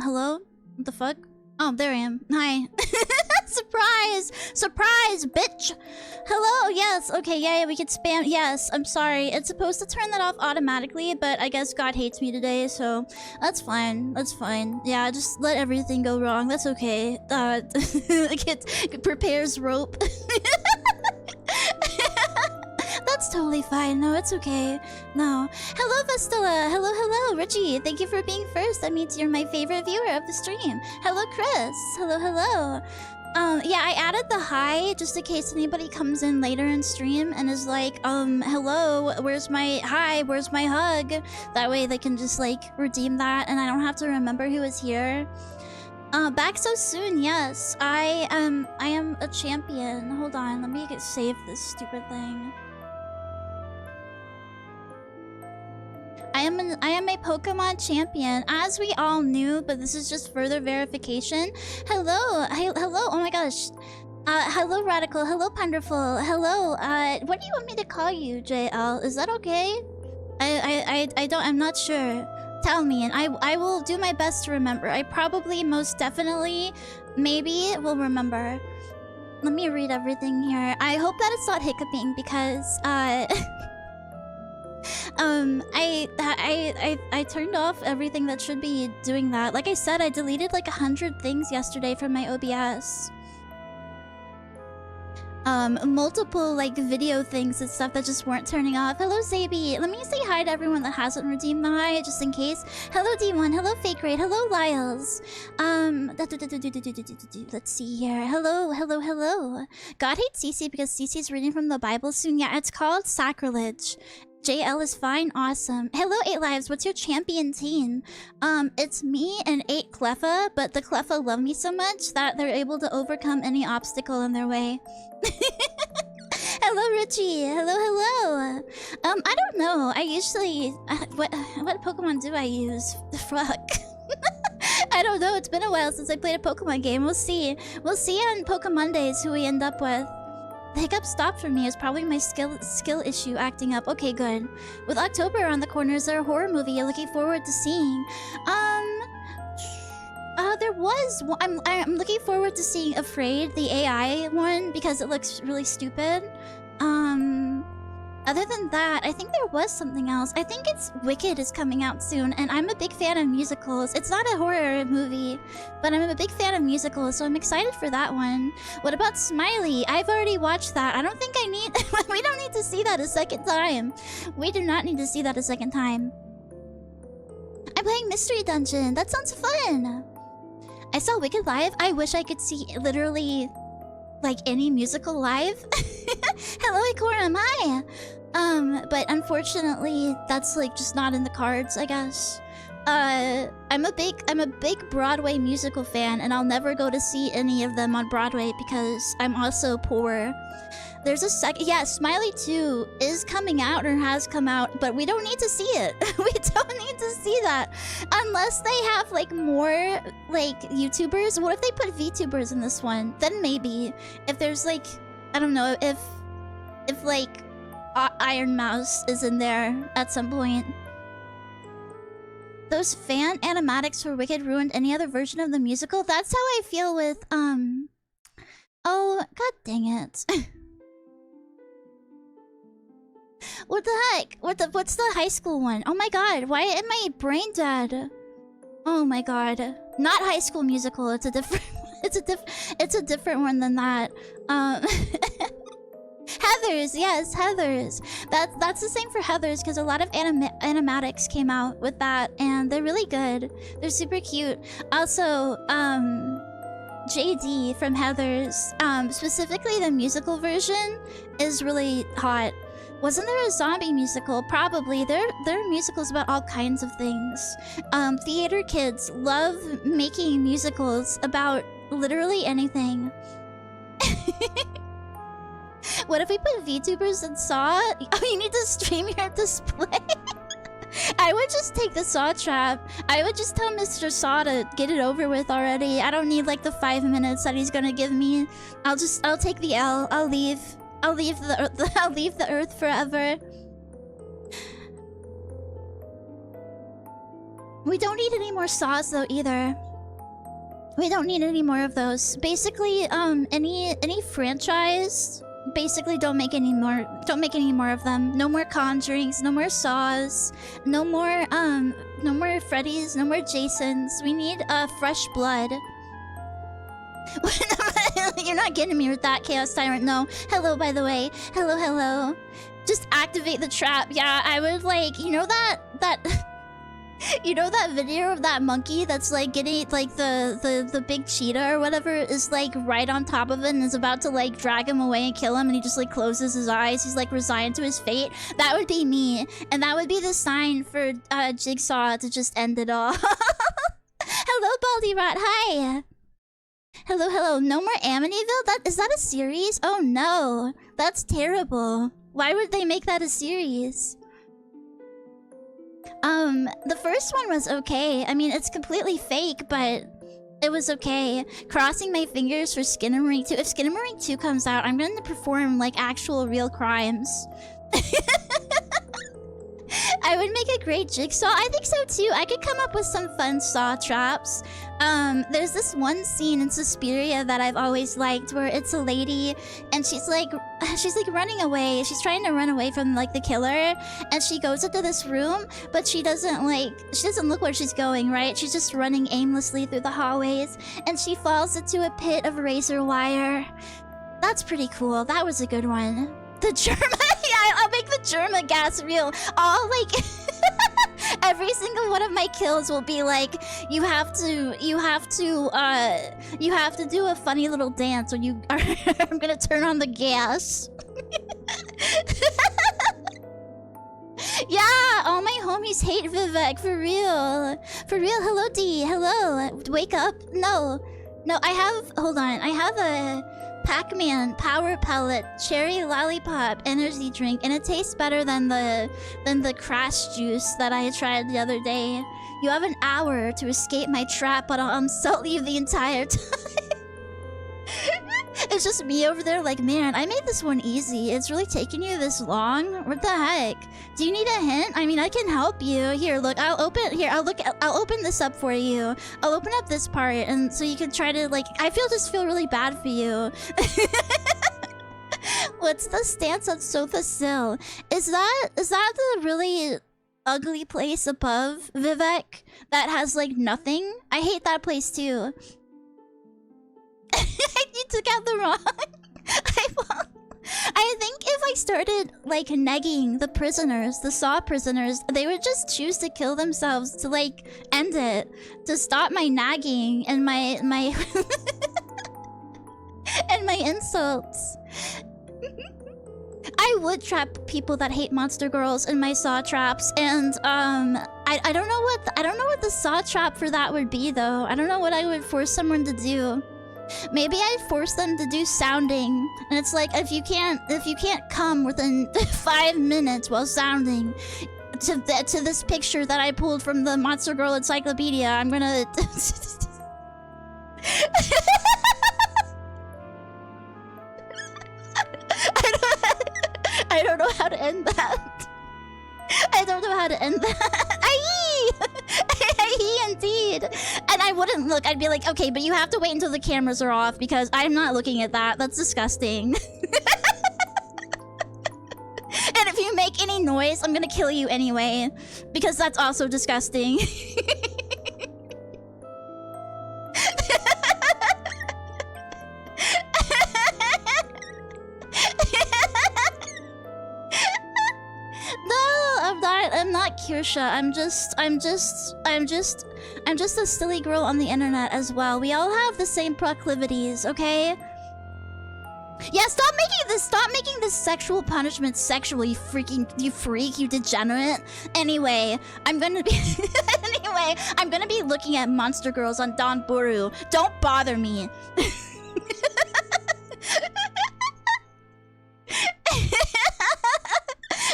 Hello? What the fuck? Oh, there I am. Hi. Surprise! Surprise, bitch! Hello, yes, okay, yeah, we can spam. Yes, I'm sorry. It's supposed to turn that off automatically, but I guess God hates me today, so that's fine. That's fine. Yeah, just let everything go wrong. That's okay. It prepares rope. That's totally fine. No, it's okay. No. Hello, Vestella. Hello, hello. Richie, thank you for being first. That means you're my favorite viewer of the stream. Hello, Chris. Hello, hello. Yeah, I added the hi just in case anybody comes in later in stream and is like, hello, where's my hi, where's my hug? That way they can just like redeem that and I don't have to remember who is here. Back so soon, yes. I am a champion. Hold on, let me save this stupid thing. I am a Pokemon champion, as we all knew, but this is just further verification. Hello, hello, oh my gosh. Hello, Radical, hello, Ponderful, hello, what do you want me to call you, JL? Is that okay? I'm not sure. Tell me, and I will do my best to remember. I probably, most definitely, maybe will remember. Let me read everything here. I hope that it's not hiccuping because, I turned off everything that should be doing that. Like I said, I deleted like 100 things yesterday from my OBS. Multiple like video things and stuff that just weren't turning off. Hello, Zabi. Let me say hi to everyone that hasn't redeemed the hi, just in case. Hello, D1. Hello, Fake Raid. Hello, Lyles. Let's see here. Hello, hello, hello. God hates Cece because Cece's reading from the Bible soon. Yeah, it's called sacrilege. JL is fine, awesome. Hello, 8 Lives, what's your champion team? It's me and 8 Cleffa, but the Cleffa love me so much that they're able to overcome any obstacle in their way. Hello, Richie. Hello, hello. I don't know. I usually... what Pokemon do I use? Fuck. I don't know. It's been a while since I played a Pokemon game. We'll see. We'll see on Pokemon Days who we end up with. The hiccup stopped for me. It's probably my skill issue acting up. Okay, good. With October around the corner, is there a horror movie you're looking forward to seeing? There was one. I'm looking forward to seeing Afraid, the AI one, because it looks really stupid. Other than that, I think there was something else. I think it's Wicked is coming out soon, and I'm a big fan of musicals. It's not a horror movie, but I'm a big fan of musicals, so I'm excited for that one. What about Smiley? I've already watched that. I don't think I need... we don't need to see that a second time. We do not need to see that a second time. I'm playing Mystery Dungeon. That sounds fun. I saw Wicked live. I wish I could see literally... like any musical live. Hello, Ikorum, hi. But unfortunately, that's like just not in the cards, I guess. I'm a big Broadway musical fan, and I'll never go to see any of them on Broadway because I'm also poor. There's a yeah, Smiley 2 is coming out or has come out, but we don't need to see it. We don't need to see that unless they have like more like YouTubers. What if they put VTubers in this one? Then maybe. If there's like, I don't know, if like Iron Mouse is in there at some point. Those fan animatics for Wicked ruined any other version of the musical. That's how I feel with oh, god dang it. What the heck? What's the high school one? Oh my god, why am I brain dead? Oh my god. Not High School Musical, it's a different it's a different one than that. Heathers, yes, Heathers. That's the same for Heathers because a lot of animatics came out with that and they're really good. They're super cute. Also, JD from Heathers, specifically the musical version is really hot. Wasn't there a zombie musical? Probably. There are musicals about all kinds of things. Theater kids love making musicals about literally anything. What if we put VTubers in Saw? Oh, you need to stream your display. I would just take the Saw trap. I would just tell Mr. Saw to get it over with already. I don't need like the 5 minutes that he's gonna give me. I'll take the L. I'll leave the earth forever. We don't need any more saws though either. We don't need any more of those. Basically, any franchise, basically don't make any more of them. No more Conjurings, no more Saws, no more Freddys, no more Jasons. We need fresh blood. You're not getting me with that, Chaos Tyrant. No. Hello, by the way. Hello, hello. Just activate the trap. Yeah, I would like, you know that you know that video of that monkey that's like getting like the big cheetah or whatever is like right on top of it and is about to like drag him away and kill him, and he just like closes his eyes. He's like resigned to his fate. That would be me, and that would be the sign for Jigsaw to just end it all. Hello, Baldy Rat. Hi. Hello, hello. No more Amityville? Is that a series? Oh no. That's terrible. Why would they make that a series? The first one was okay. I mean, it's completely fake, but it was okay. Crossing my fingers for Skinamarink 2. If Skinamarink 2 comes out, I'm going to perform, like, actual real crimes. I would make a great Jigsaw. I think so too. I could come up with some fun saw traps. There's this one scene in Suspiria that I've always liked where it's a lady and she's like running away. She's trying to run away from like the killer, and she goes into this room, but she doesn't look where she's going, right? She's just running aimlessly through the hallways, and she falls into a pit of razor wire. That's pretty cool. That was a good one. The Germa, yeah, I'll make the Germa gas real. All like every single one of my kills will be like, you have to do a funny little dance or you are I'm gonna turn on the gas. Yeah, all my homies hate Vivek, for real. For real, hello D, hello. Wake up. No, hold on, I have a Pac-Man Power Pellet Cherry Lollipop energy drink, and it tastes better than the Crash juice that I tried the other day. You have an hour to escape my trap, but I'll insult you the entire time. It's just me over there like, man, I made this one easy. It's really taking you this long? What the heck? Do you need a hint? I mean, I can help you. Here, look, I'll open this up for you. I'll open up this part, and so you can try to, like, just feel really bad for you. What's the stance on Sofa Sill? Is that the really ugly place above Vivek that has, like, nothing? I hate that place, too. You took out the wrong. I think if I started like negging the prisoners, the Saw prisoners, they would just choose to kill themselves to like end it, to stop my nagging and my and my insults. I would trap people that hate monster girls in my Saw traps, and I don't know what the Saw trap for that would be though. I don't know what I would force someone to do. Maybe I'd force them to do sounding, and it's like if you can't come within 5 minutes while sounding to this picture that I pulled from the Monster Girl Encyclopedia, I'm gonna I don't know how to end that. I don't know how to end that. Aye, indeed. And I wouldn't look. I'd be like, okay, but you have to wait until the cameras are off because I'm not looking at that. That's disgusting. And if you make any noise, I'm gonna kill you anyway, because that's also disgusting. I'm not Kirsha. I'm just a silly girl on the internet as well. We all have the same proclivities, okay? Yeah, stop making this sexual punishment sexual, you freak, you degenerate. Anyway, I'm gonna be looking at monster girls on Don Buru. Don't bother me.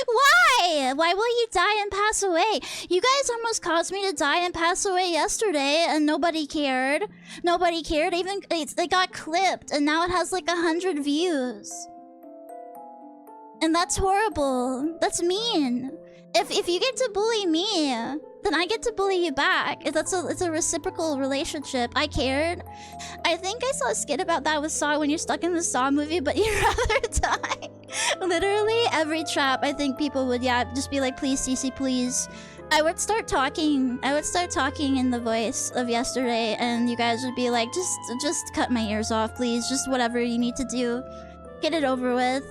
Why? Why will you die and pass away? You guys almost caused me to die and pass away yesterday, and nobody cared. Nobody cared. Even it got clipped, and now it has like 100 views. And that's horrible. That's mean. If you get to bully me, then I get to bully you back. It's a reciprocal relationship. I cared. I think I saw a skit about that with Saw when you're stuck in the Saw movie, but you'd rather die. Literally every trap, I think people would, yeah, just be like, please, Cece, please. I would start talking in the voice of yesterday, and you guys would be like, just cut my ears off, please. Just whatever you need to do. Get it over with.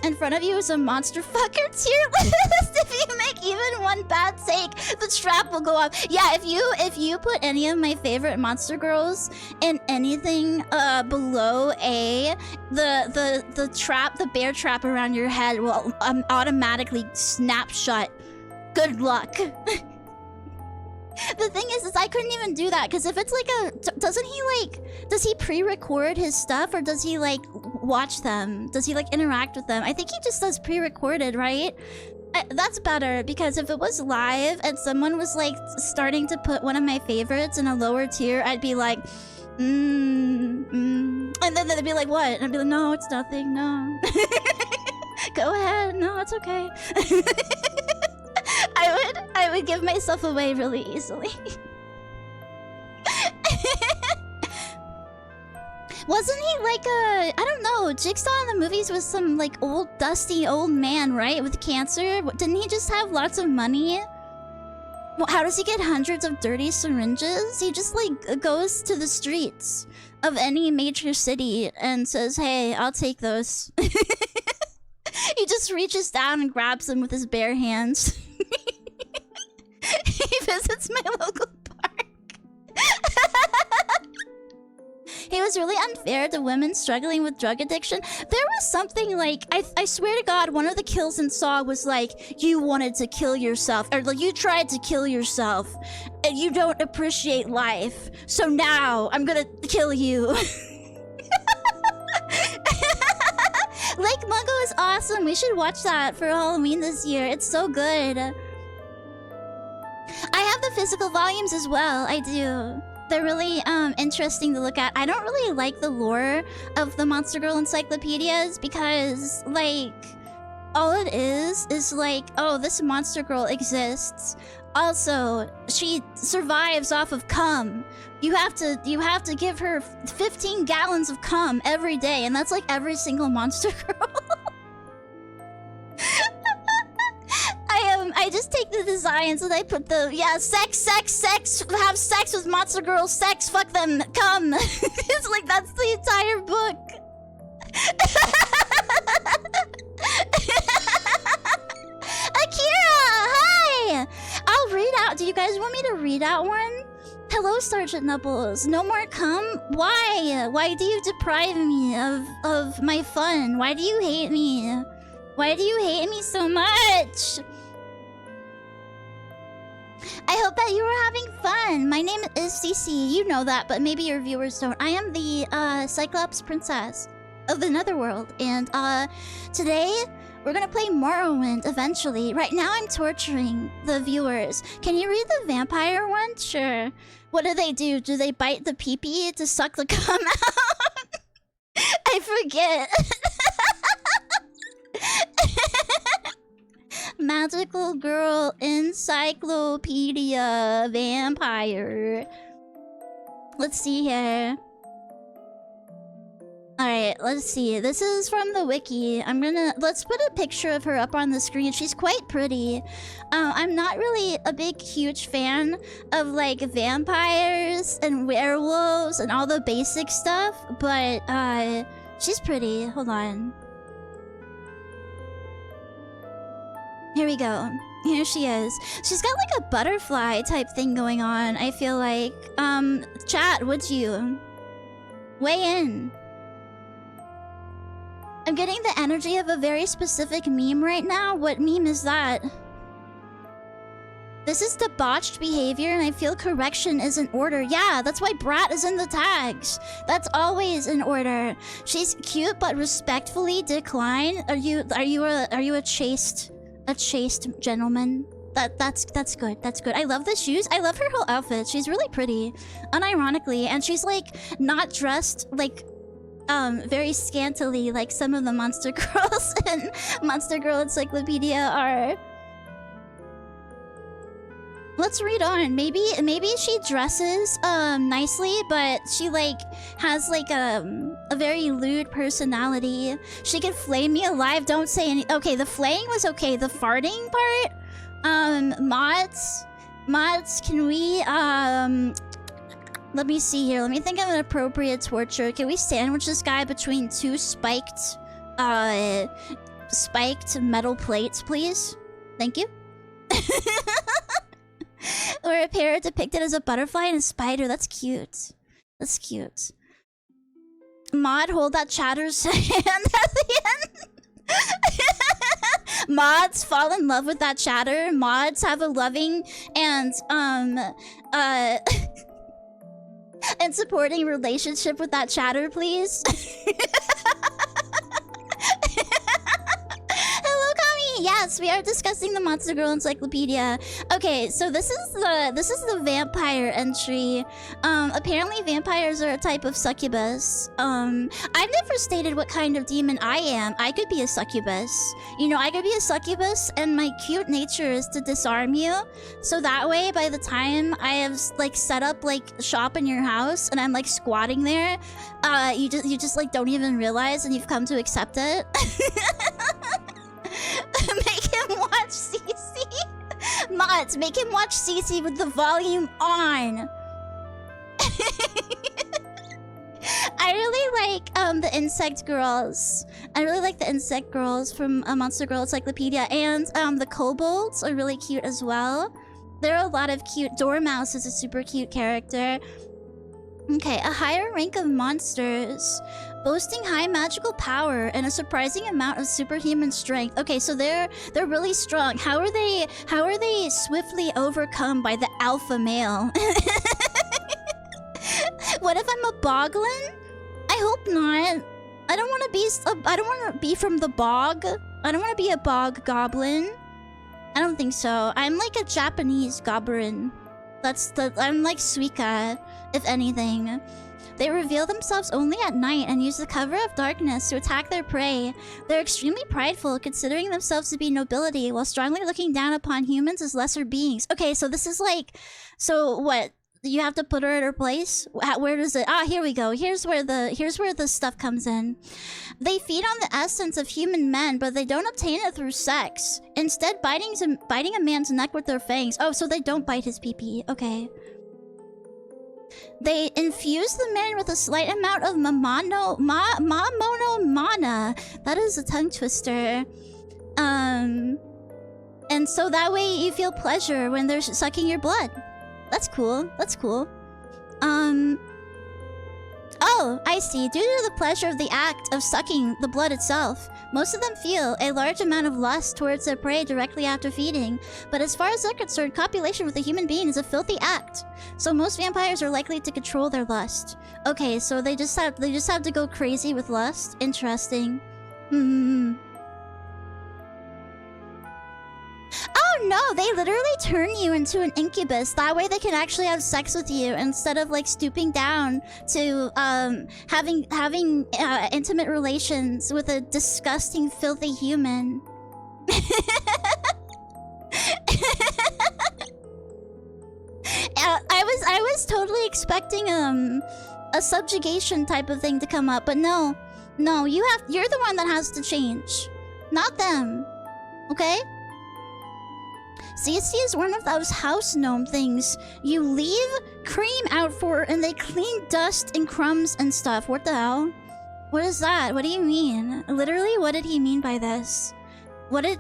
In front of you is a monster fucker tier list. If you make even one bad take, the trap will go off. Yeah, if you put any of my favorite monster girls in anything below A, the trap, the bear trap around your head will automatically snap shut. Good luck. The thing is I couldn't even do that, because if it's like does he pre-record his stuff, or does he like watch them? Does he like interact with them? I think he just does pre-recorded, right? That's better, because if it was live and someone was like starting to put one of my favorites in a lower tier, I'd be like, and then they'd be like, what? And I'd be like, no, it's nothing, no. Go ahead, no, it's okay. I would give myself away really easily. Wasn't he like I don't know, Jigsaw in the movies was some like old dusty old man, right? With cancer? Didn't he just have lots of money? Well, how does he get hundreds of dirty syringes? He just like goes to the streets of any major city and says, hey, I'll take those. He just reaches down and grabs them with his bare hands. He visits my local park. He was really unfair to women struggling with drug addiction. There was something like, I swear to God, one of the kills in Saw was like, you wanted to kill yourself, or like you tried to kill yourself, and you don't appreciate life, so now I'm gonna kill you. Lake Mungo is awesome. We should watch that for Halloween this year. It's so good. I have the physical volumes as well. I do. They're really interesting to look at. I don't really like the lore of the Monster Girl encyclopedias, because like all it is like, oh, this Monster Girl exists. Also, she survives off of cum. You have to give her 15 gallons of cum every day, and that's like every single Monster Girl. I just take the designs and I put the, yeah, sex, have sex with Monster Girls, sex, fuck them, cum. It's like, that's the entire book. Akira, hi! I'll read out, do you guys want me to read out one? Hello, Sergeant Nubbles. No more cum? Why? Why do you deprive me of my fun? Why do you hate me? Why do you hate me so much? I hope that you were having fun. My name is Cece. You know that, but maybe your viewers don't. I am the Cyclops Princess of the Netherworld, and today we're gonna play Morrowind eventually. Right now I'm torturing the viewers. Can you read the vampire one? Sure. What do? Do they bite the pee-pee to suck the cum out? I forget. Magical Girl Encyclopedia Vampire. Let's see here. Alright, let's see. This is from the wiki. Let's put a picture of her up on the screen. She's quite pretty. I'm not really a big, huge fan of, like, vampires and werewolves and all the basic stuff, but, she's pretty. Hold on. Here we go. Here she is. She's got, like, a butterfly type thing going on, I feel like. Chat, would you? Weigh in. I'm getting the energy of a very specific meme right now. What meme is that? This is debauched behavior, and I feel correction is in order. Yeah, that's why brat is in the tags. That's always in order. She's cute, but respectfully decline. Are you a chaste gentleman? That's good. That's good. I love the shoes. I love her whole outfit. She's really pretty, unironically, and she's like not dressed like very scantily like some of the Monster Girls in Monster Girl Encyclopedia are. Let's read on. Maybe she dresses nicely, but she like has like a very lewd personality. She could flame me alive. Don't say any. Okay, the flaying was okay. The farting part. Mods, can we let me see here. Let me think of an appropriate torture. Can we sandwich this guy between two spiked metal plates, please? Thank you. Or a pair depicted as a butterfly and a spider. That's cute. That's cute. Mod, hold that chatter's hand at the end. Mods fall in love with that chatter. Mods have a loving and and supporting relationship with that chatter, please. Hello, Kami. Yes, we are discussing the Monster Girl Encyclopedia. Okay, so this is the vampire entry. Apparently vampires are a type of succubus. I've never stated what kind of demon I am. I could be a succubus. You know, I could be a succubus, and my cute nature is to disarm you. So that way, by the time I have like set up like shop in your house, and I'm like squatting there, you just like don't even realize, and you've come to accept it. Make him watch CC. Mods, make him watch CC with the volume on. I really like the insect girls. I really like the insect girls from Monster Girl Encyclopedia, and the kobolds are really cute as well. There are a lot of cute. Dormouse is a super cute character. Okay, a higher rank of monsters, boasting high magical power and a surprising amount of superhuman strength. Okay, so they're really strong. How are they swiftly overcome by the alpha male? What if I'm a boglin? I hope not. I don't want to be from the bog. I don't want to be a bog goblin. I don't think so. I'm like a Japanese goblin. I'm like Suika, if anything. They reveal themselves only at night and use the cover of darkness to attack their prey. They're extremely prideful, considering themselves to be nobility, while strongly looking down upon humans as lesser beings. Okay, so this is like... So what? You have to put her at her place? Where does it... Ah, here we go. Here's where the stuff comes in. They feed on the essence of human men, but they don't obtain it through sex. Instead, biting a man's neck with their fangs. Oh, so they don't bite his pee-pee. Okay. They infuse the man with a slight amount of mono mana. That is a tongue twister. And so that way you feel pleasure when they're sucking your blood. That's cool. That's cool. Oh, I see. Due to the pleasure of the act of sucking the blood itself, most of them feel a large amount of lust towards their prey directly after feeding. But as far as they're concerned, copulation with a human being is a filthy act. So most vampires are likely to control their lust. Okay, so they just have to go crazy with lust. Interesting. Oh no, they literally turn you into an incubus. That way they can actually have sex with you instead of like stooping down to having intimate relations with a disgusting, filthy human. I was totally expecting a subjugation type of thing to come up, but no, you're the one that has to change, not them. Okay? CC is one of those house gnome things you leave cream out for and they clean dust and crumbs and stuff. What the hell? What is that? What do you mean? Literally, what did he mean by this? What is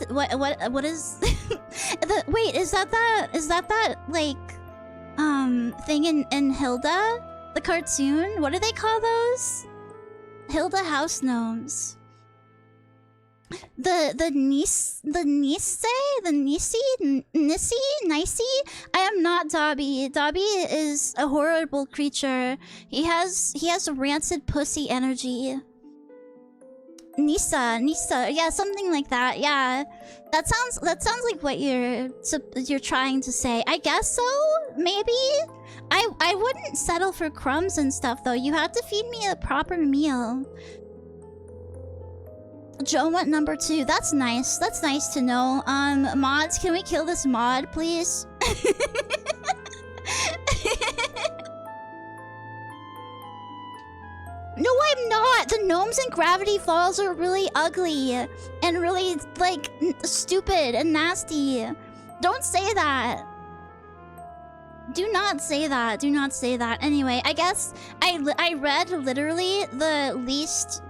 wait, is that like thing in Hilda? The cartoon? What do they call those? Hilda house gnomes. The Nicey? I am not Dobby. Dobby is a horrible creature. He has a rancid pussy energy. Nisa, yeah, something like that. Yeah, that sounds like what you're trying to say. I guess so. Maybe. I wouldn't settle for crumbs and stuff though. You have to feed me a proper meal. Joe went number 2. That's nice. That's nice to know. Mods, can we kill this mod, please? No, I'm not! The gnomes in Gravity Falls are really ugly and really, like, stupid and nasty. Don't say that. Do not say that. Do not say that. Anyway, I guess I read literally the least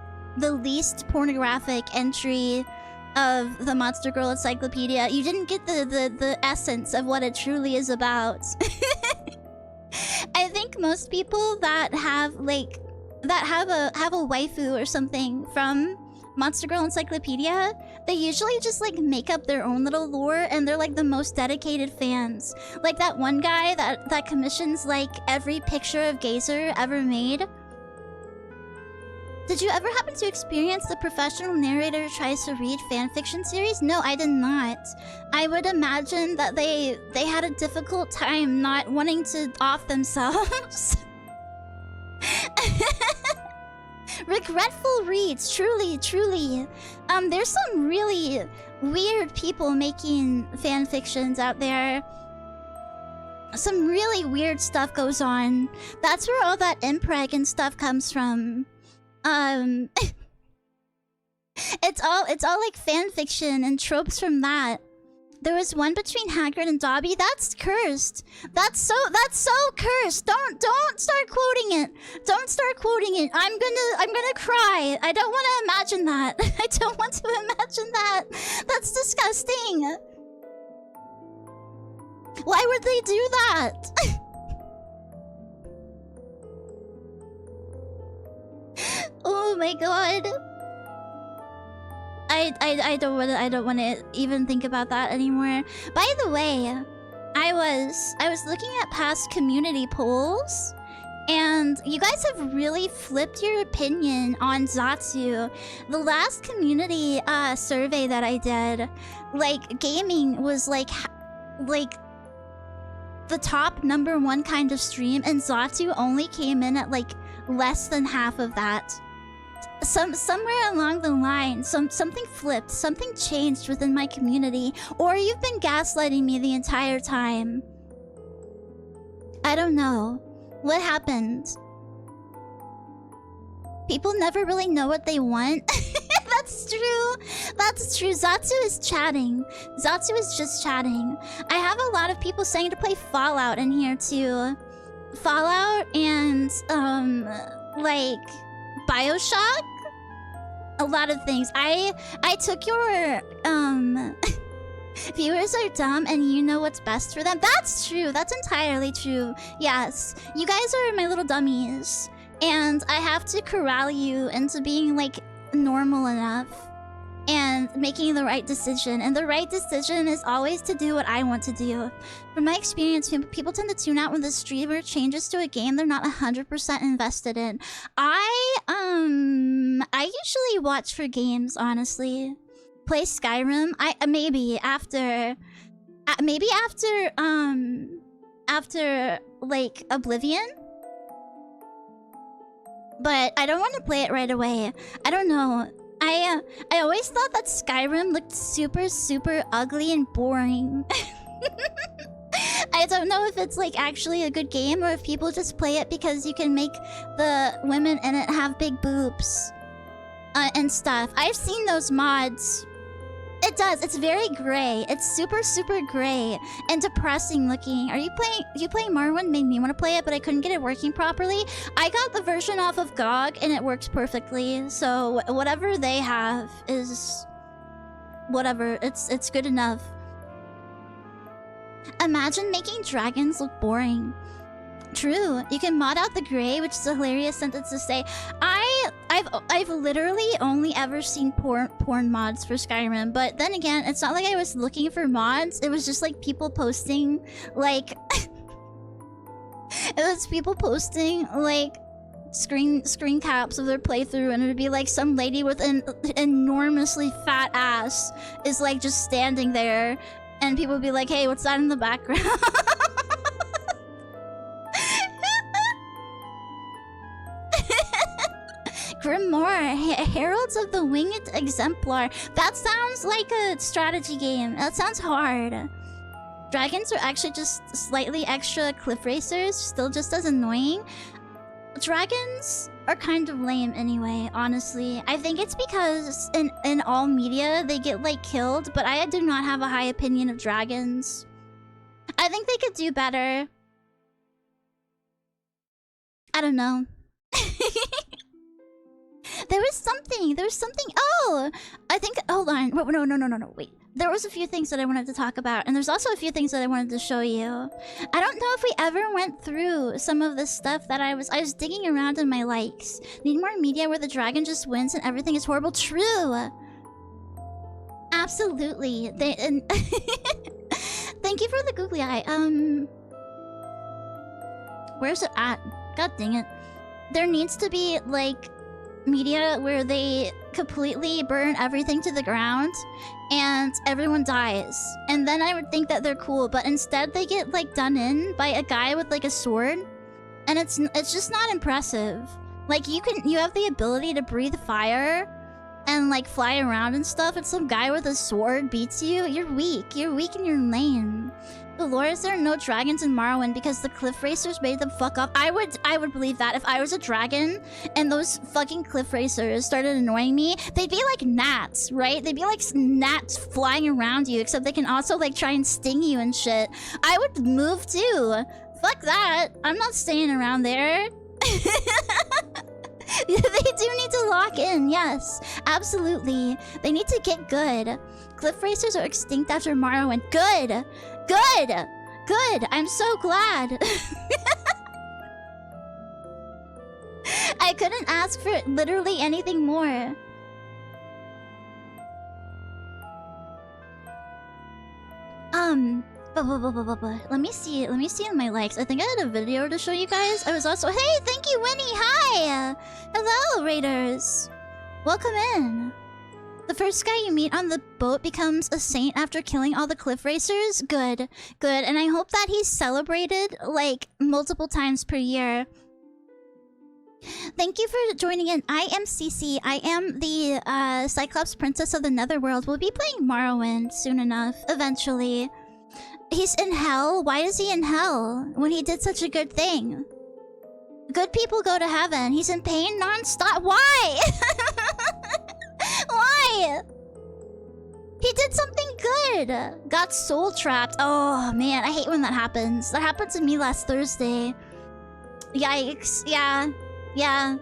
pornographic entry of the Monster Girl Encyclopedia. You didn't get the essence of what it truly is about. I think most people that have like have a waifu or something from Monster Girl Encyclopedia, they usually just like make up their own little lore, and they're like the most dedicated fans. Like that one guy that commissions like every picture of Gazer ever made. Did you ever happen to experience the professional narrator tries to read fanfiction series? No, I did not. I would imagine that they had a difficult time not wanting to off themselves. Regretful reads, truly, truly. There's some really weird people making fanfictions out there. Some really weird stuff goes on. That's where all that impreg and stuff comes from. It's all like fanfiction and tropes from that. There was one between Hagrid and Dobby. That's cursed. That's so cursed. Don't start quoting it. Don't start quoting it. I'm gonna cry. I don't want to imagine that. I don't want to imagine that. That's disgusting. Why would they do that? Oh my god. I don't want to even think about that anymore. By the way, I was looking at past community polls, and you guys have really flipped your opinion on Zatsu. The last community survey that I did, like gaming was like the top #1 kind of stream, and Zatsu only came in at like less than half of that. Somewhere along the line, something flipped, something changed within my community, or you've been gaslighting me the entire time. I don't know. What happened? People never really know what they want. That's true. That's true. Zatsu is chatting. Zatsu is just chatting. I have a lot of people saying to play Fallout in here too. Fallout and like BioShock. A lot of things. I took your viewers are dumb and you know what's best for them. That's true. That's entirely true. Yes. You guys are my little dummies. And I have to corral you into being like normal enough and making the right decision. And the right decision is always to do what I want to do. From my experience, people tend to tune out when the streamer changes to a game they're not 100% invested in. I usually watch for games, honestly. Play Skyrim. Maybe after like Oblivion. But I don't want to play it right away. I don't know. I always thought that Skyrim looked super ugly and boring. I don't know if it's like actually a good game or if people just play it because you can make the women in it have big boobs and stuff. I've seen those mods. It does. It's very gray. It's super gray and depressing looking. Are you playing Morrowind? Made me want to play it, but I couldn't get it working properly. I got the version off of GOG and it works perfectly. So whatever they have is whatever. It's good enough. Imagine making dragons look boring. True. You can mod out the gray, which is a hilarious sentence to say. I've literally only ever seen porn mods for Skyrim, but then again, it's not like I was looking for mods. It was just like people posting like it was people posting like screen caps of their playthrough, and it would be like some lady with an enormously fat ass is like just standing there, and people would be like, "Hey, what's that in the background?" Grimoire, Heralds of the Winged Exemplar. That sounds like a strategy game. That sounds hard. Dragons are actually just slightly extra cliff racers, still just as annoying. Dragons are kind of lame anyway, honestly. I think it's because in all media they get like killed, but I do not have a high opinion of dragons. I think they could do better. I don't know. There was something. Oh! I think... Hold on. No. Wait. There was a few things that I wanted to talk about, and there's also a few things that I wanted to show you. I don't know if we ever went through some of the stuff that I was digging around in my likes. Need more media where the dragon just wins and everything is horrible. True! Absolutely. Thank you for the googly eye. Where's it at? God dang it. There needs to be, like, media where they completely burn everything to the ground and everyone dies. And then I would think that they're cool, but instead they get, like, done in by a guy with, like, a sword. And it's just not impressive. Like, you have the ability to breathe fire and, like, fly around and stuff, and some guy with a sword beats you. You're weak. You're weak and you're lame. The lore is there are no dragons in Morrowind because the cliff racers made them fuck up. I would believe that if I was a dragon and those fucking cliff racers started annoying me, they'd be like gnats, right? They'd be like gnats flying around you, except they can also like try and sting you and shit. I would move too. Fuck that. I'm not staying around there. They do need to lock in, yes. Absolutely. They need to get good. Cliff racers are extinct after Morrowind. Good! Good! Good! I'm so glad. I couldn't ask for literally anything more. Let me see in my likes. I think I had a video to show you guys. I was also... Hey, thank you, Winnie! Hi! Hello, Raiders! Welcome in. The first guy you meet on the boat becomes a saint after killing all the cliff racers? Good. Good. And I hope that he's celebrated, like, multiple times per year. Thank you for joining in. I am Cece. I am the Cyclops Princess of the Netherworld. We'll be playing Morrowind soon enough, eventually. He's in hell? Why is he in hell when he did such a good thing? Good people go to heaven. He's in pain non-stop. Why? Why? He did something good. Got soul trapped. Oh man, I hate when that happens. That happened to me last Thursday. Yikes. Yeah. Yeah.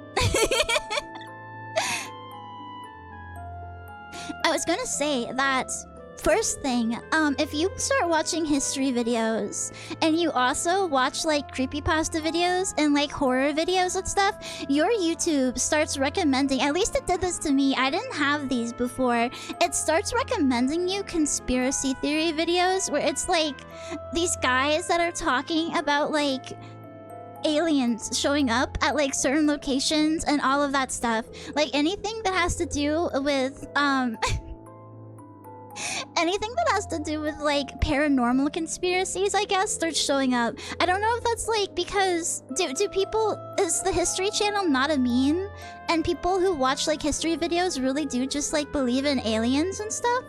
I was gonna say that first thing, if you start watching history videos and you also watch like creepypasta videos and like horror videos and stuff, your YouTube starts recommending, at least it did this to me, I didn't have these before, it starts recommending you conspiracy theory videos where it's like these guys that are talking about like aliens showing up at like certain locations and all of that stuff. Like anything that has to do with anything that has to do with like paranormal conspiracies, I guess, starts showing up. I don't know if that's like because do people, is the History Channel not a meme? And people who watch like history videos really do just like believe in aliens and stuff?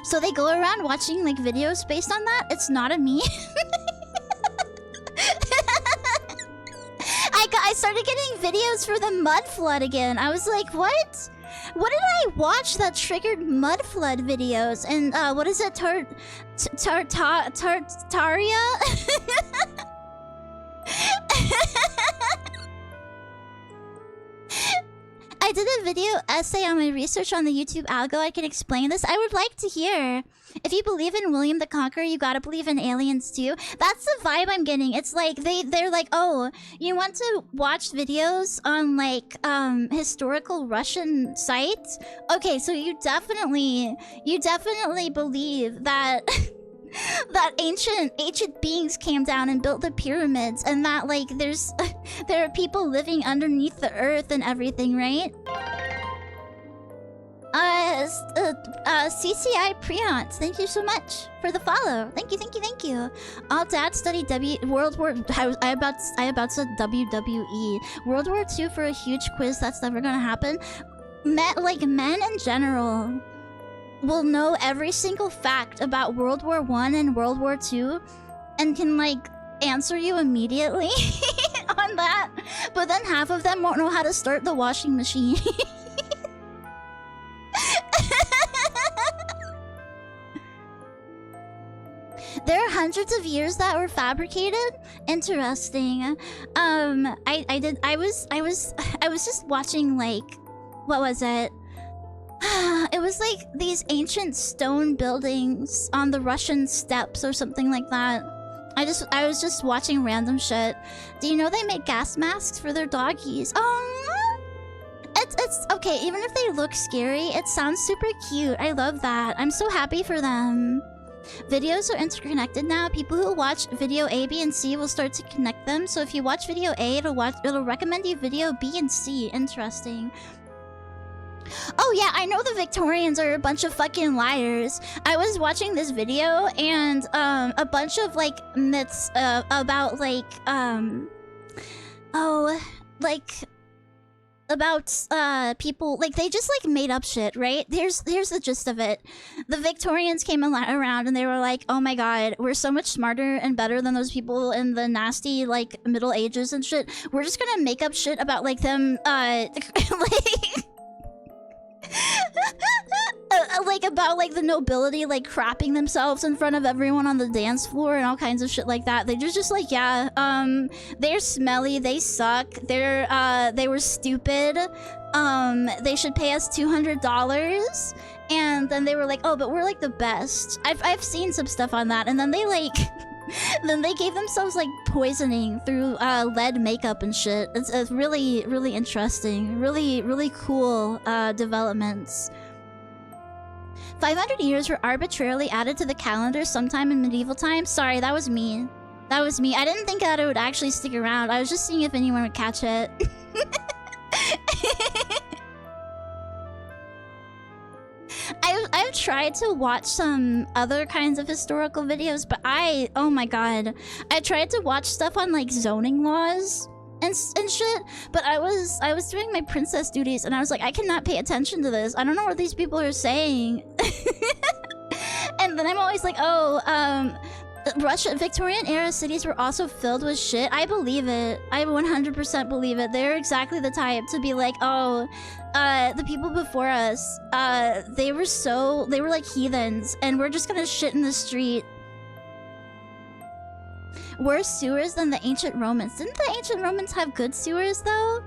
So they go around watching like videos based on that? It's not a meme? I started getting videos for the mud flood again. I was like, what? What did I watch that triggered mud flood videos? And what is it? Tartaria? I did a video essay on my research on the YouTube algo. I can explain this. I would like to hear. If you believe in William the Conqueror, you gotta believe in aliens too. That's the vibe I'm getting. It's like they're like, oh, you want to watch videos on like historical Russian sites? Okay, so you definitely believe that that ancient beings came down and built the pyramids, and that like there are people living underneath the earth and everything, right? CCI Preont, thank you so much for the follow. Thank you. All dad study World War. I about said WWE. World War II for a huge quiz that's never gonna happen. Men in general. will know every single fact about World War I and World War II and can like answer you immediately on that, but then half of them won't know how to start the washing machine. There are hundreds of years that were fabricated. Interesting. I was just watching, like, what was it? It was like these ancient stone buildings on the Russian steppes or something like that. I was just watching random shit. Do you know they make gas masks for their doggies? Oh, it's okay. Even if they look scary, it sounds super cute. I love that. I'm so happy for them. Videos are interconnected now. People who watch video A, B, and C will start to connect them. So if you watch video A, it'll recommend you video B and C. Interesting. Oh yeah, I know the Victorians are a bunch of fucking liars. I was watching this video and a bunch of like myths about like about people, like they just like made up shit, right? Here's the gist of it. The Victorians came around and they were like, oh my god, we're so much smarter and better than those people in the nasty like Middle Ages and shit. We're just gonna make up shit about like them like about like the nobility like crapping themselves in front of everyone on the dance floor and all kinds of shit like that. They just like, yeah, they're smelly, they suck, they were stupid, they should pay us $200. And then they were like, oh, but we're like the best. I've seen some stuff on that. And then they like then they gave themselves like poisoning through lead makeup and shit. It's really, really interesting. Really cool developments. 500 years were arbitrarily added to the calendar sometime in medieval times. Sorry, that was me. That was me. I didn't think that it would actually stick around. I was just seeing if anyone would catch it. I've tried to watch some other kinds of historical videos, but oh my god. I tried to watch stuff on like zoning laws and shit, but I was doing my princess duties and I was like, I cannot pay attention to this. I don't know what these people are saying. And then I'm always like, oh, Victorian era cities were also filled with shit. I believe it. I 100% believe it. They're exactly the type to be like, oh, the people before us, they were like heathens and we're just gonna shit in the street. Worse sewers than the ancient Romans. Didn't the ancient Romans have good sewers though?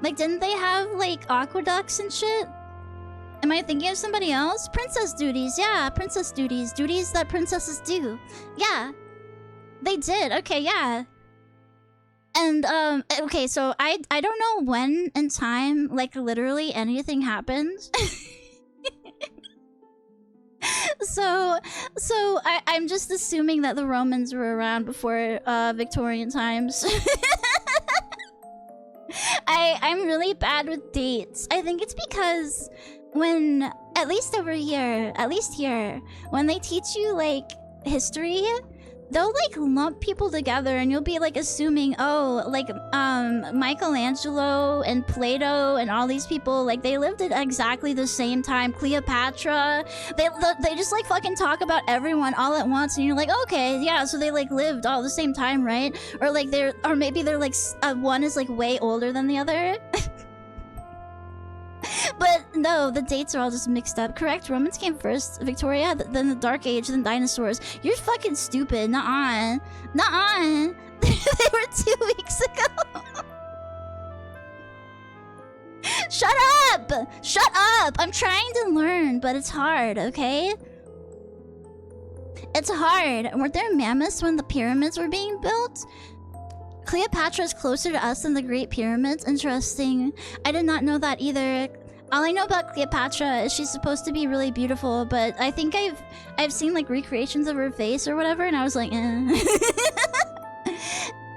Like, didn't they have like aqueducts and shit? Am I thinking of somebody else? Princess duties, yeah, princess duties. Duties that princesses do. Yeah. They did, okay, yeah. And, okay, so I don't know when in time, like, literally anything happened. So I'm just assuming that the Romans were around before, Victorian times. I'm really bad with dates. I think it's because when, at least here, when they teach you, like, history, they'll, like, lump people together and you'll be, like, assuming, oh, like, Michelangelo and Plato and all these people, like, they lived at exactly the same time. Cleopatra, they just, like, fucking talk about everyone all at once and you're like, okay, yeah, so they, like, lived all at the same time, right? Or, like, maybe they're, like, one is, like, way older than the other. But no, the dates are all just mixed up. Correct, Romans came first, Victoria, then the Dark Age, then dinosaurs. You're fucking stupid. Nuh-uh. Nuh-uh. They were 2 weeks ago. Shut up! Shut up! I'm trying to learn, but it's hard, okay? It's hard. Weren't there mammoths when the pyramids were being built? Cleopatra is closer to us than the Great Pyramids. Interesting. I did not know that either. All I know about Cleopatra is she's supposed to be really beautiful, but I think I've seen like recreations of her face or whatever, and I was like, eh.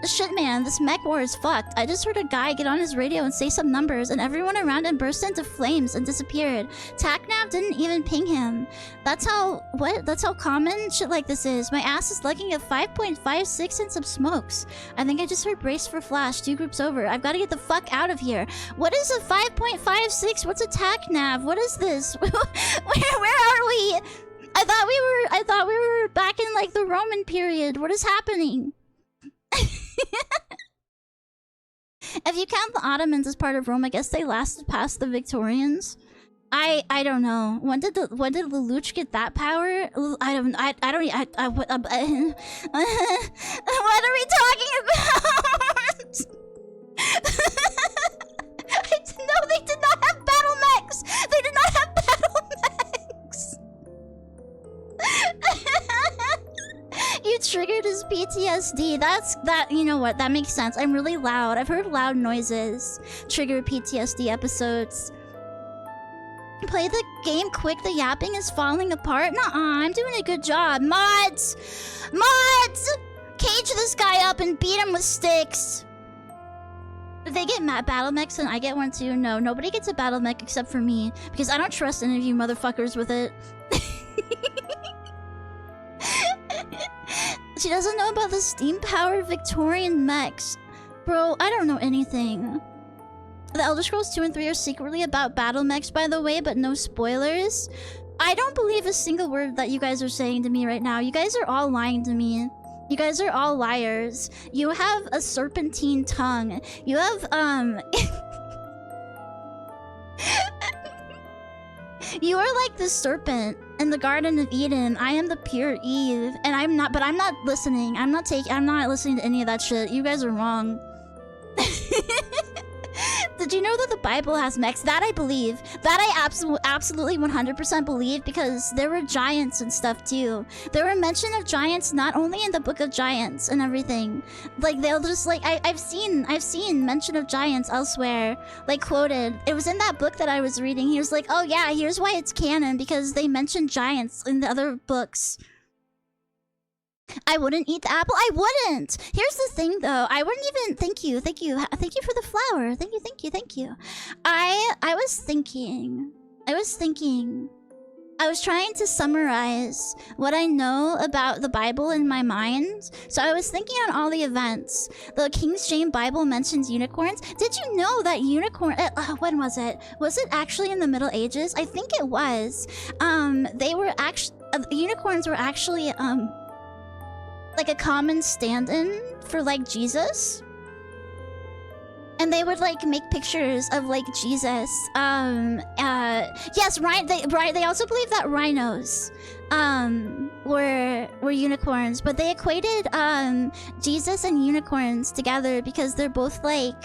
Shit, man, this mech war is fucked. I just heard a guy get on his radio and say some numbers, and everyone around him burst into flames and disappeared. TACNAV didn't even ping him. That's how... What? That's how common shit like this is. My ass is lugging a 5.56 and some smokes. I think I just heard brace for flash. 2 groups over. I've got to get the fuck out of here. What is a 5.56? What's a TACNAV? What is this? Where are we? I thought we were back in like the Roman period. What is happening? If you count the Ottomans as part of Rome, I guess they lasted past the Victorians. I don't know. When did the Lelouch get that power? What are we talking about? No, they did not have battle mechs. They did not have battle mechs. You triggered his PTSD. You know what? That makes sense. I'm really loud. I've heard loud noises trigger PTSD episodes. Play the game quick. The yapping is falling apart. Nuh-uh, I'm doing a good job. Mods! Mods! Cage this guy up and beat him with sticks. If they get battle mechs and I get one too, no, nobody gets a battle mech except for me. Because I don't trust any of you motherfuckers with it. She doesn't know about the steam-powered Victorian mechs. Bro, I don't know anything. The Elder Scrolls 2 and 3 are secretly about battle mechs, by the way, but no spoilers. I don't believe a single word that you guys are saying to me right now. You guys are all lying to me. You guys are all liars. You have a serpentine tongue. You have, You are like the serpent in the Garden of Eden. I am the pure Eve, and I'm not listening. I'm not listening to any of that shit. You guys are wrong. Did you know that the Bible has mechs? That I believe. That I absolutely 100% believe, because there were giants and stuff too. There were mention of giants not only in the Book of Giants and everything. Like they'll just like I've seen mention of giants elsewhere, like quoted. It was in that book that I was reading. He was like, "Oh yeah, here's why it's canon, because they mentioned giants in the other books." I wouldn't eat the apple. I wouldn't. Here's the thing, though. I wouldn't even. Thank you for the flower. Thank you. I was thinking. I was trying to summarize what I know about the Bible in my mind. So I was thinking on all the events. The King James Bible mentions unicorns. Did you know that when was it? Was it actually in the Middle Ages? I think it was. They were actually unicorns were actually like a common stand-in for like Jesus, and they would like make pictures of like Jesus. Yes, right. They also believe that rhinos were unicorns, but they equated Jesus and unicorns together because they're both like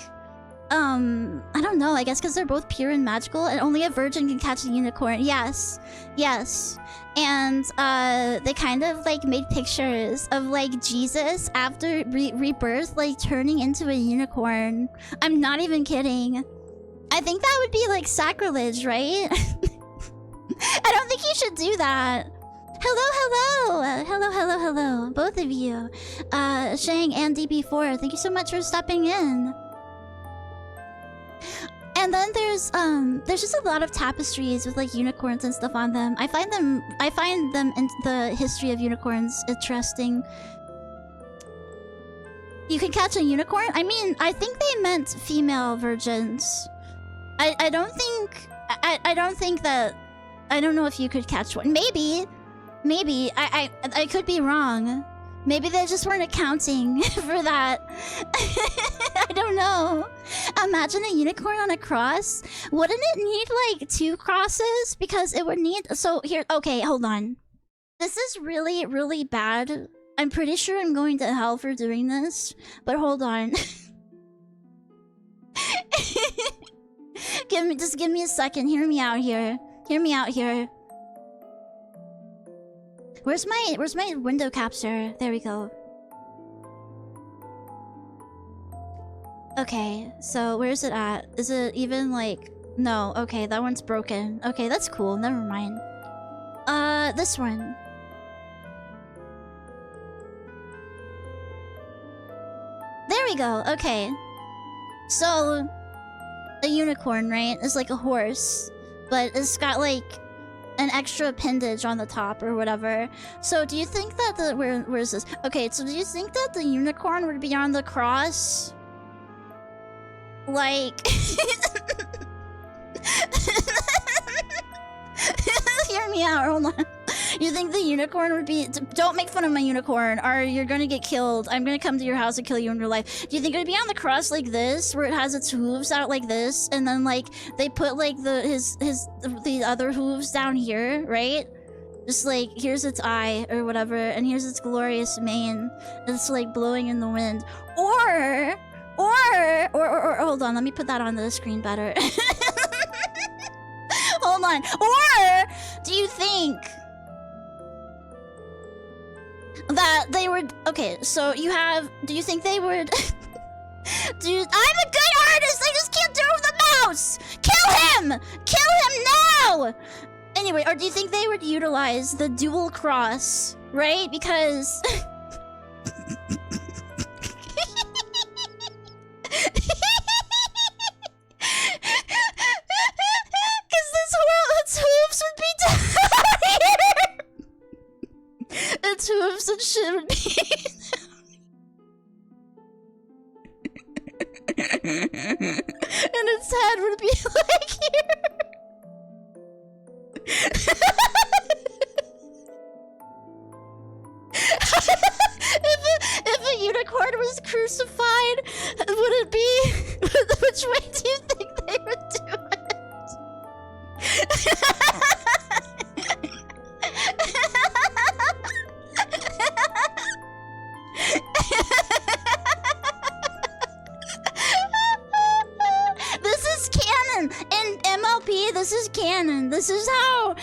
I don't know, I guess because they're both pure and magical, and only a virgin can catch a unicorn. Yes. And they kind of like made pictures of like Jesus after rebirth, like turning into a unicorn. I'm not even kidding. I think that would be like sacrilege, right? I don't think you should do that. Hello, both of you. Shang and DB4, thank you so much for stopping in. And then there's just a lot of tapestries with like unicorns and stuff on them. I find them in the history of unicorns interesting. You can catch a unicorn? I mean, I think they meant female virgins. I don't think that, I don't know if you could catch one. Maybe I could be wrong. Maybe they just weren't accounting for that. I don't know. Imagine a unicorn on a cross. Wouldn't it need like 2 crosses? Because it would need... So here... Okay, hold on. This is really, really bad. I'm pretty sure I'm going to hell for doing this. But hold on. Just give me a second. Hear me out here. Where's my window capture? There we go. Okay, so where's it at? Is it even like... No, okay, that one's broken. Okay, that's cool, never mind. This one. There we go. Okay. So, a unicorn, right, is like a horse, but it's got like an extra appendage on the top or whatever. So do you think that the where is this? Okay, so do you think that the unicorn would be on the cross? Like hear me out, hold on. You think the unicorn would be... Don't make fun of my unicorn, or you're gonna get killed. I'm gonna come to your house and kill you in real life. Do you think it would be on the cross like this, where it has its hooves out like this, and then like they put like the other hooves down here, right? Just like, here's its eye or whatever, and here's its glorious mane. It's like blowing in the wind. Or hold on, let me put that on the screen better. Hold on. Or do you think that they would... Okay, so you have... Do you think they would... Dude, I'm a good artist! I just can't do it with the mouse! Kill him! Kill him now! Anyway, or do you think they would utilize the dual cross, right? Because... its hooves would be down here! Its hooves and shit would be... and its head would be like here. if a unicorn was crucified, would it be... Which way do you think they would do it? This is canon in MLP. This is canon. This is how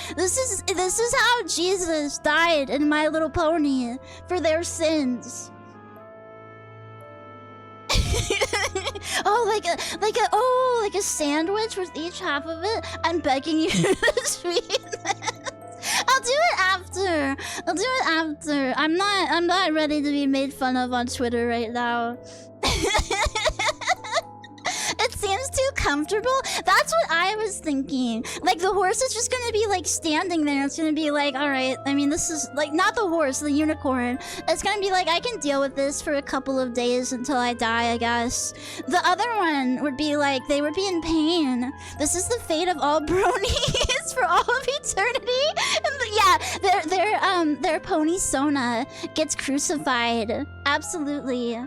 Jesus died in My Little Pony for their sins. Oh, like a sandwich with each half of it. I'm begging you to tweet this. I'll do it after. I'll do it after. I'm not ready to be made fun of on Twitter right now. It seems too comfortable. That's what I was thinking. Like, the horse is just gonna be, like, standing there. It's gonna be like, alright, I mean, this is, like, not the horse, the unicorn. It's gonna be like, I can deal with this for a couple of days until I die, I guess. The other one would be like, they would be in pain. This is the fate of all bronies for all of eternity. And yeah, their pony Sona gets crucified. Absolutely.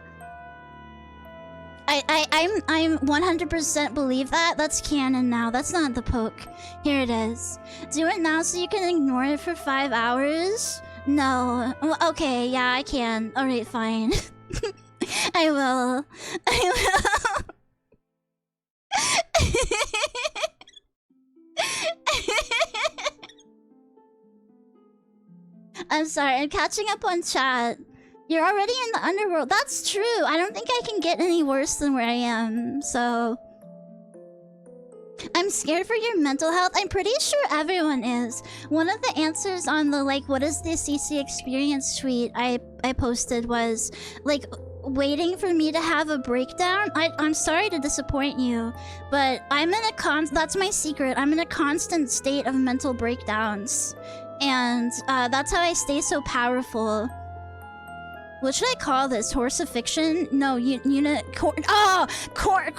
I'm 100% believe that. That's canon now. That's not the poke. Here it is. Do it now so you can ignore it for 5 hours? No. Well, okay, yeah, I can. Alright, fine. I will. I'm sorry, I'm catching up on chat. You're already in the underworld. That's true. I don't think I can get any worse than where I am, so... I'm scared for your mental health. I'm pretty sure everyone is. One of the answers on the, like, what is the CC experience tweet I posted was, like, waiting for me to have a breakdown. I'm sorry to disappoint you, but I'm in a that's my secret. I'm in a constant state of mental breakdowns. And, that's how I stay so powerful. What should I call this? Horsifiction? No, corn. Oh! Corn.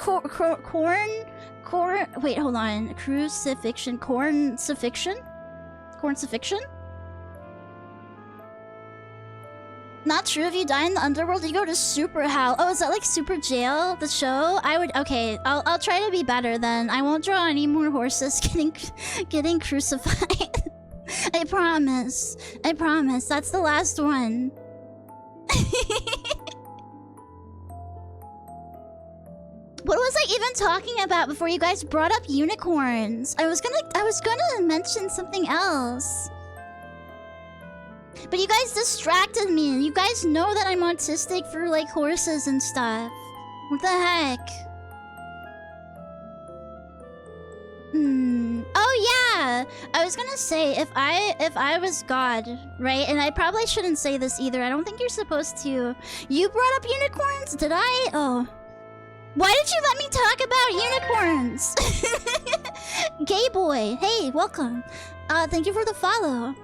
Wait, hold on. Crucifixion. Cornsifixion? Cornsifixion? Not true. If you die in the underworld, you go to super hell. Oh, is that like super jail? The show? Okay. I'll try to be better then. I won't draw any more horses getting crucified. I promise. I promise. That's the last one. What was I even talking about before you guys brought up unicorns? I was gonna mention something else. But you guys distracted me. You guys know that I'm autistic for, like, horses and stuff. What the heck? Oh, yeah! I was gonna say, if I was God, right? And I probably shouldn't say this either. I don't think you're supposed to. You brought up unicorns? Did I? Oh. Why did you let me talk about unicorns? Gay boy. Hey, welcome. Thank you for the follow.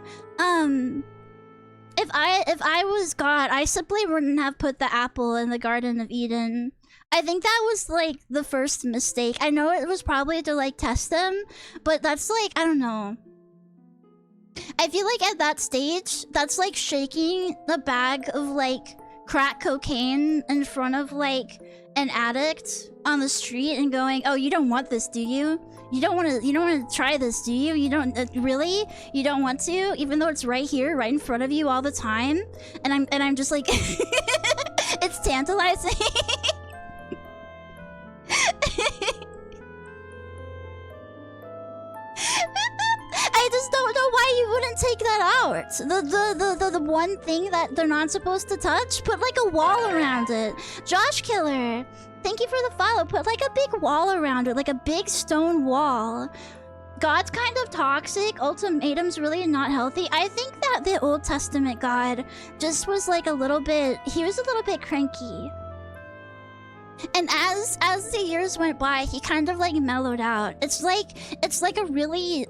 If I was God, I simply wouldn't have put the apple in the Garden of Eden. I think that was like the first mistake. I know it was probably to like test them, but that's like, I don't know. I feel like at that stage, that's like shaking the bag of like crack cocaine in front of like an addict on the street and going, "Oh, you don't want this, do you? You don't want to try this, do you? You don't really? You don't want to, even though it's right here, right in front of you all the time." And I'm just like it's tantalizing. I just don't know why you wouldn't take that out. The one thing that they're not supposed to touch, put like a wall around it. Josh Killer, thank you for the follow. Put like a big wall around it, like a big stone wall. God's kind of toxic. Ultimatum's really not healthy. I think that the Old Testament God just was like a little bit, he was a little bit cranky. And as the years went by, he kind of like mellowed out. It's like a really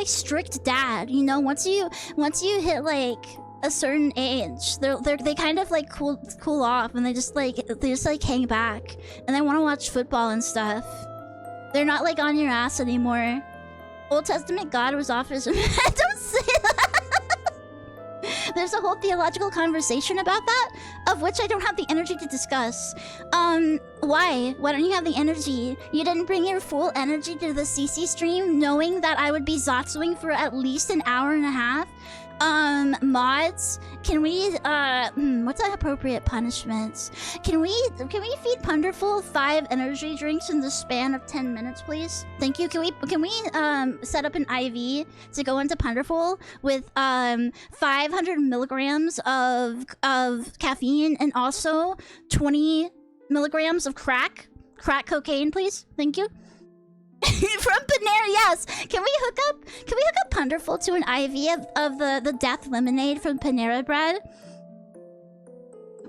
strict dad, you know. Once you hit like a certain age, they kind of like cool off, and they just like hang back, and they want to watch football and stuff. They're not like on your ass anymore. Old Testament God was off his. Don't say that. There's a whole theological conversation about that, of which I don't have the energy to discuss. Why? Why don't you have the energy? You didn't bring your full energy to the CC stream, knowing that I would be zotsuing for at least an hour and a half? Mods, can we, what's an appropriate punishment? Can we feed Punderful 5 energy drinks in the span of 10 minutes, please? Thank you. Can we set up an IV to go into Punderful with, 500 milligrams of caffeine and also 20 milligrams of crack cocaine, please? Thank you. From Panera, yes. Can we hook up Punderful to an IV of the death lemonade from Panera Bread?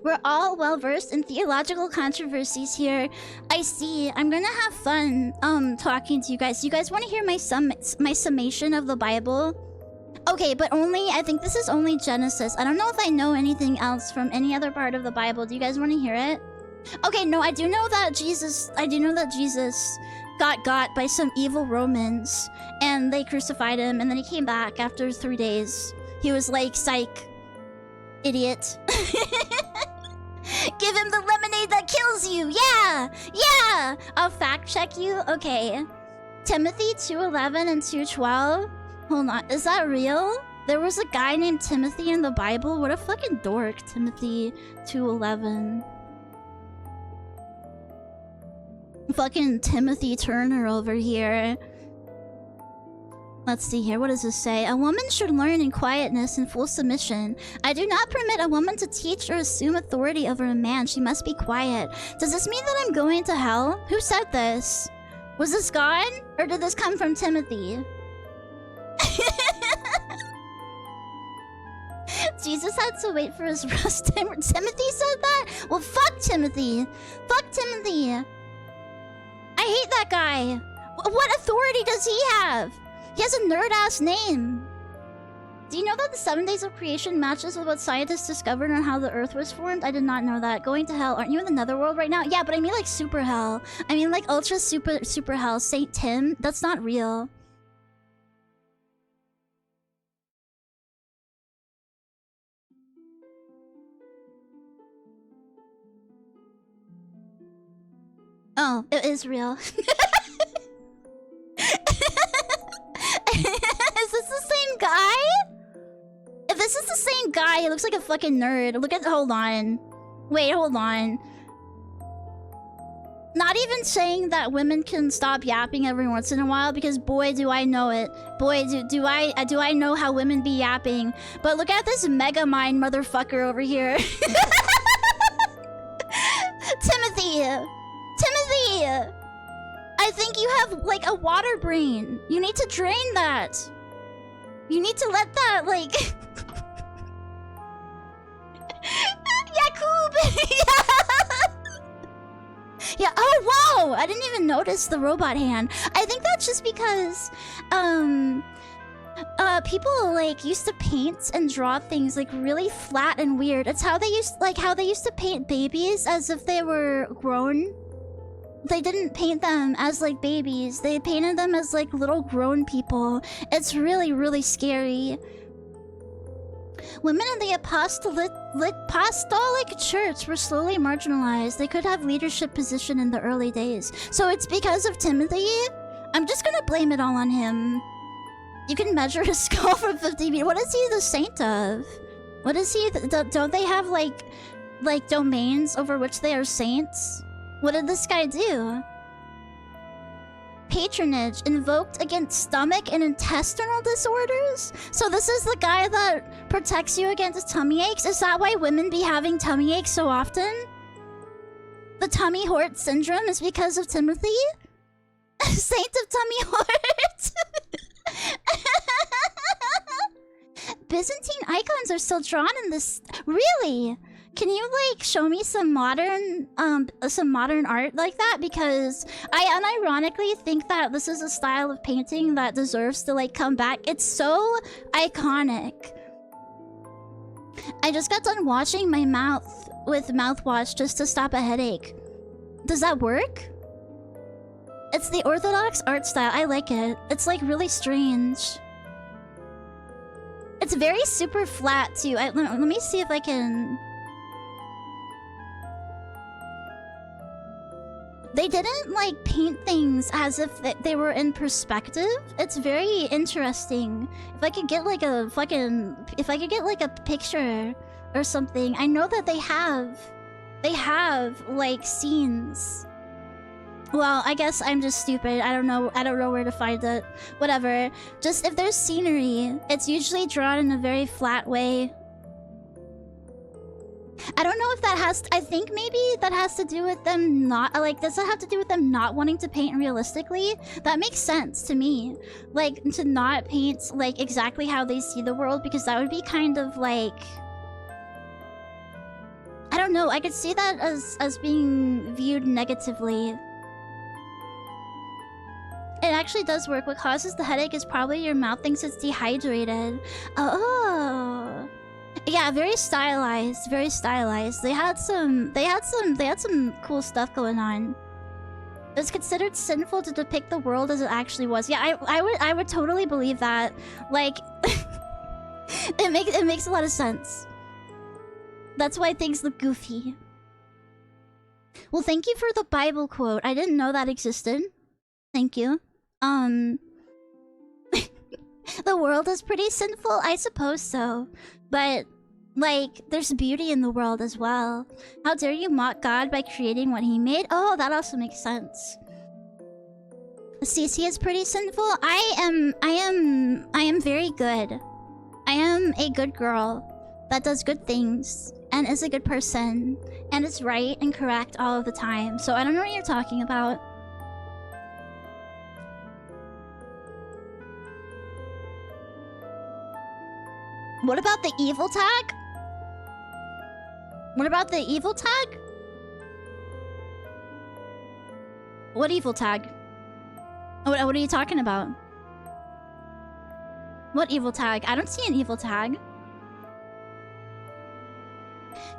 We're all well versed in theological controversies here. I see. I'm gonna have fun talking to you guys. You guys want to hear my summation of the Bible? Okay, but only, I think this is only Genesis. I don't know if I know anything else from any other part of the Bible. Do you guys want to hear it? Okay, no, I do know that Jesus got by some evil Romans, and they crucified him, and then he came back after 3 days. He was like, psych, idiot. Give him the lemonade that kills you. Yeah, I'll fact check you. Okay, Timothy 2:11 and 2:12. Hold on, is that real? There was a guy named Timothy in the Bible? What a fucking dork. Timothy 2:11. Fucking Timothy Turner over here. Let's see here. What does this say? A woman should learn in quietness and full submission. I do not permit a woman to teach or assume authority over a man. She must be quiet. Does this mean that I'm going to hell? Who said this? Was this God? Or did this come from Timothy? Jesus had to wait for his rest time. Timothy said that? Well, fuck Timothy. Fuck Timothy. I hate that guy. What authority does he have? He has a nerd-ass name. Do you know that the 7 days of creation matches with what scientists discovered on how the Earth was formed? I did not know that. Going to hell. Aren't you in the netherworld right now? Yeah, but I mean like super hell. I mean like ultra super hell. Saint Tim? That's not real. Oh, it is real. Is this the same guy? If this is the same guy, he looks like a fucking nerd. Look at- hold on. Wait, hold on. Not even saying that women can stop yapping every once in a while, because boy do I know it. Boy do I know how women be yapping. But look at this mega mind motherfucker over here. Timothy! I think you have, like, a water brain. You need to drain that. You need to let that, like... Yakub! Yeah, oh, wow! I didn't even notice the robot hand. I think that's just because, people, like, used to paint and draw things, like, really flat and weird. It's how they used to paint babies as if they were grown. They didn't paint them as, like, babies. They painted them as, like, little grown people. It's really, really scary. Women in the apostolic church were slowly marginalized. They could have leadership position in the early days. So it's because of Timothy? I'm just gonna blame it all on him. You can measure his skull from 50 meters. What is he the saint of? What is he? Don't they have, like domains over which they are saints? What did this guy do? Patronage invoked against stomach and intestinal disorders? So this is the guy that protects you against tummy aches? Is that why women be having tummy aches so often? The tummy hort syndrome is because of Timothy? Saint of tummy hort? Byzantine icons are still drawn in this... Really? Can you, like, show me some modern art like that? Because I unironically think that this is a style of painting that deserves to, like, come back. It's so iconic. I just got done washing my mouth with mouthwash just to stop a headache. Does that work? It's the orthodox art style. I like it. It's, like, really strange. It's very super flat, too. Let me see if I can... They didn't, like, paint things as if they were in perspective. It's very interesting. If I could get, like, a fucking... If I could get, like, a picture or something. I know that they have... They have, like, scenes. Well, I guess I'm just stupid. I don't know where to find it. Whatever. Just, if there's scenery, it's usually drawn in a very flat way. I don't know if that has... I think maybe that has to do with them not... Like, does that have to do with them not wanting to paint realistically? That makes sense to me. Like, to not paint, like, exactly how they see the world, because that would be kind of, like... I don't know. I could see that as being viewed negatively. It actually does work. What causes the headache is probably your mouth thinks it's dehydrated. Oh... Yeah, very stylized, very stylized. They had some cool stuff going on. It was considered sinful to depict the world as it actually was. Yeah, I would totally believe that. Like, it makes a lot of sense. That's why things look goofy. Well, thank you for the Bible quote. I didn't know that existed. Thank you. The world is pretty sinful? I suppose so. But, like, there's beauty in the world as well. How dare you mock God by creating what he made? Oh, that also makes sense. CC is pretty sinful? I am very good. I am a good girl that does good things and is a good person and is right and correct all of the time. So I don't know what you're talking about. What about the evil tag? What about the evil tag? What evil tag? What are you talking about? What evil tag? I don't see an evil tag.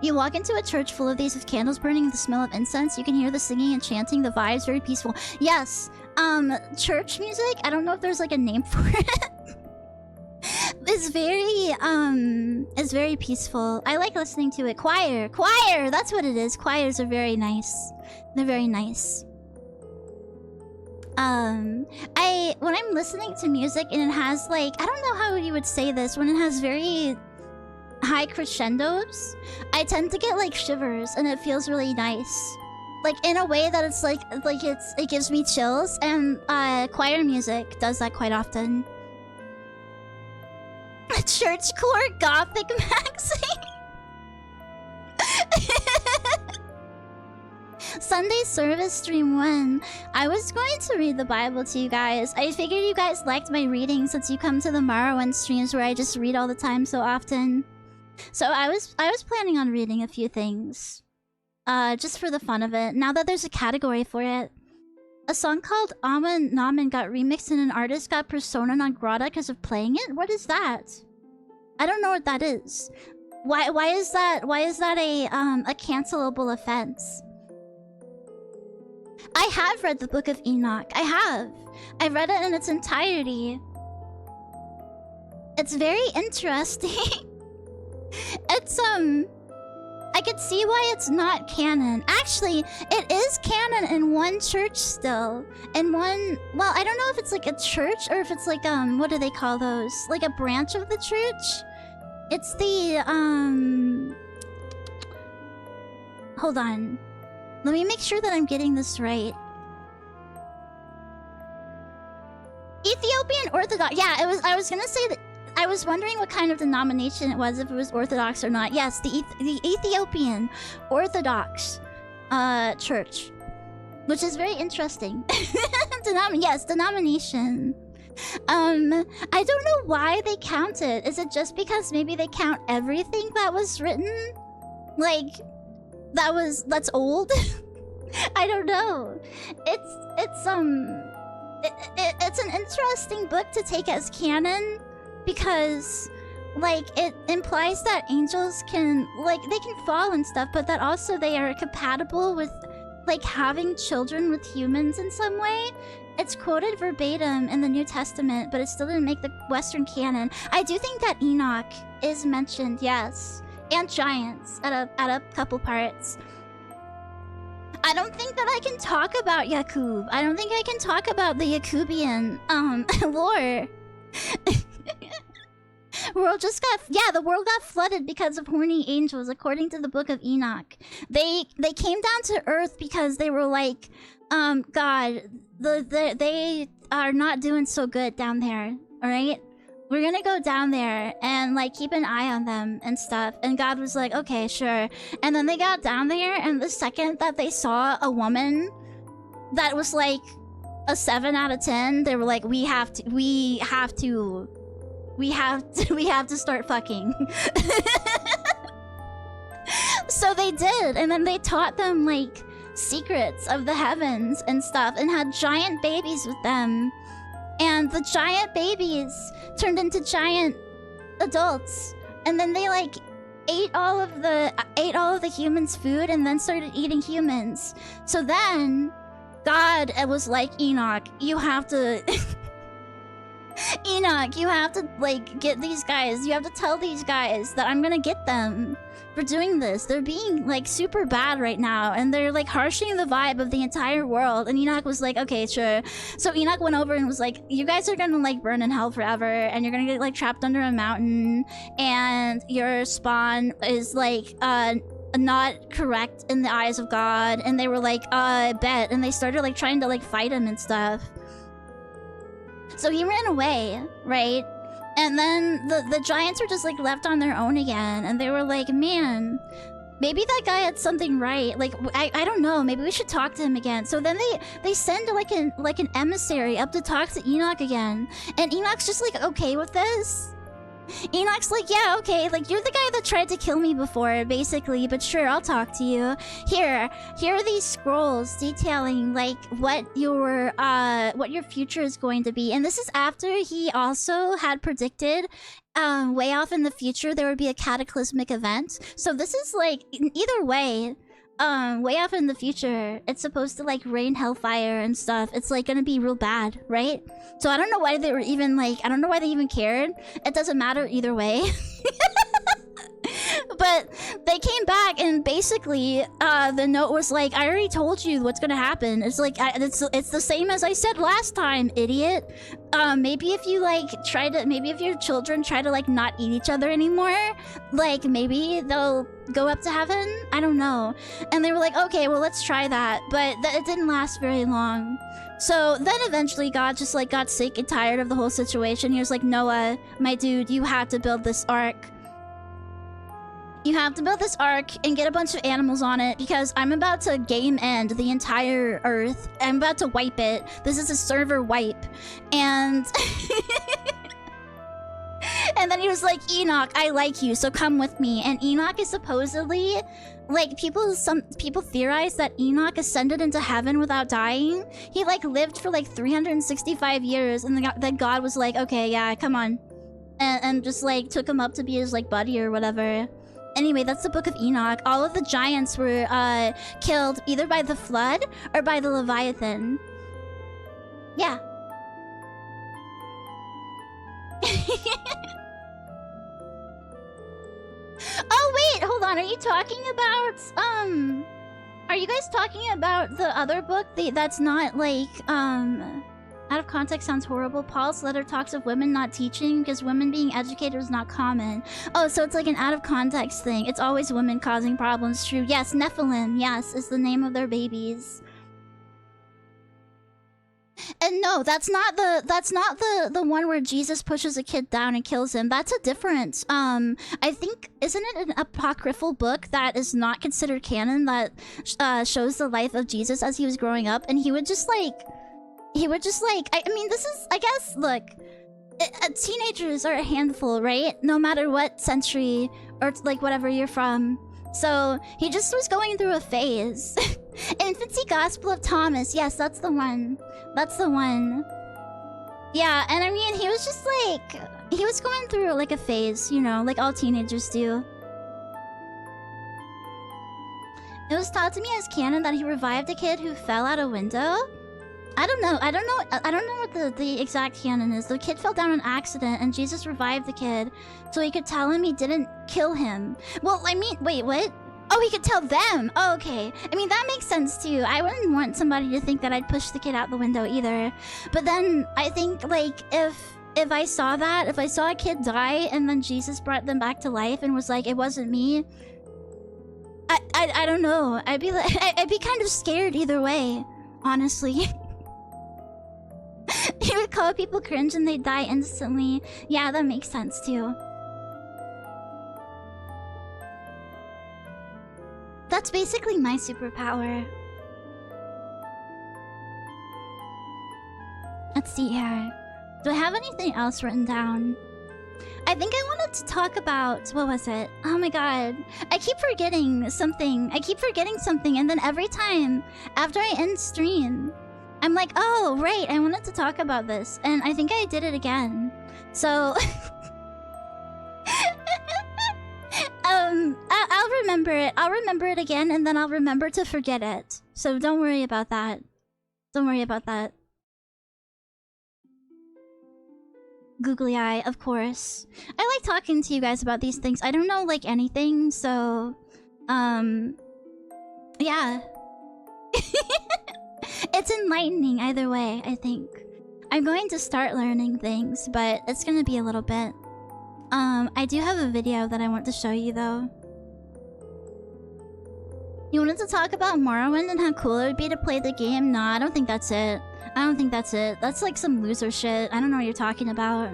You walk into a church full of these with candles burning, the smell of incense. You can hear the singing and chanting. The vibes very peaceful. Yes. Church music. I don't know if there's like a name for it. It's very peaceful. I like listening to it. Choir! That's what it is. Choirs are very nice. They're very nice. When I'm listening to music and it has, like, I don't know how you would say this, when it has very high crescendos, I tend to get, like, shivers, and it feels really nice. Like, in a way that it's, it gives me chills, and, choir music does that quite often. Churchcore gothic maxing. Sunday service stream 1. I was going to read the Bible to you guys. I figured you guys liked my reading since you come to the Morrowind streams where I just read all the time so often. So I was planning on reading a few things. Just for the fun of it. Now that there's a category for it. A song called Amen Namen got remixed and an artist got persona non grata because of playing it? What is that? I don't know what that is. Why is that a cancelable offense? I have read the Book of Enoch. I have. I've read it in its entirety. It's very interesting. It's I could see why it's not canon. Actually, it is canon in one church still. In one... Well, I don't know if it's like a church or if it's like, what do they call those? Like a branch of the church? It's the, Hold on. Let me make sure that I'm getting this right. Ethiopian Orthodox... Yeah, I was gonna say that... I was wondering what kind of denomination it was, if it was Orthodox or not. Yes, the Ethiopian Orthodox Church. Which is very interesting. Denomination. I don't know why they count it. Is it just because maybe they count everything that was written? Like, that's old? I don't know. It's an interesting book to take as canon. Because, like, it implies that angels can, like, they can fall and stuff, but that also they are compatible with, like, having children with humans in some way. It's quoted verbatim in the New Testament, but it still didn't make the Western canon. I do think that Enoch is mentioned, yes. And giants at a couple parts. I don't think that I can talk about Yakub. I don't think I can talk about the Yakubian, lore. The world got flooded because of horny angels, according to the Book of Enoch. They came down to Earth because they were like, God, they are not doing so good down there. All right, we're gonna go down there and like keep an eye on them and stuff. And God was like, okay, sure. And then they got down there, and the second that they saw a woman that was like a 7 out of 10, they were like, we have to start fucking. So they did, and then they taught them like secrets of the heavens and stuff, and had giant babies with them. And the giant babies turned into giant adults, and then they like ate all of the humans' food, and then started eating humans. So then God was like, Enoch, you have to Enoch, you have to, like, get these guys. You have to tell these guys that I'm gonna get them for doing this. They're being, like, super bad right now, and they're, like, harshing the vibe of the entire world. And Enoch was like, okay, sure. So Enoch went over and was like, you guys are gonna, like, burn in hell forever, and you're gonna get, like, trapped under a mountain, and your spawn is, like, not correct in the eyes of God. And they were like, bet. And they started, like, trying to, like, fight him and stuff. So he ran away, right? And then the giants were just like left on their own again, and they were like, man, maybe that guy had something right. Like, I don't know, maybe we should talk to him again. So then they send like an emissary up to talk to Enoch again. And Enoch's just like, okay with this? Enoch's like, yeah, okay, like, you're the guy that tried to kill me before, basically, but sure, I'll talk to you. Here are these scrolls detailing, like, what your future is going to be. And this is after he also had predicted, way off in the future, there would be a cataclysmic event. So this is, like, either way, way off in the future, it's supposed to, like, rain hellfire and stuff. It's, like, gonna be real bad, right? So I don't know why they were even, like, I don't know why they even cared. It doesn't matter either way. But they came back, and basically, the note was like, I already told you what's gonna happen. It's like, it's the same as I said last time, idiot. Maybe if you, like, maybe if your children try to, like, not eat each other anymore, like, maybe they'll go up to heaven? I don't know. And they were like, okay, well, let's try that. But it didn't last very long. So then eventually God just, like, got sick and tired of the whole situation. He was like, Noah, my dude, you have to build this ark. You have to build this ark and get a bunch of animals on it because I'm about to game end the entire Earth. I'm about to wipe it. This is a server wipe. And... and then he was like, Enoch, I like you, so come with me. And Enoch is supposedly... like, some people theorize that Enoch ascended into heaven without dying. He, like, lived for, like, 365 years. And then God was like, okay, yeah, come on. And just, like, took him up to be his, like, buddy or whatever. Anyway, that's the Book of Enoch. All of the giants were killed either by the flood or by the Leviathan. Yeah. Oh, wait! Hold on. Are you talking about, are you guys talking about the other book that's not, like, out of context sounds horrible. Paul's letter talks of women not teaching because women being educated is not common. Oh, so it's like an out of context thing. It's always women causing problems. True. Yes, Nephilim. Yes, is the name of their babies. And no, that's not the one where Jesus pushes a kid down and kills him. That's a different, I think, isn't it an apocryphal book that is not considered canon that shows the life of Jesus as he was growing up? And he would just like, I mean, this is, I guess, look, teenagers are a handful, right? No matter what century or like whatever you're from. So he just was going through a phase. Infancy Gospel of Thomas. Yes, that's the one. That's the one. Yeah, and I mean, he was just like... he was going through like a phase, you know, like all teenagers do. It was taught to me as canon that he revived a kid who fell out a window. I don't know what the exact canon is. The kid fell down an accident and Jesus revived the kid so he could tell him he didn't kill him. Well, I mean, wait, what? Oh, he could tell them! Oh, okay. I mean, that makes sense too. I wouldn't want somebody to think that I'd push the kid out the window either. But then, I think, like, if I saw that, if I saw a kid die and then Jesus brought them back to life and was like, it wasn't me, I don't know. I'd be like, I'd be kind of scared either way, honestly. He would call people cringe and they'd die instantly. Yeah, that makes sense too. That's basically my superpower. Let's see here. Do I have anything else written down? I think I wanted to talk about... what was it? Oh my god. I keep forgetting something. And then every time, after I end stream, I'm like, oh, right, I wanted to talk about this. And I think I did it again. So... I'll remember it. I'll remember it again, and then I'll remember to forget it. So don't worry about that. Don't worry about that. Googly eye, of course. I like talking to you guys about these things. I don't know, like, anything, so... yeah. It's enlightening either way, I think. I'm going to start learning things, but it's gonna be a little bit. I do have a video that I want to show you, though. You wanted to talk about Morrowind and how cool it would be to play the game? Nah, I don't think that's it. I don't think that's it. That's like some loser shit. I don't know what you're talking about.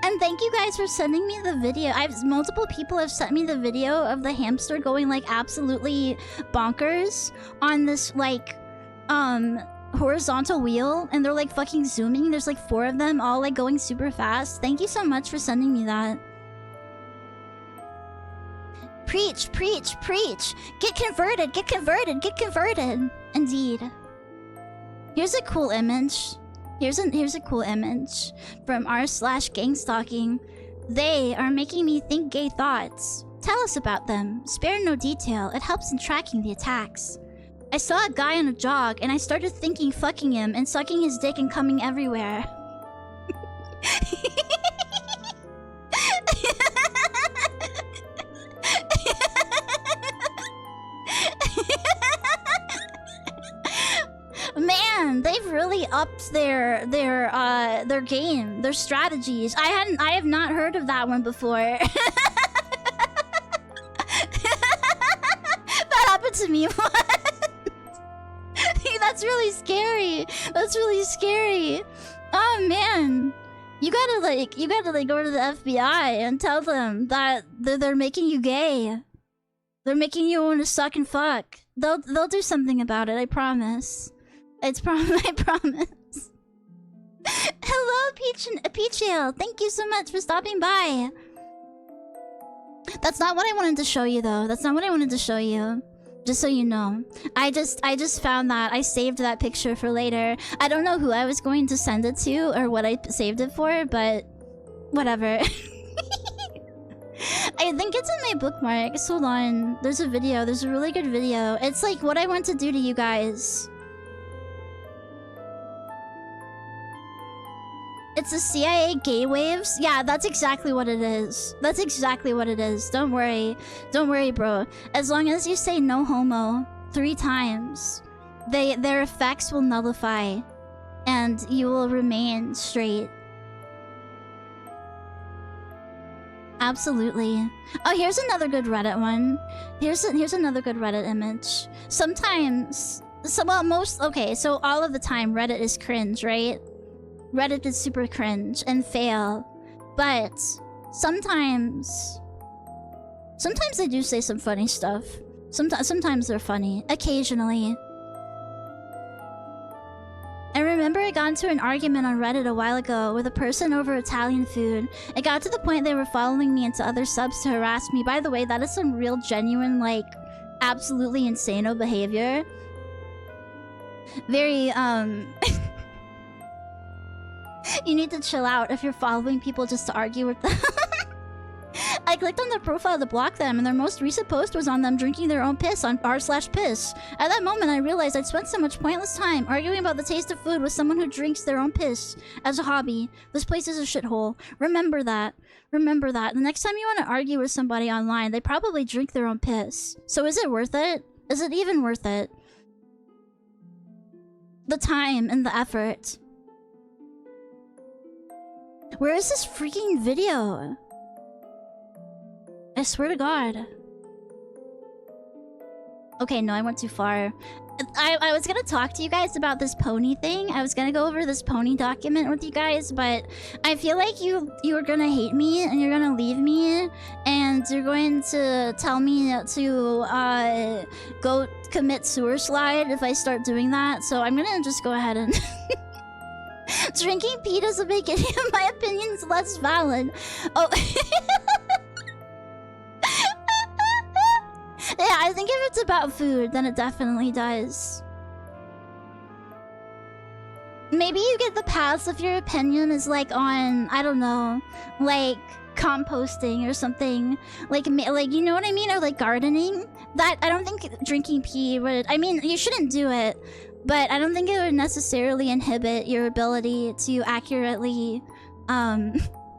And thank you guys for sending me the video. Multiple people have sent me the video of the hamster going like absolutely bonkers on this like horizontal wheel, and they're like fucking zooming. There's like 4 of them all like going super fast. Thank you so much for sending me that. Preach, preach, preach. Get converted, get converted, get converted. Indeed. Here's a cool image. Here's a cool image from r/gangstalking. They are making me think gay thoughts. Tell us about them. Spare no detail. It helps in tracking the attacks. I saw a guy on a jog and I started thinking fucking him and sucking his dick and coming everywhere. Man, they've really upped their game, their strategies. I have not heard of that one before. That happened to me once. That's really scary. That's really scary. Oh man. You gotta like go to the FBI and tell them that they're making you gay. They're making you want to suck and fuck. They'll do something about it, I promise. I promise. Hello, Peachiel. Thank you so much for stopping by. That's not what I wanted to show you, though. That's not what I wanted to show you. Just so you know. I just found that. I saved that picture for later. I don't know who I was going to send it to or what I saved it for, but whatever. I think it's in my bookmarks. Hold on. There's a video. There's a really good video. It's like what I want to do to you guys. It's the CIA gay waves? Yeah, that's exactly what it is. That's exactly what it is. Don't worry. Don't worry, bro. As long as you say no homo 3 times, their effects will nullify and you will remain straight. Absolutely. Oh, here's another good Reddit one. Here's another good Reddit image. Sometimes, okay, so all of the time Reddit is cringe, right? Reddit is super cringe and fail, but sometimes they do say some funny stuff. Sometimes they're funny. Occasionally. I remember I got into an argument on Reddit a while ago with a person over Italian food. It got to the point they were following me into other subs to harass me. By the way, that is some real genuine, like, absolutely insano behavior. Very, you need to chill out if you're following people just to argue with them. I clicked on their profile to block them, and their most recent post was on them drinking their own piss on r/piss. At that moment, I realized I'd spent so much pointless time arguing about the taste of food with someone who drinks their own piss as a hobby. This place is a shithole. Remember that. Remember that. The next time you want to argue with somebody online, they probably drink their own piss. So is it worth it? Is it even worth it? The time and the effort. Where is this freaking video? I swear to God. Okay, no, I went too far. I was gonna talk to you guys about this pony thing. I was gonna go over this pony document with you guys, but I feel like you are gonna hate me and you're gonna leave me and you're going to tell me to go commit sewer slide if I start doing that. So I'm gonna just go ahead and drinking pee doesn't make any of my opinions less valid. Oh. Yeah, I think if it's about food, then it definitely does. Maybe you get the pass if your opinion is like on, I don't know, like composting or something. Like you know what I mean? Or like gardening. That, I don't think drinking pee would, I mean, you shouldn't do it, but I don't think it would necessarily inhibit your ability to accurately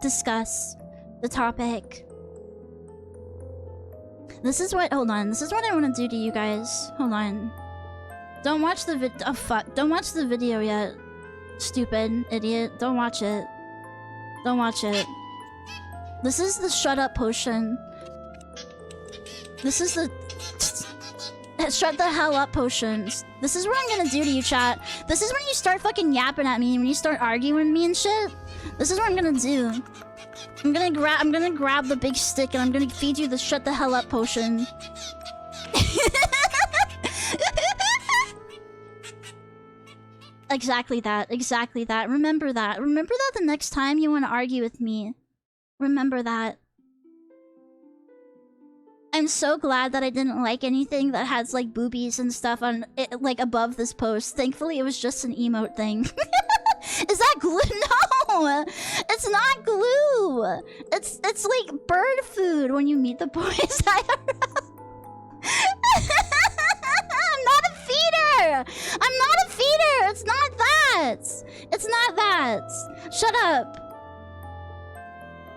discuss the topic. This is what, hold on, this is what I want to do to you guys. Hold on. Don't watch the oh fuck, don't watch the video yet. Stupid idiot, don't watch it. Don't watch it. This is the shut up potion. This is the shut the hell up potions. This is what I'm gonna do to you, chat. This is when you start fucking yapping at me, when you start arguing with me and shit. This is what I'm gonna do. I'm gonna grab the big stick and I'm gonna feed you the shut the hell up potion. Exactly that, exactly that. Remember that. Remember that the next time you want to argue with me. Remember that. I'm so glad that I didn't like anything that has like boobies and stuff on it, like above this post. Thankfully, it was just an emote thing. Is that glue? No! It's not glue! It's like bird food when you meet the boys IRL. I'm not a feeder! I'm not a feeder! It's not that! It's not that! Shut up!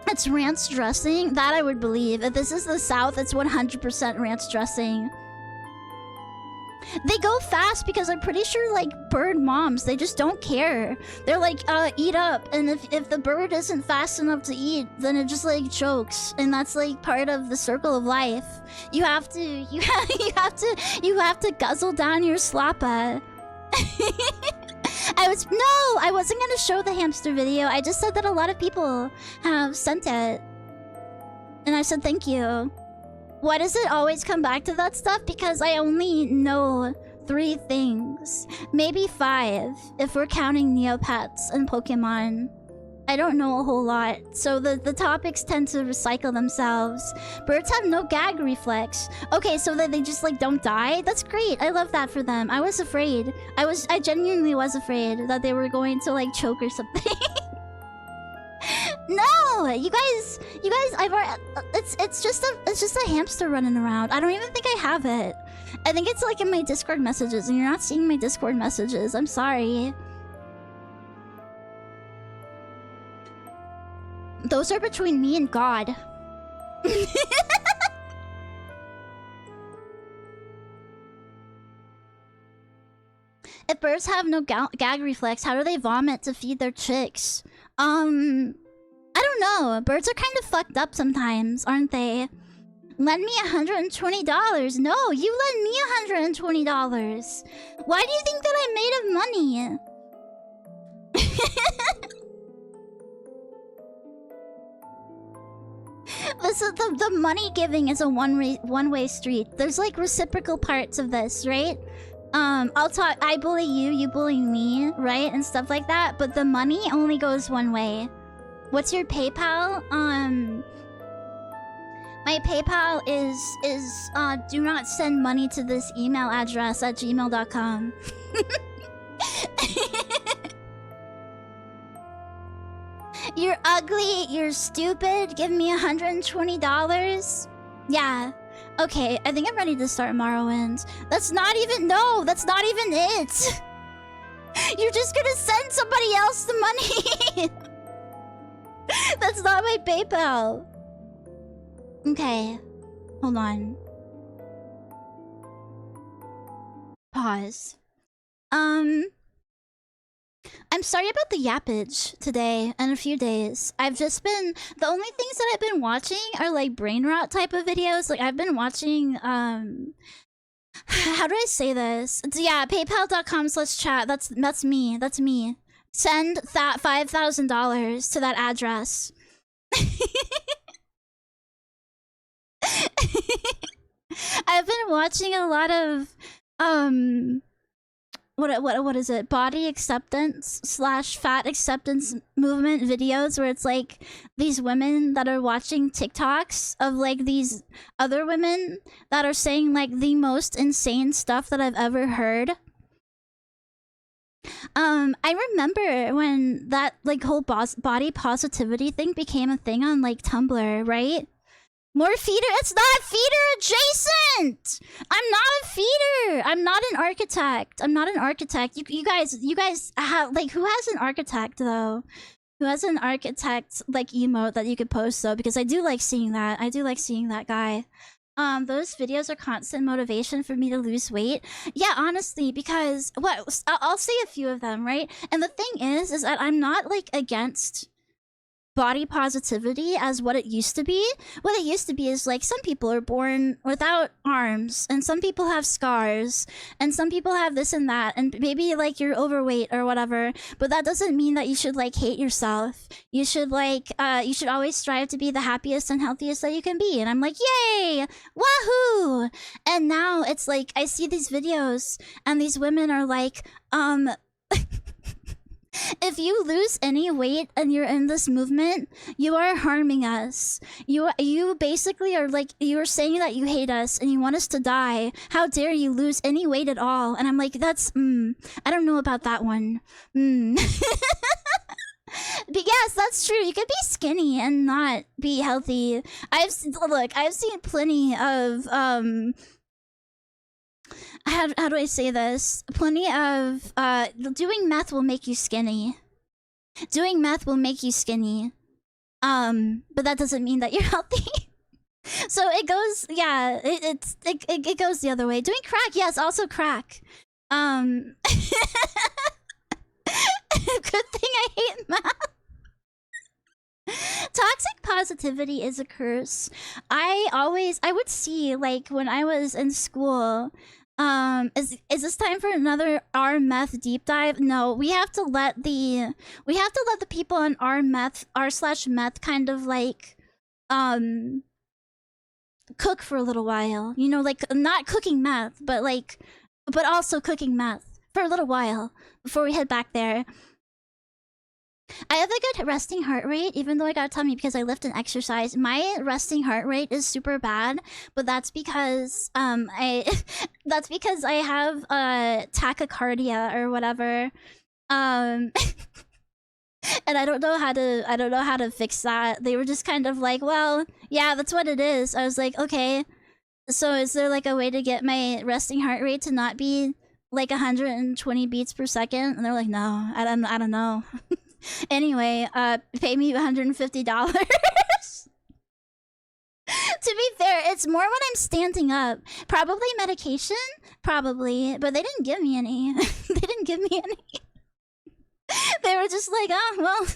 It's ranch dressing? That I would believe. If this is the South, it's 100% ranch dressing. They go fast because I'm pretty sure, like, bird moms, they just don't care. They're like, eat up. And if the bird isn't fast enough to eat, then it just, like, chokes. And that's, like, part of the circle of life. You have to guzzle down your slappa. I wasn't gonna show the hamster video. I just said that a lot of people have sent it. And I said thank you. Why does it always come back to that stuff? Because I only know 3 things. Maybe 5, if we're counting Neopets and Pokemon. I don't know a whole lot, so the topics tend to recycle themselves. Birds have no gag reflex. Okay, so that they just like don't die? That's great. I love that for them. I was afraid. I genuinely was afraid that they were going to like choke or something. No, you guys, I've already, it's just a hamster running around. I don't even think I have it. I think it's like in my Discord messages, and you're not seeing my Discord messages. I'm sorry. Those are between me and God. If birds have no gag reflex, how do they vomit to feed their chicks? I don't know. Birds are kind of fucked up sometimes, aren't they? Lend me $120. No, you lend me $120. Why do you think that I'm made of money? This is the money giving is a one-way street. There's like reciprocal parts of this, right? I bully you, you bully me, right? And stuff like that. But the money only goes one way. What's your PayPal? My PayPal is do not send money to this email address at gmail.com. You're ugly, you're stupid, give me $120? Yeah. Okay, I think I'm ready to start Morrowind. That's not even it! You're just gonna send somebody else the money! That's not my PayPal. Okay. Hold on. Pause. I'm sorry about the yappage today and a few days. I've just been... The only things that I've been watching are like brain rot type of videos. Like I've been watching, how do I say this? Yeah, paypal.com/chat. That's me. That's me. Send that $5,000 to that address. I've been watching a lot of, what is it? Body acceptance / fat acceptance movement videos where it's like these women that are watching TikToks of like these other women that are saying like the most insane stuff that I've ever heard. I remember when that like whole body positivity thing became a thing on like Tumblr, right? More feeder? It's not feeder adjacent! I'm not a feeder! I'm not an architect. I'm not an architect. You guys have, like, who has an architect, though? Who has an architect, like, emote that you could post, though? Because I do like seeing that. I do like seeing that guy. Those videos are constant motivation for me to lose weight. Yeah, honestly, because, I'll say a few of them, right? And the thing is that I'm not, like, against body positivity as what it used to be. What it used to be is like some people are born without arms, and some people have scars, and some people have this and that, and maybe like you're overweight or whatever, but that doesn't mean that you should like hate yourself. You should like you should always strive to be the happiest and healthiest that you can be. And I'm like, yay, wahoo! And now it's like I see these videos and these women are like, if you lose any weight and you're in this movement, you are harming us. You basically are like, you're saying that you hate us and you want us to die. How dare you lose any weight at all? And I'm like, that's, I don't know about that one. But yes, that's true. You could be skinny and not be healthy. I've seen plenty of, how do I say this? Plenty of, doing meth will make you skinny. Doing meth will make you skinny. But that doesn't mean that you're healthy. So it goes, yeah, it goes the other way. Doing crack, yes, also crack. Good thing I hate math. Toxic positivity is a curse. I would see, like, when I was in school, Is this time for another R meth deep dive? No, we have to let the people on r/meth kind of like cook for a little while. You know, like not cooking meth, but also cooking meth for a little while before we head back there. I have a good resting heart rate, even though I got a tummy because I lift and exercise. My resting heart rate is super bad, but that's because that's because I have tachycardia or whatever. And I don't know how to fix that. They were just kind of like, well, yeah, that's what it is. I was like, okay. So is there like a way to get my resting heart rate to not be like 120 beats per second? And they're like, no, I don't know. Anyway, pay me $150. To be fair, it's more when I'm standing up. Probably medication, probably, but they didn't give me any. They didn't give me any. They were just like, oh, well,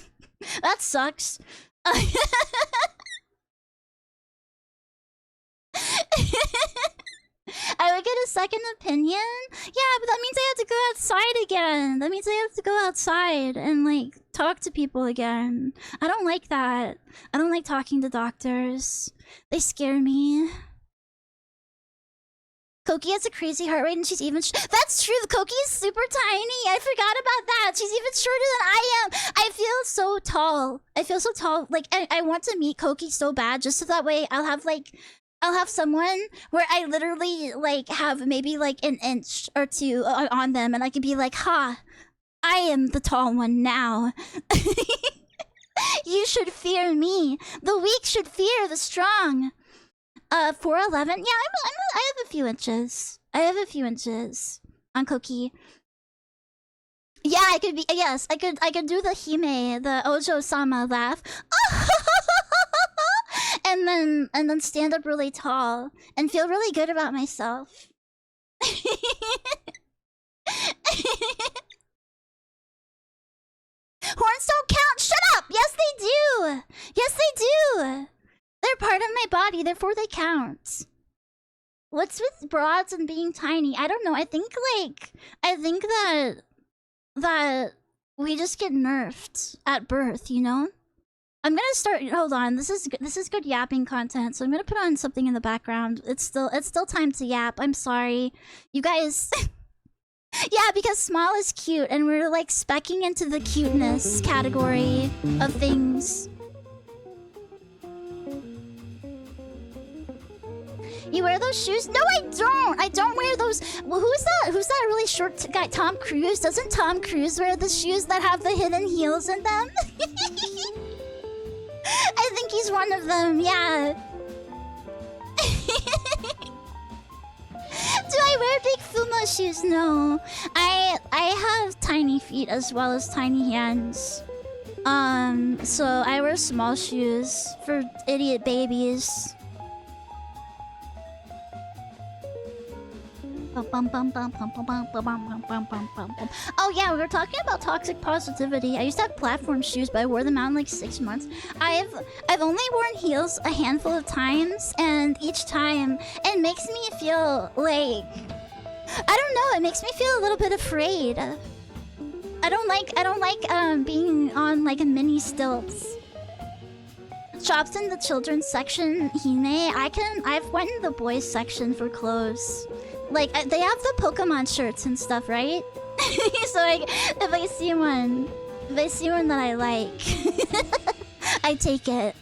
that sucks. I would get a second opinion. Yeah, but that means I have to go outside again. That means I have to go outside and like talk to people again. I don't like that. I don't like talking to doctors. They scare me. Koki has a crazy heart rate and she's even that's true. Koki is super tiny. I forgot about that. She's even shorter than I am. I feel so tall. I feel so tall. Like I want to meet Koki so bad just so that way I'll have someone where I literally like have maybe like an inch or two on them and I can be like, ha, I am the tall one now. You should fear me. The weak should fear the strong. 4'11". Yeah, I have a few inches. I have a few inches on Koki. Yeah, I could be. Yes, I could do the Hime, the Ojo-sama laugh. And then stand up really tall and feel really good about myself. Horns don't count. Shut up. Yes, they do. Yes, they do. They're part of my body, therefore they count. What's with broads and being tiny? I don't know. I think that we just get nerfed at birth, you know? I'm gonna start. Hold on. This is good yapping content. So I'm gonna put on something in the background. It's still time to yap. I'm sorry, you guys. Yeah, because small is cute, and we're like specking into the cuteness category of things. You wear those shoes? No, I don't. I don't wear those. Well, who's that? Who's that really short guy? Tom Cruise? Doesn't Tom Cruise wear the shoes that have the hidden heels in them? I think he's one of them. Yeah. Do I wear big Fumo shoes? No. I have tiny feet as well as tiny hands. So I wear small shoes for idiot babies. Oh yeah, we were talking about toxic positivity. I used to have platform shoes, but I wore them out in like 6 months. I've only worn heels a handful of times, and each time it makes me feel like, I don't know, it makes me feel a little bit afraid. I don't like being on like a mini stilts. Shops in the children's section, Hime. I've went in the boys section for clothes. Like, they have the Pokemon shirts and stuff, right? So, like, if I see one that I like, I take it.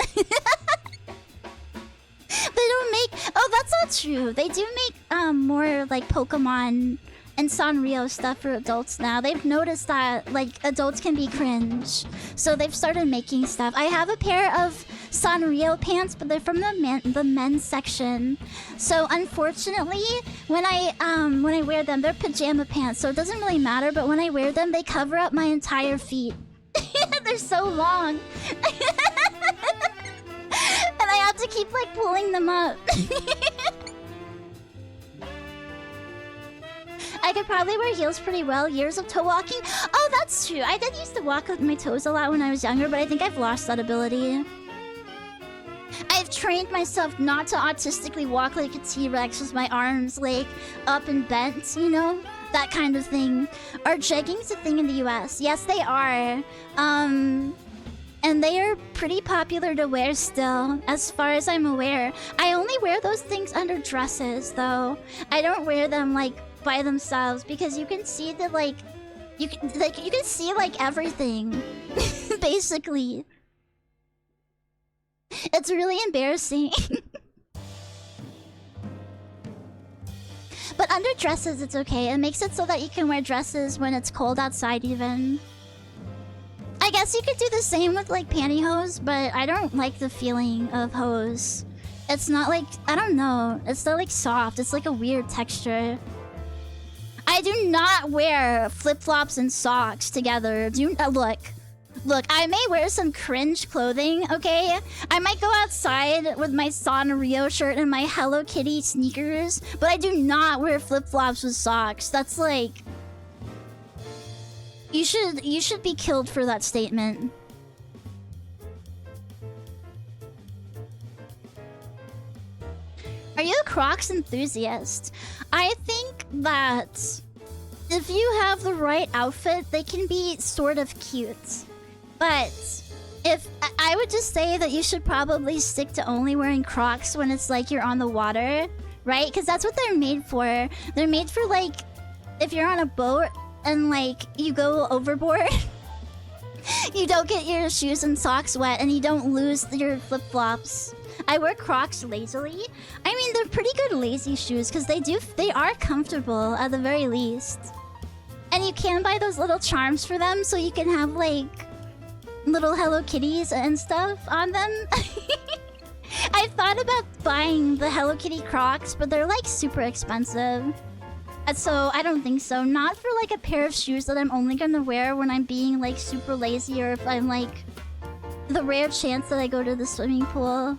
They don't make... Oh, that's not true. They do make more, like, Pokemon and Sanrio stuff for adults now. They've noticed that, like, adults can be cringe. So they've started making stuff. I have a pair of Sanrio pants, but they're from the men's section. So unfortunately, when I wear them, they're pajama pants, so it doesn't really matter. But when I wear them, they cover up my entire feet. They're so long, and I have to keep like pulling them up. I could probably wear heels pretty well. Years of toe walking. Oh, that's true. I did used to walk with my toes a lot when I was younger, but I think I've lost that ability. I've trained myself not to autistically walk like a T-Rex with my arms like up and bent, you know? That kind of thing. Are jeggings a thing in the US? Yes, they are. And they are pretty popular to wear still, as far as I'm aware. I only wear those things under dresses, though. I don't wear them like by themselves because you can see the like, you can see like everything, basically. It's really embarrassing. But under dresses, it's okay. It makes it so that you can wear dresses when it's cold outside, even. I guess you could do the same with like pantyhose, but I don't like the feeling of hose. It's not like, I don't know. It's not like soft. It's like a weird texture. I do not wear flip-flops and socks together. Look, I may wear some cringe clothing, okay? I might go outside with my Rio shirt and my Hello Kitty sneakers, but I do not wear flip-flops with socks. That's like... You should be killed for that statement. Are you a Crocs enthusiast? I think that if you have the right outfit, they can be sort of cute. But if I would just say that you should probably stick to only wearing Crocs when it's like you're on the water, right? Because that's what they're made for. They're made for like if you're on a boat and like you go overboard, you don't get your shoes and socks wet and you don't lose your flip-flops. I wear Crocs lazily. I mean, they're pretty good lazy shoes because they are comfortable at the very least. And you can buy those little charms for them so you can have like little Hello Kitties and stuff on them. I thought about buying the Hello Kitty Crocs, but they're like super expensive. So I don't think so. Not for like a pair of shoes that I'm only gonna wear when I'm being like super lazy or if I'm like the rare chance that I go to the swimming pool.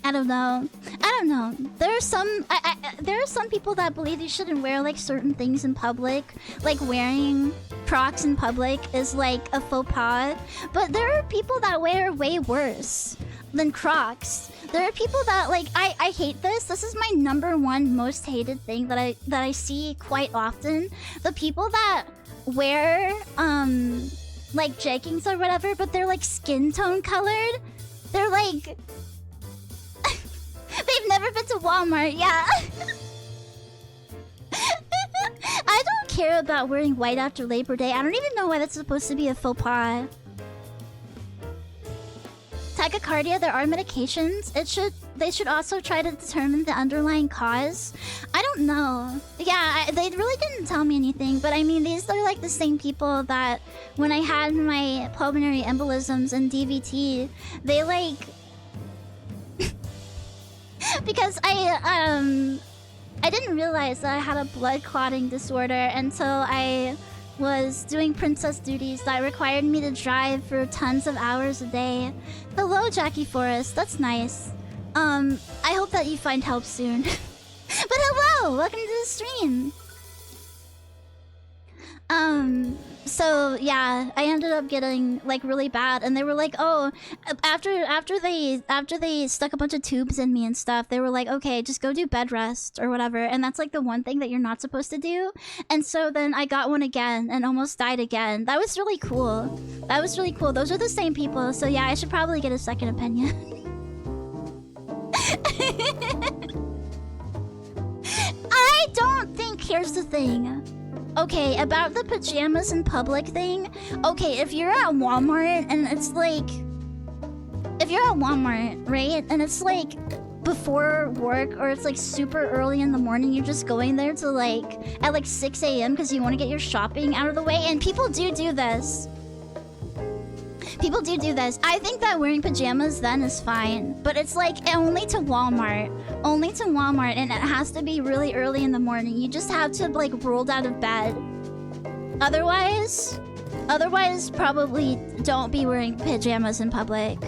I don't know. There are some people that believe you shouldn't wear like certain things in public. Like wearing Crocs in public is like a faux pas. But there are people that wear way worse than Crocs. There are people that like I hate this. This is my #1 most hated thing that I see quite often. The people that wear like jeggings or whatever, but they're like skin tone colored. They're like they've never been to Walmart, yeah. I don't care about wearing white after Labor Day. I don't even know why that's supposed to be a faux pas. Tachycardia, there are medications. They should also try to determine the underlying cause. I don't know. Yeah, they really didn't tell me anything, but I mean, these are like the same people that when I had my pulmonary embolisms and DVT, they like... because I didn't realize that I had a blood clotting disorder until I was doing princess duties that required me to drive for tons of hours a day. Hello, Jackie Forrest. That's nice. I hope that you find help soon. But hello! Welcome to the stream! So yeah, I ended up getting like really bad, and they were like, oh, after they stuck a bunch of tubes in me and stuff, they were like, okay, just go do bed rest or whatever, and that's like the one thing that you're not supposed to do. And so then I got one again and almost died again. That was really cool. That was really cool. Those are the same people, so yeah, I should probably get a second opinion. I don't think, here's the thing. Okay, about the pajamas in public thing. Okay, if you're at Walmart and it's like... If you're at Walmart, right? And it's like before work or it's like super early in the morning, you're just going there to like... At like 6 a.m. because you want to get your shopping out of the way. And people do this. People do this. I think that wearing pajamas then is fine. But it's like only to Walmart. Only to Walmart. And it has to be really early in the morning. You just have to like rolled out of bed. Otherwise, probably don't be wearing pajamas in public.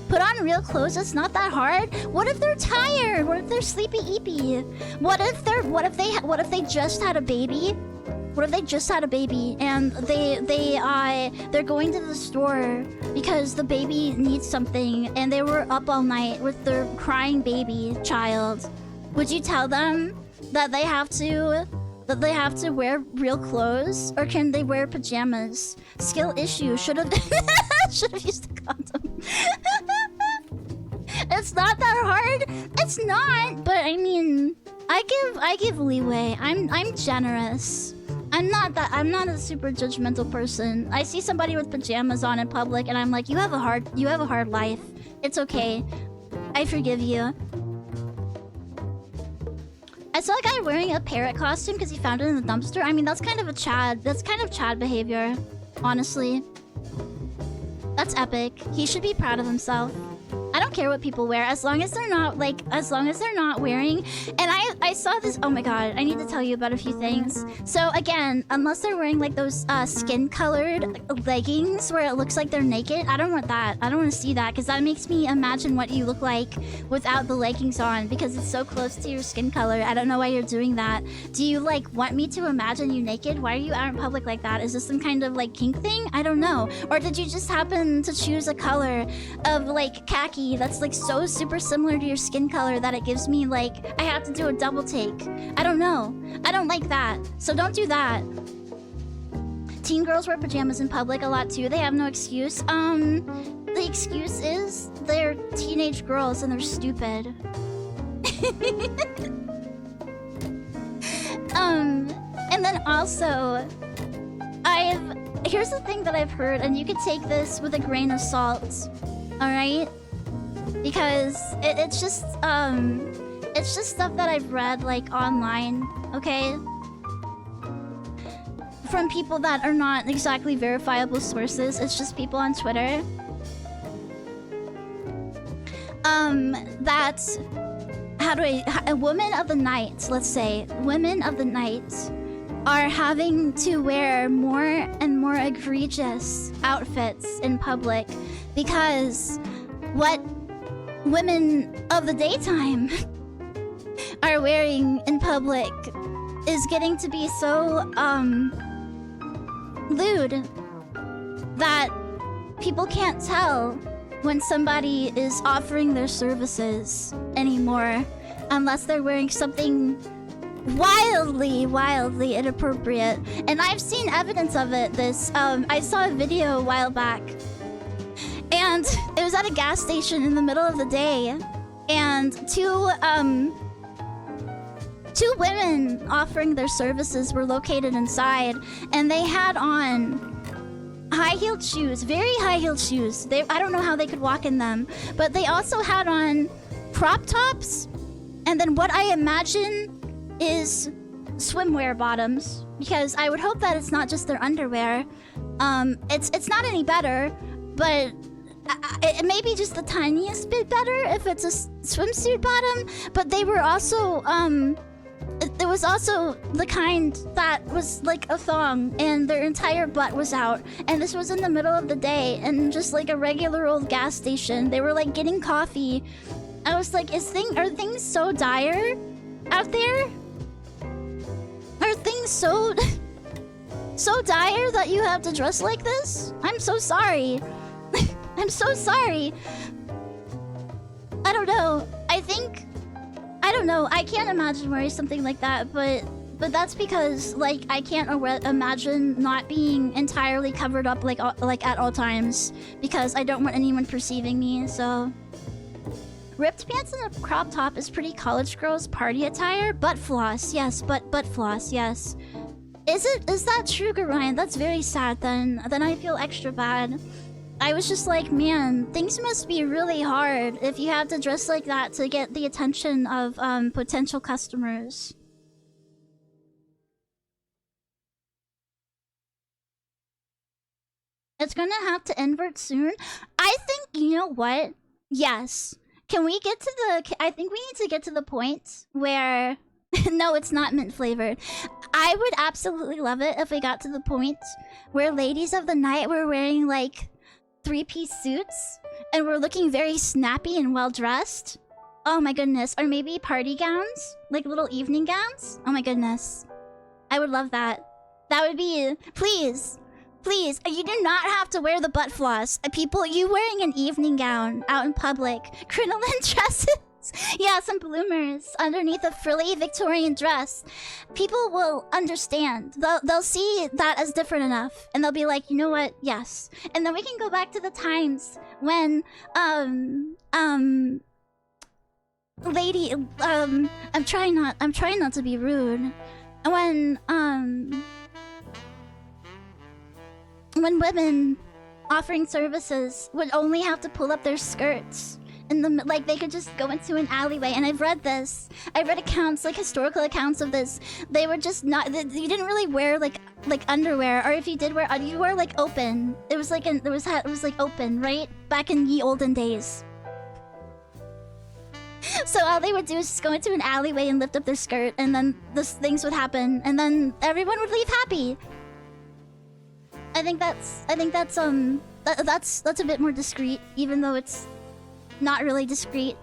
Put on real clothes. It's not that hard. What if they're tired? What if they're sleepy eepy? What if they just had a baby? What if they just had a baby and they're going to the store because the baby needs something and they were up all night with their crying baby child? Would you tell them that they have to wear real clothes, or can they wear pajamas? Skill issue. Should have used a condom. It's not that hard. It's not, but I mean, I give leeway. I'm generous. I'm not a super judgmental person. I see somebody with pajamas on in public and I'm like, you have a hard life. It's okay. I forgive you. I saw a guy wearing a parrot costume because he found it in the dumpster. I mean, that's kind of Chad behavior, honestly. That's epic. He should be proud of himself. I don't care what people wear as long as they're not wearing. And I saw this. Oh my god, I need to tell you about a few things. So again, unless they're wearing like those skin colored leggings where it looks like they're naked, I don't want that. I don't want to see that because that makes me imagine what you look like without the leggings on because it's so close to your skin color. I don't know why you're doing that. Do you like want me to imagine you naked? Why are you out in public like that? Is this some kind of like kink thing? I don't know. Or did you just happen to choose a color of like khaki that's like so super similar to your skin color that it gives me like I have to do a double take? I don't know. I don't like that. So don't do that. Teen girls wear pajamas in public a lot too. They have no excuse. The excuse is they're teenage girls and they're stupid. And then also here's the thing that I've heard, and you could take this with a grain of salt. Alright? Because it's just stuff that I've read like online, okay? From people that are not exactly verifiable sources. It's just people on Twitter. That women of the night, let's say, women of the night are having to wear more and more egregious outfits in public because what women of the daytime are wearing in public is getting to be so lewd that people can't tell when somebody is offering their services anymore unless they're wearing something wildly inappropriate. And I've seen evidence of it. I saw a video a while back and it was at a gas station in the middle of the day, and two women offering their services were located inside, and they had on high-heeled shoes, very high-heeled shoes. I don't know how they could walk in them, but they also had on crop tops, and then what I imagine is swimwear bottoms, because I would hope that it's not just their underwear. It's not any better, but it may be just the tiniest bit better if it's a swimsuit bottom. But they were also it was also the kind that was like a thong and their entire butt was out, and this was in the middle of the day and just like a regular old gas station. They were like getting coffee. I was like, are things so dire out there? Are things so dire that you have to dress like this? I'm so sorry. I'm so sorry. I don't know. I don't know. I can't imagine wearing something like that, but that's because like I can't imagine not being entirely covered up like at all times because I don't want anyone perceiving me. So ripped pants and a crop top is pretty college girls' party attire. Butt floss, yes. Butt floss, yes. Is that true, Gorion? That's very sad. Then I feel extra bad. I was just like, man, things must be really hard if you have to dress like that to get the attention of potential customers. It's gonna have to invert soon. I think, you know what? Yes. Can we get to the... I think we need to get to the point where... No, it's not mint flavored. I would absolutely love it if we got to the point where ladies of the night were wearing like 3-piece suits and we're looking very snappy and well dressed. Oh my goodness. Or maybe party gowns, like little evening gowns. Oh my goodness, I would love that. That would be... Please. Please. You do not have to wear the butt floss. People, you wearing an evening gown out in public. Crinoline dresses. Yeah, some bloomers underneath a frilly Victorian dress. People will understand. They'll see that as different enough. And they'll be like, you know what? Yes. And then we can go back to the times when, lady, I'm trying not to be rude. When women offering services would only have to pull up their skirts. Like, they could just go into an alleyway. And I've read this. I've read accounts, like historical accounts of this. They were just not... You didn't really wear like underwear, or if you did wear, you wore like open. It was like it was like open, right? Back in ye olden days. So all they would do is just go into an alleyway and lift up their skirt, and then things would happen, and then everyone would leave happy. I think that's a bit more discreet, even though it's not really discreet.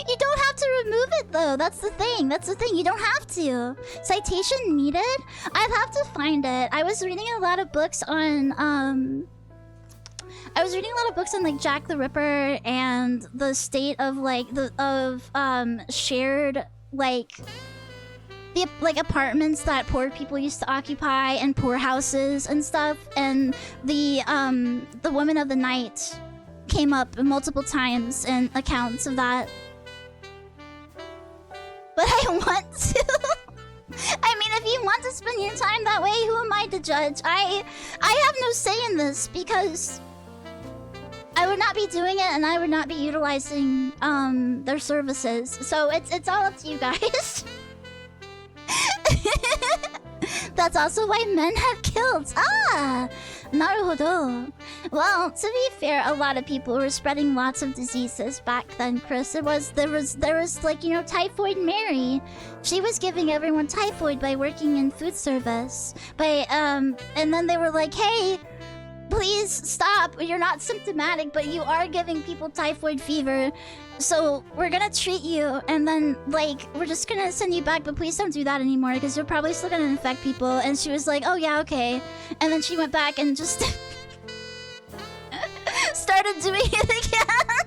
You don't have to remove it though. That's the thing. You don't have to. Citation needed? I'd have to find it. I was reading a lot of books on like Jack the Ripper and the state of like shared like apartments that poor people used to occupy, and poor houses and stuff, and the woman of the night came up multiple times in accounts of that. But I want to. I mean, if you want to spend your time that way, who am I to judge? I have no say in this, because I would not be doing it, and I would not be utilizing their services. So it's all up to you guys. That's also why men have kilts. Ah, naruhodo. Well, to be fair, a lot of people were spreading lots of diseases back then, Chris. There was like, you know, Typhoid Mary. She was giving everyone typhoid by working in food service. And then they were like, hey, please stop. You're not symptomatic, but you are giving people typhoid fever. So we're gonna treat you, and then, like, we're just gonna send you back, but please don't do that anymore, because you're probably still gonna infect people. And she was like, oh yeah, okay. And then she went back and just started doing it again.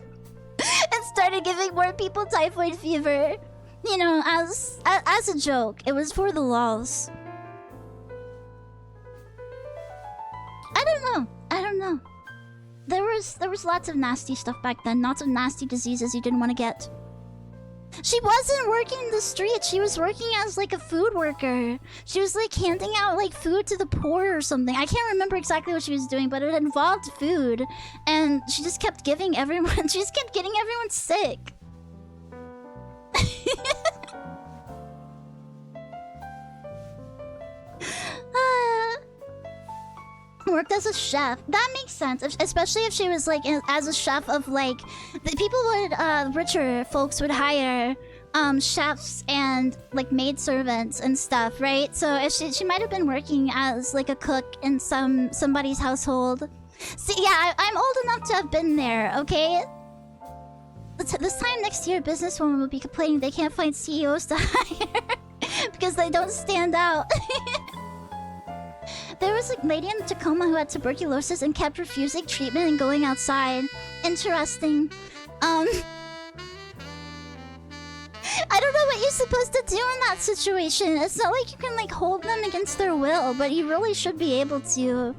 And started giving more people typhoid fever. You know, as a joke. It was for the lols. I don't know. There was lots of nasty stuff back then. Lots of nasty diseases you didn't want to get. She wasn't working the streets. She was working as like a food worker. She was like handing out like food to the poor or something. I can't remember exactly what she was doing, but it involved food. And she just kept giving everyone... She just kept getting everyone sick. Worked as a chef. That makes sense, especially if she was like as a chef of like the people would richer folks would hire chefs and like maid servants and stuff, right? So if she might have been working as like a cook in somebody's household. See, yeah, I'm old enough to have been there. Okay, this time next year, businesswomen will be complaining they can't find CEOs to hire because they don't stand out. There was a lady in Tacoma who had tuberculosis and kept refusing treatment and going outside. Interesting. I don't know what you're supposed to do in that situation. It's not like you can like hold them against their will, but you really should be able to.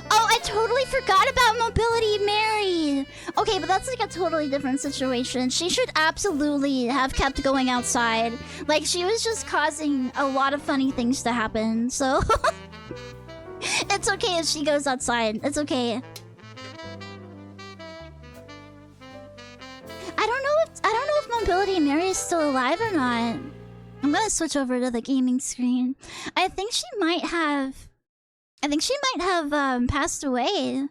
Oh, I totally forgot about Mobility Mary. Okay, but that's like a totally different situation. She should absolutely have kept going outside. Like, she was just causing a lot of funny things to happen, so... It's okay if she goes outside. It's okay. I don't know if Mobility Mary is still alive or not. I'm gonna switch over to the gaming screen. I think she might have passed away.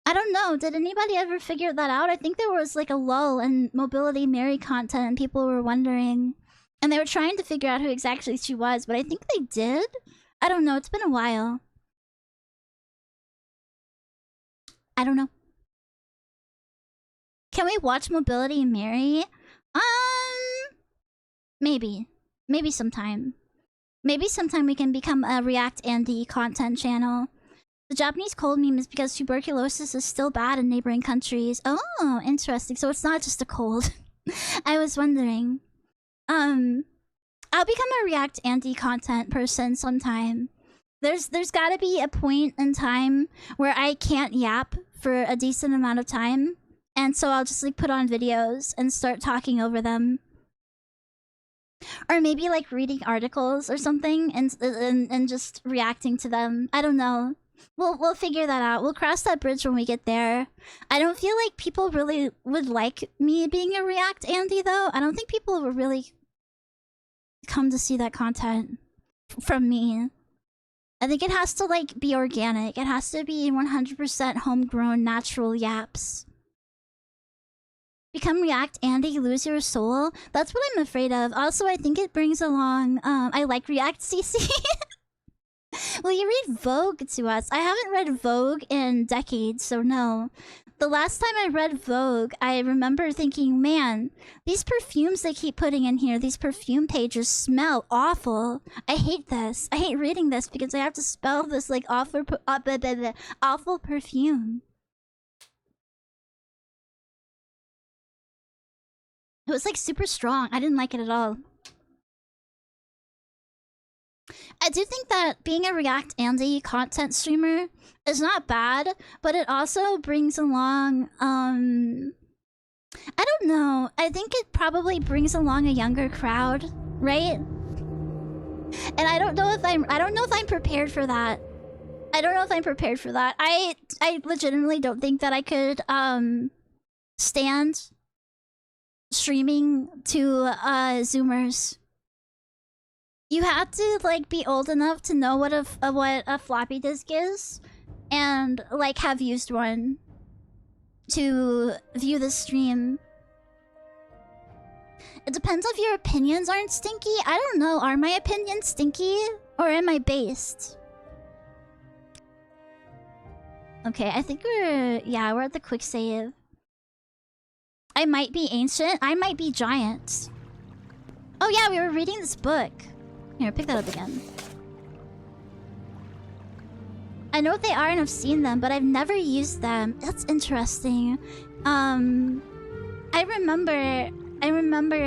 I don't know. Did anybody ever figure that out? I think there was like a lull in Mobility Mary content and people were wondering. And they were trying to figure out who exactly she was, but I think they did. I don't know. It's been a while. I don't know. Can we watch Mobility Mary? Maybe. Maybe sometime. Maybe sometime we can become a React Andy content channel. The Japanese cold meme is because tuberculosis is still bad in neighboring countries. Oh, interesting. So it's not just a cold. I was wondering. I'll become a React Andy content person sometime. There's gotta be a point in time where I can't yap for a decent amount of time. And so I'll just like put on videos and start talking over them. Or maybe like reading articles or something and just reacting to them. I don't know. We'll figure that out. We'll cross that bridge when we get there. I don't feel like people really would like me being a React Andy though. I don't think people would really come to see that content from me. I think it has to like be organic. It has to be 100% homegrown natural yaps. Become React Andy, lose your soul? That's what I'm afraid of. Also, I think it brings along... I like React CC. Will you read Vogue to us? I haven't read Vogue in decades, so no. The last time I read Vogue, I remember thinking, man, these perfumes they keep putting in here, these perfume pages smell awful. I hate this. I hate reading this because I have to spell this like awful perfume. It was like super strong. I didn't like it at all. I do think that being a React Andy content streamer is not bad, but it also brings along I don't know. I think it probably brings along a younger crowd, right? And I don't know if I'm prepared for that. I don't know if I'm prepared for that. I legitimately don't think that I could stand streaming to Zoomers. You have to like be old enough to know what a floppy disk is, and like have used one to view the stream. It depends if your opinions aren't stinky. I don't know. Are my opinions stinky or am I based? Okay, I think we're at the quick save. I might be ancient. I might be giant. Oh yeah, we were reading this book. Here, pick that up again. I know what they are and I've seen them, but I've never used them. That's interesting. I remember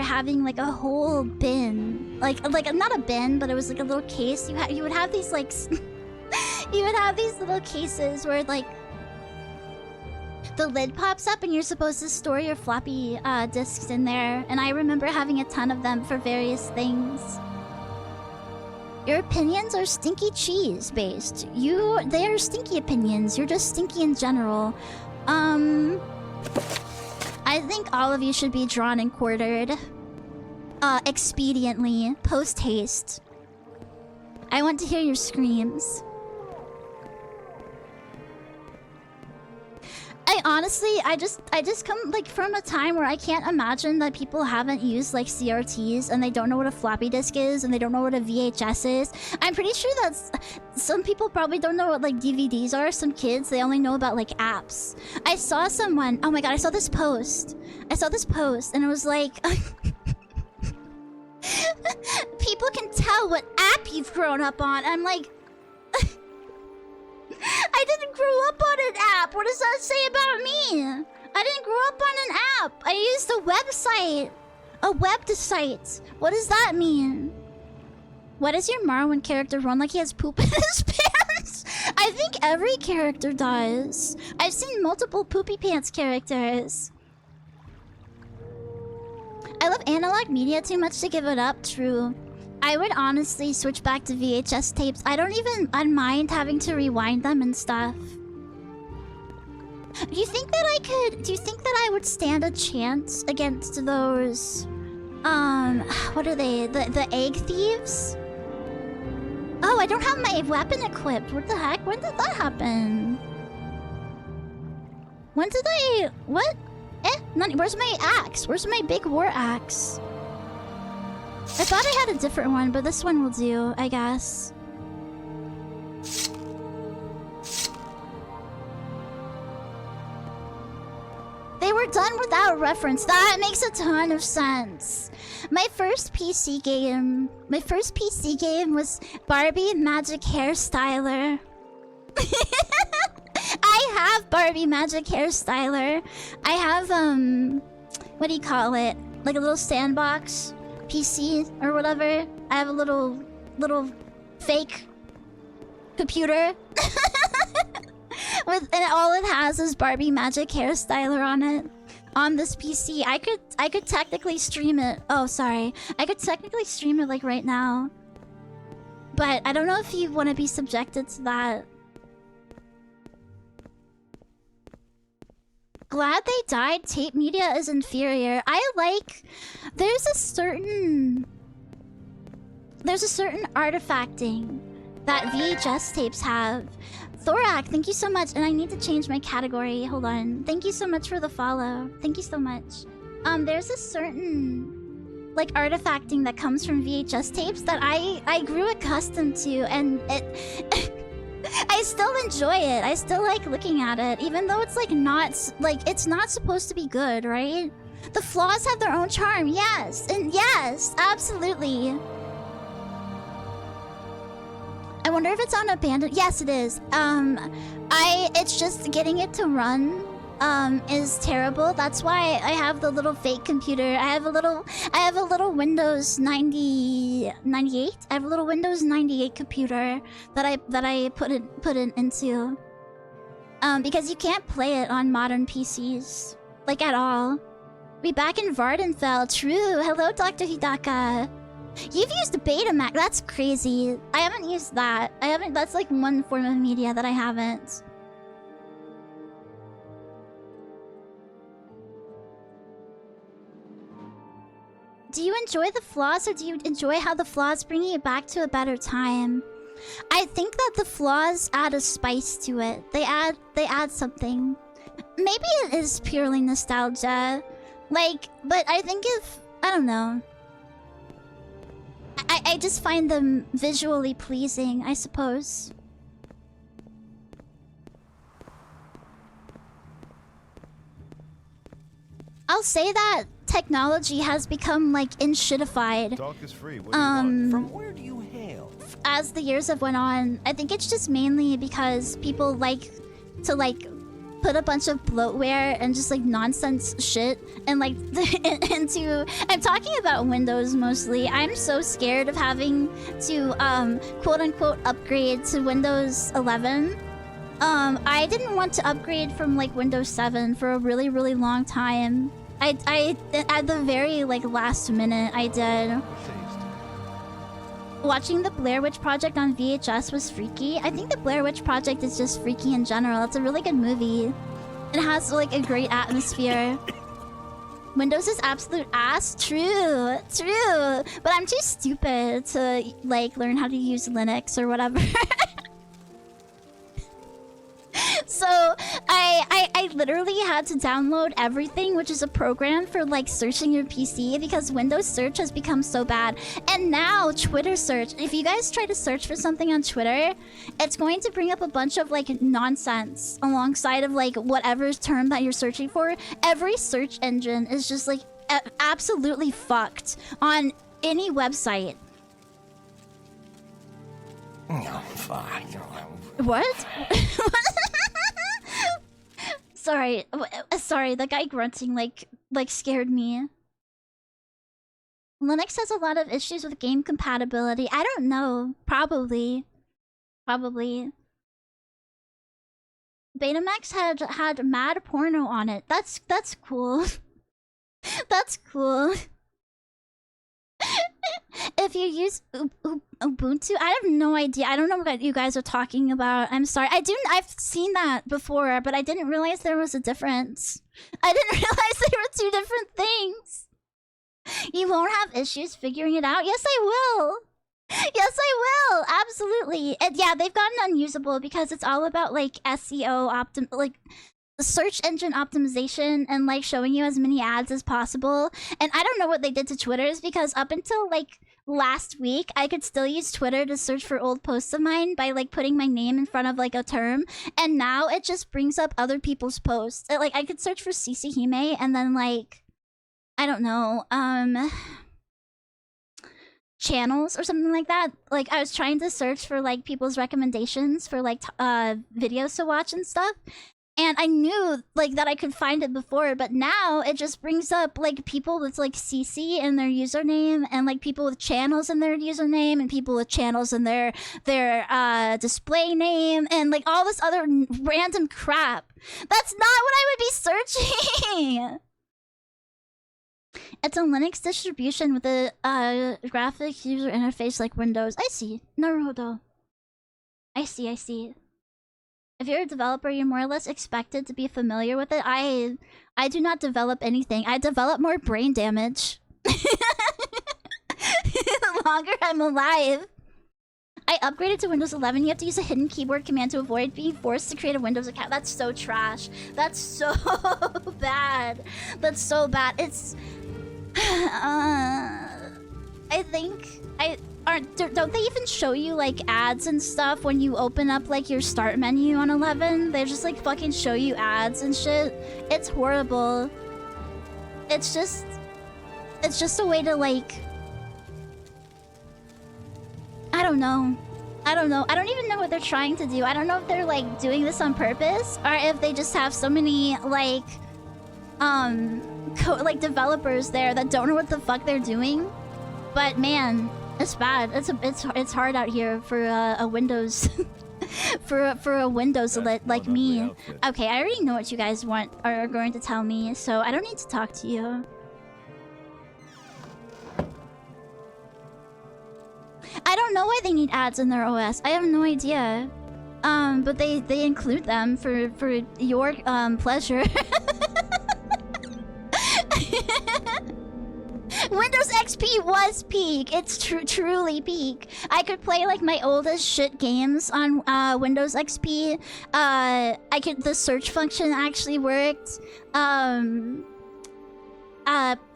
having like a whole bin. Like not a bin, but it was like a little case. You would have these like you would have these little cases where like the lid pops up and you're supposed to store your floppy disks in there. And I remember having a ton of them for various things. Your opinions are stinky cheese based. They are stinky opinions. You're just stinky in general. I think all of you should be drawn and quartered. Expediently. Post haste. I want to hear your screams. I just come like from a time where I can't imagine that people haven't used like CRTs and they don't know what a floppy disk is and they don't know what a VHS is. I'm pretty sure that some people probably don't know what like DVDs are. Some kids, they only know about like apps. I saw someone, oh my god, I saw this post and it was like people can tell what app you've grown up on. I'm like I didn't grow up on an app. What does that say about me? I didn't grow up on an app. I used a website. A website. What does that mean? Why does your Morrowind character run like he has poop in his pants? I think every character does. I've seen multiple poopy pants characters. I love analog media too much to give it up. True. I would honestly switch back to VHS tapes. I'd mind having to rewind them and stuff. Do you think that I would stand a chance against those what are they? The egg thieves? Oh, I don't have my weapon equipped. What the heck? When did that happen? When did I what? Where's my axe? Where's my big war axe? I thought I had a different one, but this one will do, I guess. we're done with that reference. That makes a ton of sense. My first PC game was Barbie Magic Hairstyler. I have Barbie Magic Hairstyler. I have, what do you call it? Like a little sandbox PC or whatever. I have a little fake computer. And all it has is Barbie Magic Hairstyler on it. On this PC. I could technically stream it. Oh, sorry. I could technically stream it like right now. But I don't know if you want to be subjected to that. Glad they died. Tape media is inferior. There's a certain artifacting that VHS tapes have. Thorak, thank you so much. And I need to change my category. Hold on. Thank you so much for the follow. Thank you so much. There's a certain like artifacting that comes from VHS tapes that I grew accustomed to, and it I still enjoy it. I still like looking at it, even though it's like it's not supposed to be good, right? The flaws have their own charm, yes, and yes, absolutely. I wonder if it's on abandoned. Yes, it is. It's just getting it to run is terrible. That's why I have the little fake computer. I have a little Windows 98. I have a little Windows 98 computer that I put it into. Because you can't play it on modern PCs, like at all. We back in Vardenfell. True. Hello, Dr. Hidaka. You've used Betamax. That's crazy. I haven't used that. That's like one form of media that I haven't. Do you enjoy the flaws, or do you enjoy how the flaws bring you back to a better time? I think that the flaws add a spice to it. They add something. Maybe it is purely nostalgia. But I think I don't know. I just find them visually pleasing, I suppose. I'll say that technology has become like inshitified. Talk is free. What do you want? From where do you hail? As the years have went on, I think it's just mainly because people like to put a bunch of bloatware and just like nonsense shit and into. I'm talking about Windows mostly. I'm so scared of having to quote unquote upgrade to Windows 11. I didn't want to upgrade from like Windows 7 for a really, really long time. I at the very last minute I did. Watching the Blair Witch Project on VHS was freaky. I think the Blair Witch Project is just freaky in general. It's a really good movie. It has like a great atmosphere. Windows is absolute ass. True. But I'm too stupid to learn how to use Linux or whatever. So I literally had to download everything, which is a program for searching your PC, because Windows search has become so bad. And now Twitter search, if you guys try to search for something on Twitter, it's going to bring up a bunch of nonsense alongside of whatever term that you're searching for. Every search engine is just absolutely fucked on any website. Oh, fuck. What? Sorry, the guy grunting scared me. Linux has a lot of issues with game compatibility. I don't know. Probably. Betamax had mad porno on it. That's cool. That's cool. If you use Ubuntu, I have no idea. I don't know what you guys are talking about. I'm sorry. I've seen that before, but I didn't realize there was a difference. I didn't realize there were two different things. You won't have issues figuring it out? Yes, I will. Yes, I will. Absolutely. And yeah, they've gotten unusable because it's all about SEO search engine optimization and showing you as many ads as possible. And I don't know what they did to Twitter's, because up until last week, I could still use Twitter to search for old posts of mine by like putting my name in front of like a term, and now it just brings up other people's posts. Like I could search for CC Hime and then like I don't know, channels or something like that. Like I was trying to search for like people's recommendations for like videos to watch and stuff. And I knew like that I could find it before, but now it just brings up like people with like CC in their username, and like people with channels in their username, and people with channels in their display name, and like all this other random crap. That's not what I would be searching. It's a Linux distribution with a graphic user interface like Windows. I see. Naruto. I see. If you're a developer, you're more or less expected to be familiar with it. I do not develop anything. I develop more brain damage. The longer I'm alive. I upgraded to Windows 11. You have to use a hidden keyboard command to avoid being forced to create a Windows account. That's so trash. That's so bad. That's so bad. It's... I think... don't they even show you like ads and stuff when you open up like your start menu on 11? They just like fucking show you ads and shit. It's horrible. It's just a way to like, I don't know. I don't even know what they're trying to do. I don't know if they're like doing this on purpose or if they just have so many like like developers there that don't know what the fuck they're doing. But man, it's bad. It's hard out here for a Windows for a Windows lit like me. Okay, I already know what you guys want are going to tell me, so I don't need to talk to you. I don't know why they need ads in their OS. I have no idea. But they include them for your pleasure. Windows XP was peak. It's truly peak. I could play like my oldest shit games on Windows XP. The search function actually worked.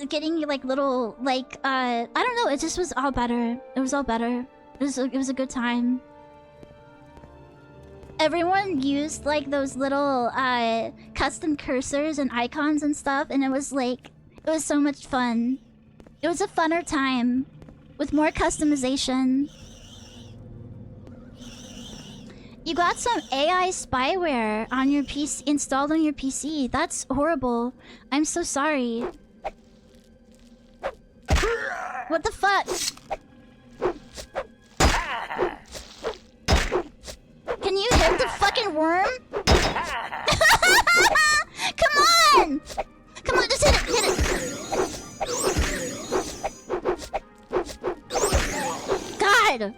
Getting like little like I don't know. It just was all better. It was all better. It was a good time. Everyone used like those little custom cursors and icons and stuff, and it was so much fun. It was a funner time with more customization. You got some AI spyware on your PC installed on your PC. That's horrible. I'm so sorry. What the fuck? Can you hit the fucking worm? Come on! Come on, just hit it, hit it. God!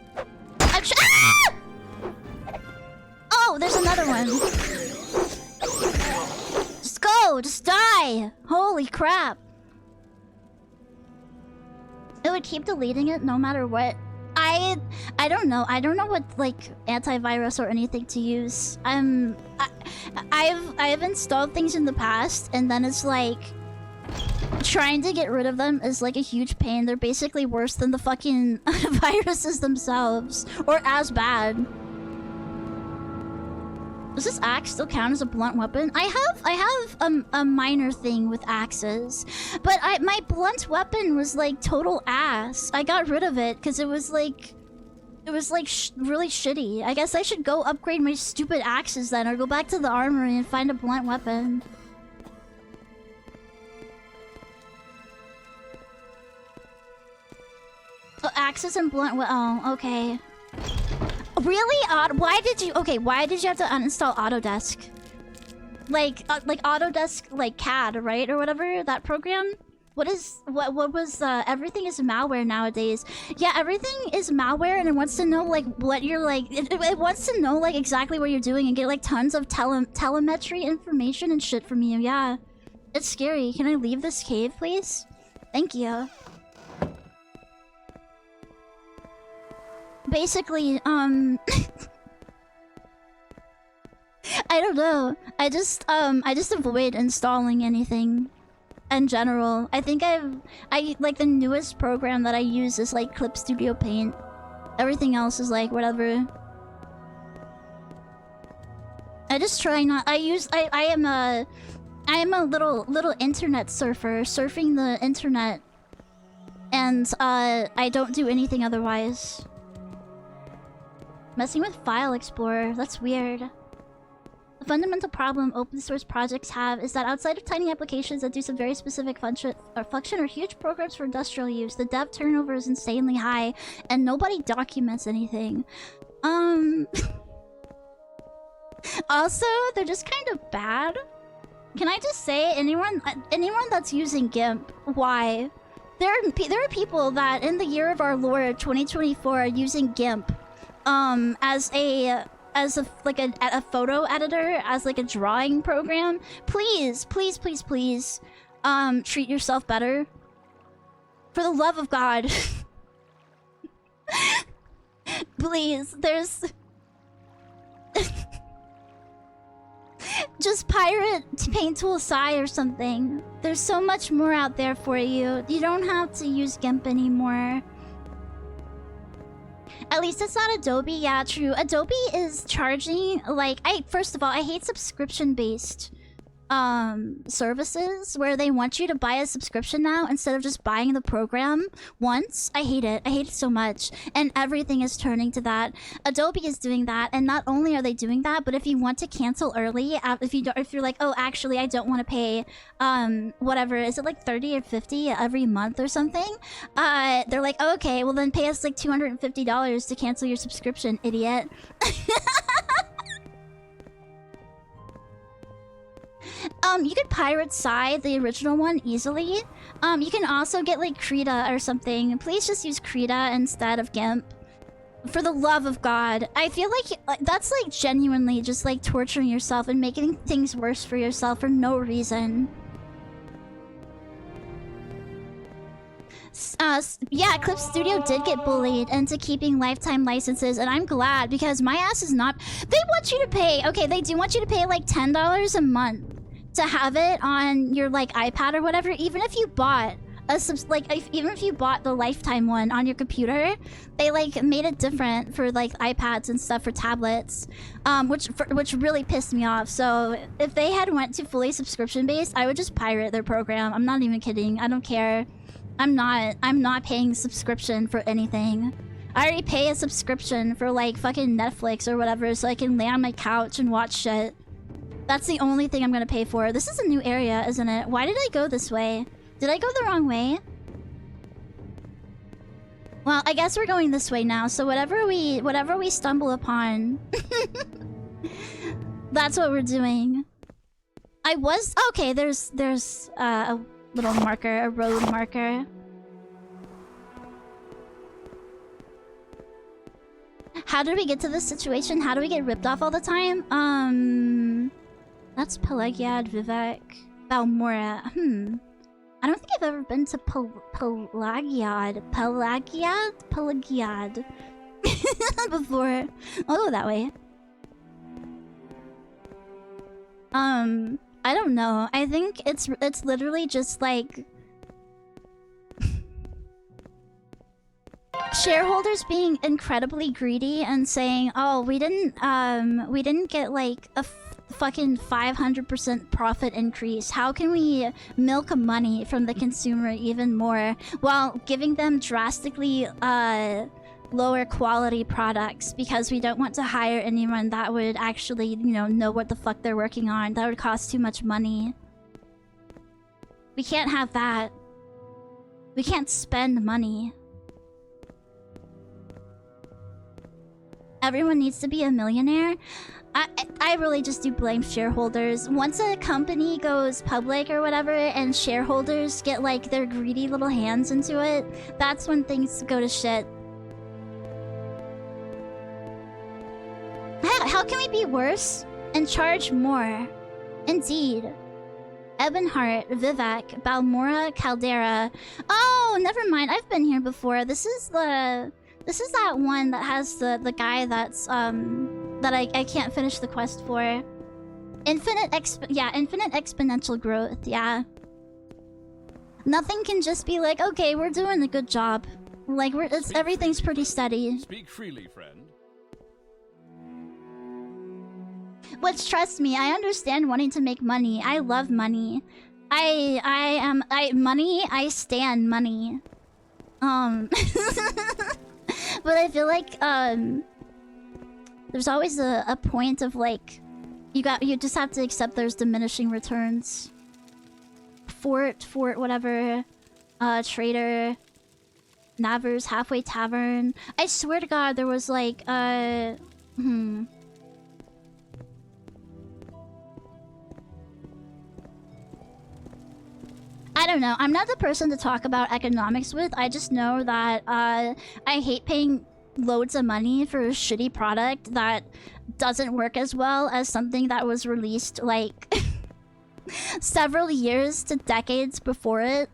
Ah! Oh, there's another one. Just go, just die. Holy crap. It would keep deleting it no matter what. I don't know. I don't know what like antivirus or anything to use. I've installed things in the past, and then it's like trying to get rid of them is like a huge pain. They're basically worse than the fucking viruses themselves, or as bad. Does this axe still count as a blunt weapon? I have a minor thing with axes, but my blunt weapon was like total ass. I got rid of it because it was like really shitty. I guess I should go upgrade my stupid axes then, or go back to the armory and find a blunt weapon. Oh, axes and blunt. Oh, okay. Really? Why did you have to uninstall Autodesk? Like Autodesk, like CAD, right, or whatever, that program? What was everything is malware nowadays. Yeah, everything is malware, and it wants to know like what you're like. It wants to know like exactly what you're doing and get like tons of telemetry information and shit from you. Yeah, it's scary. Can I leave this cave, please? Thank you. Basically, I don't know. I just avoid installing anything. in general. I think I like the newest program that I use is like Clip Studio Paint. Everything else is like whatever. I just try not. I am a little internet surfer, surfing the internet, and I don't do anything otherwise. Messing with File Explorer, that's weird. The fundamental problem open source projects have is that outside of tiny applications that do some very specific function or huge programs for industrial use, the dev turnover is insanely high, and nobody documents anything. Also, they're just kind of bad. Can I just say, anyone that's using GIMP, why? There are people that in the year of our Lord 2024 are using GIMP as a photo editor, as like a drawing program. Please treat yourself better, for the love of God. Please, there's just pirate Paint Tool Sai or something. There's so much more out there for you. You don't have to use GIMP anymore. At least it's not Adobe. Yeah, true. Adobe is charging, like, first of all, I hate subscription-based services where they want you to buy a subscription now instead of just buying the program once. I hate it. I hate it so much. And everything is turning to that. Adobe is doing that, and not only are they doing that, but if you want to cancel early, if you're like, oh, actually, I don't want to pay whatever, is it like 30 or 50 every month or something? They're like, oh, okay, well then pay us like $250 to cancel your subscription, idiot. You could pirate Sai, the original one, easily. You can also get like Krita or something. Please just use Krita instead of GIMP. For the love of God. I feel like that's like genuinely just like torturing yourself and making things worse for yourself for no reason. Yeah, Clip Studio did get bullied into keeping lifetime licenses, and I'm glad because my ass is not. They want you to pay. Okay, they do want you to pay like $10 a month to have it on your like iPad or whatever. Even if you bought even if you bought the lifetime one on your computer, they like made it different for like iPads and stuff for tablets, which really pissed me off. So if they had went to fully subscription based, I would just pirate their program. I'm not even kidding. I don't care. I'm not paying subscription for anything. I already pay a subscription for like fucking Netflix or whatever so I can lay on my couch and watch shit. That's the only thing I'm gonna pay for. This is a new area, isn't it? Why did I go this way? Did I go the wrong way? Well, I guess we're going this way now, so whatever we stumble upon, that's what we're doing. Okay, there's a little marker, a road marker. How did we get to this situation? How do we get ripped off all the time? That's Pelagiad, Vivek, Balmora. I don't think I've ever been to Pelagiad before. I'll go that way. I don't know. I think it's literally just like shareholders being incredibly greedy and saying, "Oh, we didn't get like a fucking 500% profit increase. How can we milk money from the consumer even more while giving them drastically lower quality products because we don't want to hire anyone that would actually, you know what the fuck they're working on. That would cost too much money. We can't have that. We can't spend money. Everyone needs to be a millionaire." I really just do blame shareholders. Once a company goes public or whatever and shareholders get like their greedy little hands into it, that's when things go to shit. How can we be worse and charge more? Indeed. Ebonheart, Vivek, Balmora, Caldera. Oh, never mind. I've been here before. This is that one that has the guy that's that I can't finish the quest for. Infinite exponential growth, yeah. Nothing can just be like, okay, we're doing a good job. Like, everything's pretty steady. Speak freely, friend. Which, trust me, I understand wanting to make money. I love money. I stand money. But I feel like, there's always a point of like, you just have to accept there's diminishing returns. Fort, whatever. Trader. Navar's Halfway Tavern. I swear to God, there was like, I don't know. I'm not the person to talk about economics with. I just know that I hate paying loads of money for a shitty product that doesn't work as well as something that was released like several years to decades before it.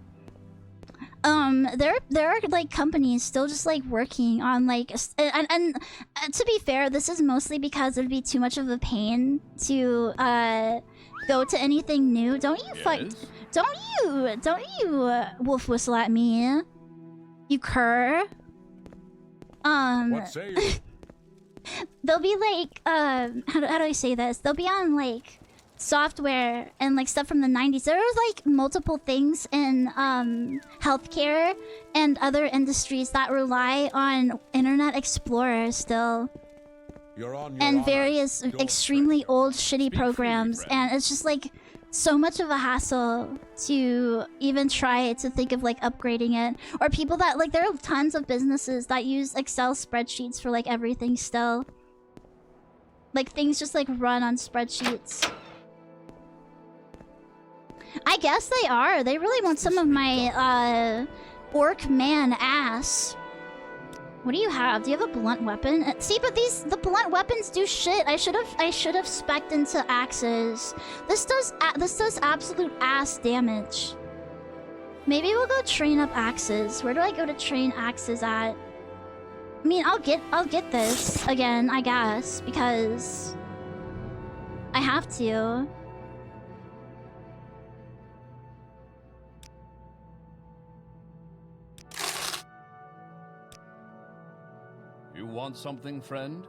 There are like companies still just like working on like and to be fair, this is mostly because it'd be too much of a pain to go to anything new. Don't you wolf whistle at me, you cur. What say you? They'll be like how do I say this? They'll be on like software and like stuff from the 90s. There was like multiple things in healthcare and other industries that rely on Internet Explorer still. You're on your And honor. various extremely old shitty programs, and it's just like so much of a hassle to even try to think of like upgrading it. Or people that like, there are tons of businesses that use Excel spreadsheets for like everything still. Like things just like run on spreadsheets. I guess they are. They really want some of my orc man ass. What do you have? Do you have a blunt weapon? See, but the blunt weapons do shit. I should have spec'd into axes. This does absolute ass damage. Maybe we'll go train up axes. Where do I go to train axes at? I mean, I'll get this again, I guess, because I have to. You want something, friend?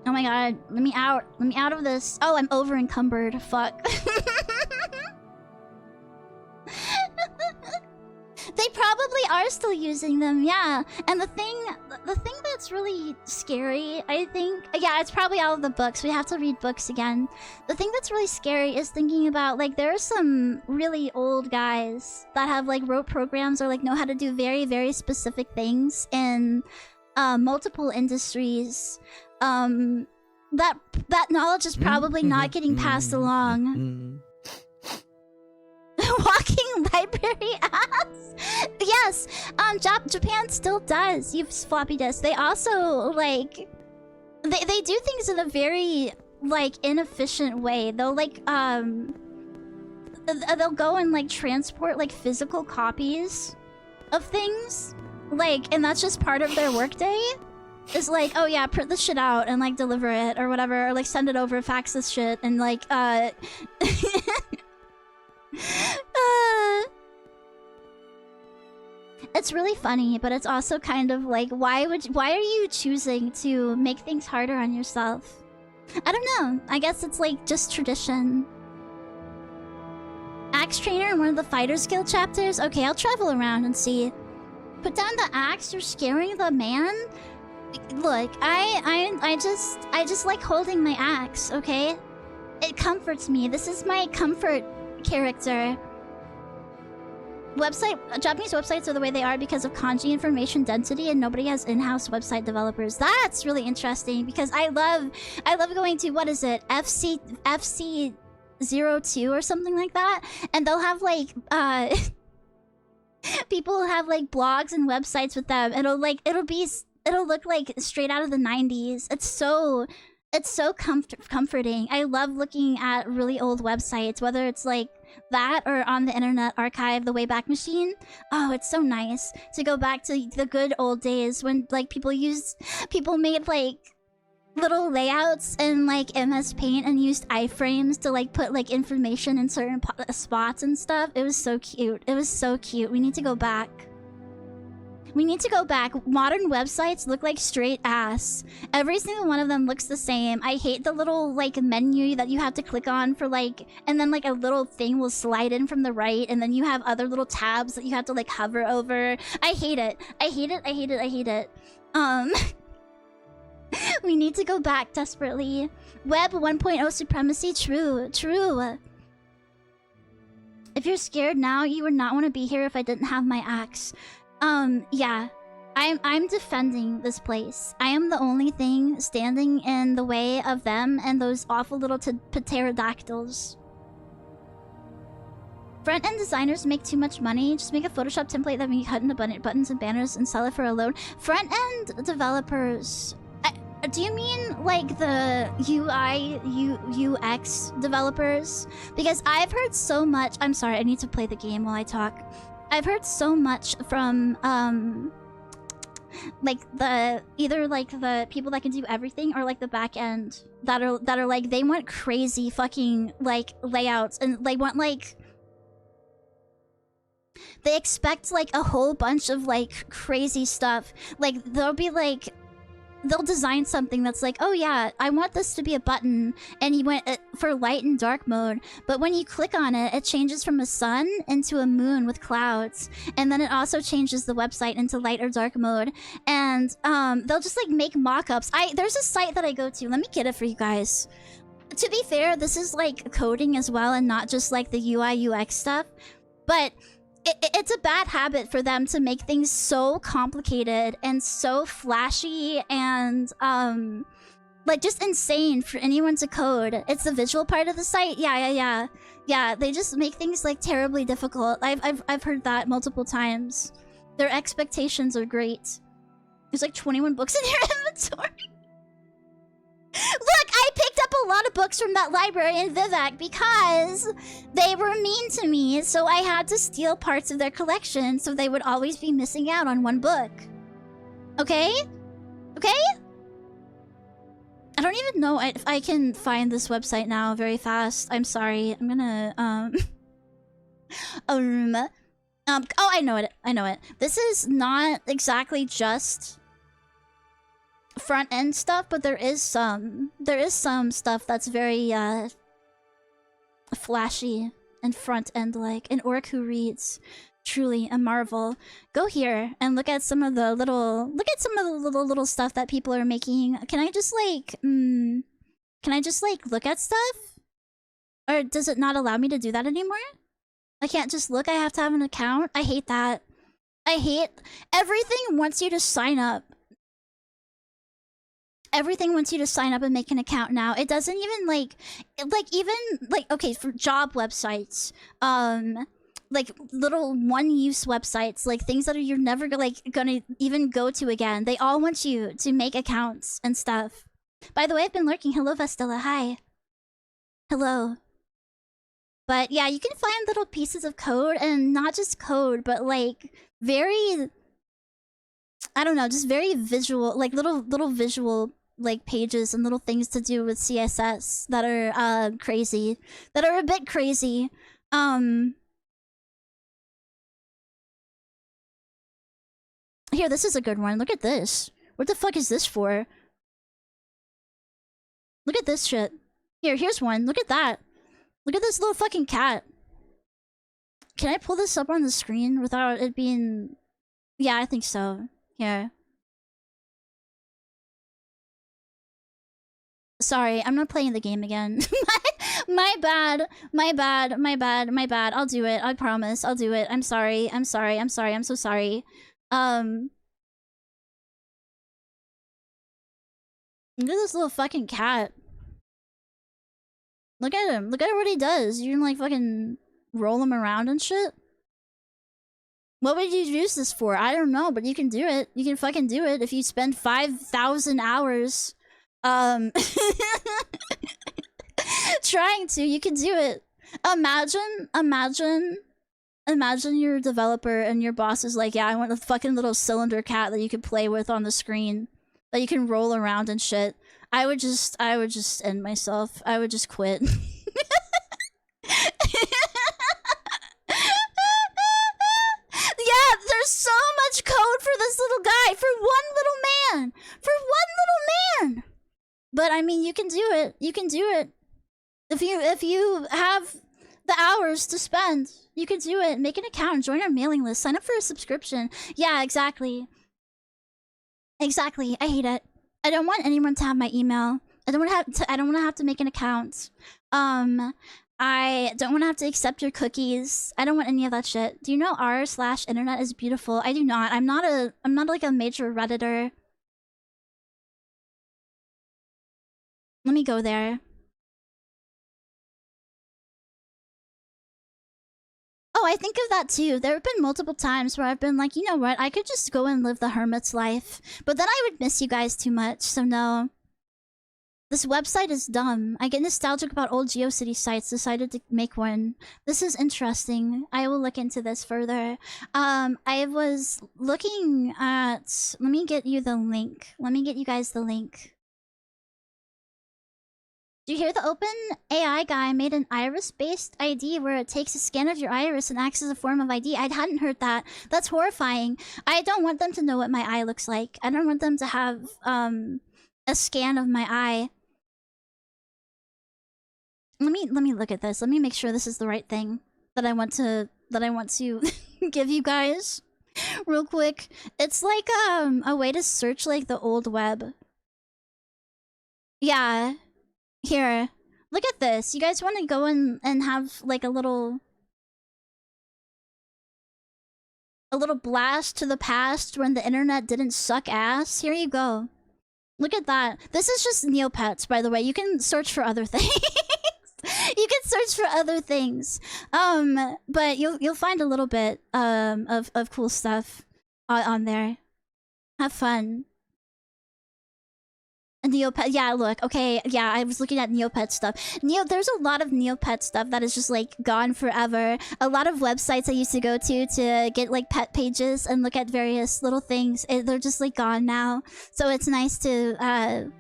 Oh my god, let me out of this. Oh, I'm over encumbered. Fuck. They probably are still using them, yeah. And the thing that's really scary, I think, yeah, it's probably all of the books. We have to read books again. The thing that's really scary is thinking about, like, there are some really old guys that have, like, wrote programs or, like, know how to do very, very specific things in multiple industries. That knowledge is probably not getting passed along. Walking library ass. Yes, Japan still does use floppy disks. They also like they do things in a very like inefficient way. They'll like they'll go and like transport like physical copies of things, like, and that's just part of their workday. Is like, oh yeah, print this shit out and like deliver it or whatever, or like send it over, fax this shit, and like it's really funny, but it's also kind of like, why are you choosing to make things harder on yourself? I don't know. I guess it's like just tradition. Axe trainer in one of the Fighters Guild chapters? Okay, I'll travel around and see. Put down the axe, you're scaring the man? Look, I just like holding my axe, okay? It comforts me. This is my comfort character. Japanese websites are the way they are because of kanji information density, and nobody has in-house website developers. That's really interesting because I love going to, what is it, FC02 or something like that, and they'll have like people have like blogs and websites with them. It'll look like straight out of the 90s. It's so comforting. I love looking at really old websites, whether it's like that or on the Internet Archive, the Wayback Machine. Oh, it's so nice to go back to the good old days when like people made like little layouts in like MS Paint and used iframes to like put like information in certain spots and stuff. It was so cute. It was so cute. We need to go back. We need to go back. Modern websites look like straight ass. Every single one of them looks the same. I hate the little like menu that you have to click on for like, and then like a little thing will slide in from the right, and then you have other little tabs that you have to like hover over. I hate it. I hate it. I hate it. I hate it. We need to go back desperately. Web 1.0 supremacy, true, true. If you're scared now, you would not want to be here if I didn't have my axe. Yeah. I'm defending this place. I am the only thing standing in the way of them and those awful little pterodactyls. Front-end designers make too much money. Just make a Photoshop template that we cut into buttons and banners and sell it for a loan. Front-end developers... do you mean like the UI, UX developers? Because I've heard so much... I'm sorry, I need to play the game while I talk. I've heard so much from, like either like the people that can do everything or like the back end that are like, they want crazy fucking like layouts and they want like... They expect like a whole bunch of like crazy stuff. Like they'll be like... They'll design something that's like, oh yeah, I want this to be a button, and you went for light and dark mode, but when you click on it, it changes from a sun into a moon with clouds, and then it also changes the website into light or dark mode, and they'll just like make mock-ups. There's a site that I go to, let me get it for you guys. To be fair, this is like coding as well and not just like the UI UX stuff, but it's a bad habit for them to make things so complicated and so flashy and like just insane for anyone to code. It's the visual part of the site. Yeah, they just make things like terribly difficult. I've heard that multiple times. Their expectations are great. There's like 21 books in your inventory. Look, I picked up a lot of books from that library in Vivek because they were mean to me, so I had to steal parts of their collection so they would always be missing out on one book. Okay? Okay? I don't even know if I can find this website now very fast. I'm sorry. I'm gonna, oh, I know it. I know it. This is not exactly just... front end stuff, but there is some stuff that's very flashy and front end like. An orc who reads, truly a marvel. Go here and look at some of the little little stuff that people are making. Can I just like look at stuff, or does it not allow me to do that anymore? I can't just look. I have to have an account. I hate that. I hate everything wants you to sign up. Everything wants you to sign up and make an account now. It doesn't even okay, for job websites, like little one-use websites, like things that you're never gonna even go to again. They all want you to make accounts and stuff. By the way, I've been lurking. Hello, Vestella. Hi. Hello. But yeah, you can find little pieces of code, and not just code, but like very, I don't know, just very visual, like little visual like pages and little things to do with CSS that are crazy, that are a bit crazy. Here, this is a good one. Look at this. What the fuck is this for? Look at this shit. Here's one. Look at that. Look at this little fucking cat. Can I pull this up on the screen without it being... Yeah, I think so. Here. Sorry, I'm not playing the game again. My bad. I'll do it. I promise. I'll do it. I'm sorry. I'm so sorry. Look at this little fucking cat. Look at him. Look at what he does. You can like fucking roll him around and shit. What would you use this for? I don't know, but you can do it. You can fucking do it if you spend 5,000 hours trying to. You can do it. Imagine you're a developer and your boss is like, yeah, I want a fucking little cylinder cat that you can play with on the screen, that you can roll around and shit. I would just end myself. I would just quit. Yeah, there's so much code for this little guy, for one little man, for one little man. But I mean, you can do it. You can do it. If you have the hours to spend, you can do it. Make an account, join our mailing list, sign up for a subscription. Yeah, exactly. Exactly. I hate it. I don't want anyone to have my email. I don't want to have to make an account. I don't want to have to accept your cookies. I don't want any of that shit. Do you know r/internet is beautiful? I do not. I'm not like a major Redditor. Let me go there. Oh, I think of that too. There have been multiple times where I've been like, you know what? I could just go and live the hermit's life. But then I would miss you guys too much, so no. This website is dumb. I get nostalgic about old GeoCity sites, decided to make one. This is interesting. I will look into this further. I was looking at... Let me get you the link. Let me get you guys the link. Do you hear the Open AI guy made an iris-based ID where it takes a scan of your iris and acts as a form of ID? I hadn't heard that. That's horrifying. I don't want them to know what my eye looks like. I don't want them to have a scan of my eye. Let me look at this. Let me make sure this is the right thing that I want to give you guys real quick. It's like a way to search like the old web. Yeah. Here. Look at this. You guys want to go and have like a little blast to the past when the internet didn't suck ass? Here you go. Look at that. This is just Neopets, by the way. You can search for other things. You can search for other things. But you'll find a little bit of cool stuff on there. Have fun. Neopet, yeah, look, okay, yeah, I was looking at Neopet stuff. There's a lot of Neopet stuff that is just, like, gone forever. A lot of websites I used to go to get, like, pet pages and look at various little things, they're just, like, gone now. So it's nice to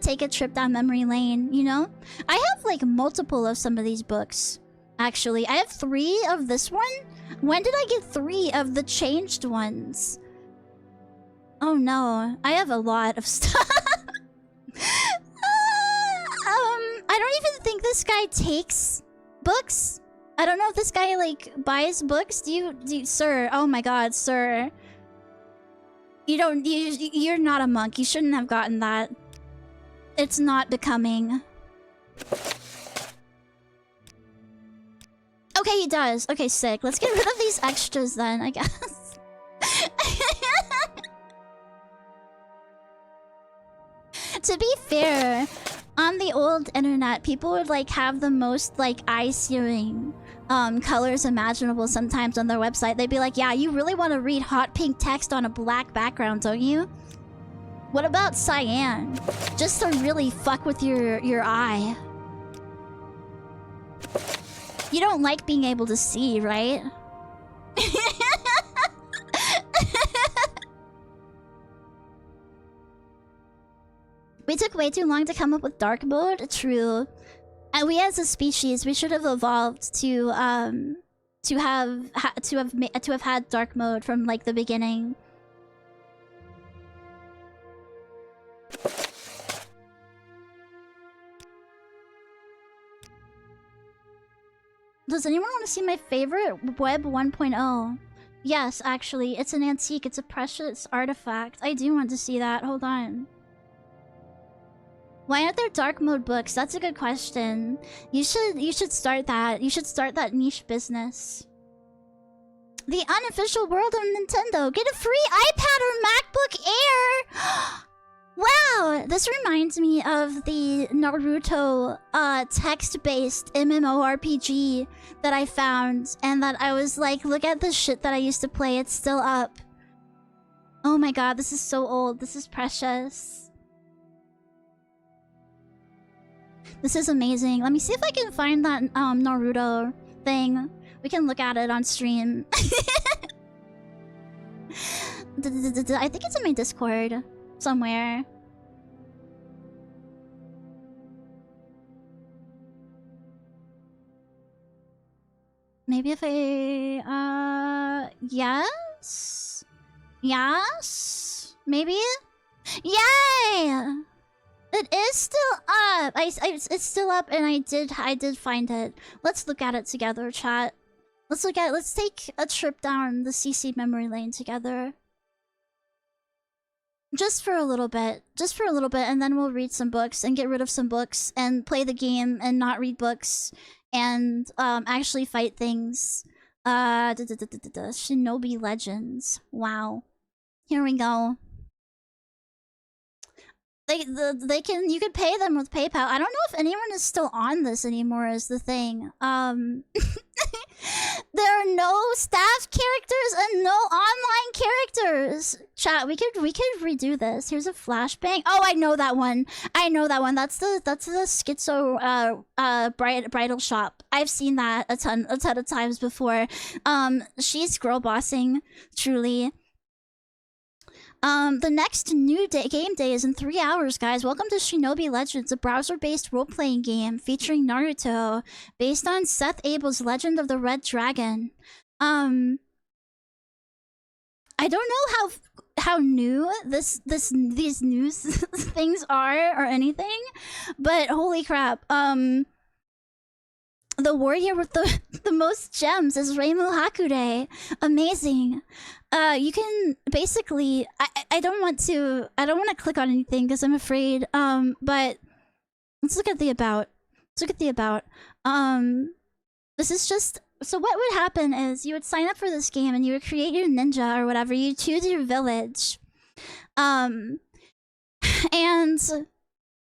take a trip down memory lane, you know? I have, like, multiple of some of these books, actually. I have 3 of this one? When did I get 3 of the changed ones? Oh, no. I have a lot of stuff. I don't even think this guy takes books. I don't know if this guy, like, buys books. Do you, sir? Oh my god, sir. You're not a monk. You shouldn't have gotten that. It's not becoming. Okay, he does. Okay, sick. Let's get rid of these extras then, I guess. To be fair, on the old internet, people would like have the most like eye-searing colors imaginable sometimes on their website. They'd be like, yeah, you really want to read hot pink text on a black background, don't you? What about cyan? Just to really fuck with your eye. You don't like being able to see, right? We took way too long to come up with dark mode. True. And we as a species, we should have evolved to have had dark mode from like the beginning. Does anyone want to see my favorite Web 1.0? Yes, actually, it's an antique. It's a precious artifact. I do want to see that. Hold on. Why aren't there dark mode books? That's a good question. You should start that. You should start that niche business. The unofficial world of Nintendo. Get a free iPad or MacBook Air. Wow, this reminds me of the Naruto text-based MMORPG that I found, and that I was like, look at the shit that I used to play. It's still up. Oh my god, this is so old. This is precious. This is amazing. Let me see if I can find that Naruto thing. We can look at it on stream. I think it's in my Discord somewhere. Maybe if I... yes? Yes? Maybe? Yay! It is still up! It's still up and I did find it. Let's look at it together, chat. Let's take a trip down the CC memory lane together. Just for a little bit. Just for a little bit, and then we'll read some books and get rid of some books and play the game and not read books and actually fight things. Shinobi Legends. Wow. Here we go. You could pay them with PayPal. I don't know if anyone is still on this anymore is the thing. There are no staff characters and no online characters. Chat, we could redo this. Here's a flashbang. Oh, I know that one. I know that one. That's the schizo bridal shop. I've seen that a ton of times before. She's girl bossing, truly. The next new game day is in 3 hours, guys. Welcome to Shinobi Legends, a browser-based role-playing game featuring Naruto, based on Seth Abel's Legend of the Red Dragon. I don't know how new these news things are or anything, but holy crap. The warrior with the most gems is Reimu Hakude. Amazing. You can basically I don't want to click on anything because I'm afraid. But let's look at the about. This is just so what would happen is you would sign up for this game and you would create your ninja or whatever. You choose your village. And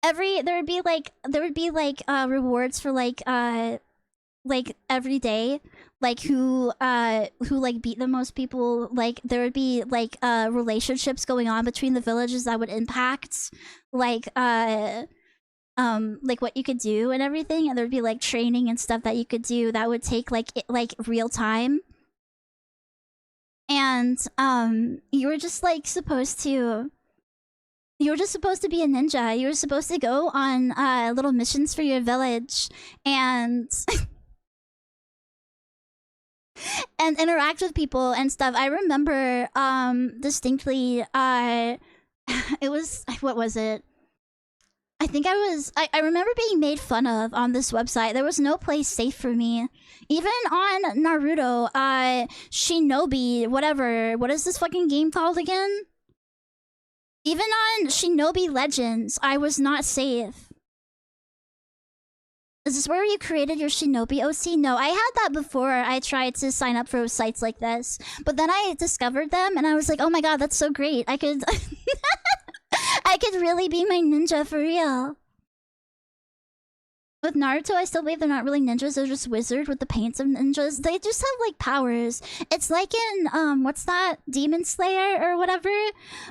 there would be rewards for like every day, like who like beat the most people. Like there would be like relationships going on between the villages that would impact like what you could do and everything, and there'd be like training and stuff that you could do that would take like real time. And you were just like supposed to be a ninja. You were supposed to go on little missions for your village and and interact with people and stuff. I remember distinctly it was, what was it? I think I remember being made fun of on this website. There was no place safe for me. Even on Naruto, Shinobi, whatever. What is this fucking game called again? Even on Shinobi Legends, I was not safe. Is this where you created your Shinobi OC? No, I had that before I tried to sign up for sites like this. But then I discovered them and I was like, oh my god, that's so great. I could I could really be my ninja for real. With Naruto, I still believe they're not really ninjas. They're just wizards with the paints of ninjas. They just have like powers. It's like in what's that? Demon Slayer or whatever,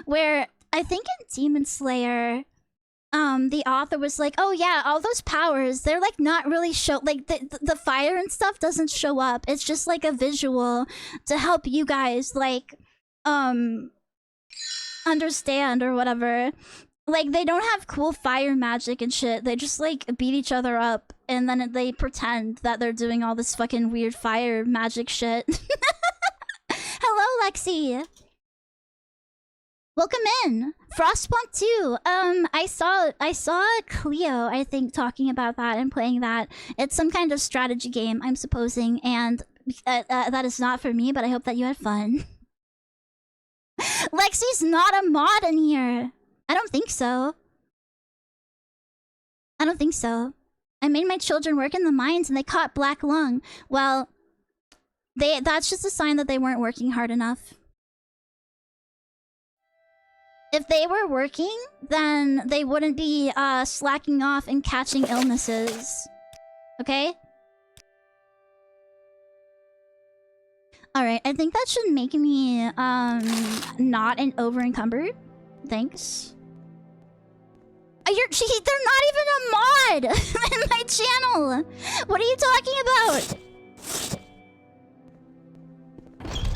where I think in Demon Slayer the author was like, oh yeah, all those powers, they're like not really like the fire and stuff doesn't show up. It's just like a visual to help you guys like understand or whatever. Like they don't have cool fire magic and shit. They just like beat each other up and then they pretend that they're doing all this fucking weird fire magic shit. Hello, Lexi. Welcome in. Frostpunk 2. I saw Cleo, I think, talking about that and playing that. It's some kind of strategy game, I'm supposing, and that is not for me, but I hope that you had fun. Lexi's not a mod in here. I don't think so. I don't think so. I made my children work in the mines and they caught black lung. Well, that's just a sign that they weren't working hard enough. If they were working, then they wouldn't be slacking off and catching illnesses. Okay? Alright, I think that should make me not over-encumbered. Thanks. They're not even a mod in my channel! What are you talking about?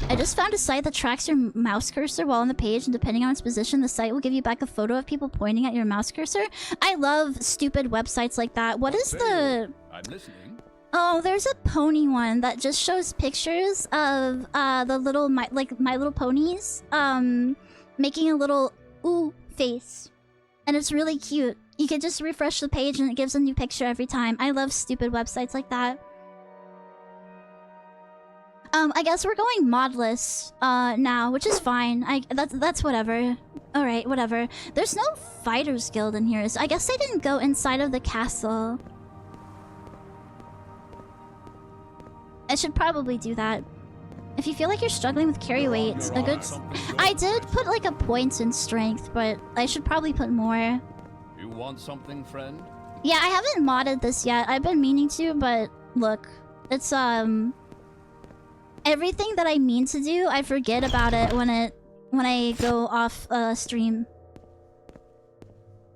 I just found a site that tracks your mouse cursor while on the page, and depending on its position, the site will give you back a photo of people pointing at your mouse cursor. I love stupid websites like that. What is the... I'm listening. Oh, there's a pony one that just shows pictures of the little My Little Ponies making a little ooh face. And it's really cute. You can just refresh the page and it gives a new picture every time. I love stupid websites like that. I guess we're going modless now, which is fine. That's whatever. Alright, whatever. There's no fighters guild in here, so I guess they didn't go inside of the castle. I should probably do that. If you feel like you're struggling with carry weight, a good... I did put like a point in strength, but I should probably put more. You want something, friend? Yeah, I haven't modded this yet. I've been meaning to, but look, it's everything that I mean to do, I forget about it when I go off stream.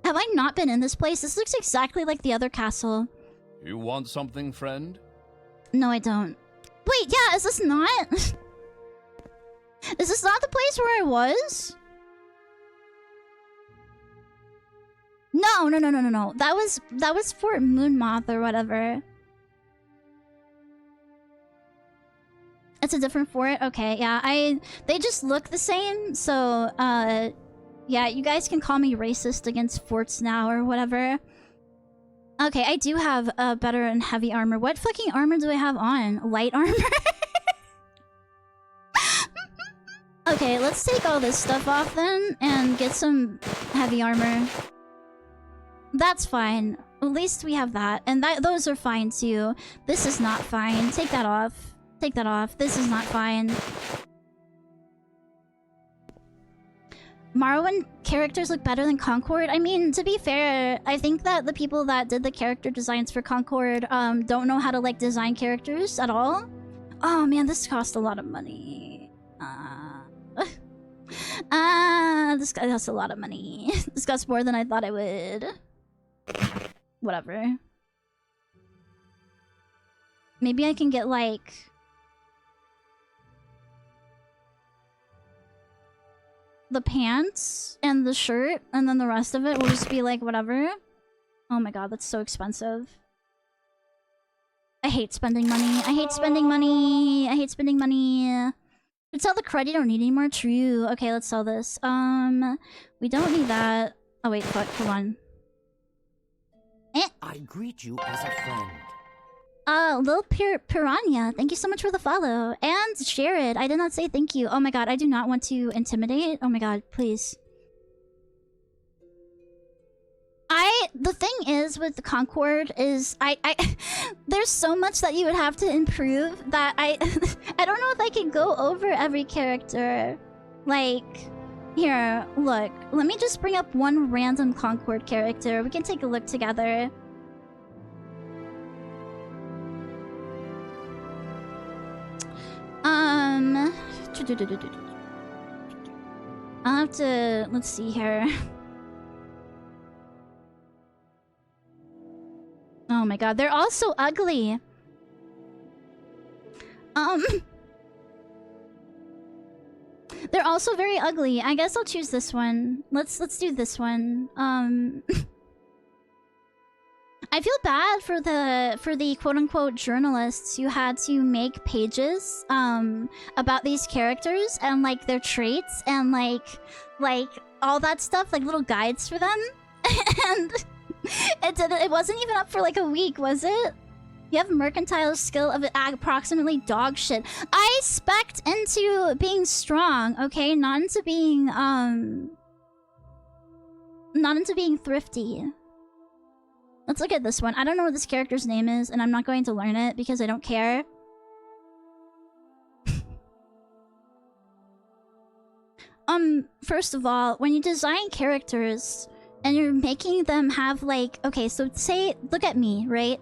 Have I not been in this place? This looks exactly like the other castle. You want something, friend? No, I don't. Wait, yeah, is this not? Is this not the place where I was? No. That was Fort Moonmoth or whatever. It's a different fort? Okay, yeah, they just look the same, so, yeah, you guys can call me racist against forts now or whatever. Okay, I do have better and heavy armor. What fucking armor do I have on? Light armor? Okay, let's take all this stuff off then and get some heavy armor. That's fine. At least we have that. And those are fine too. This is not fine. Take that off. Take that off. This is not fine. Morrowind characters look better than Concord. I mean, to be fair, I think that the people that did the character designs for Concord don't know how to like design characters at all. Oh man, this cost a lot of money. This costs a lot of money. This costs more than I thought it would. Whatever. Maybe I can get like... the pants and the shirt, and then the rest of it will just be like whatever. Oh my god, that's so expensive. I hate spending money. I hate spending money. I hate spending money. To sell the crud you don't need anymore. True. Okay, let's sell this. We don't need that. Oh wait, fuck. Hold on. I greet you as a friend. Lil Piranha, thank you so much for the follow. And Jared, I did not say thank you. Oh my god, I do not want to intimidate. Oh my god, please. The thing is with the Concord is there's so much that you would have to improve that I don't know if I can go over every character. Like, here, look. Let me just bring up one random Concord character. We can take a look together. I'll have to... let's see here. Oh my god, they're all so ugly. They're also very ugly. I guess I'll choose this one. Let's do this one. I feel bad for the quote-unquote journalists who had to make pages about these characters and like their traits and like all that stuff, like little guides for them. And it wasn't even up for like a week, was it? You have mercantile skill of approximately dog shit. I spec'd into being strong, okay? Not into being thrifty. Let's look at this one. I don't know what this character's name is, and I'm not going to learn it because I don't care. First of all, when you design characters and you're making them have like... okay, so say... look at me, right?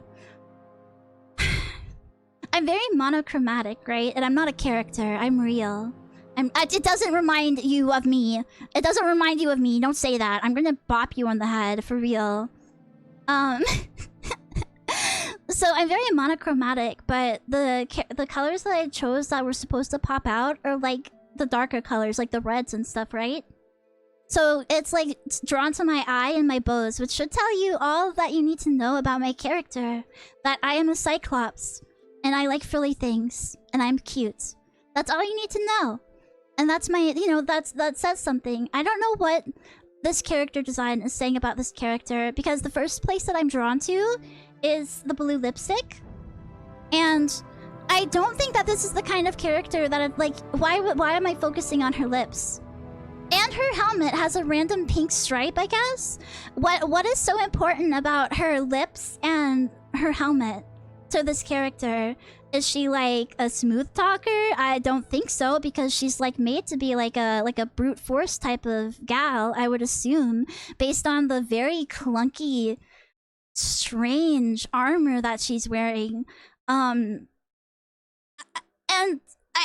I'm very monochromatic, right? And I'm not a character. I'm real. It doesn't remind you of me. It doesn't remind you of me. Don't say that. I'm gonna bop you on the head, for real. So I'm very monochromatic, but the colors that I chose that were supposed to pop out are like the darker colors, like the reds and stuff, right? So it's like drawn to my eye and my bows, which should tell you all that you need to know about my character. That I am a Cyclops, and I like frilly things, and I'm cute. That's all you need to know. And that's my, you know, that says something. I don't know what this character design is saying about this character, because the first place that I'm drawn to is the blue lipstick. And I don't think that this is the kind of character that I'd like. Why am I focusing on her lips? And her helmet has a random pink stripe, I guess. What is so important about her lips and her helmet to this character? Is she like a smooth talker? I don't think so, because she's like made to be like a brute force type of gal, I would assume, based on the very clunky, strange armor that she's wearing. And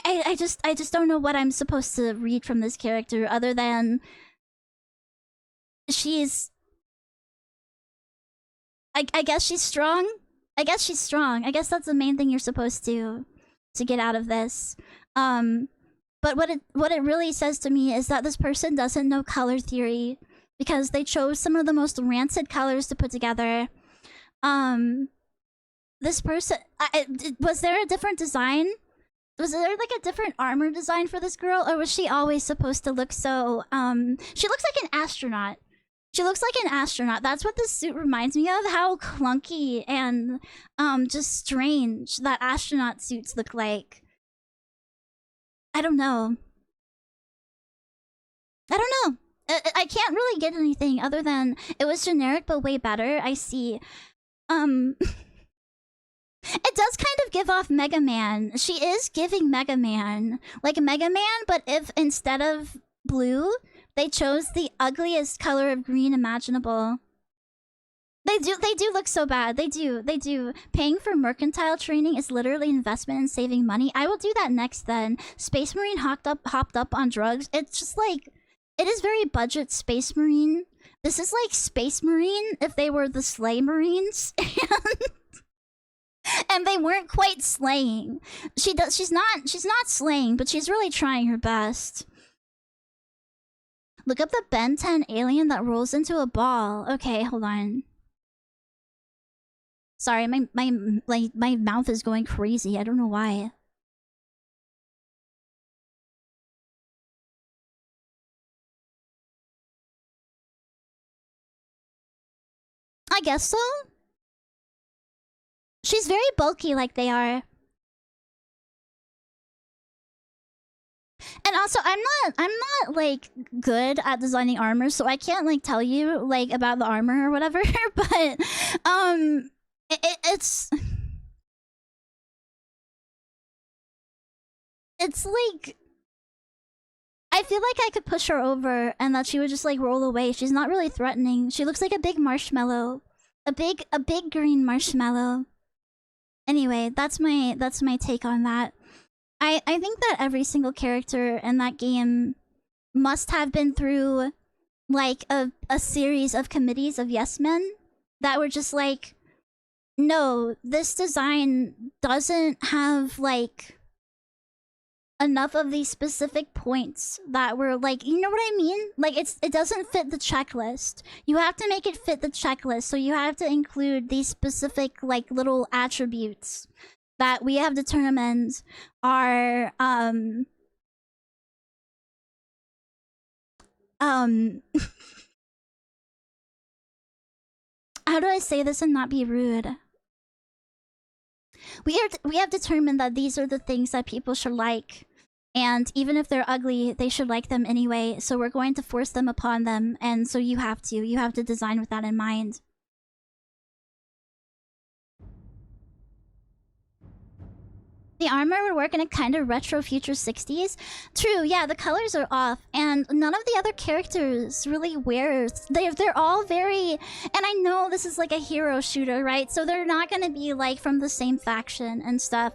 I just don't know what I'm supposed to read from this character other than she's I guess she's strong. I guess she's strong. I guess that's the main thing you're supposed to get out of this. But what it really says to me is that this person doesn't know color theory, because they chose some of the most rancid colors to put together. This person, was there a different design? Was there like a different armor design for this girl, or was she always supposed to look so she looks like an astronaut. She looks like an astronaut. That's what this suit reminds me of, how clunky and just strange that astronaut suits look like. I don't know. I can't really get anything other than it was generic but way better. I see. It does kind of give off Mega Man. She is giving Mega Man. Like Mega Man, but if instead of blue, they chose the ugliest color of green imaginable. They do look so bad. They do. Paying for mercantile training is literally investment in saving money. I will do that next then. Space Marine hopped up on drugs. It's just like, it is very budget Space Marine. This is like Space Marine if they were the Slay Marines. And they weren't quite slaying. She's not slaying, but she's really trying her best. Look up the Ben 10 alien that rolls into a ball. Okay, hold on. Sorry, my mouth is going crazy. I don't know why. I guess so. She's very bulky like they are. And also, I'm not like good at designing armor, so I can't like tell you like about the armor or whatever. But it's like, I feel like I could push her over and that she would just like roll away. She's not really threatening. She looks like a big marshmallow, a big green marshmallow. Anyway, that's my take on that. I think that every single character in that game must have been through like a series of committees of yes men that were just like, no, this design doesn't have like enough of these specific points that were like, you know what I mean? Like it doesn't fit the checklist. You have to make it fit the checklist, so you have to include these specific like little attributes that we have determined are how do I say this and not be rude? We have determined that these are the things that people should like. And even if they're ugly, they should like them anyway. So we're going to force them upon them. And so you have to design with that in mind. The armor would work in a kind of retro future 60s. True, yeah, the colors are off, and none of the other characters really wear. They're all very, and I know this is like a hero shooter, right? So they're not gonna be like from the same faction and stuff,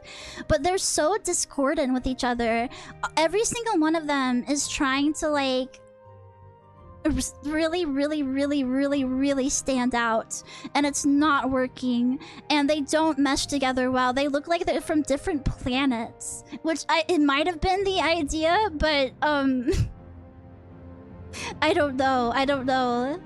but they're so discordant with each other. Every single one of them is trying to like really stand out, and it's not working, and they don't mesh together well. They look like they're from different planets, which it might have been the idea, but I don't know. I don't know.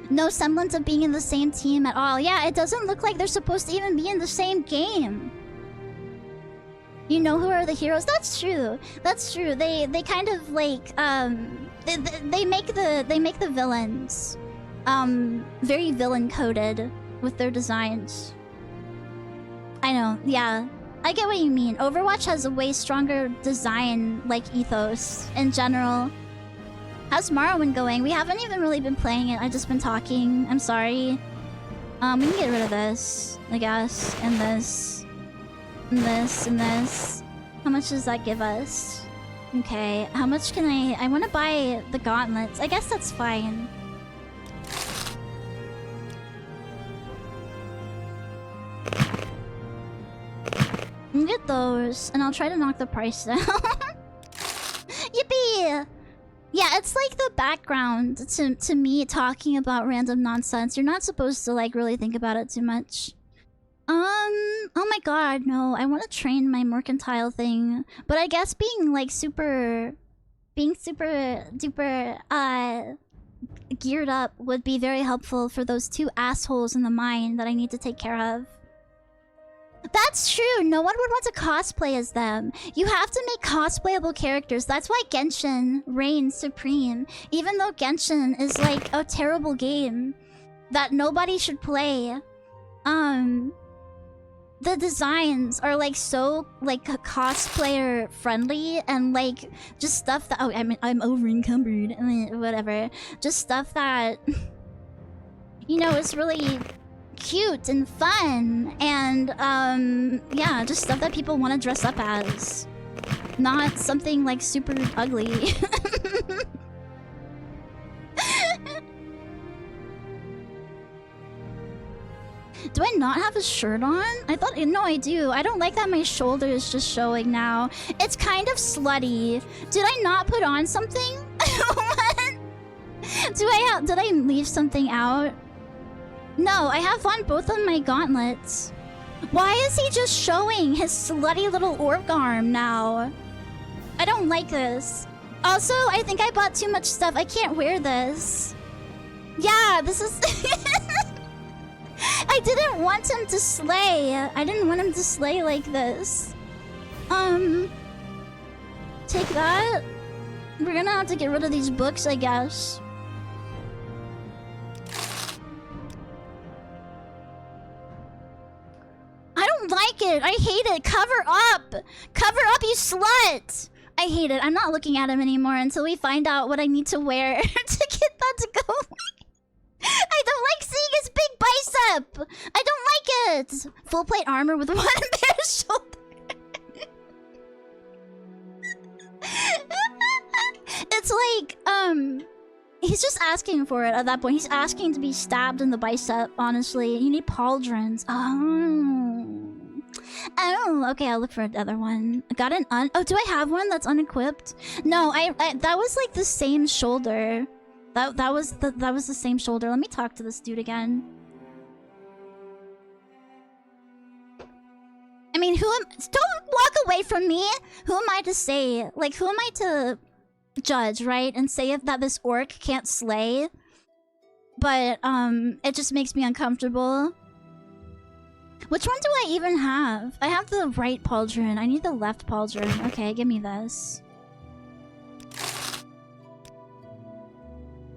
No semblance of being in the same team at all. Yeah, it doesn't look like they're supposed to even be in the same game. You know who are the heroes? That's true. That's true. They kind of like they make the villains very villain coded with their designs. I know. Yeah. I get what you mean. Overwatch has a way stronger design like ethos in general. How's Morrowind going? We haven't even really been playing it. I've just been talking. I'm sorry. We can get rid of this, I guess. And this. And this. And this. How much does that give us? Okay. How much can I want to buy the gauntlets. I guess that's fine. I'll get those. And I'll try to knock the price down. Yippee! Yeah, it's like the background to me talking about random nonsense. You're not supposed to like really think about it too much. Oh my god, no. I want to train my mercantile thing. But I guess being super duper geared up would be very helpful for those two assholes in the mine that I need to take care of. That's true. No one would want to cosplay as them. You have to make cosplayable characters. That's why Genshin reigns supreme. Even though Genshin is like a terrible game that nobody should play. The designs are like so like cosplayer friendly and like just stuff that I'm over encumbered. I mean, whatever. Just stuff that you know is really cute and fun and yeah, just stuff that people want to dress up as, not something like super ugly. Do I not have a shirt on? I thought no, I do. I don't like that my shoulder is just showing now. It's kind of slutty. Did I not put on something? What? Did I leave something out? No, I have on both of my gauntlets. Why is he just showing his slutty little orc arm now? I don't like this. Also, I think I bought too much stuff. I can't wear this. Yeah, this is... I didn't want him to slay. I didn't want him to slay like this. Take that. We're gonna have to get rid of these books, I guess. I don't like it. I hate it. Cover up. Cover up, you slut. I hate it. I'm not looking at him anymore until we find out what I need to wear to get that to go away. I don't like seeing his big bicep. I don't like it. Full plate armor with one bare shoulder. It's like, he's just asking for it at that point. He's asking to be stabbed in the bicep, honestly. You need pauldrons. Oh, okay, I'll look for another one. I got an oh, do I have one that's unequipped? No, I that was like the same shoulder. That was the same shoulder. Let me talk to this dude again. I mean, don't walk away from me. Who am I to say? Like, who am I to judge, right? And say that this orc can't slay. But it just makes me uncomfortable. Which one do I even have? I have the right pauldron. I need the left pauldron. Okay, give me this.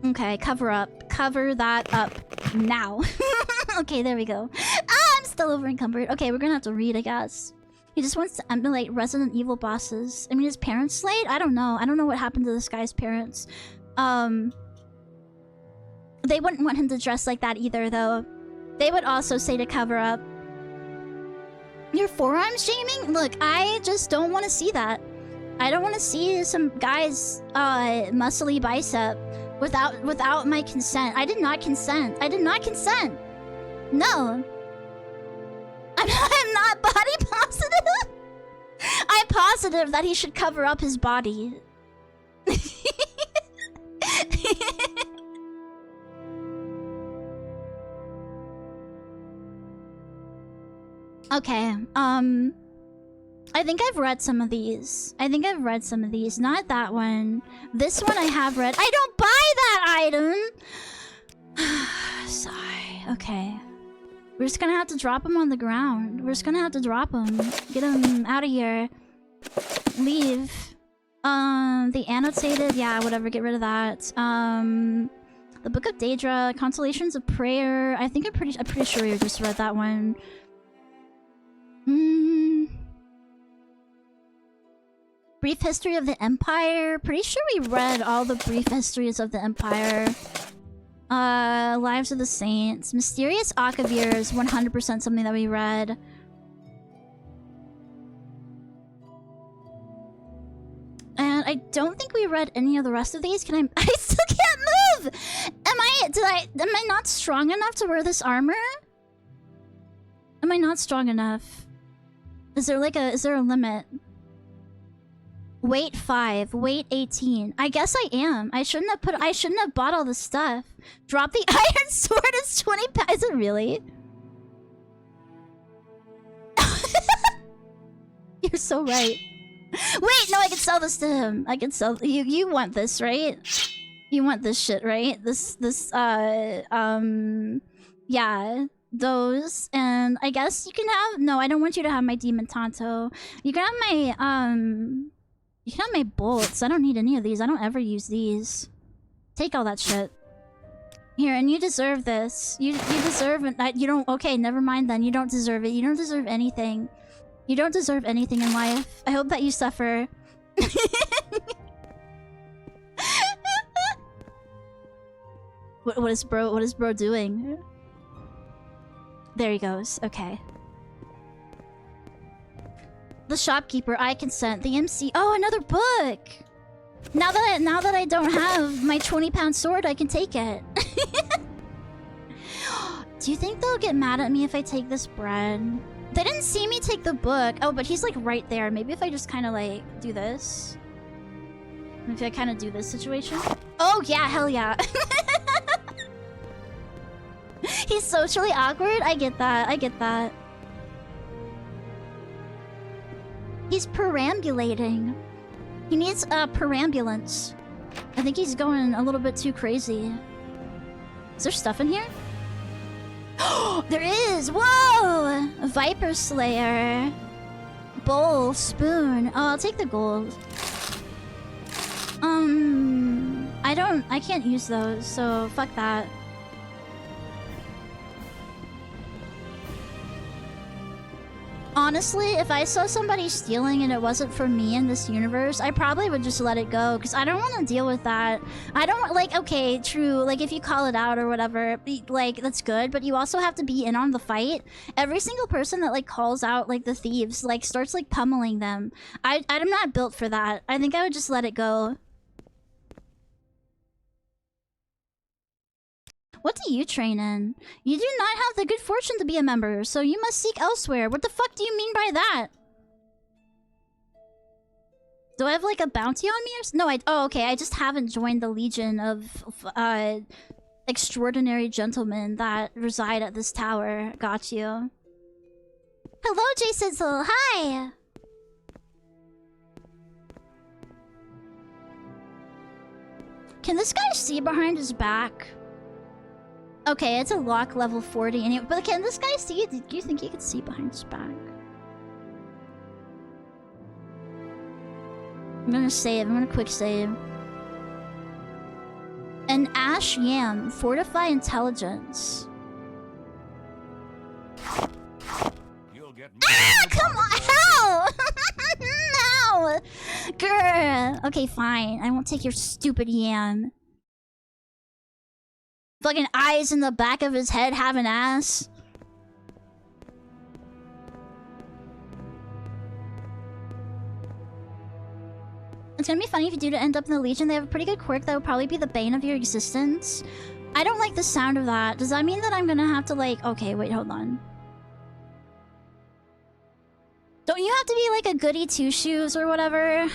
Okay, cover up. Cover that up now. Okay, there we go. Ah, I'm still over encumbered. Okay, we're gonna have to read, I guess. He just wants to emulate Resident Evil bosses. I mean, his parents slayed? I don't know. I don't know what happened to this guy's parents. They wouldn't want him to dress like that either, though. They would also say to cover up. Your forearm shaming? Look, I just don't want to see that. I don't want to see some guy's muscly bicep without my consent. I did not consent. I did not consent. No. I'm not body positive. I'm positive that he should cover up his body. Okay, I think I've read some of these. Not that one. This one I have read. I don't buy that item! Sigh. Okay. We're just gonna have to drop him on the ground. We're just gonna have to drop him. Get him out of here. Leave. The annotated, yeah, whatever, get rid of that. The Book of Daedra, Constellations of Prayer. I think I'm pretty sure you just read that one. Brief History of the Empire. Pretty sure we read all the brief histories of the Empire. Lives of the Saints. Mysterious Akavir, 100% something that we read. And I don't think we read any of the rest of these. Can I still can't move! Am I not strong enough to wear this armor? Am I not strong enough? Is there a limit? Weight 5, weight 18. I guess I am. I shouldn't have bought all this stuff. Drop the iron sword is 20 pounds. Is it really? You're so right. Wait, no, I can sell this to him. I can sell you want this, right? You want this shit, right? Yeah, those. And I guess you can have no, I don't want you to have my demon Tonto. You can have my bolts. I don't need any of these. I don't ever use these. Take all that shit. Here, and you deserve this. You deserve it. You don't. Okay, never mind then. You don't deserve it. You don't deserve anything. You don't deserve anything in life. I hope that you suffer. What is bro doing? There he goes. Okay. The shopkeeper, I consent. The MC. Oh, another book. Now that I don't have my 20-pound sword, I can take it. Do you think they'll get mad at me if I take this bread? They didn't see me take the book. Oh, but he's like right there. Maybe if I just kind of like do this. If I kind of do this situation. Oh yeah, hell yeah. He's socially awkward. I get that. I get that. He's perambulating. He needs a perambulance. I think he's going a little bit too crazy. Is there stuff in here? There is! Whoa! Viper Slayer. Bowl, spoon. Oh, I'll take the gold. I can't use those, so fuck that. Honestly, if I saw somebody stealing and it wasn't for me in this universe, I probably would just let it go, because I don't want to deal with that. I don't, like, okay, true, like, if you call it out or whatever, like, that's good, but you also have to be in on the fight. Every single person that, like, calls out, like, the thieves, like, starts, like, pummeling them. I'm not built for that. I think I would just let it go. What do you train in? You do not have the good fortune to be a member, so you must seek elsewhere. What the fuck do you mean by that? Do I have like a bounty on me or no? Oh, okay. I just haven't joined the legion of extraordinary gentlemen that reside at this tower. Got you. Hello, Jason. Hi. Can this guy see behind his back? Okay, it's a lock level 40 anyway, but can this guy see it? Do you think he could see behind his back? I'm gonna save. I'm gonna quick save. An ash yam. Fortify intelligence. You'll get come on! How? No! Grr. Okay, fine. I won't take your stupid yam. Fucking eyes in the back of his head have an ass. It's gonna be funny if you do to end up in the Legion. They have a pretty good quirk that would probably be the bane of your existence. I don't like the sound of that. Does that mean that I'm gonna have to like... Okay, wait, hold on. Don't you have to be like a goody two-shoes or whatever?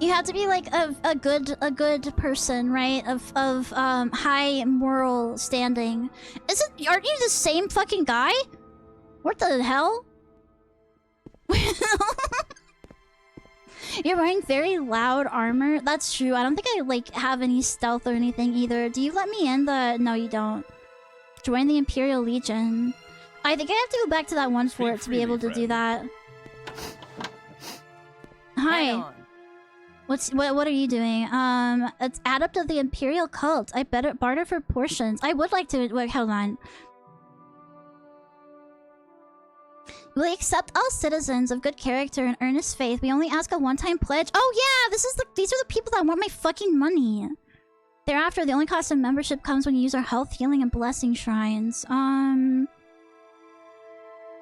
You have to be like a good person, right? Of high moral standing. Aren't you the same fucking guy? What the hell? You're wearing very loud armor. That's true. I don't think I like have any stealth or anything either. Do you let me in the... No, you don't. Join the Imperial Legion. I think I have to go back to that one fort to be able to do that. Hi. What are you doing? It's add up to the Imperial cult. I better barter for portions. I would like to... Wait, hold on. We accept all citizens of good character and earnest faith. We only ask a one-time pledge. Oh yeah, these are the people that want my fucking money. Thereafter, the only cost of membership comes when you use our health, healing, and blessing shrines.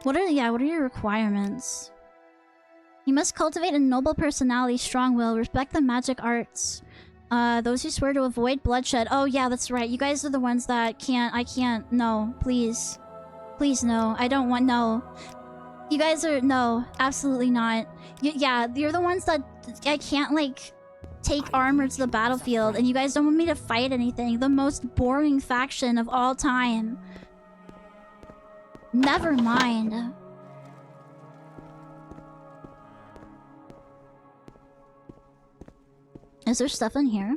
What are your requirements? You must cultivate a noble personality, strong will, respect the magic arts. Those who swear to avoid bloodshed. Oh yeah, that's right. You guys are the ones that I can't. No, please. Please, no. I don't want... No. You guys are... No, absolutely not. Yeah, you're the ones that I can't, like, take armor to the battlefield, and you guys don't want me to fight anything. The most boring faction of all time. Never mind. Is there stuff in here?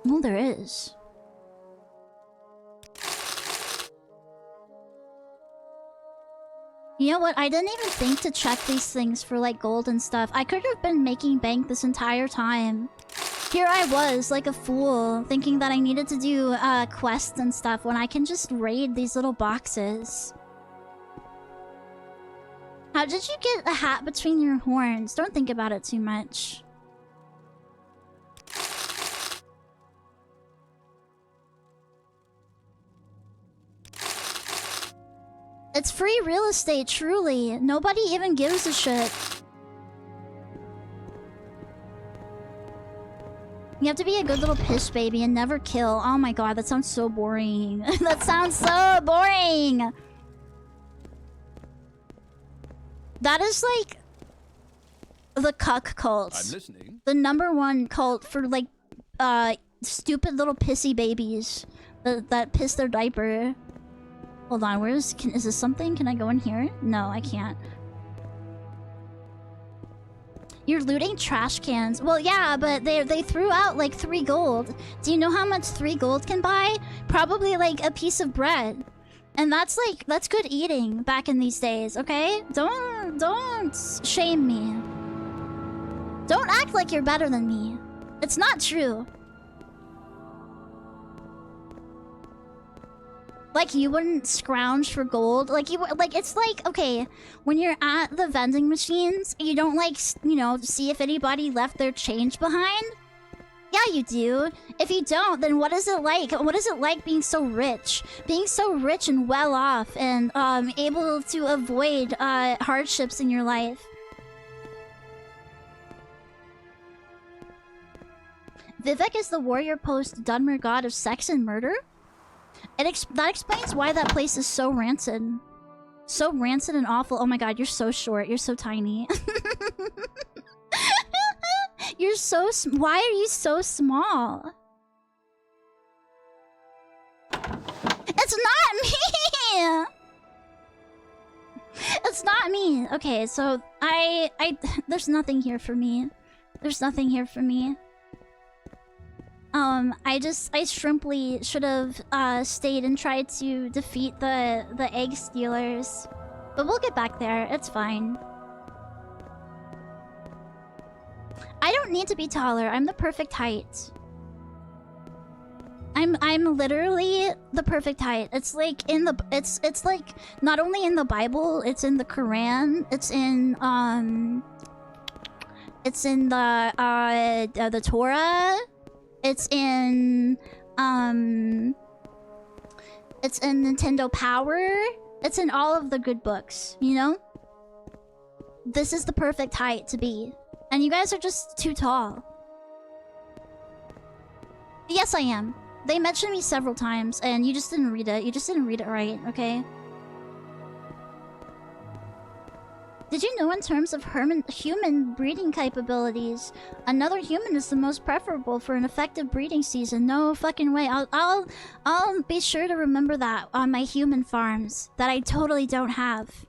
Oh, there is. You know what? I didn't even think to check these things for, like, gold and stuff. I could have been making bank this entire time. Here I was, like a fool, thinking that I needed to do, quests and stuff when I can just raid these little boxes. How did you get a hat between your horns? Don't think about it too much. It's free real estate, truly. Nobody even gives a shit. You have to be a good little piss baby and never kill. Oh my god, that sounds so boring. That sounds so boring! That is like... the cuck cult. I'm listening. The #1 cult for like, stupid little pissy babies that piss their diaper. Hold on, is this something? Can I go in here? No, I can't. You're looting trash cans. Well, yeah, but they threw out like 3 gold. Do you know how much 3 gold can buy? Probably like a piece of bread. And that's good eating back in these days, okay? Don't shame me. Don't act like you're better than me. It's not true. Like, you wouldn't scrounge for gold. Like, it's like, okay, when you're at the vending machines, you don't, like, you know, see if anybody left their change behind? Yeah, you do. If you don't, then what is it like? What is it like being so rich? Being so rich and well off and, able to avoid, hardships in your life. Vivek is the warrior post Dunmer god of sex and murder? That explains why that place is so rancid. So rancid and awful. Oh my god, you're so short. You're so tiny. You're so... Why are you so small? It's not me! It's not me. Okay, so there's nothing here for me. There's nothing here for me. I shrimply should have stayed and tried to defeat the egg stealers. But we'll get back there. It's fine. I don't need to be taller. I'm the perfect height. I'm literally the perfect height. It's like in the it's like not only in the Bible, it's in the Quran, it's in the Torah. It's in Nintendo Power. It's in all of the good books, you know? This is the perfect height to be. And you guys are just too tall. Yes, I am. They mentioned me several times, and you just didn't read it. You just didn't read it right, okay? Did you know in terms of human breeding capabilities, another human is the most preferable for an effective breeding season? No fucking way. I'll be sure to remember that on my human farms that I totally don't have.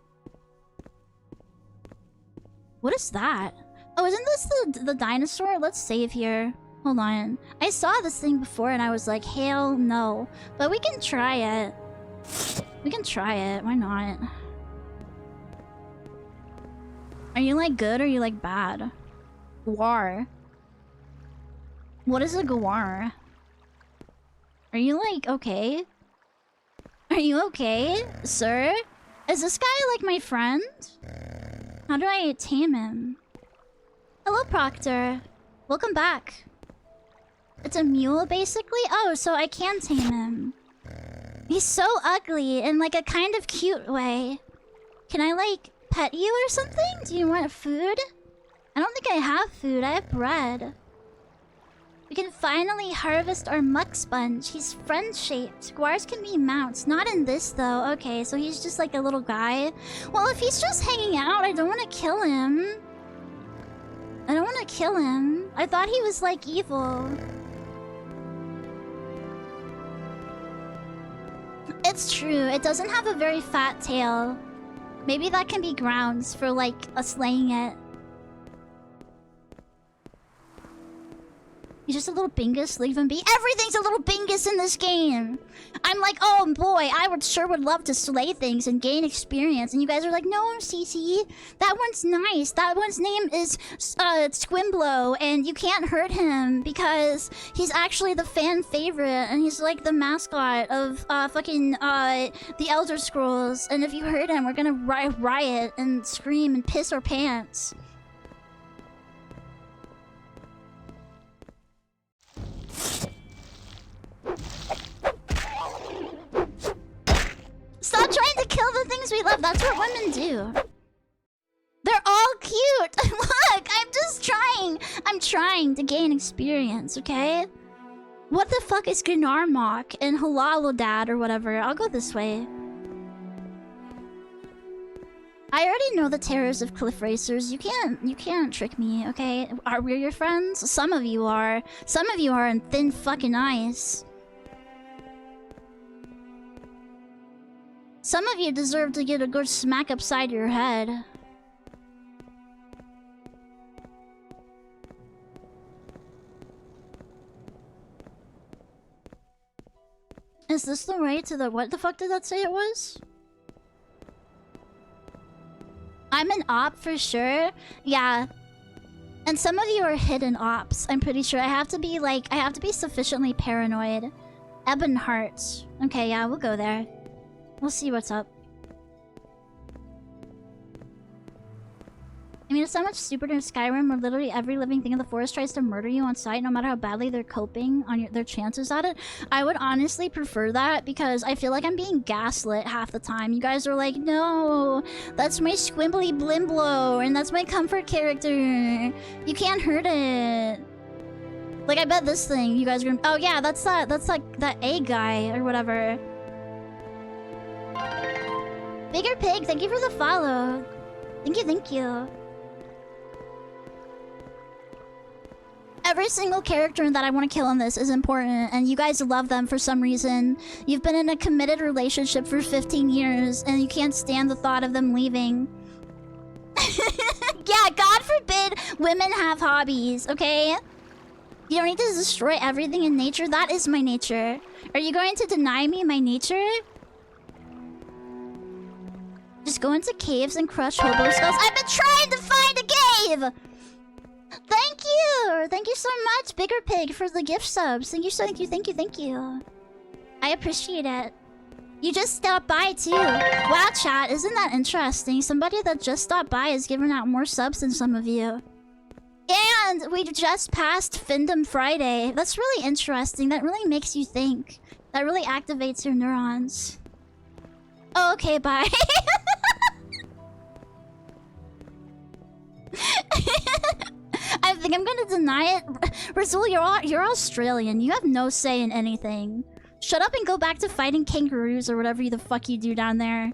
What is that? Oh, isn't this the dinosaur? Let's save here. Hold on. I saw this thing before and I was like, hell no. But we can try it. We can try it. Why not? Are you like good or are you like bad? Gwar. What is a gwar? Are you like okay? Are you okay, sir? Is this guy like my friend? How do I tame him? Hello, Proctor. Welcome back. It's a mule, basically? Oh, so I can tame him. He's so ugly in like a kind of cute way. Can I like pet you or something? Do you want food? I don't think I have food. I have bread. We can finally harvest our muck sponge. He's friend-shaped. Gwars can be mounts. Not in this, though. Okay, so he's just like a little guy. Well, if he's just hanging out, I don't want to kill him. I don't want to kill him. I thought he was, like, evil. It's true. It doesn't have a very fat tail. Maybe that can be grounds for, like, us slaying it. He's just a little bingus. Leave him be. Everything's a little bingus in this game. I'm like, oh boy, I would love to slay things and gain experience. And you guys are like, no, Cece, that one's nice. That one's name is Squimblow, and you can't hurt him because he's actually the fan favorite, and he's like the mascot of the Elder Scrolls. And if you hurt him, we're gonna riot and scream and piss our pants. Stop trying to kill the things we love. That's what women do. They're all cute. Look, I'm just trying. I'm trying to gain experience, okay? What the fuck is Gnarmok and Halalodad or whatever? I'll go this way. I already know the terrors of cliff racers. You can't trick me, okay? Are we your friends? Some of you are. Some of you are in thin fucking ice. Some of you deserve to get a good smack upside your head. Is this the way to the... What the fuck did that say it was? I'm an op for sure. Yeah. And some of you are hidden ops, I'm pretty sure. I have to be like... I have to be sufficiently paranoid. Ebonheart. Okay, yeah, we'll go there. We'll see what's up. I mean, it's so much stupider in Skyrim where literally every living thing in the forest tries to murder you on sight no matter how badly they're coping on their chances at it. I would honestly prefer that because I feel like I'm being gaslit half the time. You guys are like, no, that's my Squimbly Blimblow and that's my comfort character. You can't hurt it. Like, I bet this thing, you guys are gonna... Oh yeah, that's like that A guy or whatever. Bigger Pig, thank you for the follow. Thank you, thank you. Every single character that I want to kill in this is important, and you guys love them for some reason. You've been in a committed relationship for 15 years, and you can't stand the thought of them leaving. Yeah, God forbid women have hobbies, okay? You don't need to destroy everything in nature. That is my nature. Are you going to deny me my nature? Just go into caves and crush hobo skulls. I've been trying to find a cave! Thank you! Thank you so much, Bigger Pig, for the gift subs. Thank you, thank you, thank you, thank you. I appreciate it. You just stopped by, too. Wow, chat, isn't that interesting? Somebody that just stopped by is giving out more subs than some of you. And we just passed Findom Friday. That's really interesting. That really makes you think. That really activates your neurons. Oh, okay, bye. I think I'm gonna deny it. Razul, you're Australian. You have no say in anything. Shut up and go back to fighting kangaroos or whatever the fuck you do down there.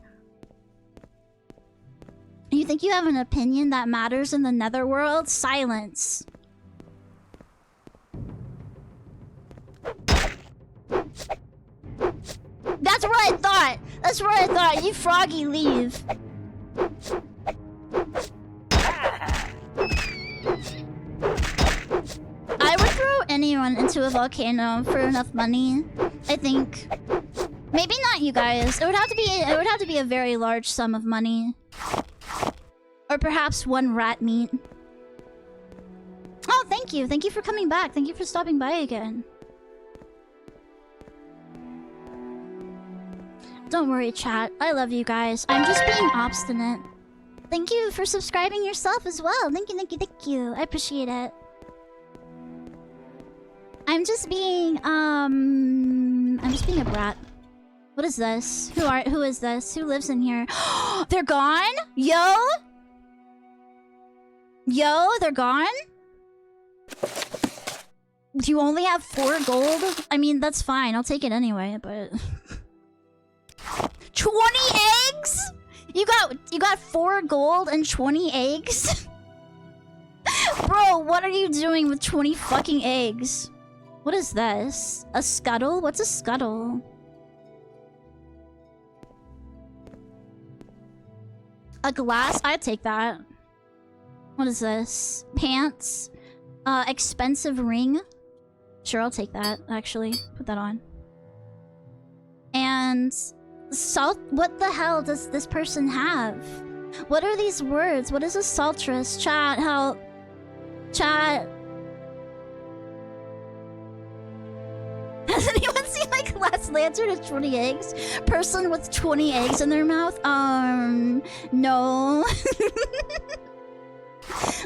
You think you have an opinion that matters in the netherworld? Silence. That's what I thought! That's what I thought! You froggy leave. I would throw anyone into a volcano for enough money. I think. Maybe not you guys. It would have to be a very large sum of money. Or perhaps one rat meat. Oh, thank you. Thank you for coming back. Thank you for stopping by again. Don't worry, chat. I love you guys. I'm just being obstinate. Thank you for subscribing yourself as well. Thank you, thank you, thank you. I appreciate it. I'm just being a brat. What is this? Who is this? Who lives in here? They're gone? Yo, they're gone? You only have 4 gold? I mean, that's fine. I'll take it anyway, but 20 eggs? You got 4 gold and 20 eggs? Bro, what are you doing with 20 fucking eggs? What is this? A scuttle? What's a scuttle? A glass? I'd take that. What is this? Pants? Expensive ring? Sure, I'll take that, actually. Put that on. And... salt? What the hell does this person have? What are these words? What is a saltress? Chat, help. Chat. Has anyone seen my glass lantern with 20 eggs? Person with 20 eggs in their mouth? No.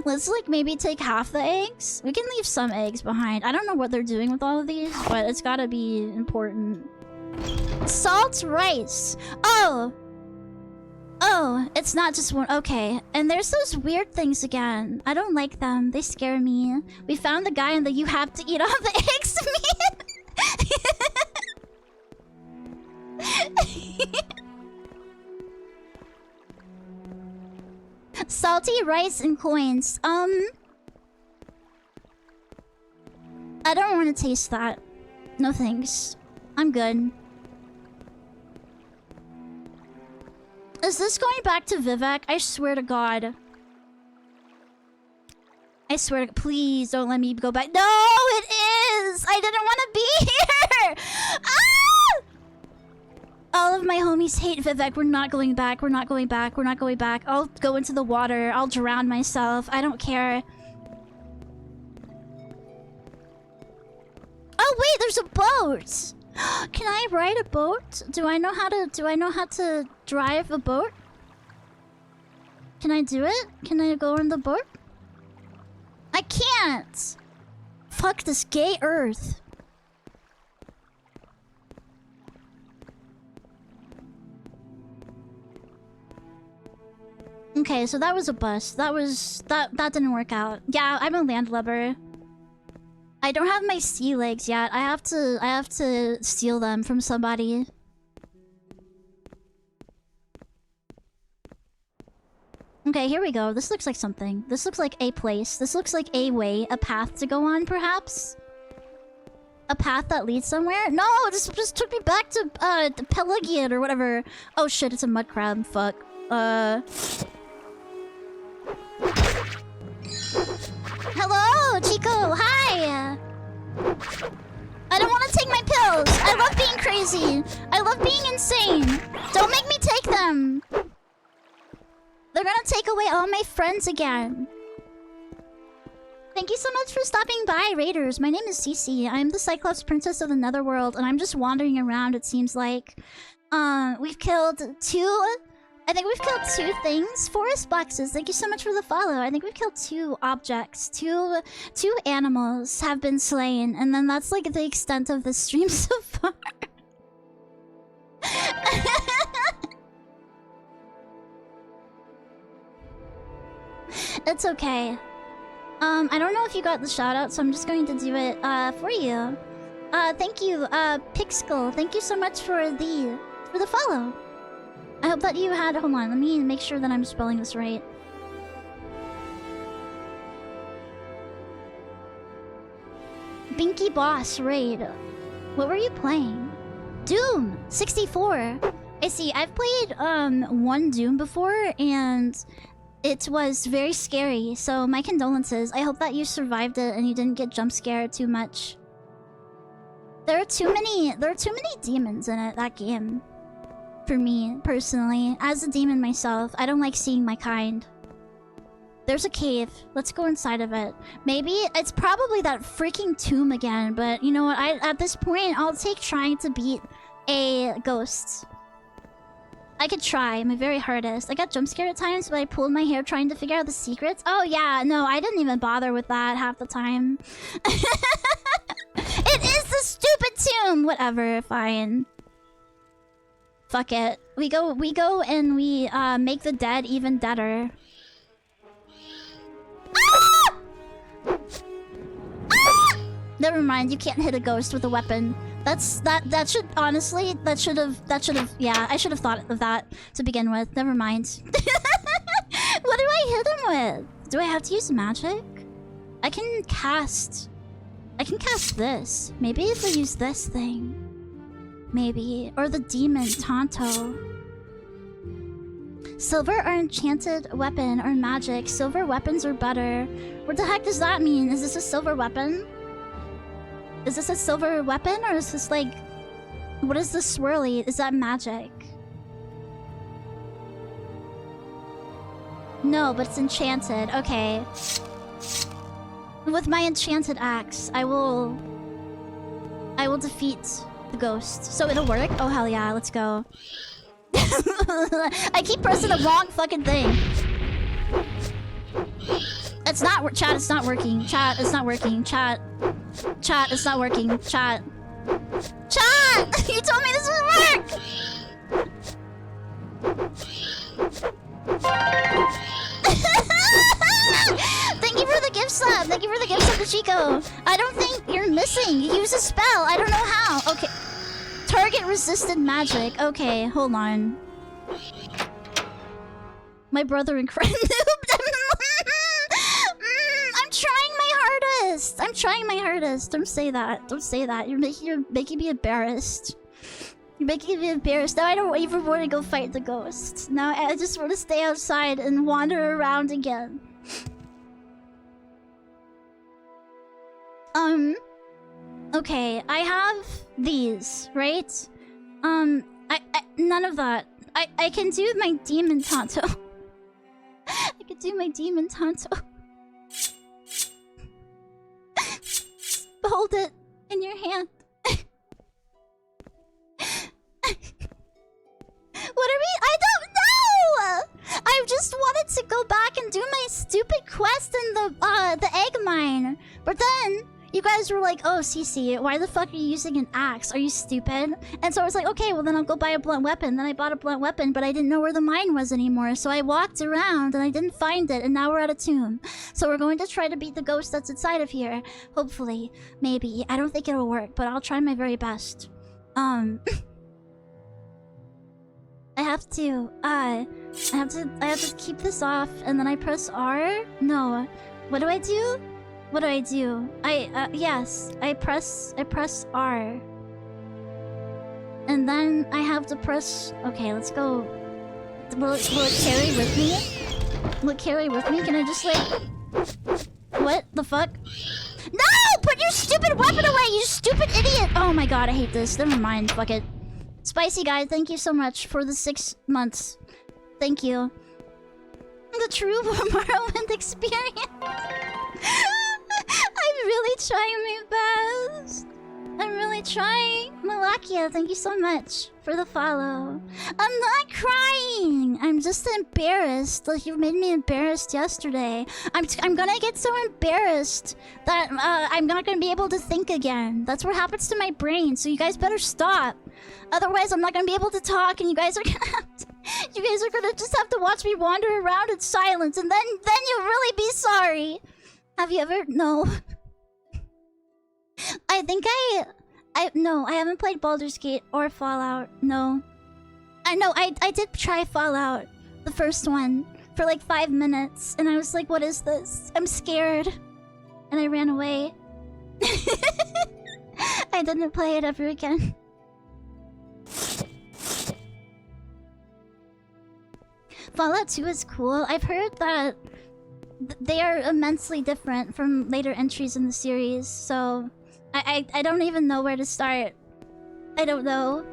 Let's like maybe take half the eggs. We can leave some eggs behind. I don't know what they're doing with all of these, but it's gotta be important. Salt rice. Oh, it's not just one. Okay, and there's those weird things again. I don't like them. They scare me. We found the guy in the you have to eat all the eggs meme. Salty rice and coins. I don't want to taste that. No thanks. I'm good. Is this going back to Vivek? I swear to God. I swear to... Please don't let me go back. No, it is! I didn't want to be here! Ah! All of my homies hate Vivek. We're not going back. We're not going back. We're not going back. I'll go into the water. I'll drown myself. I don't care. Oh, wait, there's a boat! Can I ride a boat? Do I know how to drive a boat? Can I do it? Can I go on the boat? I can't! Fuck this gay earth. Okay, so that was a bust. That didn't work out. Yeah, I'm a landlubber. I don't have my sea legs yet. I have to steal them from somebody. Okay, here we go. This looks like something. This looks like a place. This looks like a way, a path to go on, perhaps? A path that leads somewhere? No, this just took me back to the Pelagian or whatever. Oh shit, it's a mud crab. Fuck. Hello, Chico. Hi. I don't want to take my pills. I love being crazy. I love being insane. Don't make me take them. They're gonna take away all my friends again. Thank you so much for stopping by, Raiders. My name is Cece. I'm the Cyclops Princess of the Netherworld, and I'm just wandering around, it seems like. We've killed I think we've killed 2 things. Forest boxes. Thank you so much for the follow. I think we've killed 2 objects. Two animals have been slain. And then that's like the extent of the stream so far. It's okay. I don't know if you got the shout out, so I'm just going to do it for you. Thank you, Pixel. Thank you so much for the follow. I hope that you had... Hold on, let me make sure that I'm spelling this right. Binky Boss raid. What were you playing? Doom 64. I see. I've played one Doom before, and it was very scary. So my condolences. I hope that you survived it and you didn't get jump scared too much. There are too many demons in it, that game. For me, personally. As a demon myself, I don't like seeing my kind. There's a cave. Let's go inside of it. Maybe it's probably that freaking tomb again, but you know what? At this point, I'll take trying to beat a ghost. I could try my very hardest. I got jump scared at times, but I pulled my hair trying to figure out the secrets. Oh yeah, no, I didn't even bother with that half the time. It is the stupid tomb! Whatever, fine. Fuck it. We go and we make the dead even deader. Ah! Ah! Never mind, you can't hit a ghost with a weapon. That should honestly, that should have, yeah, I should have thought of that to begin with. Never mind. What do I hit him with? Do I have to use magic? I can cast this. Maybe if I use this thing. Maybe. Or the demon, Tonto. Silver or enchanted weapon or magic. Silver weapons are better. What the heck does that mean? Is this a silver weapon? Is this a silver weapon or is this like... What is this swirly? Is that magic? No, but it's enchanted. Okay. With my enchanted axe, I will defeat the ghost. So it'll work? Oh hell yeah, let's go. I keep pressing the wrong fucking thing. It's not chat, it's not working. Chat, it's not working. Chat, it's not working. Chat. You told me this would work! Thank you for the gift sub. Thank you for the gift sub to Chico. I don't think you're missing. You use a spell. I don't know how. Okay. Target resisted magic. Okay, hold on. My brother and friend noobed. I'm trying my hardest. I'm trying my hardest. Don't say that. Don't say that. You're making me embarrassed. You're making me embarrassed. Now I don't even want to go fight the ghost. Now I just want to stay outside and wander around again. Okay, I have these, right? None of that. I can do my demon Tonto. I can do my demon Tonto. Hold it in your hand. What are we? I don't know! I just wanted to go back and do my stupid quest in the egg mine. But then you guys were like, oh, Cece, why the fuck are you using an axe? Are you stupid? And so I was like, okay, well then I'll go buy a blunt weapon. Then I bought a blunt weapon, but I didn't know where the mine was anymore. So I walked around and I didn't find it, and now we're at a tomb. So we're going to try to beat the ghost that's inside of here. Hopefully. Maybe. I don't think it'll work, but I'll try my very best. I have to keep this off, and then I press R? No. What do I do? What do I do? Yes. I press R. And then I have to press... Okay, let's go. Will it carry with me? Will it carry with me? Can I just like... What the fuck? No! Put your stupid weapon away, you stupid idiot! Oh my god, I hate this. Never mind. Fuck it. Spicy guy, thank you so much for the 6 months. Thank you. The true Morrowind experience. I'm really trying my best. I'm really trying. Malakia, thank you so much for the follow. I'm not crying. I'm just embarrassed. Like, you made me embarrassed yesterday. I'm gonna get so embarrassed that I'm not gonna be able to think again. That's what happens to my brain. So you guys better stop. Otherwise, I'm not gonna be able to talk, and you guys are gonna have to, you guys are gonna just have to watch me wander around in silence, and then you'll really be sorry. Have you ever? No. I think no, I haven't played Baldur's Gate or Fallout. No. I did try Fallout, the first one, for like 5 minutes, and I was like, what is this? I'm scared. And I ran away. I didn't play it ever again. Fallout 2 is cool. I've heard that they are immensely different from later entries in the series, so I don't even know where to start. I don't know.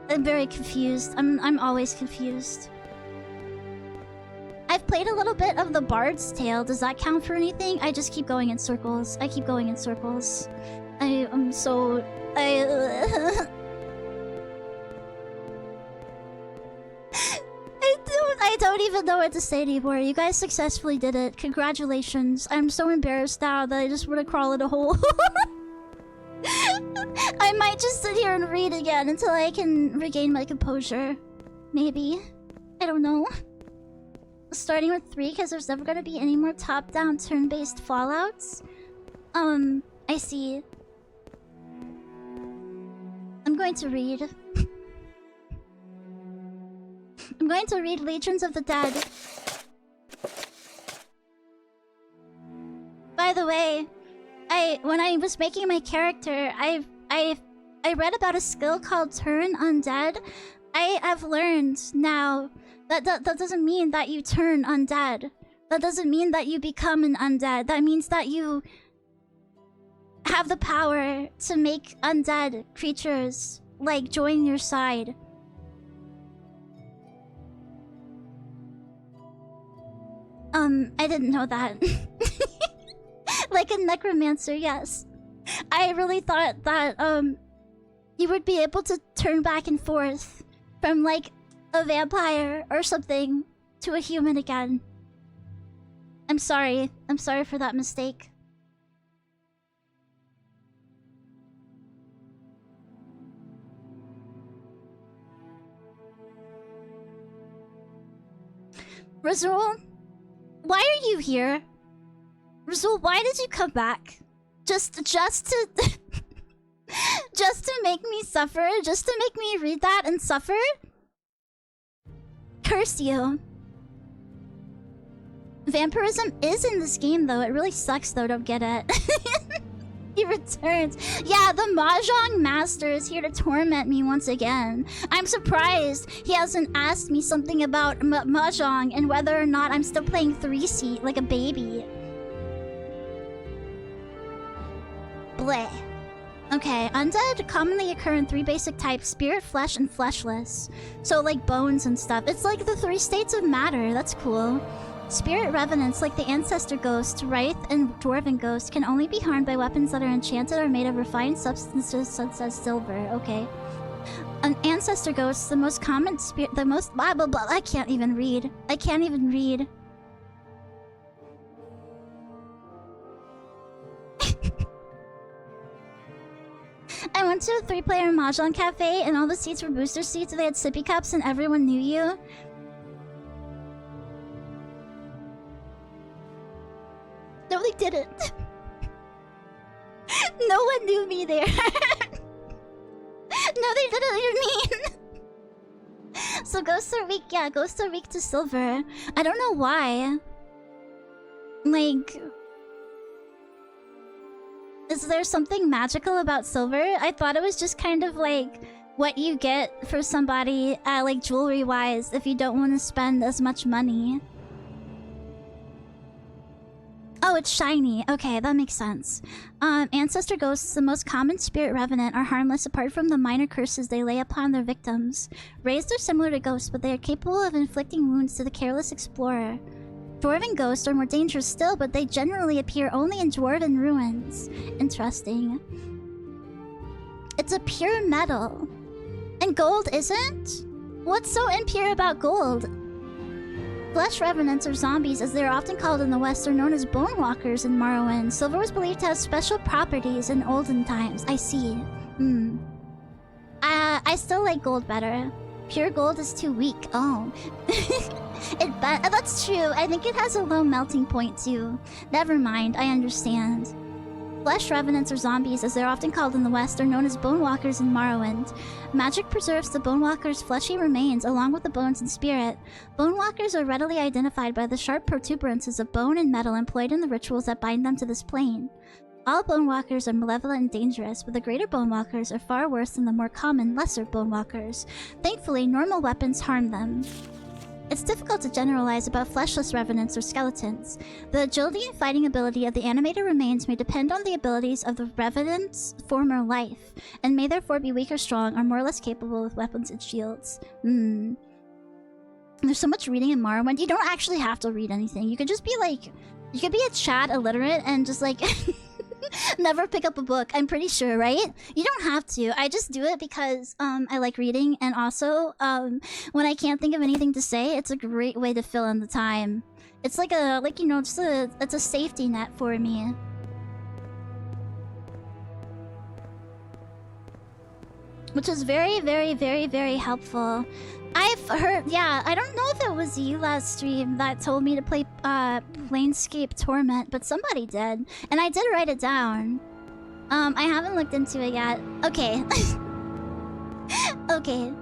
I'm very confused. I'm always confused. I've played a little bit of the Bard's Tale. Does that count for anything? I just keep going in circles. I keep going in circles. I'm so... I don't even know what to say anymore. You guys successfully did it. Congratulations. I'm so embarrassed now that I just want to crawl in a hole. I might just sit here and read again until I can regain my composure. Maybe. I don't know. Starting with 3 because there's never going to be any more top-down turn-based Fallouts. I see. I'm going to read. I'm going to read Legions of the Dead. By the way, when I was making my character, I read about a skill called Turn Undead. I have learned now that doesn't mean that you turn undead. That doesn't mean that you become an undead. That means that you have the power to make undead creatures like join your side. I didn't know that. Like a necromancer, yes. I really thought that, you would be able to turn back and forth from, like, a vampire or something to a human again. I'm sorry. I'm sorry for that mistake. Razul? Why are you here? Razul, why did you come back? Just to... just to make me suffer? Just to make me read that and suffer? Curse you. Vampirism is in this game, though. It really sucks, though. Don't get it. He returns. Yeah, the Mahjong Master is here to torment me once again. I'm surprised he hasn't asked me something about Mahjong and whether or not I'm still playing 3-seat like a baby. Bleh. Okay, undead commonly occur in 3 basic types: spirit, flesh, and fleshless. So like bones and stuff. It's like the 3 states of matter. That's cool. Spirit revenants, like the Ancestor Ghost, Wraith, and Dwarven Ghost, can only be harmed by weapons that are enchanted or made of refined substances such as silver. Okay. An Ancestor Ghost, the most common spirit, the most blah blah blah. I can't even read. I can't even read. I went to a 3-player Mahjong cafe and all the seats were booster seats. They had sippy cups and everyone knew you. No, they didn't. No one knew me there. No, they didn't. You mean? So ghosts are weak. Yeah, ghosts are weak to silver. I don't know why. Like... is there something magical about silver? I thought it was just kind of like what you get for somebody, like jewelry-wise, if you don't want to spend as much money. Oh, it's shiny. Okay, that makes sense. Ancestor Ghosts, the most common spirit revenant, are harmless apart from the minor curses they lay upon their victims. Raised are similar to ghosts, but they are capable of inflicting wounds to the careless explorer. Dwarven ghosts are more dangerous still, but they generally appear only in dwarven ruins. Interesting. It's a pure metal. And gold isn't? What's so impure about gold? Flesh revenants, or zombies as they are often called in the West, are known as bone walkers in Morrowind. Silver was believed to have special properties in olden times. I see. I still like gold better. Pure gold is too weak. Oh. That's true. I think it has a low melting point too. Never mind, I understand. Flesh revenants, or zombies as they're often called in the West, are known as bone walkers in Morrowind. Magic preserves the bone walkers' fleshy remains along with the bones and spirit. Bone walkers are readily identified by the sharp protuberances of bone and metal employed in the rituals that bind them to this plane. All bonewalkers are malevolent and dangerous, but the greater bonewalkers are far worse than the more common, lesser bonewalkers. Thankfully, normal weapons harm them. It's difficult to generalize about fleshless revenants or skeletons. The agility and fighting ability of the animated remains may depend on the abilities of the revenant's former life, and may therefore be weak or strong, or more or less capable with weapons and shields. There's so much reading in Morrowind. You don't actually have to read anything. You could just be like... You could be a Chad illiterate and just like... never pick up a book, I'm pretty sure, right? You don't have to. I just do it because I like reading, and also when I can't think of anything to say, it's a great way to fill in the time. It's like a you know, it's a safety net for me. Which is very, very, very, very helpful. I've heard, yeah, I don't know if it was you last stream that told me to play Planescape Torment, but somebody did. And I did write it down. I haven't looked into it yet. Okay. Okay.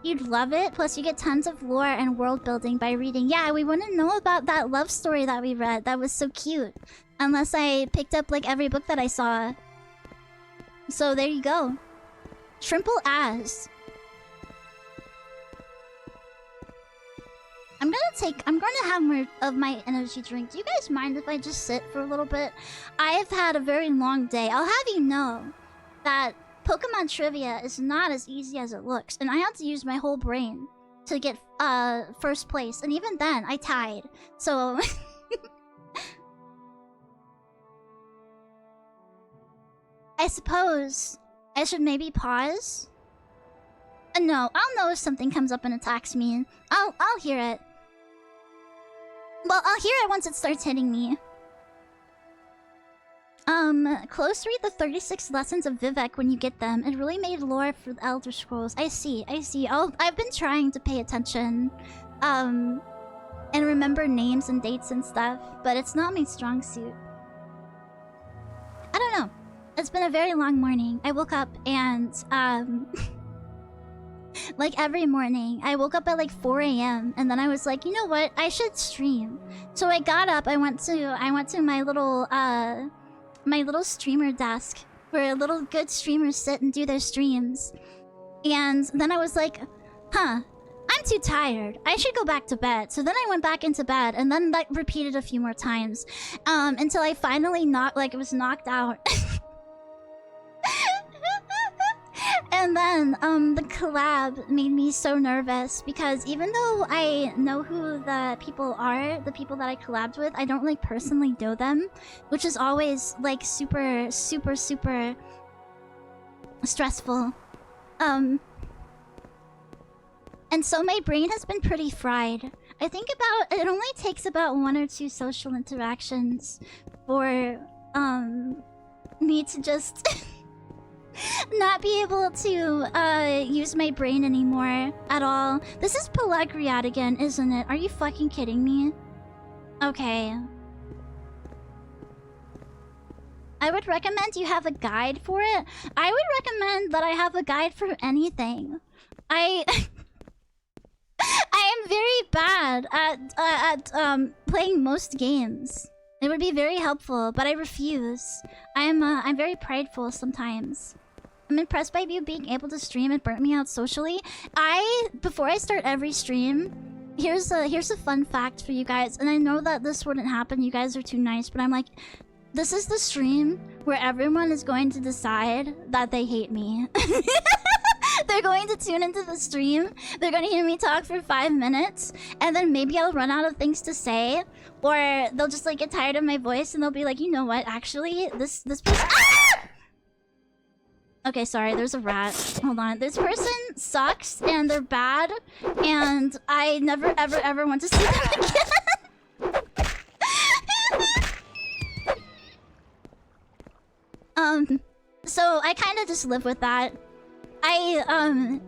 You'd love it, plus you get tons of lore and world building by reading. Yeah, we wouldn't know about that love story that we read. That was so cute. Unless I picked up like every book that I saw. So there you go. Trimple as. I'm gonna have more of my energy drink. Do you guys mind if I just sit for a little bit? I've had a very long day. I'll have you know that Pokemon trivia is not as easy as it looks, and I had to use my whole brain to get first place, and even then I tied. So I suppose I should maybe pause. No, I'll know if something comes up and attacks me. I'll hear it. Well, I'll hear it once it starts hitting me. Close read the 36 lessons of Vivek when you get them. It really made lore for the Elder Scrolls. I see. Oh, I've been trying to pay attention. And remember names and dates and stuff, but it's not my strong suit. I don't know. It's been a very long morning. I woke up and, like every morning, I woke up at like 4 AM and then I was like, you know what? I should stream. So I got up, I went to my little streamer desk where little good streamers sit and do their streams. And then I was like, huh, I'm too tired. I should go back to bed. So then I went back into bed and then like repeated a few more times until I finally was knocked out. And then the collab made me so nervous because even though I know who the people are, the people that I collabed with, I don't like personally know them, which is always like super stressful. And so my brain has been pretty fried. I think it only takes about 1 or 2 social interactions for me to just not be able to use my brain anymore at all. This is Pelagriat again, isn't it? Are you fucking kidding me? Okay. I would recommend you have a guide for it. I would recommend that I have a guide for anything. I am very bad at playing most games. It would be very helpful, but I refuse. I'm very prideful sometimes. I'm impressed by you being able to stream. It burnt me out socially. Before I start every stream, here's a fun fact for you guys, and I know that this wouldn't happen. You guys are too nice, but I'm like, this is the stream where everyone is going to decide that they hate me. They're going to tune into the stream. They're going to hear me talk for 5 minutes, and then maybe I'll run out of things to say, or they'll just like get tired of my voice and they'll be like, you know what? Actually, this person. Ah! Okay, sorry. There's a rat. Hold on. This person sucks and they're bad, and I never ever want to see them again. So I kind of just live with that. I'm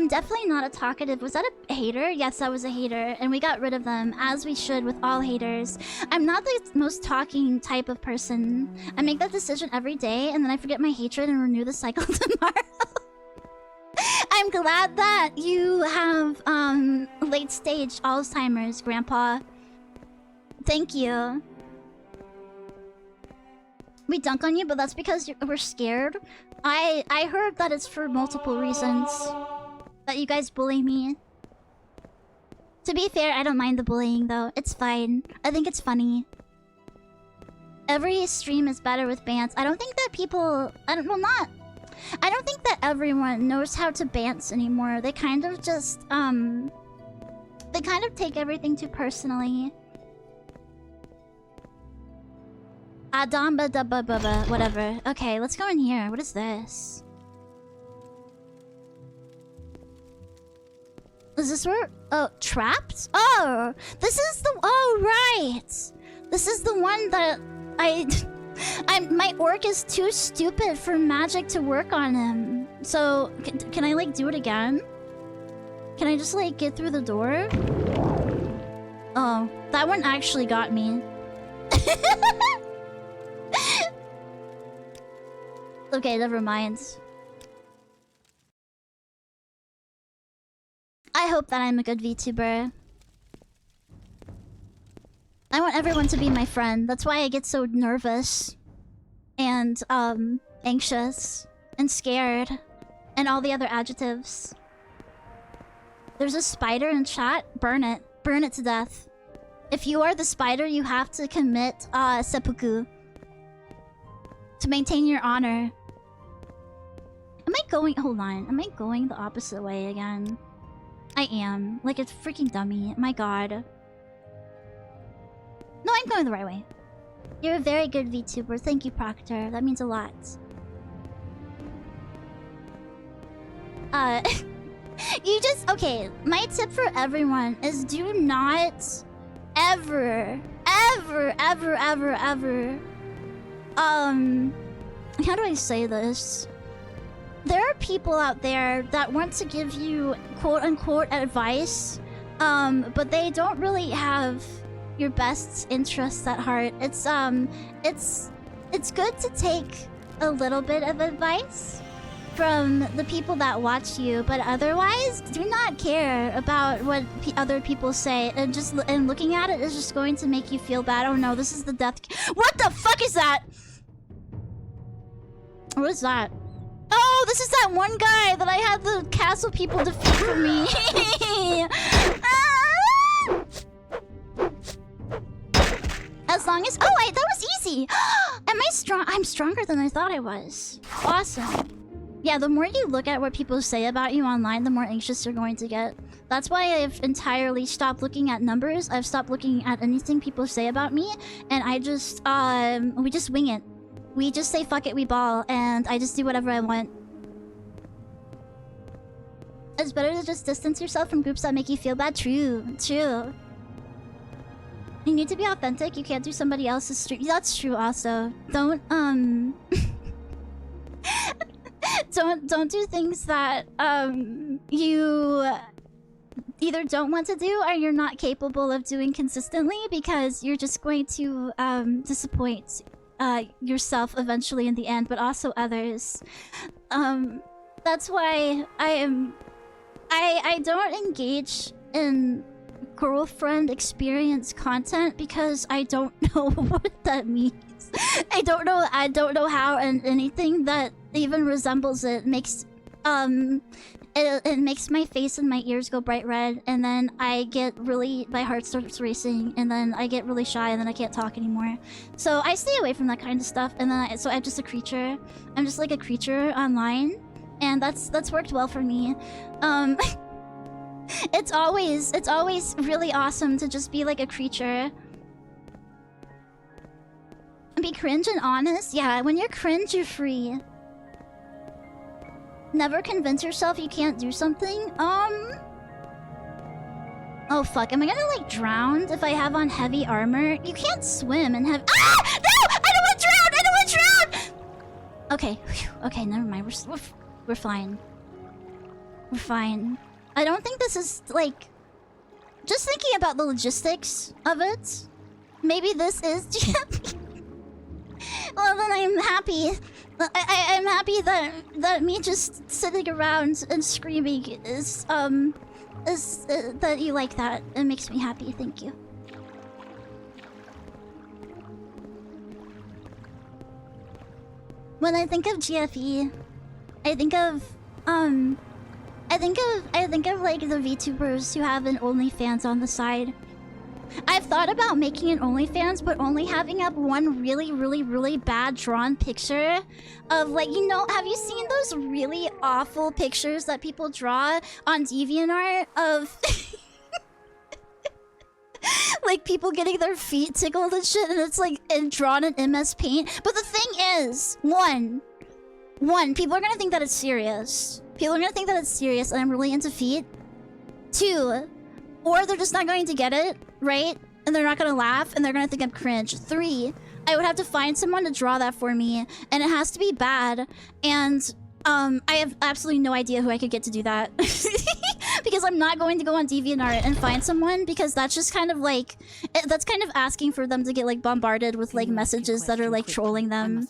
definitely not a talkative. Was that a hater? Yes, that was a hater, and we got rid of them, as we should with all haters. I'm not the most talking type of person. I make that decision every day, and then I forget my hatred and renew the cycle tomorrow. I'm glad that you have late stage Alzheimer's, Grandpa. Thank you. We dunk on you, but that's because we're scared. I heard that it's for multiple reasons that you guys bully me. To be fair, I don't mind the bullying though. It's fine. I think it's funny. Every stream is better with bants. I don't think that people... I don't think that everyone knows how to bants anymore. They kind of just, they kind of take everything too personally. Adamba da ba ba ba, whatever. Okay, let's go in here. What is this? Is this where... Oh, trapped? Oh! This is the... Oh, right! This is the one that my orc is too stupid for magic to work on him. So, can I, like, do it again? Can I just, like, get through the door? Oh, that one actually got me. Okay, never mind. I hope that I'm a good VTuber. I want everyone to be my friend. That's why I get so nervous. And, anxious. And scared. And all the other adjectives. There's a spider in chat. Burn it. Burn it to death. If you are the spider, you have to commit, seppuku. To maintain your honor. Am I going... Hold on. Am I going the opposite way again? I am. Like a freaking dummy. My god. No, I'm going the right way. You're a very good VTuber. Thank you, Proctor. That means a lot. You just... Okay, my tip for everyone is do not ever... How do I say this? There are people out there that want to give you quote-unquote advice, but they don't really have your best interests at heart. It's good to take a little bit of advice from the people that watch you, but otherwise, do not care about what other people say. And looking at it is just going to make you feel bad. Oh no, this is the death. What the fuck is that? What is that? Oh, this is that one guy that I had the castle people defeat for me. As long as... Oh, that was easy. Am I strong? I'm stronger than I thought I was. Awesome. Yeah, the more you look at what people say about you online, the more anxious you're going to get. That's why I've entirely stopped looking at numbers. I've stopped looking at anything people say about me. And I just, we just wing it. We just say fuck it, we ball, and I just do whatever I want. It's better to just distance yourself from groups that make you feel bad. True, true. You need to be authentic. You can't do somebody else's stream. That's true also. Don't don't do things that you either don't want to do or you're not capable of doing consistently, because you're just going to disappoint yourself eventually in the end, but also others. That's why I don't engage in girlfriend experience content, because I don't know what that means. I don't know how, and anything that even resembles it makes it makes my face and my ears go bright red, and then I get really... my heart starts racing, and then I get really shy, and then I can't talk anymore. So I stay away from that kind of stuff, and then so I'm just a creature. I'm just like a creature online, and that's worked well for me. It's always really awesome to just be like a creature. Be cringe and honest? Yeah, when you're cringe, you're free. Never convince yourself you can't do something. Oh fuck, am I gonna like drown if I have on heavy armor? You can't swim and have... Ah! No! I don't want to drown! I don't want to drown! Okay, whew. Okay, never mind. We're fine. We're fine. I don't think this is like... Just thinking about the logistics of it. Maybe this is GMP. Well, then I'm happy. I'm happy that me just sitting around and screaming is that you like that. It makes me happy. Thank you. When I think of GFE, I think of like the VTubers who have an OnlyFans on the side. I've thought about making an OnlyFans, but only having up one really bad drawn picture of, like, you know, have you seen those really awful pictures that people draw on DeviantArt of like people getting their feet tickled and shit, and it's like drawn in MS Paint? But the thing is, one, people are gonna think that it's serious. People are gonna think that it's serious and I'm really into feet. Two, or they're just not going to get it, right? And they're not gonna laugh and they're gonna think I'm cringe. Three, I would have to find someone to draw that for me, and it has to be bad. And I have absolutely no idea who I could get to do that. Because I'm not going to go on DeviantArt and find someone, because that's just kind of like, that's kind of asking for them to get like bombarded with like messages that are like trolling them.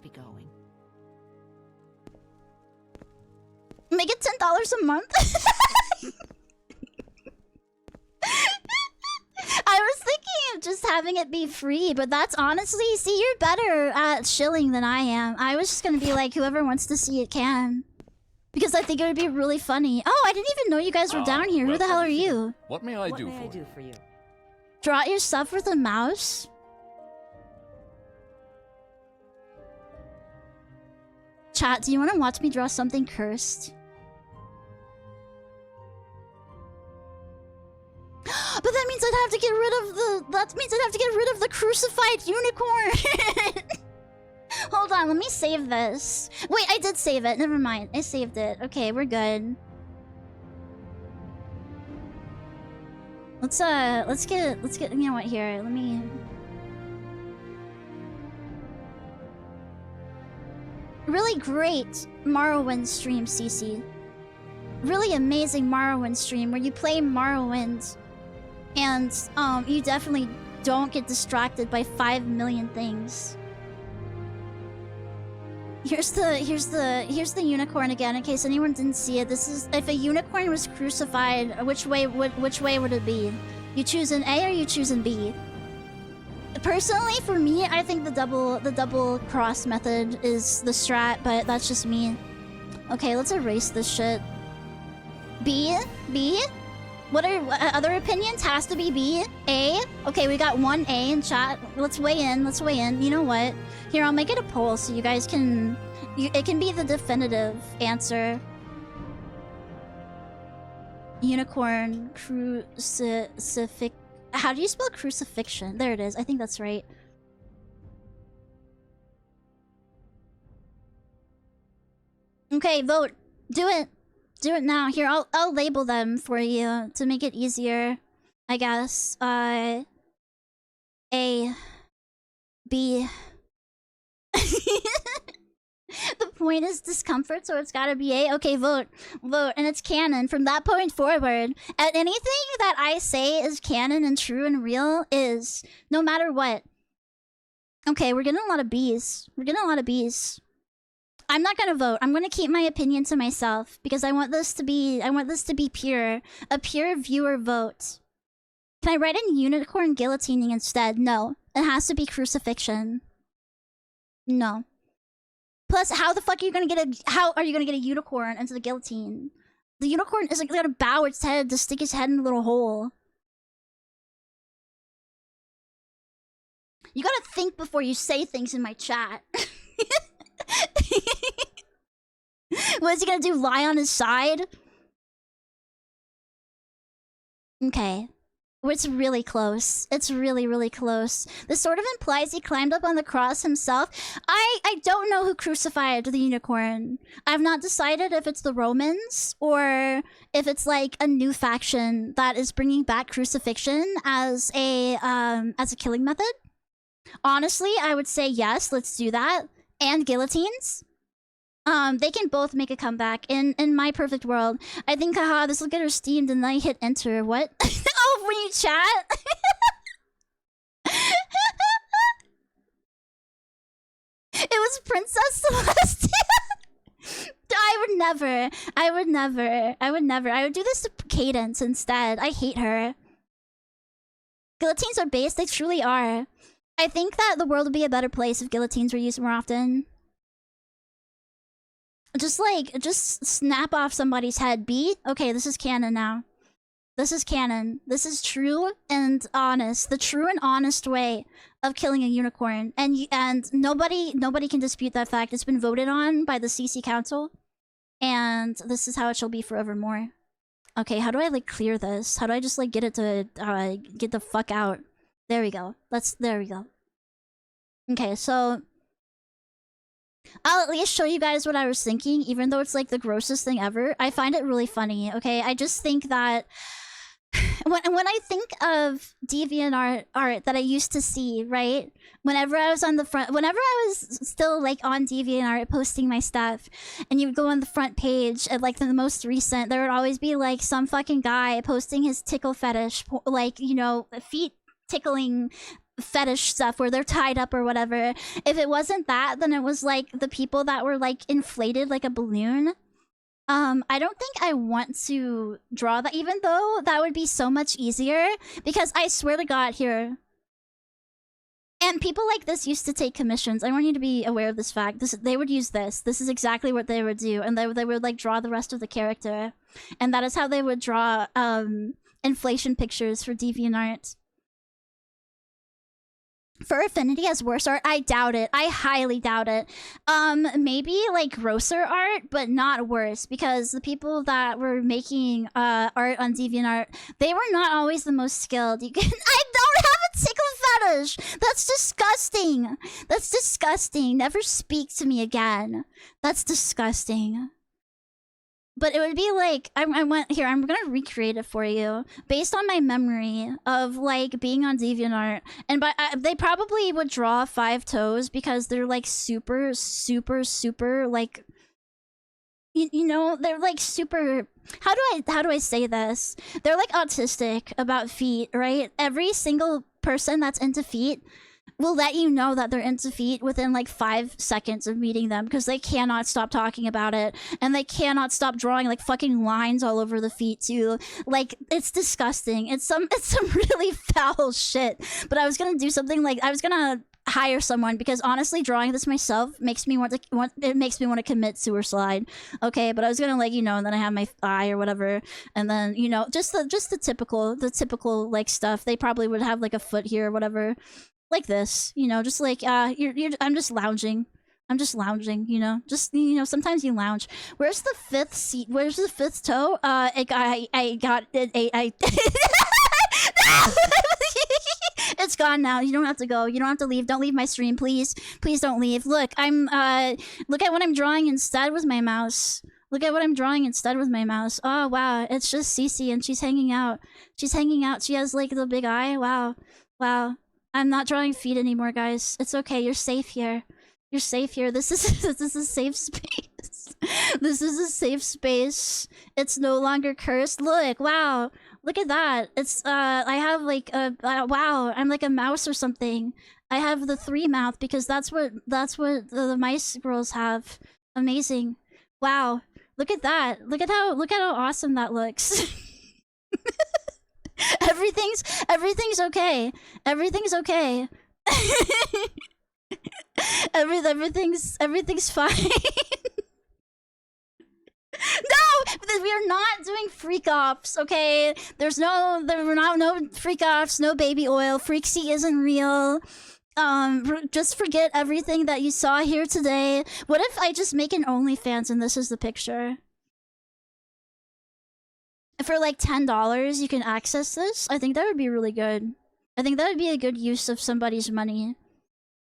Make it $10 a month. I was thinking of just having it be free, but that's honestly, see, you're better at shilling than I am. I was just gonna be like, whoever wants to see it can. Because I think it would be really funny. Oh, I didn't even know you guys were down here. Who the hell are you? What may I do for you? Draw it yourself with a mouse? Chat, do you want to watch me draw something cursed? But that means I'd have to get rid of the... That means I'd have to get rid of the crucified unicorn! Hold on, let me save this. Wait, I did save it. Never mind. I saved it. Okay, we're good. Let's get, you know what, here, let me... Really great Morrowind stream, CC. Really amazing Morrowind stream where you play Morrowind and you definitely don't get distracted by 5 million things. Here's the unicorn again, in case anyone didn't see it. This is, if a unicorn was crucified, which way would it be? You choose an A or you choose an B? Personally, for me, I think the double cross method is the strat, but that's just me. Okay, let's erase this shit. B? B? What are other opinions? Has to be B. A? Okay, we got one A in chat. Let's weigh in. Let's weigh in. You know what? Here, I'll make it a poll so you guys can... it can be the definitive answer. Unicorn crucifix... How do you spell crucifixion? There it is. I think that's right. Okay, vote. Do it. Do it now. Here, I'll label them for you to make it easier, I guess. A, B. The point is discomfort, so it's gotta be A. Okay, vote. Vote, and it's canon. From that point forward, at anything that I say is canon and true and real is, no matter what. Okay, we're getting a lot of B's. We're getting a lot of B's. I'm not gonna vote. I'm gonna keep my opinion to myself because I want this to be pure. A pure viewer vote. Can I write in unicorn guillotining instead? No. It has to be crucifixion. No. Plus, how the fuck are you gonna get a unicorn into the guillotine? The unicorn isn't gonna bow its head to stick its head in a little hole. You gotta think before you say things in my chat. What is he gonna do? Lie on his side? Okay. It's really close. It's really close. This sort of implies he climbed up on the cross himself. I don't know who crucified the unicorn. I've not decided if it's the Romans or if it's like a new faction that is bringing back crucifixion as a killing method. Honestly, I would say yes, let's do that. And guillotines. They can both make a comeback in my perfect world. I think, haha, this will get her steamed and then I hit enter. What? Oh, when you chat? It was as Princess Celestia. I would never. I would never. I would never. I would do this to Cadence instead. I hate her. Guillotines are based. They truly are. I think that the world would be a better place if guillotines were used more often. Just snap off somebody's head. Beat? Okay, this is canon now. This is canon. This is true and honest. The true and honest way of killing a unicorn. And nobody can dispute that fact. It's been voted on by the CC Council. And this is how it shall be forevermore. Okay, how do I like clear this? How do I just like get it to get the fuck out? There we go. There we go. Okay, so I'll at least show you guys what I was thinking, even though it's like the grossest thing ever. I find it really funny, okay? I just think that when I think of deviant art that I used to see, right? Whenever I was on the front, whenever I was still like on DeviantArt posting my stuff, and you would go on the front page at like the most recent, there would always be like some fucking guy posting his tickle fetish, like, you know, feet tickling fetish stuff where they're tied up or whatever. If it wasn't that, then it was like the people that were like inflated like a balloon. I don't think I want to draw that, even though that would be so much easier, because I swear to God here. And people like this used to take commissions. I want you to be aware of this fact. They would use this. This is exactly what they would do, and they would like draw the rest of the character, and that is how they would draw inflation pictures for DeviantArt. For Affinity as worse art, I doubt it. I highly doubt it. Maybe like grosser art, but not worse, because the people that were making art on DeviantArt, they were not always the most skilled. I don't have a tickle fetish. That's disgusting. That's disgusting. Never speak to me again. That's disgusting. But it would be like, I went here, I'm gonna recreate it for you based on my memory of like being on DeviantArt. And they probably would draw 5 toes because they're like super like, you know, they're like super, how do I say this? They're like autistic about feet, right? Every single person that's into feet will let you know that they're into feet within like 5 seconds of meeting them, because they cannot stop talking about it, and they cannot stop drawing like fucking lines all over the feet too. Like, it's disgusting. It's some really foul shit. But I was gonna do something like, I was gonna hire someone, because honestly drawing this myself makes me want to commit suicide. Okay, but I was gonna, like, you know, and then I have my eye or whatever, and then, you know, just the typical like stuff. They probably would have like a foot here or whatever. Like this, you know, just like I'm just lounging. I'm just lounging, you know. Just, you know, sometimes you lounge. Where's the 5th seat? Where's the 5th toe? I got it. It's gone now. You don't have to go. You don't have to leave. Don't leave my stream, please. Please don't leave. Look, look at what I'm drawing instead with my mouse. Look at what I'm drawing instead with my mouse. Oh wow, it's just Cece, and she's hanging out. She's hanging out. She has like the big eye. Wow, wow. I'm not drawing feet anymore, guys. It's okay. You're safe here. You're safe here. This is a safe space. This is a safe space. It's no longer cursed. Look, wow. Look at that. It's I have like a wow. I'm like a mouse or something. I have the 3 mouth because that's what the mice girls have. Amazing. Wow. Look at that. Look at how awesome that looks. Everything's okay. Everything's okay. Everything's fine. No, we are not doing freak offs. Okay, there were no freak offs, no baby oil. Freaksy isn't real. Just forget everything that you saw here today. What if I just make an OnlyFans and this is the picture? For like $10, you can access this. I think that would be really good. I think that would be a good use of somebody's money.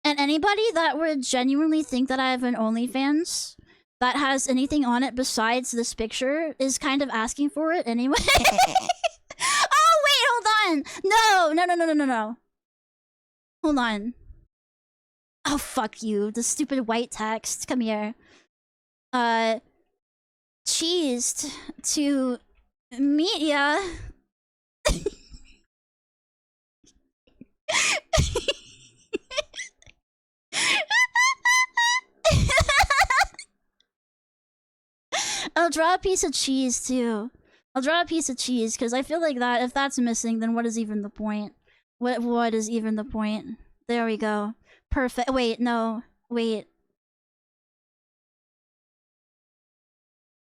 And anybody that would genuinely think that I have an OnlyFans that has anything on it besides this picture is kind of asking for it anyway. Oh, wait, hold on. No. Hold on. Oh, fuck you. The stupid white text. Come here. Cheesed to media. I'll draw a piece of cheese too. I'll draw a piece of cheese because I feel like that if that's missing, then what is even the point? What is even the point? There we go. Perfect. Wait, no. Wait.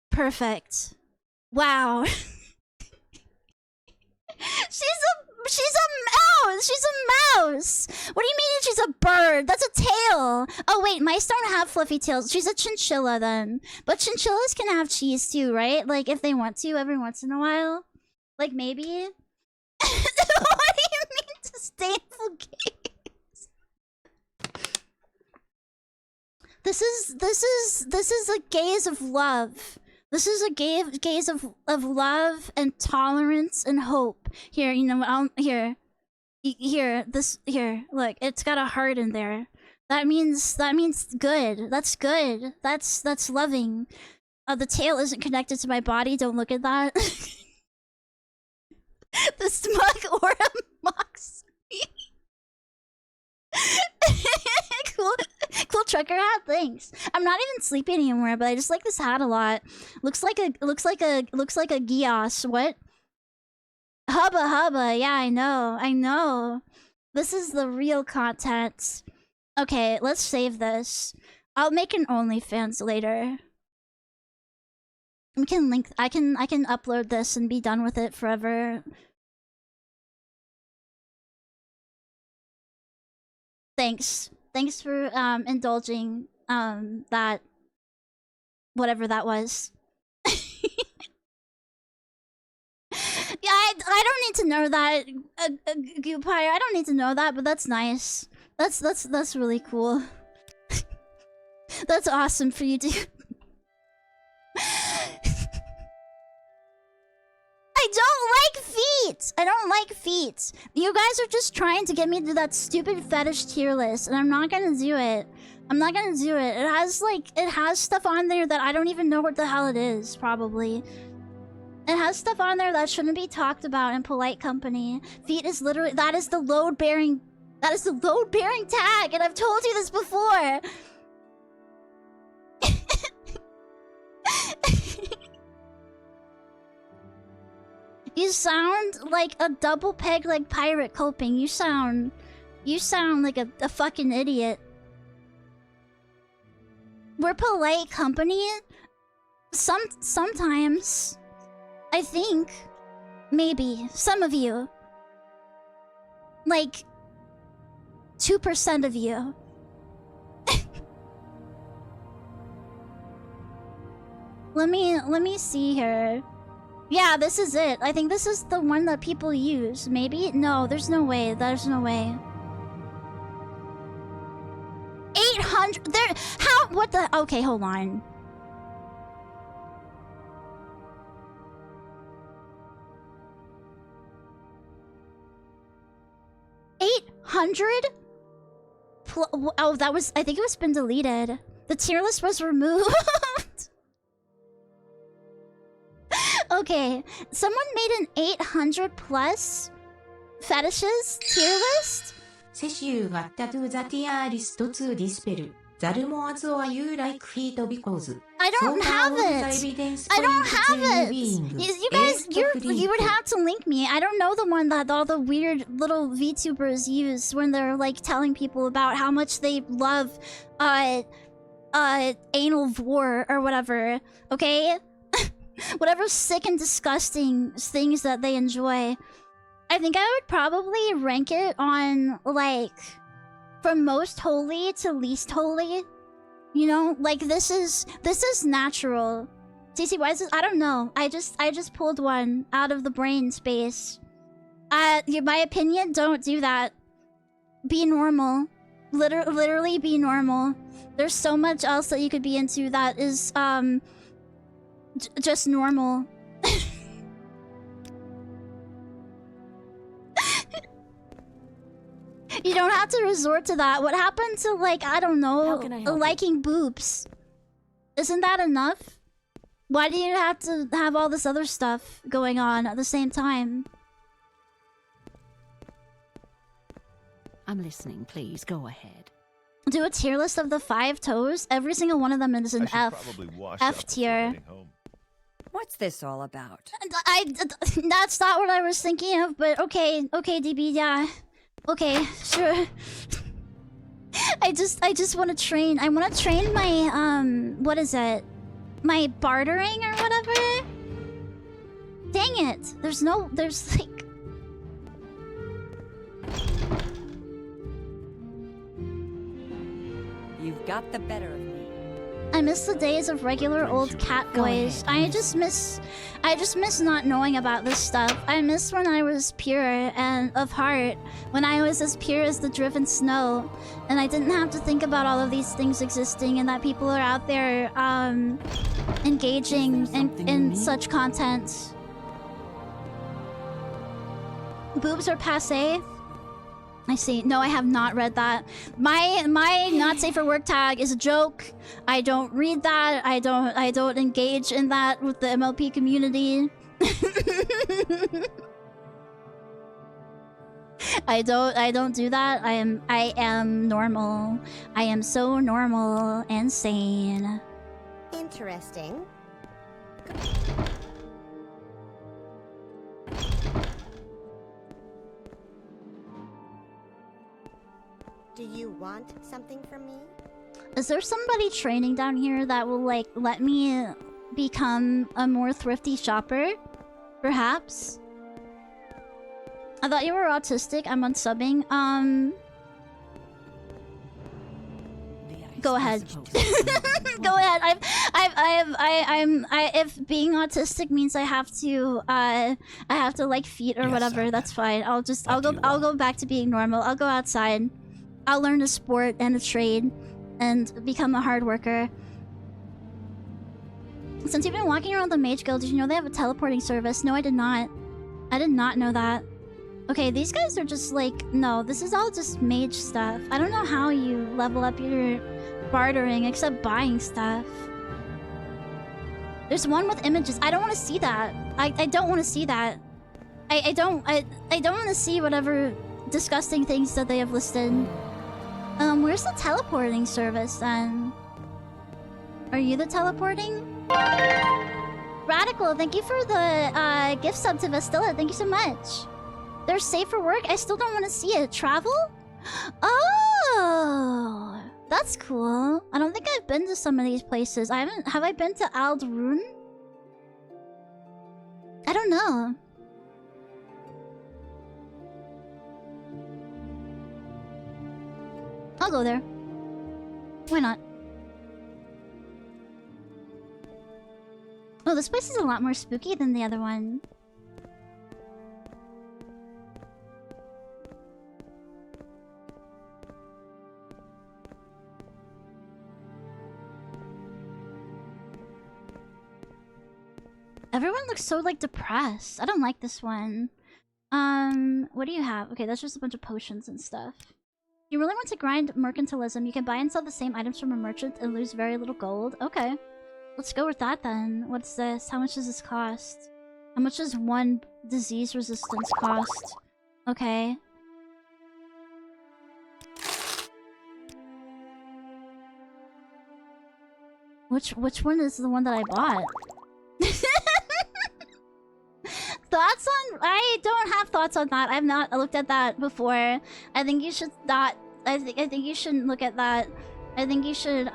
Perfect. Wow. She's a mouse! She's a mouse! What do you mean she's a bird? That's a tail! Oh wait, mice don't have fluffy tails. She's a chinchilla then. But chinchillas can have cheese too, right? Like if they want to every once in a while. Like maybe? What do you mean disdainful gaze? This is a gaze of love. This is a gaze of love and tolerance and hope. Here, you know what? Here, look, it's got a heart in there. That means good. That's good. That's loving. The tail isn't connected to my body. Don't look at that. The smug aura mocks me. Cool trucker hat, thanks. I'm not even sleepy anymore, but I just like this hat a lot. Looks like a Gios. What? Hubba. Yeah, I know. This is the real content. Okay, let's save this. I'll make an OnlyFans later. We can link. I can upload this and be done with it forever. Thanks for indulging that whatever that was. Yeah, I don't need to know that, Goopire. I don't need to know that, but that's nice. That's really cool. That's awesome for you to. I don't like feet. You guys are just trying to get me to that stupid fetish tier list, and I'm not gonna do it. It has stuff on there that I don't even know what the hell it is, probably. It has stuff on there that shouldn't be talked about in polite company. Feet is literally that is the load bearing tag, and I've told you this before. You sound like a double peg leg pirate coping. You sound like a fucking idiot. We're polite company. Sometimes. I think. Maybe. Some of you. Like 2% of you. Let me see here. Yeah, this is it. I think this is the one that people use. Maybe? No, there's no way. There's no way. 800. There. How? What the? Okay, hold on. $800? Oh, that was. I think it was been deleted. The tier list was removed. Okay, someone made an 800 plus fetishes tier list? I don't have it. I don't have it. You guys, you would have to link me. I don't know the one that all the weird little VTubers use when they're like telling people about how much they love anal vor or whatever. Okay? Whatever sick and disgusting things that they enjoy. I think I would probably rank it on, like, from most holy to least holy. You know? Like, this is natural. CC, why is this? I don't know. I just pulled one out of the brain space. My opinion, don't do that. Be normal. Literally be normal. There's so much else that you could be into that is, just normal. You don't have to resort to that. What happened to, like, I don't know, liking boobs? Isn't that enough? Why do you have to have all this other stuff going on at the same time? I'm listening, please. Go ahead. Do a tier list of the 5 toes. Every single one of them is an F tier. What's this all about? That's not what I was thinking of, but okay, DB, yeah. Okay, sure. I just want to train. I want to train my, what is it? My bartering or whatever? Dang it. There's like... You've got the better of me. I miss the days of regular old cat boys. I just miss not knowing about this stuff. I miss when I was pure and of heart, when I was as pure as the driven snow, and I didn't have to think about all of these things existing and that people are out there engaging in such content. Boobs are passé. I see. No, I have not read that. My not safe for work tag is a joke. I don't read that. I don't engage in that with the MLP community. I don't do that. I am normal. I am so normal and sane. Interesting. Do you want something from me? Is there somebody training down here that will, like, let me become a more thrifty shopper? Perhaps? I thought you were autistic. I'm unsubbing. Go ahead. Go ahead. If being autistic means I have to like feet or whatever, that's fine. I'll go back to being normal. I'll go outside. I'll learn a sport and a trade and become a hard worker. Since you've been walking around the Mage Guild, did you know they have a teleporting service? No, I did not. I did not know that. Okay, these guys are just like... No, this is all just mage stuff. I don't know how you level up your bartering except buying stuff. There's one with images. I don't want to see that. I don't want to see that. I don't want to see whatever disgusting things that they have listed. Where's the teleporting service then? Are you the teleporting? Radical, thank you for the gift sub to Vestilla. Thank you so much. They're safe for work? I still don't want to see it. Travel? Oh, that's cool. I don't think I've been to some of these places. Have I been to Aldrun? I don't know. I'll go there. Why not? Oh, this place is a lot more spooky than the other one. Everyone looks so, like, depressed. I don't like this one. What do you have? Okay, that's just a bunch of potions and stuff. You really want to grind mercantilism, you can buy and sell the same items from a merchant and lose very little gold. Okay. Let's go with that then. What's this? How much does this cost? How much does one disease resistance cost? Okay. Which one is the one that I bought? Thoughts on... I don't have thoughts on that. I've not looked at that before. I think you should not... I think you shouldn't look at that. I think you should,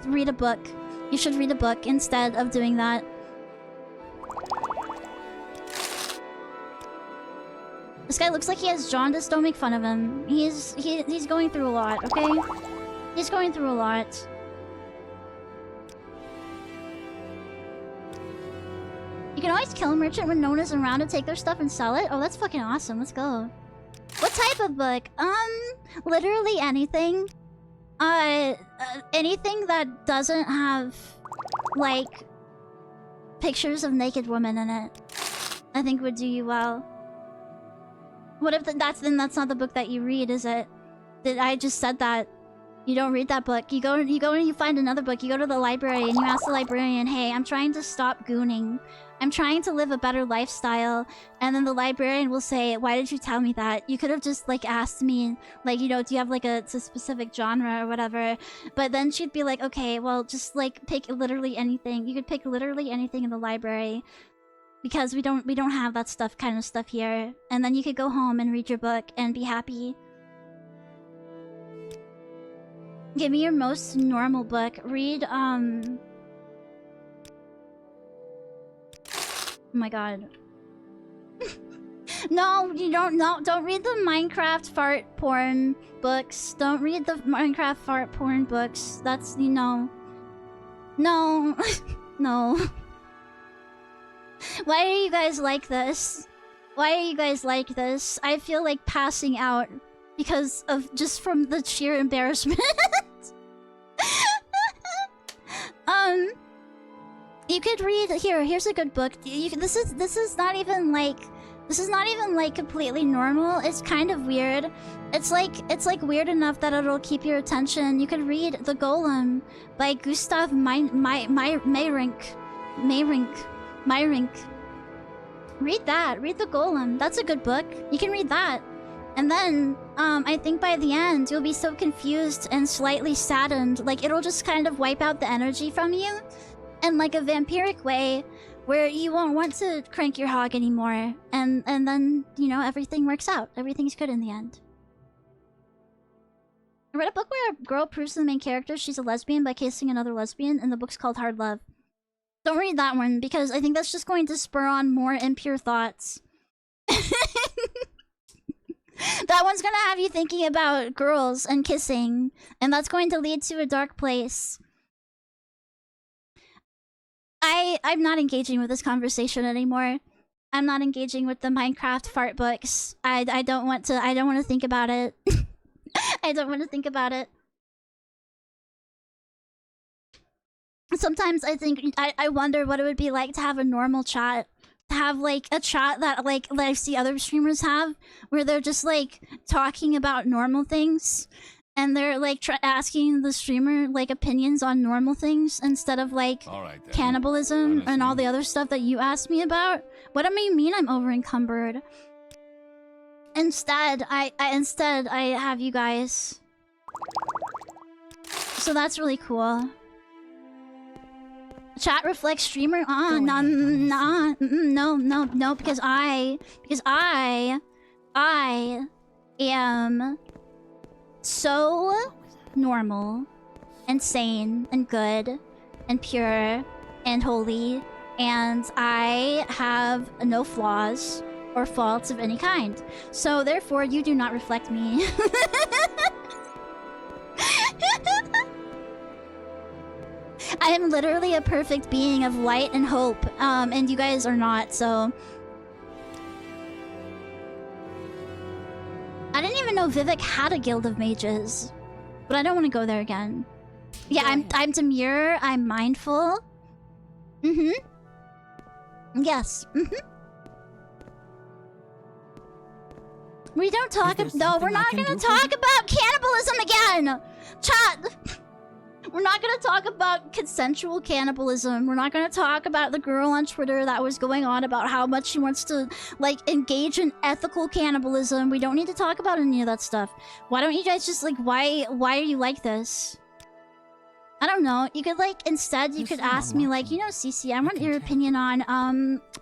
read a book. You should read a book instead of doing that. This guy looks like he has jaundice. Don't make fun of him. He's going through a lot, okay? He's going through a lot. You can always kill a merchant when no one is around to take their stuff and sell it. Oh, that's fucking awesome. Let's go. What type of book? Literally anything. Anything that doesn't have, like, pictures of naked women in it, I think would do you well. What if that's not the book that you read, is it? I just said that. You don't read that book. You go and you find another book. You go to the library and you ask the librarian, hey, I'm trying to stop gooning. I'm trying to live a better lifestyle. And then the librarian will say, why did you tell me that? You could have just like asked me, like, you know, do you have like a specific genre or whatever? But then she'd be like, okay, well, just like pick literally anything. You could pick literally anything in the library. Because we don't have that kind of stuff here. And then you could go home and read your book and be happy. Give me your most normal book. Read, oh my god. No, you don't. No, don't read the Minecraft fart porn books. Don't read the Minecraft fart porn books. That's, you know. No. No. Why are you guys like this? Why are you guys like this? I feel like passing out because of just from the sheer embarrassment. You could read here. Here's a good book. This is not even like completely normal. It's kind of weird. It's like weird enough that it'll keep your attention. You could read The Golem by Gustav Meyrink. Read that. Read The Golem. That's a good book. You can read that. And then, I think by the end, you'll be so confused and slightly saddened. Like, it'll just kind of wipe out the energy from you in like a vampiric way where you won't want to crank your hog anymore. And then, you know, everything works out. Everything's good in the end. I read a book where a girl proves to the main character she's a lesbian by kissing another lesbian, and the book's called Hard Love. Don't read that one, because I think that's just going to spur on more impure thoughts. That one's gonna have you thinking about girls and kissing, and that's going to lead to a dark place. I'm not engaging with this conversation anymore. I'm not engaging with the Minecraft fart books. I don't want to think about it. I don't want to think about it. Sometimes I wonder what it would be like to have a normal chat. To have like a chat that I see other streamers have, where they're just like talking about normal things. And they're like asking the streamer like opinions on normal things instead of like cannibalism and all the other stuff that you asked me about. What do you mean I'm over encumbered? Instead, I have you guys. So that's really cool. Chat reflects streamer. No, because I am so normal and sane and good and pure and holy, and I have no flaws or faults of any kind. So therefore, you do not reflect me. I am literally a perfect being of light and hope, and you guys are not, so... I didn't even know Vivek had a guild of mages, but I don't want to go there again. Yeah, I'm demure, I'm mindful. Yes, We don't talk... No, we're not gonna talk about cannibalism again! Chat! We're not gonna talk about consensual cannibalism. We're not gonna talk about the girl on Twitter that was going on about how much she wants to, like, engage in ethical cannibalism. We don't need to talk about any of that stuff. Why don't you guys just, like, why are you like this? I don't know. You could, like, instead, you could ask me, like, you know, Cece, I want your opinion on,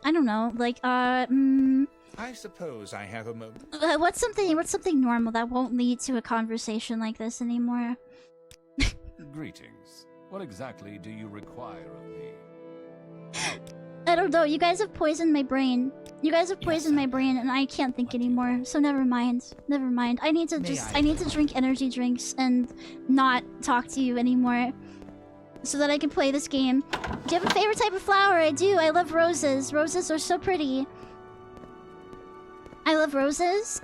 I don't know, like, I suppose I have a moment. What's something normal that won't lead to a conversation like this anymore? Greetings. What exactly do you require of me? I don't know. You guys have poisoned my brain. You guys have poisoned my brain, and I can't think anymore. So never mind. Never mind. I need to drink energy drinks and not talk to you anymore, so that I can play this game. Do you have a favorite type of flower? I do. I love roses. Roses are so pretty. I love roses.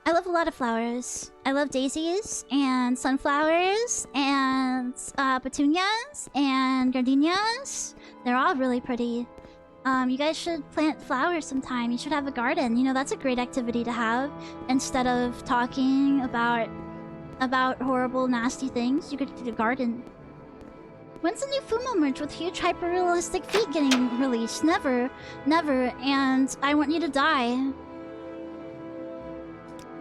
I love a lot of flowers. I love daisies and sunflowers and petunias and gardenias. They're all really pretty. You guys should plant flowers sometime. You should have a garden. You know, that's a great activity to have. Instead of talking about horrible, nasty things, you could do a garden. When's the new Fumo merch with huge hyper-realistic feet getting released? Never. Never. And I want you to die.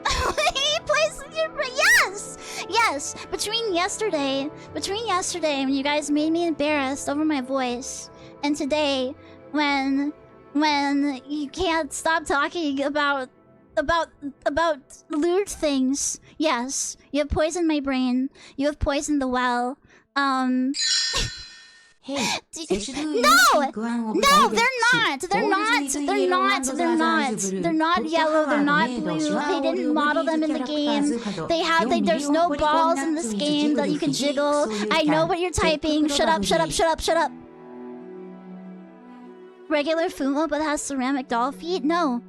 He plays with your... Yes! Yes! Between yesterday when you guys made me embarrassed over my voice, and today when you can't stop talking about lewd things. Yes, you have poisoned my brain. You have poisoned the well. Hey, no, they're not. They're not yellow. They're not blue. They didn't model them in the game. There's no balls in this game that you can jiggle. I know what you're typing. Shut up. Regular Fumo, but it has ceramic doll feet? No.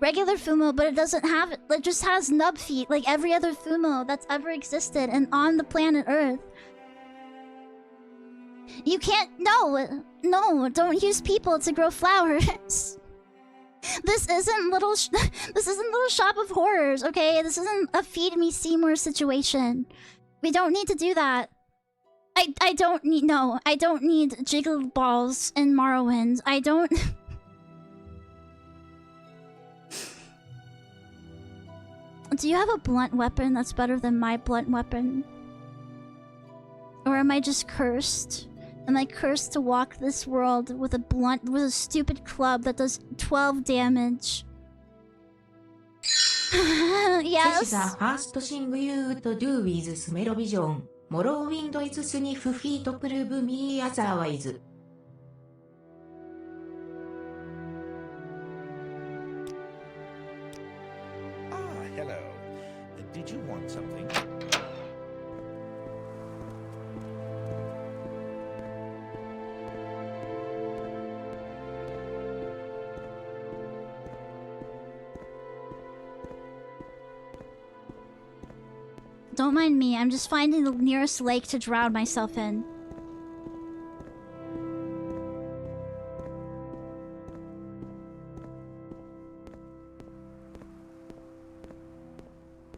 Regular Fumo, but it doesn't have it. It just has nub feet, like every other Fumo that's ever existed and on the planet Earth. You can't. No, don't use people to grow flowers. This isn't Little Shop of Horrors, okay? This isn't a Feed Me Seymour situation. We don't need to do that. I don't need jiggle balls in Morrowind. I don't. Do you have a blunt weapon that's better than my blunt weapon? Or am I just cursed? Am I cursed to walk this world with a stupid club that does 12 damage? Yes. ファーストシング you to do with smell vision. Morrowind is sniff feet prove me otherwise. Ah, hello. Did you want something? Don't mind me, I'm just finding the nearest lake to drown myself in.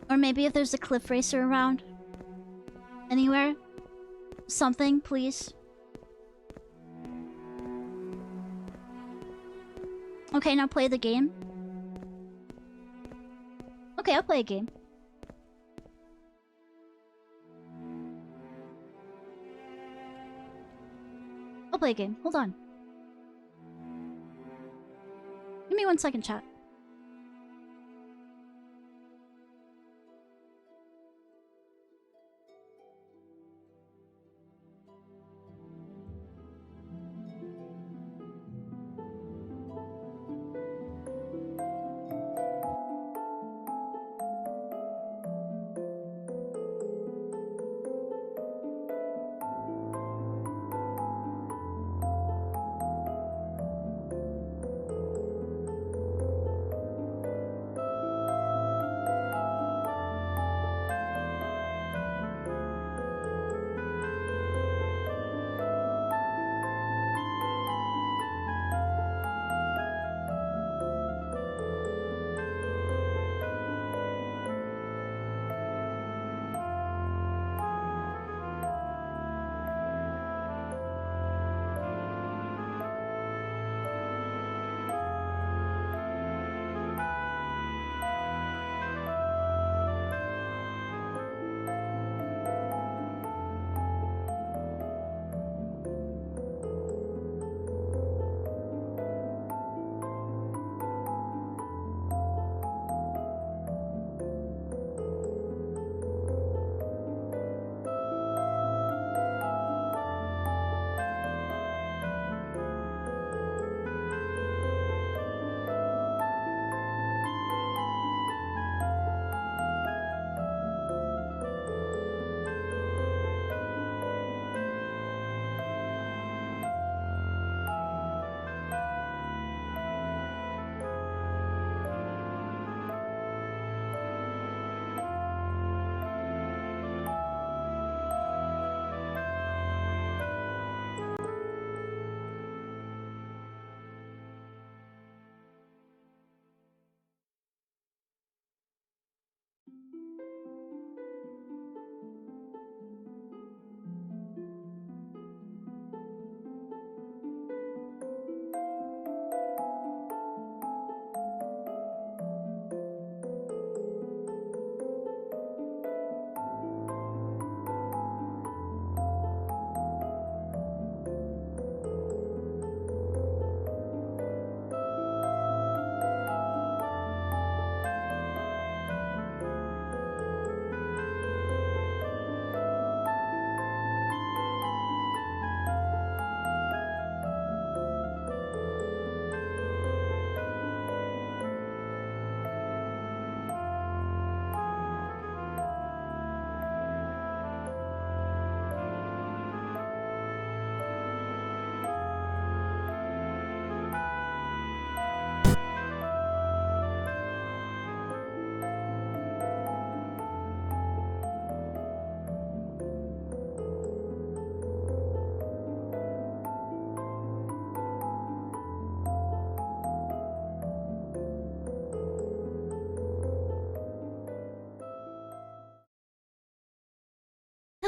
Or maybe if there's a cliff racer around. Anywhere? Something, please. Okay, now play the game. Okay, I'll play a game. I'll play a game. Hold on. Give me 1 second, chat.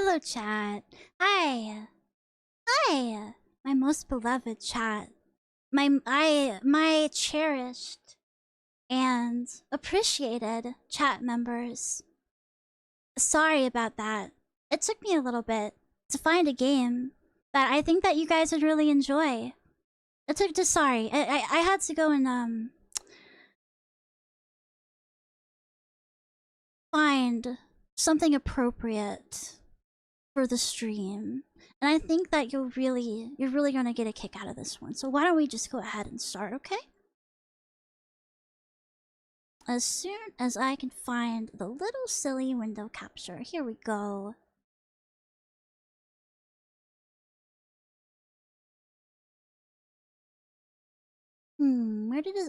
Hello, chat. Hi. Hi. My most beloved chat. My cherished and appreciated chat members. Sorry about that. It took me a little bit to find a game that I think that you guys would really enjoy. It took just sorry. I had to go and find something appropriate for the stream. And I think that you're really gonna get a kick out of this one. So why don't we just go ahead and start, okay? As soon as I can find the little silly window capture. Here we go.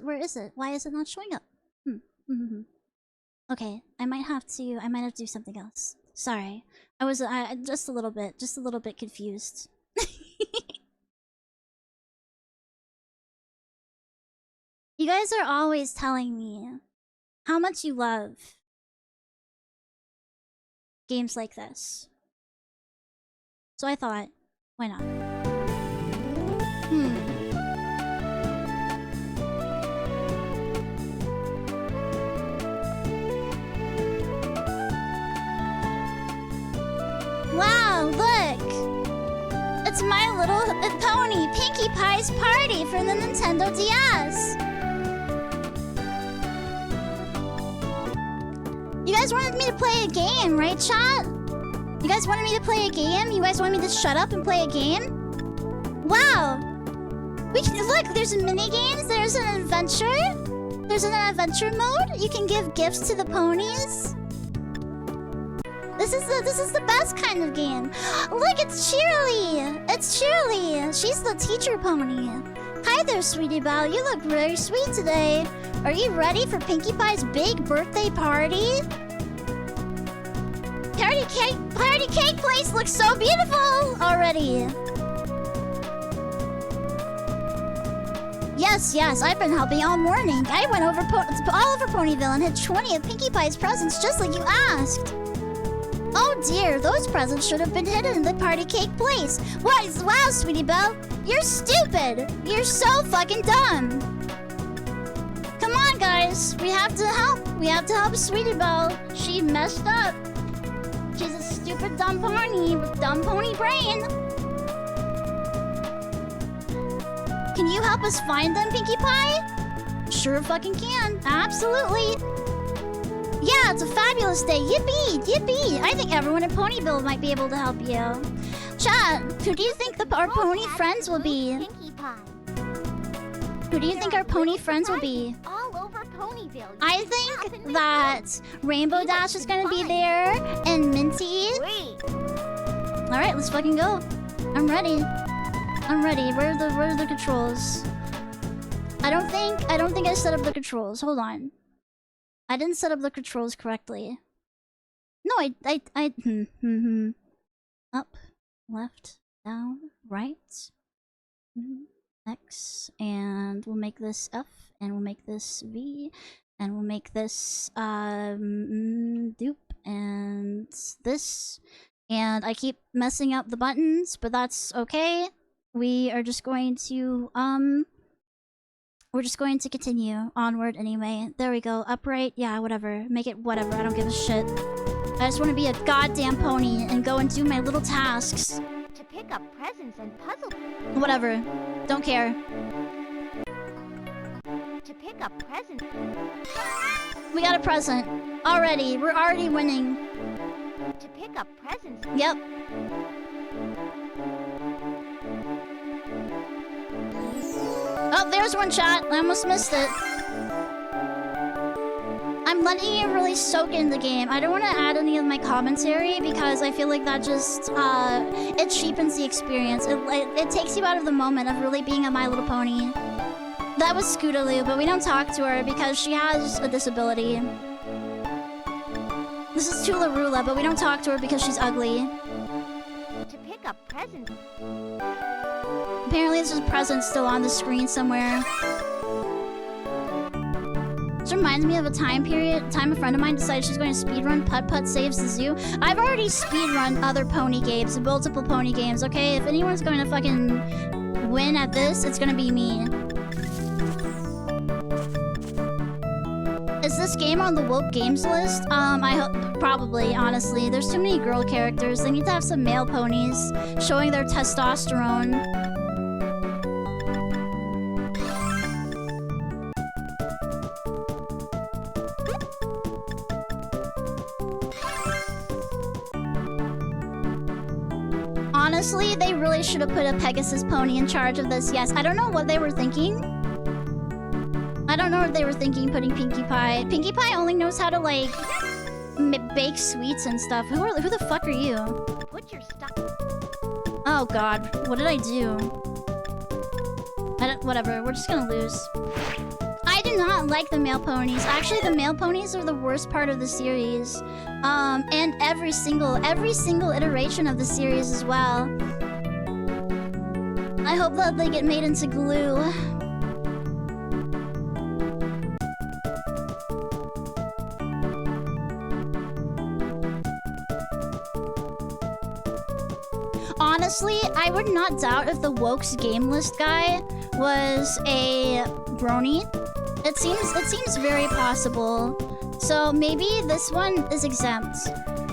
Where is it? Why is it not showing up? Okay, I might have to do something else. Sorry. I was just a little bit confused. You guys are always telling me how much you love games like this. So I thought, why not? Wow, look! It's My Little Pony Pinkie Pie's Party from the Nintendo DS! You guys wanted me to play a game, right, chat? You guys wanted me to play a game? You guys want me to shut up and play a game? Wow! We can look, there's mini games, there's an adventure. There's an adventure mode. You can give gifts to the ponies. This is the best kind of game. Look, it's Cheerly! It's Cheerly! She's the teacher pony. Hi there, Sweetie Belle. You look very sweet today. Are you ready for Pinkie Pie's big birthday party? Party cake place looks so beautiful already. Yes, I've been helping all morning. I went over all over Ponyville and hid 20 of Pinkie Pie's presents just like you asked. Oh dear, those presents should have been hidden in the party cake place. Wow, Sweetie Belle, you're stupid. You're so fucking dumb. Come on, guys, we have to help. We have to help Sweetie Belle. She messed up. She's a stupid dumb pony with dumb pony brain. Can you help us find them, Pinkie Pie? Sure fucking can. Absolutely. Yeah, it's a fabulous day. Yippee! Yippee! I think everyone in Ponyville might be able to help you. Chat, who do you think our pony friends will be? Pinkie Pie. Who do you think our pony friends will be? All over Ponyville. I think that Rainbow Dash is gonna be there, and Minty. Wait. Alright, let's fucking go. I'm ready. I'm ready. Where are the controls? I don't think I set up the controls. Hold on. I didn't set up the controls correctly. No, Up, left, down, right. X, and we'll make this F, and we'll make this V, and we'll make this dupe, and this. And I keep messing up the buttons, but that's okay. We are just going to we're just going to continue onward anyway. There we go. Upright, yeah, whatever. Make it whatever. I don't give a shit. I just want to be a goddamn pony and go and do my little tasks. To pick up presents and puzzle. Whatever. Don't care. To pick up presents. We got a present. Already. We're already winning. To pick up presents. Yep. Oh, there's one, chat. I almost missed it. I'm letting you really soak in the game. I don't want to add any of my commentary because I feel like that just, it cheapens the experience. It takes you out of the moment of really being a My Little Pony. That was Scootaloo, but we don't talk to her because she has a disability. This is Tularula, but we don't talk to her because she's ugly. To pick up presents. Apparently there's a present still on the screen somewhere. This reminds me of a time a friend of mine decided she's going to speedrun Putt-Putt Saves the Zoo. I've already speedrun other pony games, multiple pony games, okay? If anyone's going to fucking win at this, it's gonna be me. Is this game on the woke games list? I hope, probably, honestly. There's too many girl characters. They need to have some male ponies showing their testosterone. Honestly, they really should have put a Pegasus pony in charge of this. Yes, I don't know what they were thinking. I don't know what they were thinking putting Pinkie Pie. Pinkie Pie only knows how to, like, bake sweets and stuff. Who the fuck are you? Put your stuff. Oh god, what did I do? Whatever, we're just gonna lose. I do not like the male ponies. Actually, the male ponies are the worst part of the series. And every single iteration of the series as well. I hope that they get made into glue. Honestly, I would not doubt if the Woke's game list guy was a brony. It seems very possible. So maybe this one is exempt.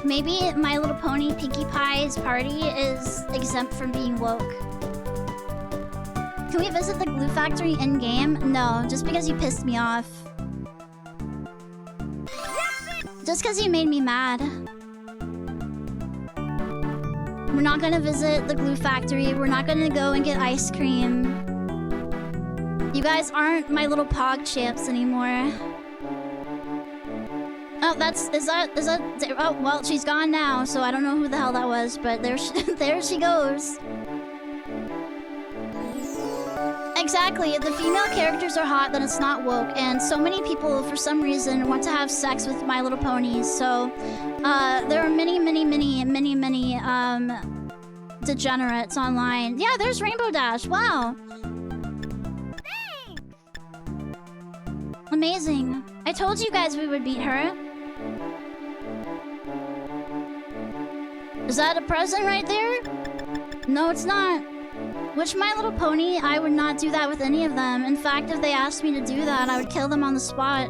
Maybe My Little Pony Pinkie Pie's party is exempt from being woke. Can we visit the glue factory in-game? No, just because you pissed me off. Just because you made me mad. We're not gonna visit the glue factory. We're not gonna go and get ice cream. You guys aren't My Little Pog champs anymore. Oh, oh, well, she's gone now, so I don't know who the hell that was, but there she goes. Exactly, if the female characters are hot, then it's not woke, and so many people, for some reason, want to have sex with My Little Ponies, so, there are many, degenerates online. Yeah, there's Rainbow Dash, wow! Thanks. Amazing. I told you guys we would beat her. Is that a present right there? No, it's not. Which My Little Pony? I would not do that with any of them. In fact, if they asked me to do that, I would kill them on the spot.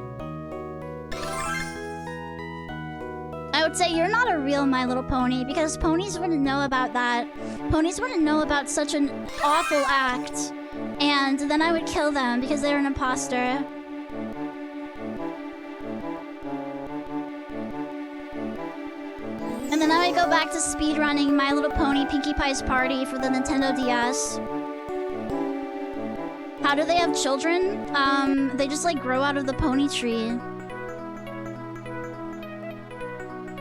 I would say you're not a real My Little Pony because ponies wouldn't know about that. Ponies wouldn't know about such an awful act. And then I would kill them because they're an imposter. And then I would go back to speedrunning My Little Pony Pinkie Pie's Party for the Nintendo DS. How do they have children? They just like grow out of the pony tree.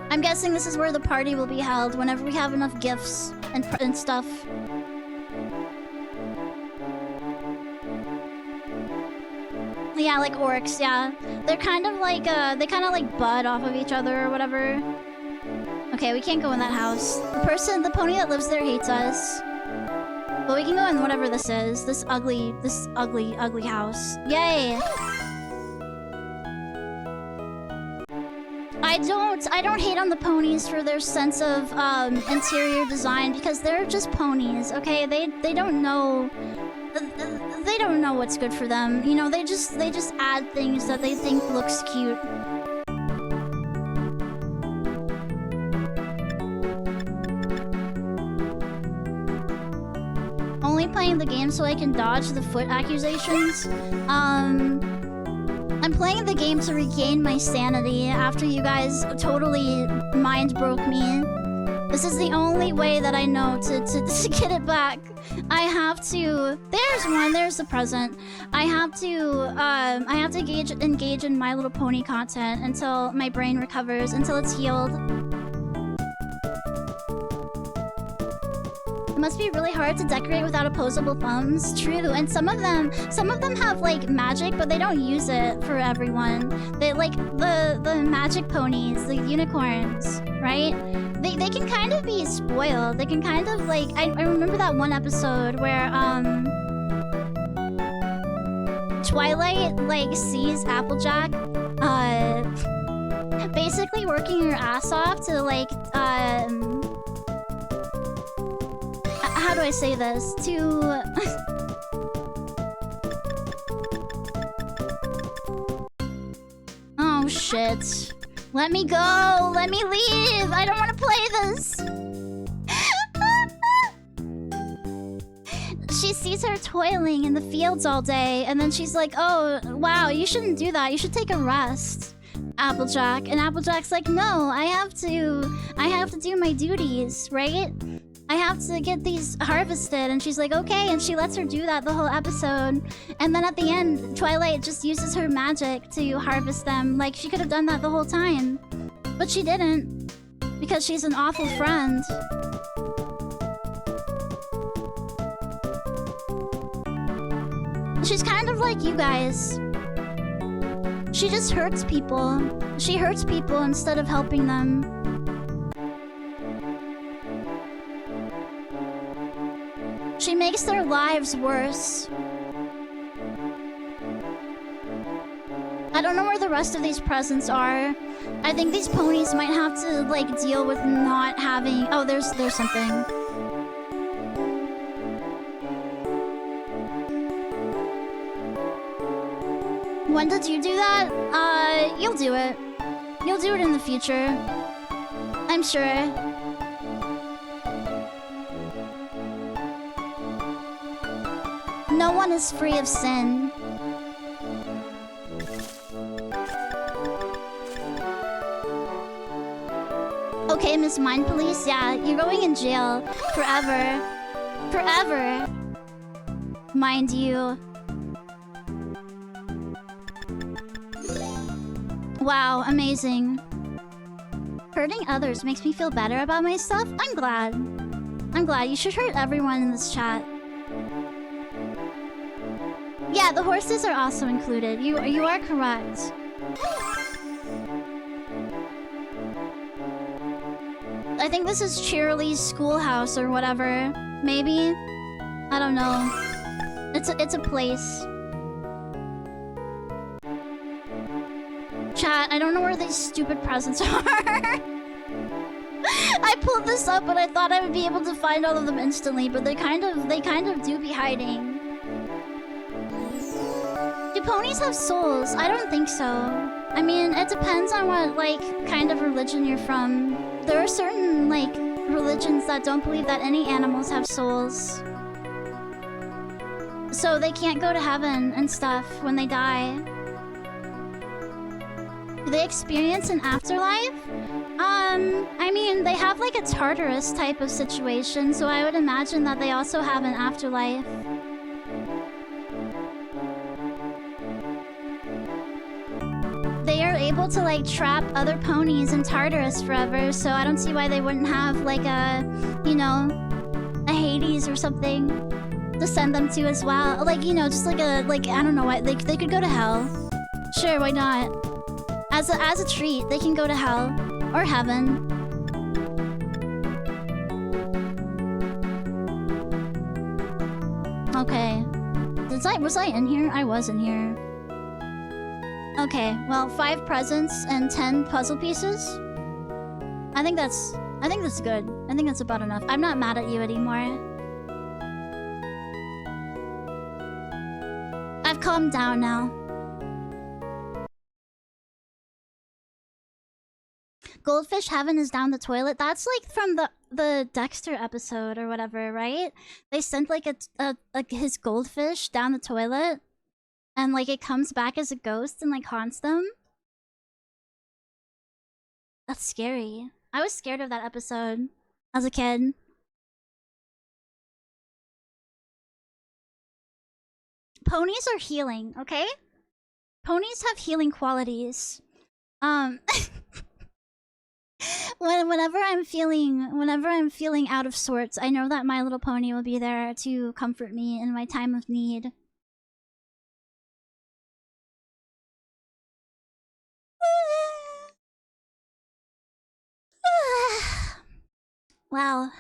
I'm guessing this is where the party will be held whenever we have enough gifts and stuff. Yeah, like orcs, yeah. They're kind of like, they kind of like bud off of each other or whatever. Okay, we can't go in that house. The pony that lives there hates us. But we can go in whatever this is. This ugly house. Yay! I don't hate on the ponies for their sense of interior design because they're just ponies, okay? They don't know what's good for them. You know, they just add things that they think looks cute. Only playing the game so I can dodge the foot accusations. I'm playing the game to regain my sanity after you guys totally mind broke me. This is the only way that I know to get it back. I have to... There's the present. I have to engage in My Little Pony content until my brain recovers, until it's healed. It must be really hard to decorate without opposable thumbs. True, and some of them have like magic, but they don't use it for everyone. They like the magic ponies, the unicorns, right? They can kind of be spoiled. They can kind of like I remember that one episode where Twilight, like, sees Applejack, basically working her ass off to, like, how do I say this? To... Oh, shit. Let me go! Let me leave! I don't want to play this! She sees her toiling in the fields all day, and then she's like, oh, wow, you shouldn't do that. You should take a rest, Applejack. And Applejack's like, no, I have to do my duties, right? I have to get these harvested. And she's like, okay. And she lets her do that the whole episode. And then at the end, Twilight just uses her magic to harvest them. Like, she could have done that the whole time. But she didn't. Because she's an awful friend. She's kind of like you guys. She just hurts people. She hurts people instead of helping them. She makes their lives worse. I don't know where the rest of these presents are. I think these ponies might have to, like, deal with not having... Oh, there's something. When did you do that? You'll do it. You'll do it in the future. I'm sure. No one is free of sin. Okay, Miss Mind Police, yeah, you're going in jail. Forever. Forever. Mind you. Wow, amazing. Hurting others makes me feel better about myself? I'm glad. I'm glad. You should hurt everyone in this chat. Yeah, the horses are also included. You are correct. I think this is Cheerilee's schoolhouse or whatever. Maybe? I don't know. It's a place. Chat, I don't know where these stupid presents are. I pulled this up, but I thought I would be able to find all of them instantly, but they kind of do be hiding. Do ponies have souls? I don't think so. I mean, it depends on what, like, kind of religion you're from. There are certain, like, religions that don't believe that any animals have souls. So they can't go to heaven and stuff when they die. Do they experience an afterlife? I mean, they have like a Tartarus type of situation, so I would imagine that they also have an afterlife. They are able to like trap other ponies in Tartarus forever, so I don't see why they wouldn't have like a, you know, a Hades or something to send them to as well. Like, you know, just like a, like, I don't know, why they could go to hell. Sure, why not? As a treat, they can go to hell or heaven. Okay. Was I in here? I was in here. Okay, well, 5 presents and 10 puzzle pieces. I think that's good. I think that's about enough. I'm not mad at you anymore. I've calmed down now. Goldfish Heaven is down the toilet. That's like from the Dexter episode or whatever, right? They sent like like his goldfish down the toilet, and like it comes back as a ghost and like haunts them. That's scary. I was scared of that episode as a kid. Ponies are healing, okay? Ponies have healing qualities. Whenever I'm feeling out of sorts, I know that My Little Pony will be there to comfort me in my time of need. Well,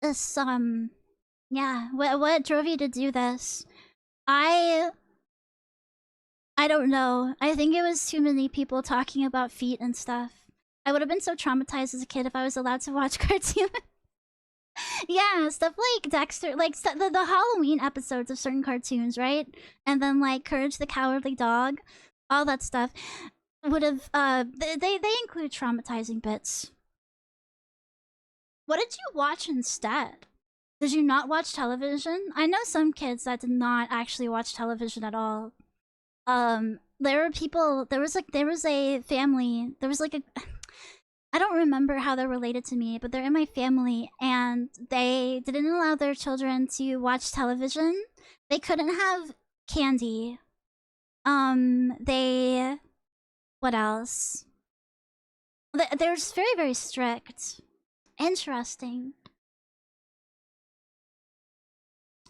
this yeah, what drove you to do this? I don't know. I think it was too many people talking about feet and stuff. I would have been so traumatized as a kid if I was allowed to watch cartoons. Yeah, stuff like Dexter, like the Halloween episodes of certain cartoons, right? And then like Courage the Cowardly Dog, all that stuff would have they include traumatizing bits. What did you watch instead? Did you not watch television? I know some kids that did not actually watch television at all. There were people, there was a family, there was like a I don't remember how they're related to me, but they're in my family, and they didn't allow their children to watch television. They couldn't have candy. They... What else? They're just very, very strict. Interesting.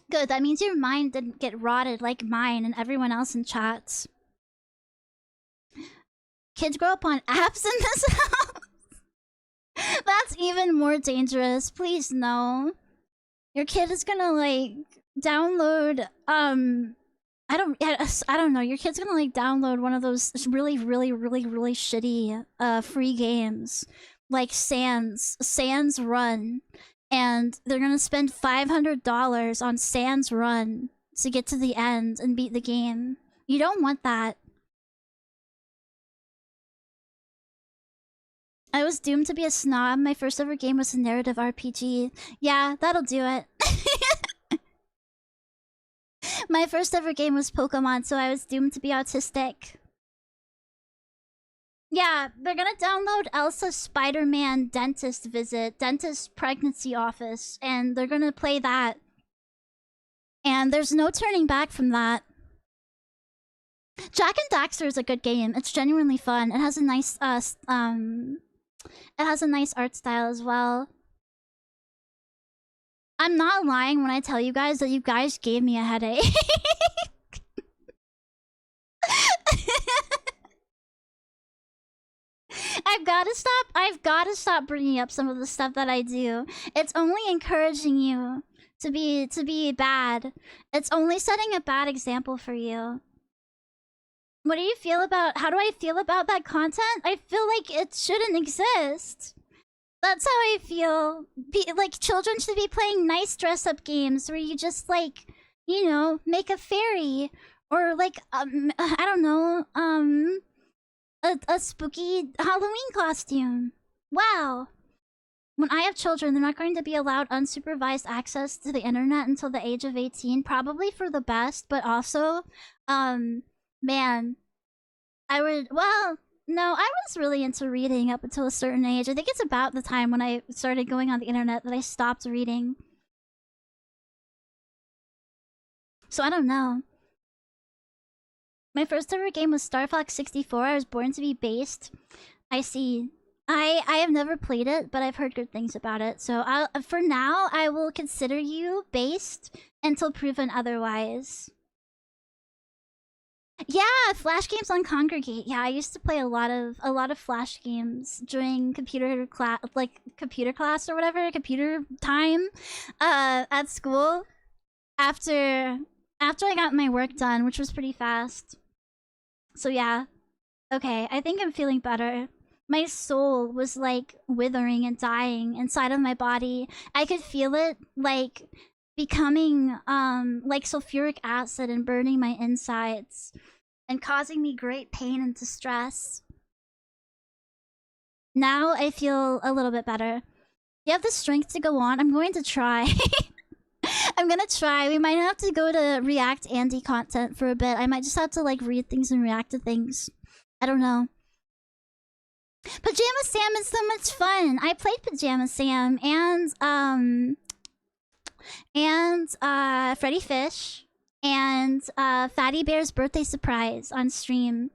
Good, that means your mind didn't get rotted like mine and everyone else in chats. Kids grow up on apps in this house? That's even more dangerous. Please no. Your kid is gonna like download I don't know. Your kid's gonna like download one of those really shitty free games like Sans Run, and they're gonna spend $500 on Sans Run to get to the end and beat the game. You don't want that. I was doomed to be a snob. My first ever game was a narrative RPG. Yeah, that'll do it. My first ever game was Pokemon, so I was doomed to be autistic. Yeah, they're gonna download Elsa's Spider-Man Dentist Visit, Dentist Pregnancy Office, and they're gonna play that. And there's no turning back from that. Jak and Daxter is a good game. It's genuinely fun. It has a nice it has a nice art style as well. I'm not lying when I tell you guys that you guys gave me a headache. I've gotta stop bringing up some of the stuff that I do. It's only encouraging you to be bad. It's only setting a bad example for you. What do you feel about, how do I feel about that content? I feel like it shouldn't exist. That's how I feel. Like, children should be playing nice dress-up games where you just, like, you know, make a fairy. Or, like, I don't know, a spooky Halloween costume. Wow. When I have children, they're not going to be allowed unsupervised access to the internet until the age of 18. Probably for the best, but also, man, well, no, I was really into reading up until a certain age. I think it's about the time when I started going on the internet that I stopped reading. So I don't know. My first ever game was Star Fox 64. I was born to be based. I see. I have never played it, but I've heard good things about it. So for now, I will consider you based until proven otherwise. Yeah, Flash games on Congregate. Yeah, I used to play a lot of Flash games during computer class or whatever, computer time, at school. After I got my work done, which was pretty fast. So yeah, okay, I think I'm feeling better. My soul was like withering and dying inside of my body. I could feel it like becoming like sulfuric acid and burning my insides and causing me great pain and distress. Now I feel a little bit better. You have the strength to go on? I'm going to try. I'm gonna try. We might have to go to React Andy content for a bit. I might just have to like read things and react to things. I don't know. Pajama Sam is so much fun. I played Pajama Sam and Freddy Fish and Fatty Bear's birthday surprise on stream.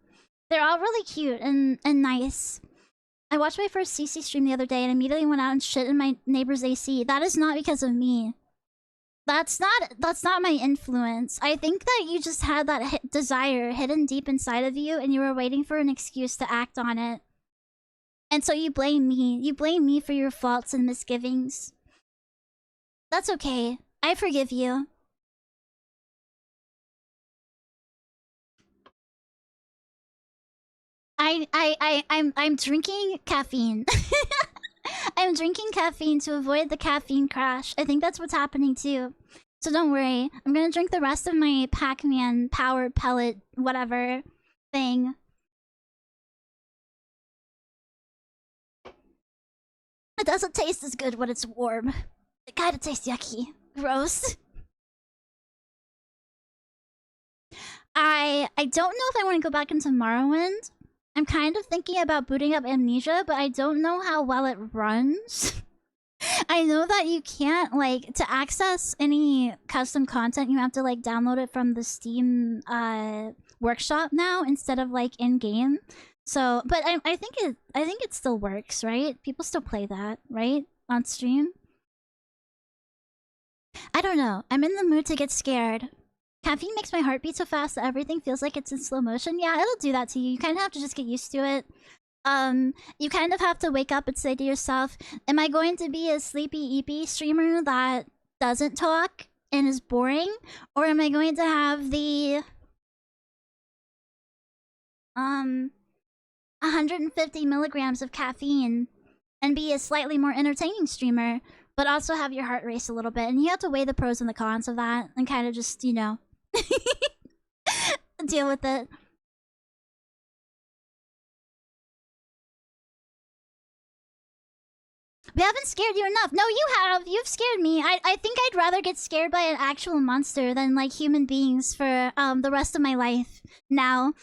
They're all really cute and nice. I watched my first CC stream the other day and immediately went out and shit in my neighbor's AC. That is not because of me. That's not my influence. I think that you just had that desire hidden deep inside of you and you were waiting for an excuse to act on it. And so you blame me. You blame me for your faults and misgivings. That's okay. I forgive you. I'm drinking caffeine. I'm drinking caffeine to avoid the caffeine crash. I think that's what's happening too. So don't worry. I'm gonna drink the rest of my Pac-Man power pellet whatever thing. It doesn't taste as good when it's warm. It kinda tastes yucky. Gross. I don't know if I want to go back into Morrowind. I'm kind of thinking about booting up Amnesia, but I don't know how well it runs. I know that you can't, like, to access any custom content, you have to, like, download it from the Steam workshop now instead of, like, in-game. So, but I think it still works, right? People still play that, right? On stream. I don't know. I'm in the mood to get scared. Caffeine makes my heart beat so fast that everything feels like it's in slow motion. Yeah, it'll do that to you. You kind of have to just get used to it. You kind of have to wake up and say to yourself, am I going to be a sleepy eepy streamer that doesn't talk and is boring? Or am I going to have the 150 milligrams of caffeine and be a slightly more entertaining streamer, but also have your heart race a little bit? And you have to weigh the pros and the cons of that and kind of just, you know, deal with it. We haven't scared you enough. No, you have. You've scared me. I think I'd rather get scared by an actual monster than, like, human beings for the rest of my life now.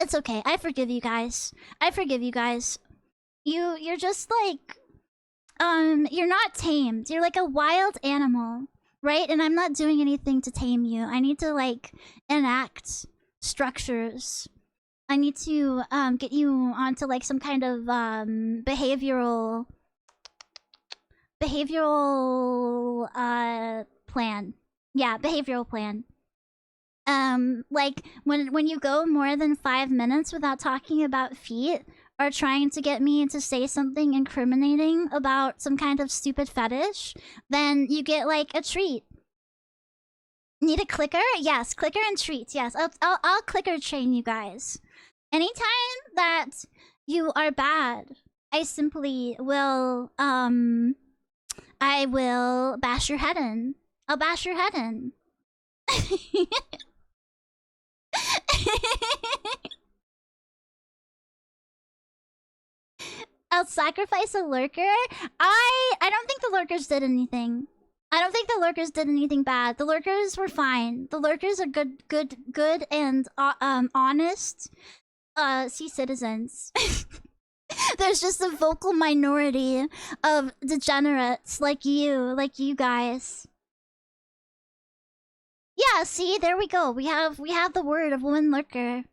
It's okay. I forgive you guys. I forgive you guys. You're just like you're not tamed. You're like a wild animal, right? And I'm not doing anything to tame you. I need to, like, enact structures. I need to get you onto, like, some kind of behavioral plan. Yeah, behavioral plan. Like when you go more than 5 minutes without talking about feet or trying to get me to say something incriminating about some kind of stupid fetish, then you get, like, a treat. Need a clicker? Yes, clicker and treats. Yes, I'll clicker train you guys. Anytime that you are bad, I simply will I will bash your head in. I'll bash your head in. I'll sacrifice a lurker? I don't think the lurkers did anything. I don't think the lurkers did anything bad. The lurkers were fine. The lurkers are good and honest sea citizens. There's just a vocal minority of degenerates like you guys. Yeah, see, there we go. We have the word of one lurker.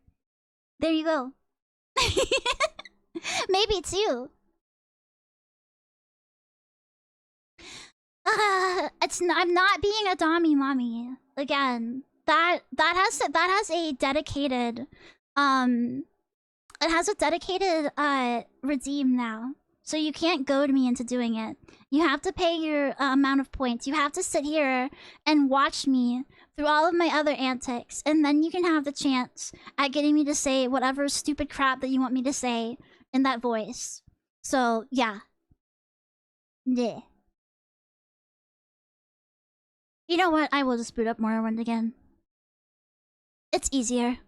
There you go. Maybe two. I'm not being a dommy mommy again. That has a dedicated it has a dedicated redeem now. So you can't goad me into doing it. You have to pay your amount of points. You have to sit here and watch me through all of my other antics, and then you can have the chance at getting me to say whatever stupid crap that you want me to say in that voice. So, yeah. Yeah. You know what? I will just boot up Morrowind again. It's easier.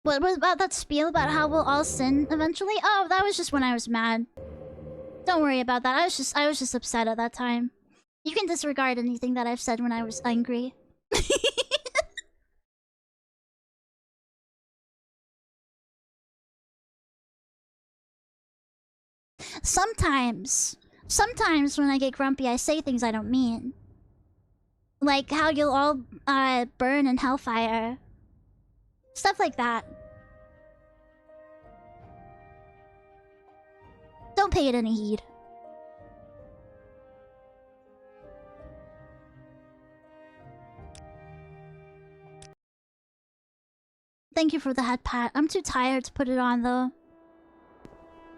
What was about that spiel about how we'll all sin eventually? Oh, that was just when I was mad. Don't worry about that. I was just upset at that time. You can disregard anything that I've said when I was angry. Sometimes when I get grumpy, I say things I don't mean. Like how you'll all burn in hellfire. Stuff like that. Don't pay it any heed. Thank you for the head pat. I'm too tired to put it on though.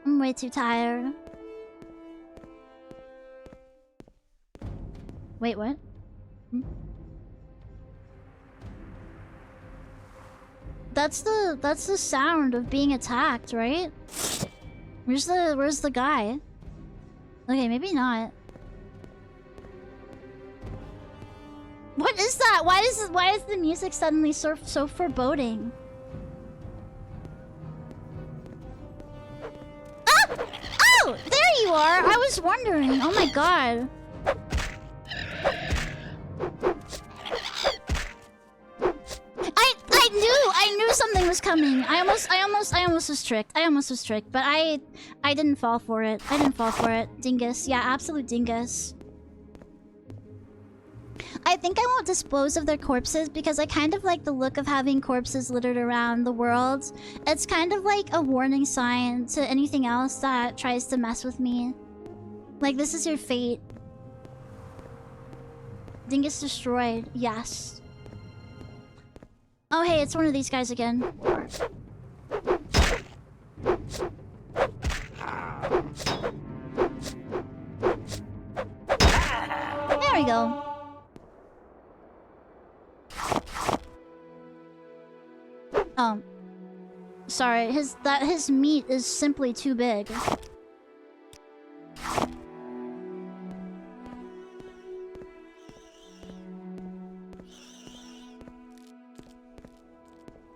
I'm way too tired. Wait, what? Hmm? That's the sound of being attacked, right? Where's the guy? Okay, maybe not. What is that? Why is the music suddenly so foreboding? Ah! Oh! There you are! I was wondering. Oh my god. I knew something was coming. I almost was tricked. But I didn't fall for it. Dingus. Yeah, absolute dingus. I think I won't dispose of their corpses because I kind of like the look of having corpses littered around the world. It's kind of like a warning sign to anything else that tries to mess with me. Like, this is your fate. Dingus destroyed. Yes. Oh, hey, it's one of these guys again. There we go. Oh. Sorry, his meat is simply too big.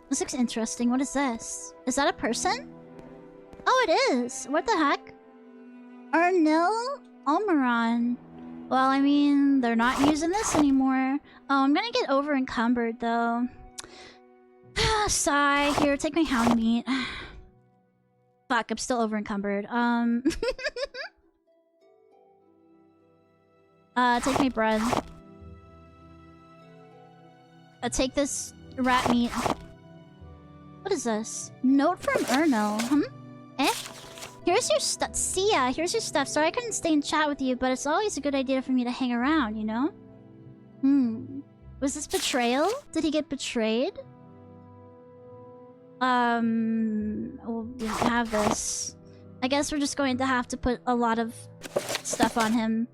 This looks interesting. What is this? Is that a person? Oh, it is. What the heck? Ernil Omeron. Well, I mean, they're not using this anymore. Oh, I'm gonna get over encumbered though. Sigh. Here, take my hound meat. Fuck, I'm still over encumbered. Take my bread. Take this rat meat. What is this? Note from Ernil. Eh? Here's your stuff. Sia, here's your stuff. Sorry I couldn't stay and chat with you, but it's always a good idea for me to hang around, you know? Was this betrayal? Did he get betrayed? Well, we don't have this. I guess we're just going to have to put a lot of stuff on him.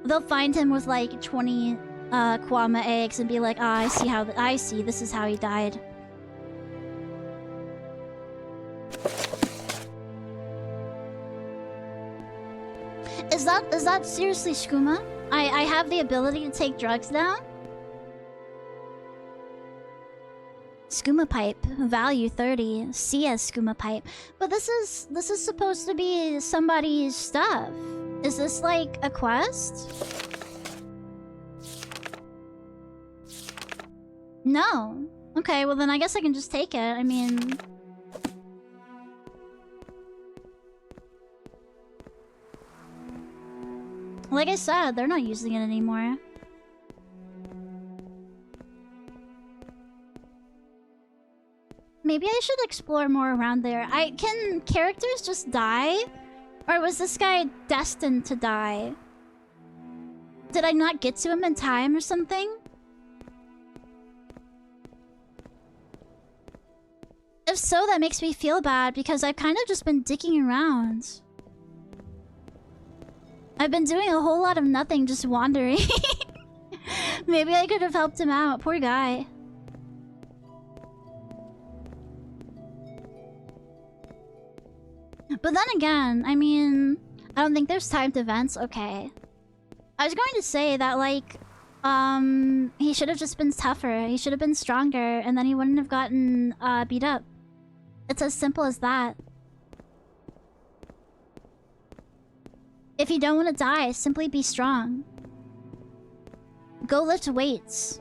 They'll find him with like 20 Kwama eggs and be like, ah, I see, this is how he died. Is that seriously skooma? I have the ability to take drugs now? Skooma pipe, value 30. CS skooma pipe. But this is supposed to be somebody's stuff. Is this like a quest? No. Okay, well then I guess I can just take it. I mean, like I said, they're not using it anymore. Maybe I should explore more around there. Can characters just die? Or was this guy destined to die? Did I not get to him in time or something? If so, that makes me feel bad because I've kind of just been dicking around. I've been doing a whole lot of nothing, just wandering. Maybe I could have helped him out. Poor guy. But then again, I mean, I don't think there's timed events. Okay. I was going to say that, like, he should have just been tougher. He should have been stronger, and then he wouldn't have gotten beat up. It's as simple as that. If you don't want to die, simply be strong. Go lift weights.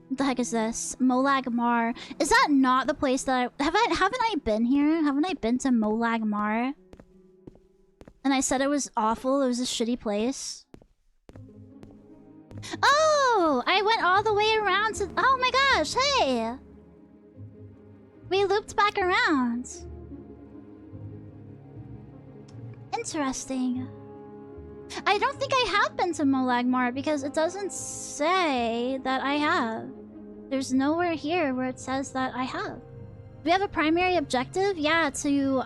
What the heck is this? Molag Mar. Is that not the place that haven't I been here? Haven't I been to Molag Mar? And I said it was awful, it was a shitty place. Oh! I went all the way around to... Oh my gosh, hey! We looped back around. Interesting. I don't think I have been to Molagmar because it doesn't say that I have. There's nowhere here where it says that I have. Do we have a primary objective? Yeah, to,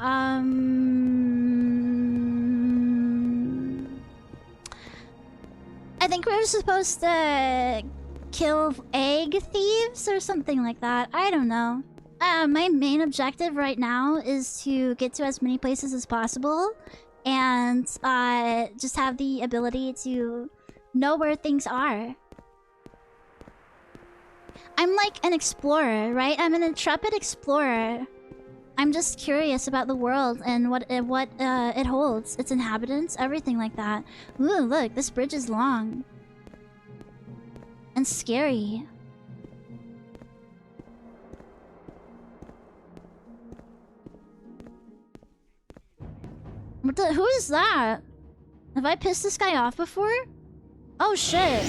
I think we were supposed to kill egg thieves or something like that. I don't know. My main objective right now is to get to as many places as possible and just have the ability to know where things are. I'm like an explorer, right? I'm an intrepid explorer. I'm just curious about the world and what it holds, its inhabitants, everything like that. Ooh, look, this bridge is long and scary. Who is that? Have I pissed this guy off before? Oh shit.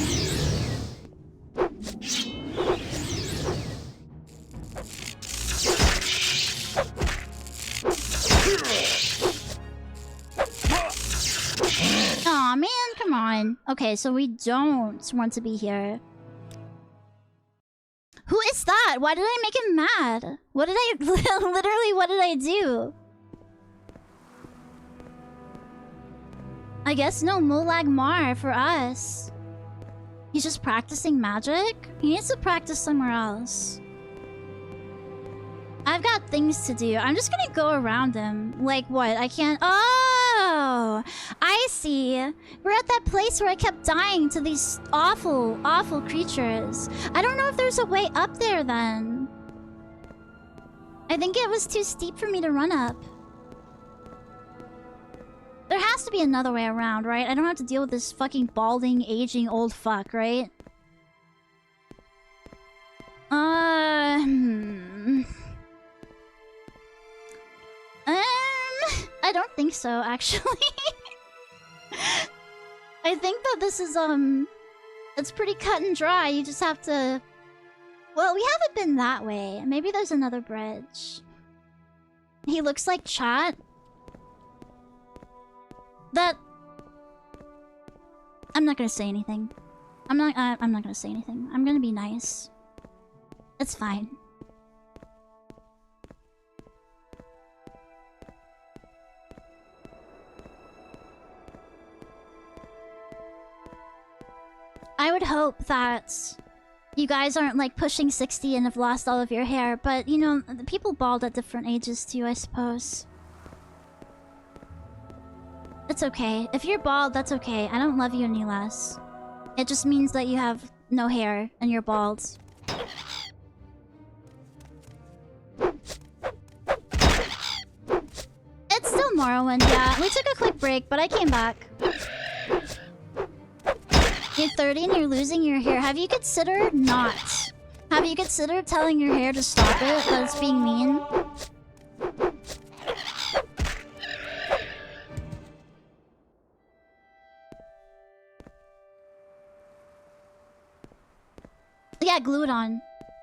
Aw, man, come on. Okay, so we don't want to be here. Who is that? Why did I make him mad? What did I... Literally, what did I do? I guess no Molag Mar for us. He's just practicing magic? He needs to practice somewhere else. I've got things to do. I'm just gonna go around him. Like what? I can't... Oh! I see. We're at that place where I kept dying to these awful, awful creatures. I don't know if there's a way up there then. I think it was too steep for me to run up. There has to be another way around, right? I don't have to deal with this fucking balding, aging old fuck, right? I don't think so, actually. I think that this is, it's pretty cut and dry. You just have to... Well, we haven't been that way. Maybe there's another bridge. He looks like chat. That... I'm not gonna say anything. I'm not gonna say anything. I'm gonna be nice. It's fine. I would hope that you guys aren't like pushing 60 and have lost all of your hair, but you know, the people bald at different ages too, I suppose. It's okay. If you're bald, that's okay. I don't love you any less. It just means that you have no hair and you're bald. It's still Morrowind, yeah. We took a quick break, but I came back. You're 30 and you're losing your hair. Have you considered not? Have you considered telling your hair to stop it? That it's being mean? Yeah, glue it on.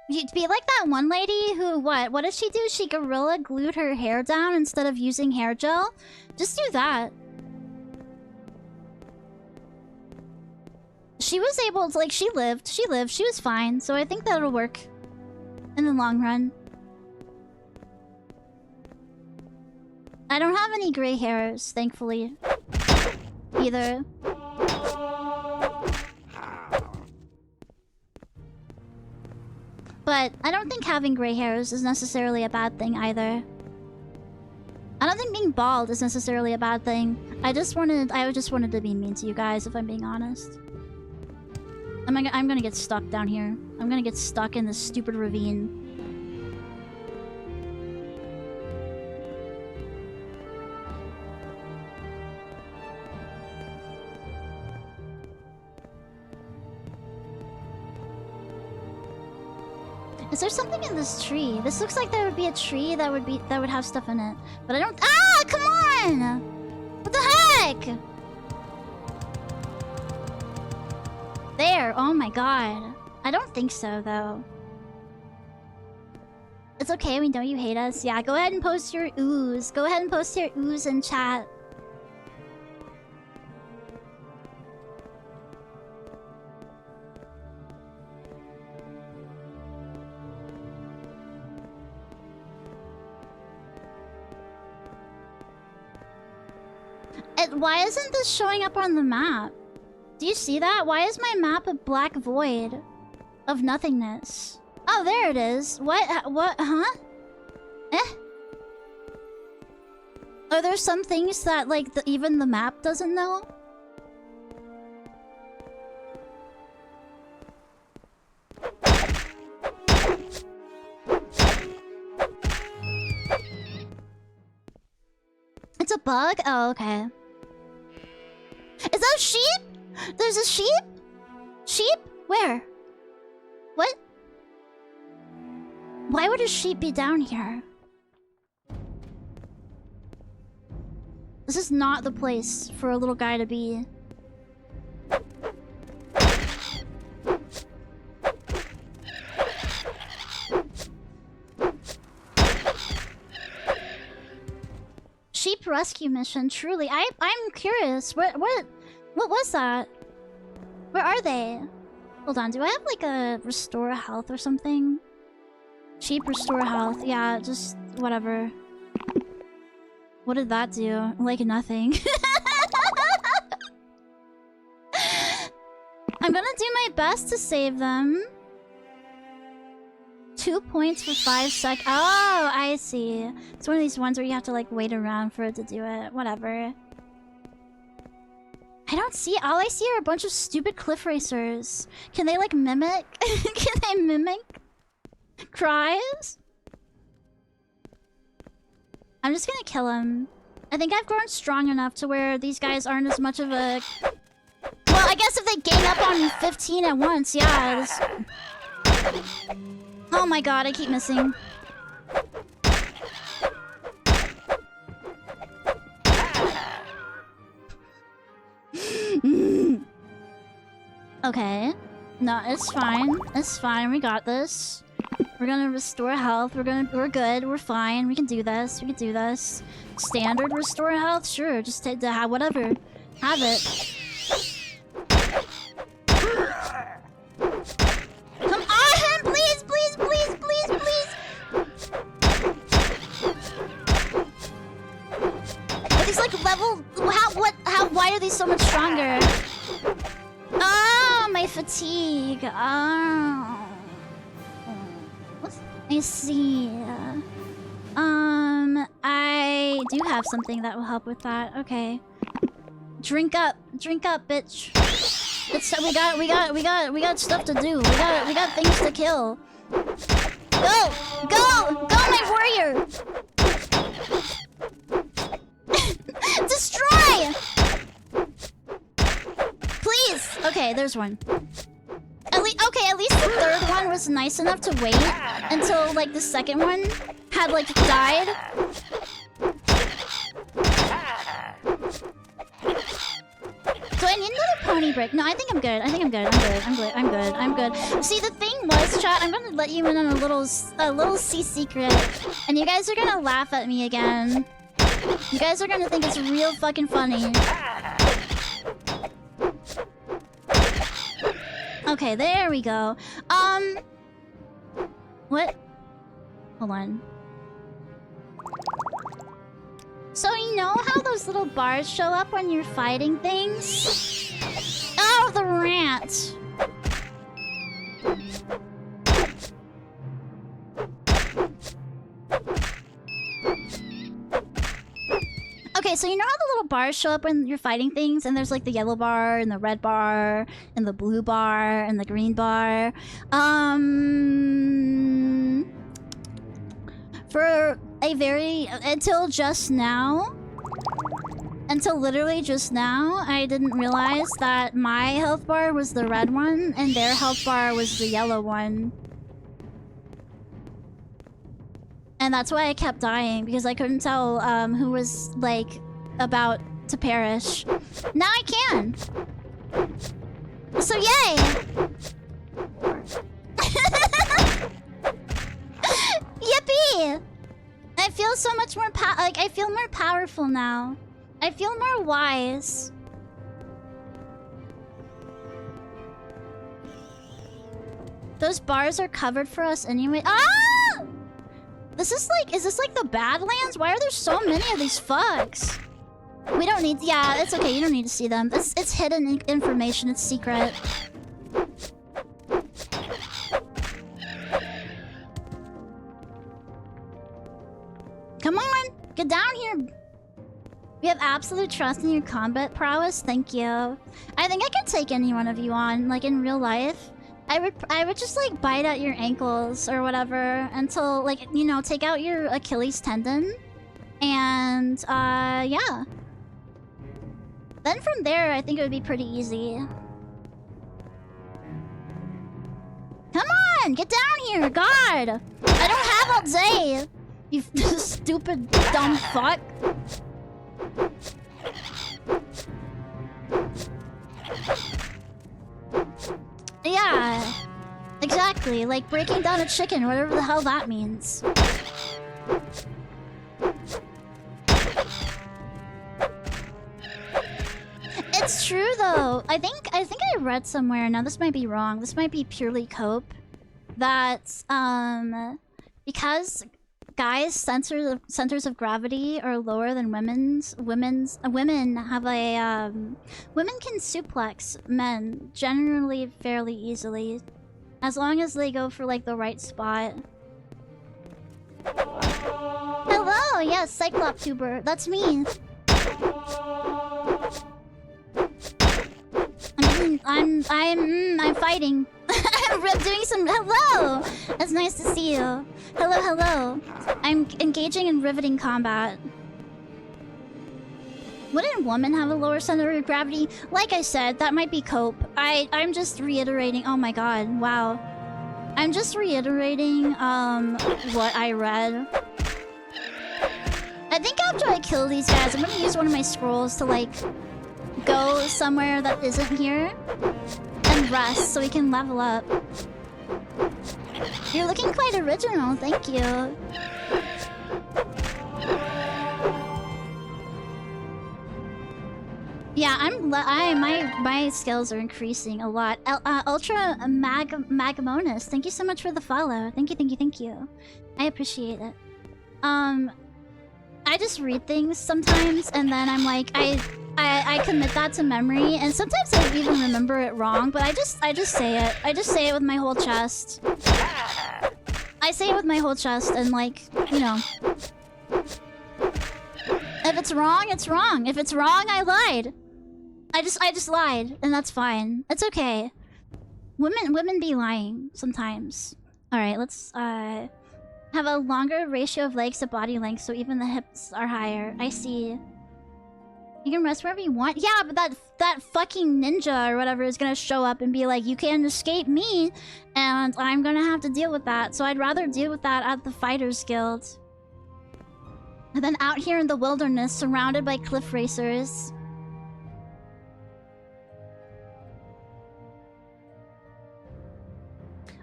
You'd be like that one lady who, what did she do? She gorilla glued her hair down instead of using hair gel? Just do that. She was able to, like, she lived, she was fine, so I think that'll work in the long run. I don't have any gray hairs, thankfully, either. But I don't think having gray hairs is necessarily a bad thing either. I don't think being bald is necessarily a bad thing. I just wanted to be mean to you guys, if I'm being honest. I'm gonna get stuck down here. I'm gonna get stuck in this stupid ravine. Is there something in this tree? This looks like there would be a tree that would have stuff in it. But I don't... Ah! Come on! What the heck? There! Oh my god. I don't think so, though. It's okay, we know you hate us. Yeah, go ahead and post your ooze. Go ahead and post your ooze in chat. Why isn't this showing up on the map? Do you see that? Why is my map a black void of nothingness? Oh, there it is. What? What? Huh? Eh? Are there some things that, like, even the map doesn't know? It's a bug? Oh, okay. Is that a sheep? There's a sheep? Sheep? Where? What? Why would a sheep be down here? This is not the place for a little guy to be. Sheep rescue mission, truly. I'm curious. What was that? Where are they? Hold on, do I have like a restore health or something? Sheep restore health. Yeah, just whatever. What did that do? Like nothing. I'm gonna do my best to save them. 2 points for 5 sec. Oh, I see. It's one of these ones where you have to like wait around for it to do it. Whatever. I don't see. All I see are a bunch of stupid cliff racers. Can they like mimic? Can they mimic cries? I'm just gonna kill him. I think I've grown strong enough to where these guys aren't as much of a... Well, I guess if they gang up on 15 at once, yeah. This... Oh my god, I keep missing. Okay. No, it's fine. It's fine. We got this. We're gonna restore health. We're good. We're fine. We can do this. We can do this. Standard restore health? Sure. Just take the whatever. Have it. Come on! Please, please, please, please, please! Are these like level... why are these so much stronger? Oh, my fatigue. Oh. I see. I do have something that will help with that. Okay. Drink up, bitch. We got stuff to do. We got things to kill. Go, my warrior. Destroy. Please. Okay, there's one. At least the third one was nice enough to wait until like the second one had like died. Do I need another pony break? No, I think I'm good. I'm good. See, the thing was, chat, I'm gonna let you in on a little sea secret, and you guys are gonna laugh at me again. You guys are gonna think it's real fucking funny. Okay, there we go. What? Hold on. So you know how those little bars show up when you're fighting things? Oh, the rant! Okay, so you know how the little bars show up when you're fighting things? And there's like the yellow bar, and the red bar, and the blue bar, and the green bar. For a very... Until literally just now, I didn't realize that my health bar was the red one, and their health bar was the yellow one. And that's why I kept dying, because I couldn't tell who was, like, about to perish. Now I can! So yay! Yippee! I feel so much more I feel more powerful now. I feel more wise. Those bars are covered for us anyway. Ah! Is this like the Badlands? Why are there so many of these fucks? We don't need... Yeah, it's okay. You don't need to see them. It's hidden information. It's secret. Come on! Get down here! We have absolute trust in your combat prowess. Thank you. I think I could take any one of you on, like, in real life. I would just, like, bite at your ankles or whatever until, like, you know, take out your Achilles tendon. And, yeah. Then from there, I think it would be pretty easy. Come on! Get down here! God! I don't have all day! You stupid, dumb fuck. Yeah. Exactly. Like breaking down a chicken, whatever the hell that means. It's true though. I think I read somewhere, now this might be wrong, this might be purely cope, that because guys' centers of gravity are lower than women's. Women have a women can suplex men generally fairly easily, as long as they go for like the right spot. Hello, yes, Cyclops tuber, that's me. I'm fighting. I'm doing some... Hello! It's nice to see you. Hello, hello. I'm engaging in riveting combat. Wouldn't women have a lower center of gravity? Like I said, that might be cope. I'm just reiterating... Oh my god, wow. I'm just reiterating, what I read. I think after I kill these guys, I'm gonna use one of my scrolls to, like, go somewhere that isn't here and rest so we can level up. You're looking quite original, thank you. Yeah, my skills are increasing a lot. Ultra Magamonus, thank you so much for the follow. Thank you. I appreciate it. I just read things sometimes and then I'm like, I commit that to memory, and sometimes I even remember it wrong, but I just say it. I just say it with my whole chest. I say it with my whole chest, and like, you know. If it's wrong, it's wrong. If it's wrong, I lied. I just lied, and that's fine. It's okay. Women be lying sometimes. Alright, let's have a longer ratio of legs to body length, so even the hips are higher. I see. You can rest wherever you want. Yeah, but that fucking ninja or whatever is gonna show up and be like, you can't escape me, and I'm gonna have to deal with that. So I'd rather deal with that at the Fighters Guild. And then out here in the wilderness, surrounded by cliff racers.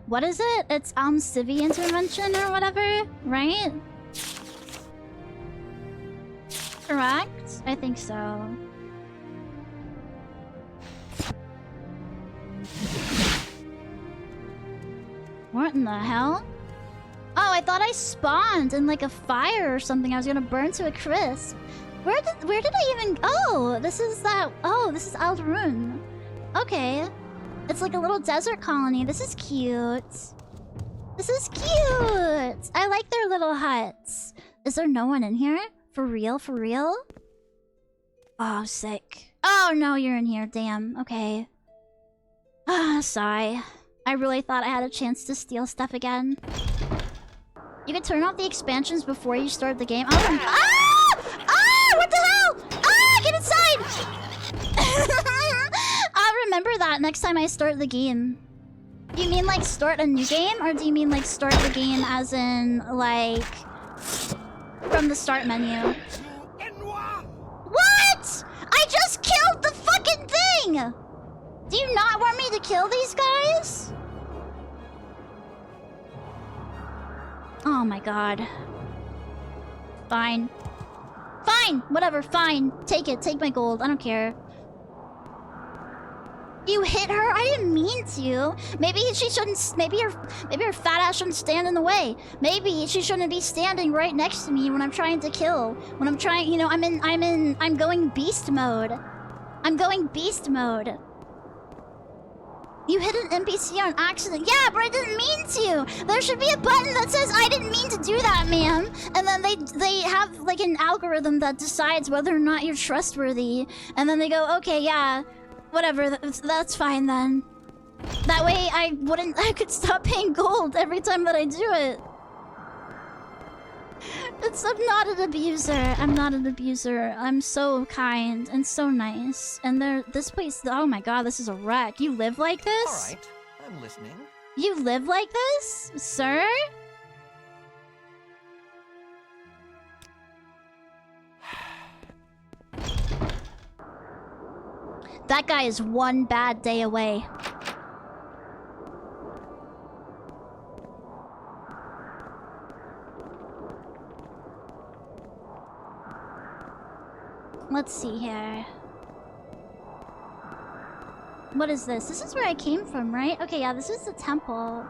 What is it? It's Civi intervention or whatever, right? Correct? I think so. What in the hell? Oh, I thought I spawned in like a fire or something. I was gonna burn to a crisp. Where did I even... Oh, this is that... Oh, this is Alderun. Okay. It's like a little desert colony. This is cute. This is cute! I like their little huts. Is there no one in here? For real? For real? Oh, sick. Oh, no, you're in here. Damn. Okay. Ah, sigh. I really thought I had a chance to steal stuff again. You can turn off the expansions before you start the game. Oh, ah! Ah! What the hell? Ah! Get inside! I'll remember that next time I start the game. Do you mean, like, start a new game? Or do you mean, like, start the game as in, like... from the start menu? What?! I just killed the fucking thing! Do you not want me to kill these guys? Oh my god. Fine. Fine! Whatever, fine. Take it. Take my gold. I don't care. You hit her? I didn't mean to. Maybe she shouldn't. Maybe her fat ass shouldn't stand in the way. Maybe she shouldn't be standing right next to me when I'm trying to kill. When I'm trying, you know, I'm going beast mode. I'm going beast mode. You hit an NPC on accident. Yeah, but I didn't mean to. There should be a button that says I didn't mean to do that, ma'am. And then they have like an algorithm that decides whether or not you're trustworthy. And then they go, okay, yeah, whatever, that's fine then. That way I could stop paying gold every time that I do it. I'm not an abuser. I'm not an abuser. I'm so kind and so nice. And this place, oh my god, this is a wreck. You live like this? All right, I'm listening. You live like this, sir? That guy is one bad day away. Let's see here. What is this? This is where I came from, right? Okay, yeah, this is the temple.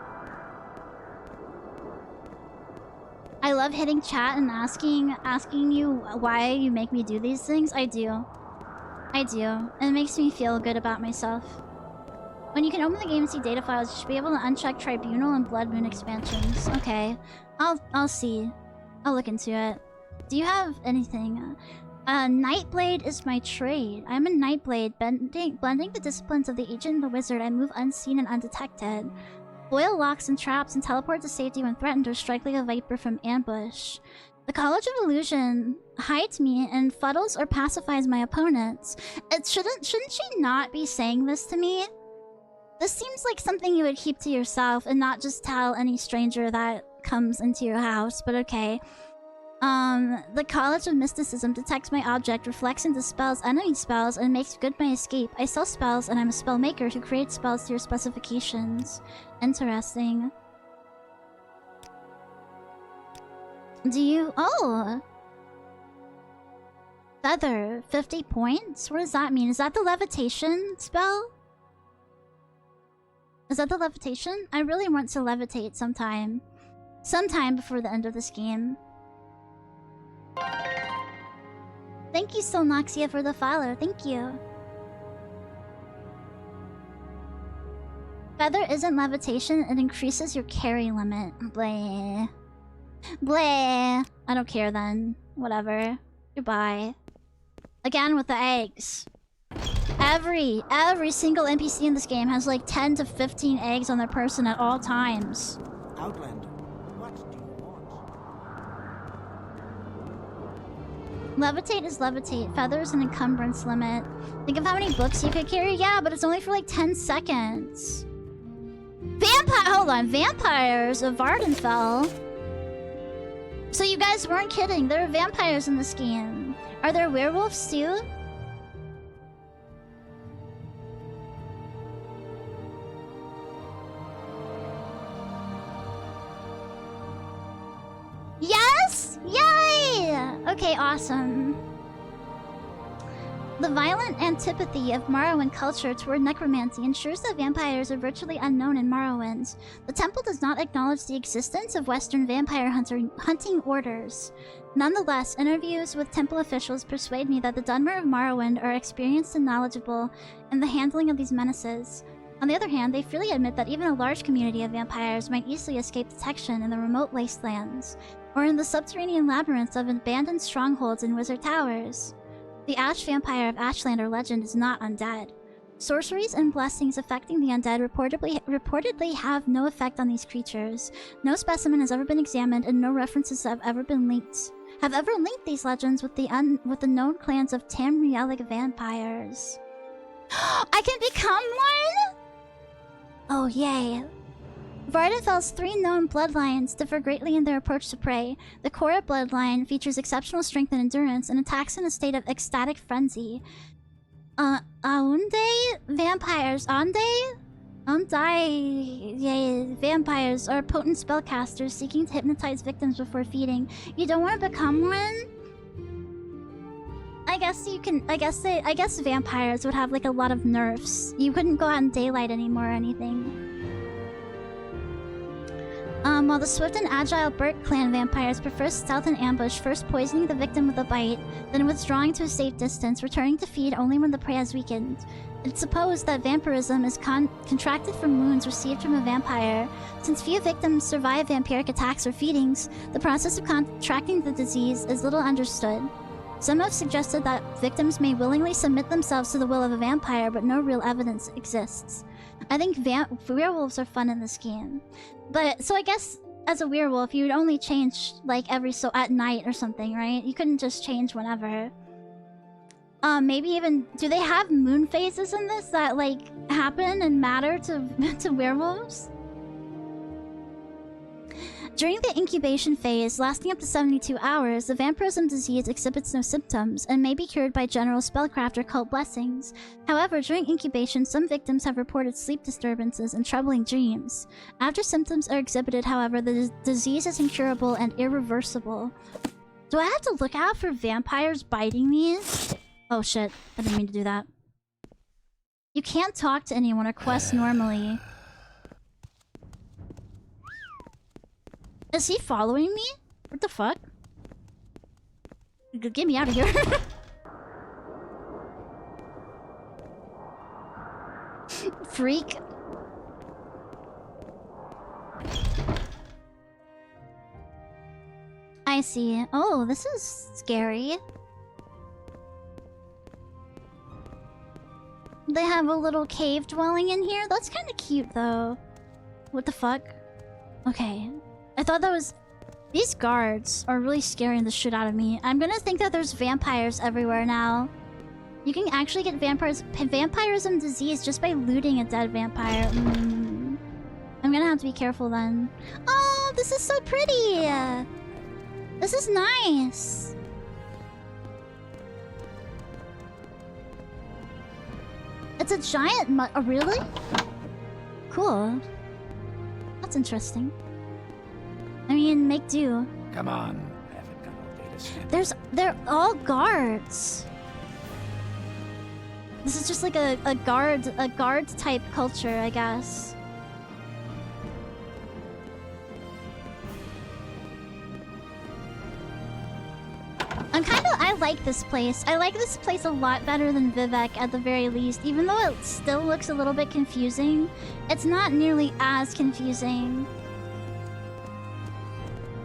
I love hitting chat and asking you why you make me do these things. I do. I do. And it makes me feel good about myself. When you can open the game and see data files, you should be able to uncheck Tribunal and Blood Moon expansions. Okay. I'll see. I'll look into it. Do you have anything? Nightblade is my trade. I'm a Nightblade, blending the disciplines of the agent and the wizard. I move unseen and undetected. Foil locks and traps and teleport to safety when threatened or strike like a viper from ambush. The College of Illusion hides me and fuddles or pacifies my opponents. Shouldn't she not be saying this to me? This seems like something you would keep to yourself and not just tell any stranger that comes into your house, but okay. The College of Mysticism detects my object, reflects and dispels enemy spells, and makes good my escape. I sell spells, and I'm a spell maker who creates spells to your specifications. Interesting. Do you... Oh! Feather. 50 points? What does that mean? Is that the levitation spell? Is that the levitation? I really want to levitate sometime. Sometime before the end of this game. Thank you, Solnoxia, for the follow. Thank you. Feather isn't levitation. It increases your carry limit. Bleh. Bleh. I don't care then. Whatever. Goodbye. Again with the eggs. Every single NPC in this game has like 10 to 15 eggs on their person at all times. Outlander, what do you want? Levitate is levitate. Feather is an encumbrance limit. Think of how many books you could carry? Yeah, but it's only for like 10 seconds. Hold on. Vampires of Vardenfell. So you guys weren't kidding. There are vampires in this game. Are there werewolves too? Yes! Yay! Okay, awesome. The violent antipathy of Morrowind culture toward necromancy ensures that vampires are virtually unknown in Morrowind. The temple does not acknowledge the existence of Western vampire hunting orders. Nonetheless, interviews with temple officials persuade me that the Dunmer of Morrowind are experienced and knowledgeable in the handling of these menaces. On the other hand, they freely admit that even a large community of vampires might easily escape detection in the remote wastelands, or in the subterranean labyrinths of abandoned strongholds and wizard towers. The Ash Vampire of Ashlander legend is not undead. Sorceries and blessings affecting the undead reportedly have no effect on these creatures. No specimen has ever been examined, and no references have ever linked these legends with the known clans of Tamrielic vampires. I can become one? Oh, yay. Vardenfell's 3 known bloodlines differ greatly in their approach to prey. The Korra bloodline features exceptional strength and endurance and attacks in a state of ecstatic frenzy. Aunde? Vampires. Vampires are potent spellcasters seeking to hypnotize victims before feeding. You don't want to become one? I guess you can. I guess vampires would have like a lot of nerfs. You couldn't go out in daylight anymore or anything. While the swift and agile Burke clan vampires prefer stealth and ambush, first poisoning the victim with a bite, then withdrawing to a safe distance, returning to feed only when the prey has weakened. It's supposed that vampirism is contracted from wounds received from a vampire. Since few victims survive vampiric attacks or feedings, the process of contracting the disease is little understood. Some have suggested that victims may willingly submit themselves to the will of a vampire, but no real evidence exists. I think werewolves are fun in this game. But, so I guess, as a werewolf, you would only change, like, at night or something, right? You couldn't just change whenever. Maybe even... Do they have moon phases in this that, like, happen and matter to, to werewolves? During the incubation phase, lasting up to 72 hours, the vampirism disease exhibits no symptoms and may be cured by general spellcraft or cult blessings. However, during incubation, some victims have reported sleep disturbances and troubling dreams. After symptoms are exhibited, however, the disease is incurable and irreversible. Do I have to look out for vampires biting me? Oh shit, I didn't mean to do that. You can't talk to anyone or quest normally. Is he following me? What the fuck? Get me out of here. Freak. I see. Oh, this is scary. They have a little cave dwelling in here. That's kind of cute, though. What the fuck? Okay. I thought that was... These guards are really scaring the shit out of me. I'm gonna think that there's vampires everywhere now. You can actually get vampirism disease just by looting a dead vampire. I'm gonna have to be careful then. Oh, this is so pretty! This is nice! It's a giant oh, really? Cool. That's interesting. I mean, make do. Come on. I haven't got all day to spend. They're all guards. This is just like a guard type culture, I guess. I like this place. I like this place a lot better than Vivek at the very least. Even though it still looks a little bit confusing, it's not nearly as confusing.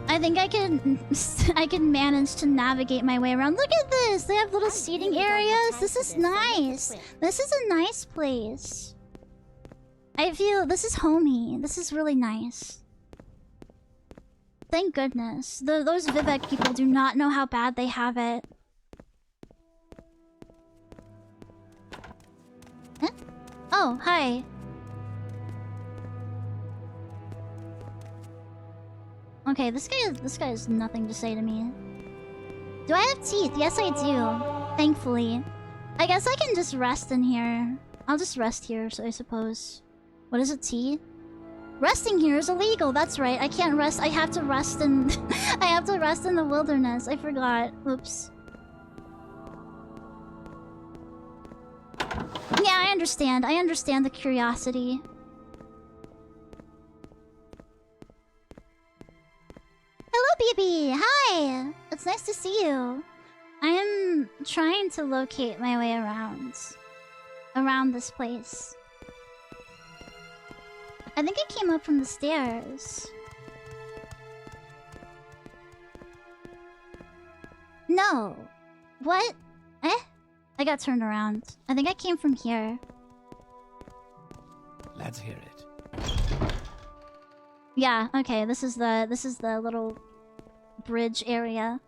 I think I can manage to navigate my way around. Look at this! They have little seating areas. This is nice. This is a nice place. I feel this is homey. This is really nice. Thank goodness. Those Vivek people do not know how bad they have it. Huh? Oh, hi. Okay, this guy has nothing to say to me. Do I have teeth? Yes, I do. Thankfully. I guess I can just rest in here. I'll just rest here, so I suppose. What is it, tea? Resting here is illegal. That's right. I can't rest. I have to rest in... I have to rest in the wilderness. I forgot. Oops. Yeah, I understand. I understand the curiosity. Hello, BB! Hi! It's nice to see you. I am trying to locate my way around this place. I think I came up from the stairs. No. What? Eh? I got turned around. I think I came from here. Let's hear it. Yeah, okay, this is the little bridge area.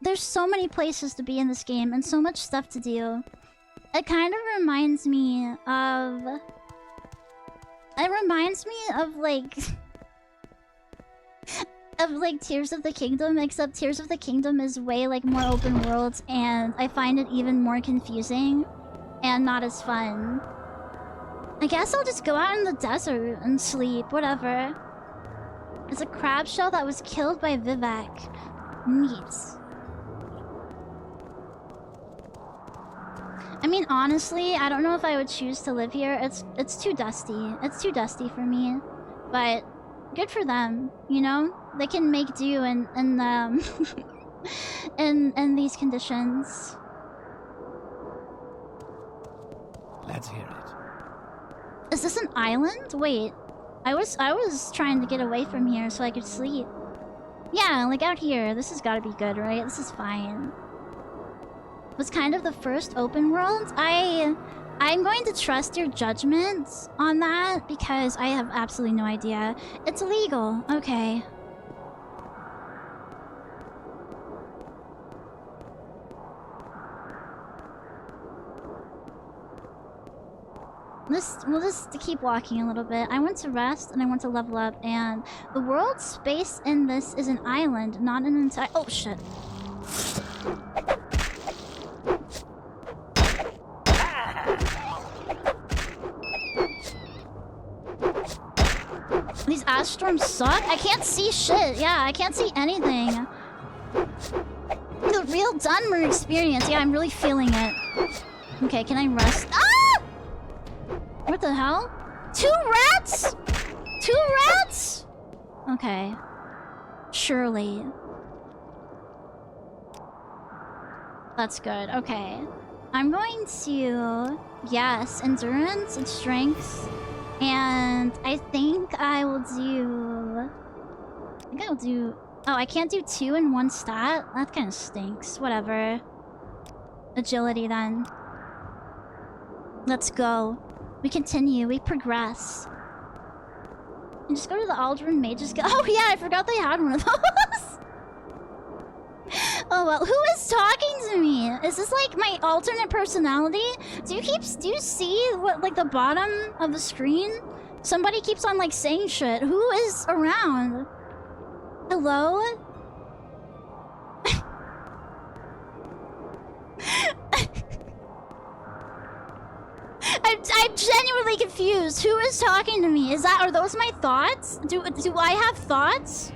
There's so many places to be in this game and so much stuff to do. It kind of reminds me of... It reminds me of, like... of, like, Tears of the Kingdom, except Tears of the Kingdom is way, like, more open world, and I find it even more confusing and not as fun. I guess I'll just go out in the desert and sleep, whatever. It's a crab shell that was killed by Vivek. Neat. I mean, honestly, I don't know if I would choose to live here. It's too dusty. It's too dusty for me. But good for them, you know? They can make do in in these conditions. Let's hear it. Is this an island? Wait. I was trying to get away from here so I could sleep. Yeah, like out here. This has got to be good, right? This is fine. It was kind of the first open world. I'm going to trust your judgment on that because I have absolutely no idea. It's illegal. Okay. We'll just keep walking a little bit. I want to rest and I want to level up, and the world space in this is an island, not an entire— oh shit. These ash storms suck. I can't see shit. Yeah, I can't see anything. The real Dunmer experience. Yeah, I'm really feeling it. Okay, can I rest? Ah! What the hell? 2 rats? 2 rats? Okay. Surely. That's good. Okay. I'm going to... yes, endurance and strength. And I think I will do... I think I'll do... oh, I can't do 2 in 1 stat? That kind of stinks. Whatever. Agility then. Let's go. We continue. We progress. And just go to the Aldrin Mages Guild. Oh yeah, I forgot they had one of those. Oh well, who is talking to me? Is this like my alternate personality? Do you see what, like, the bottom of the screen? Somebody keeps on like saying shit. Who is around? Hello? I'm genuinely confused. Who is talking to me? Are those my thoughts? Do I have thoughts?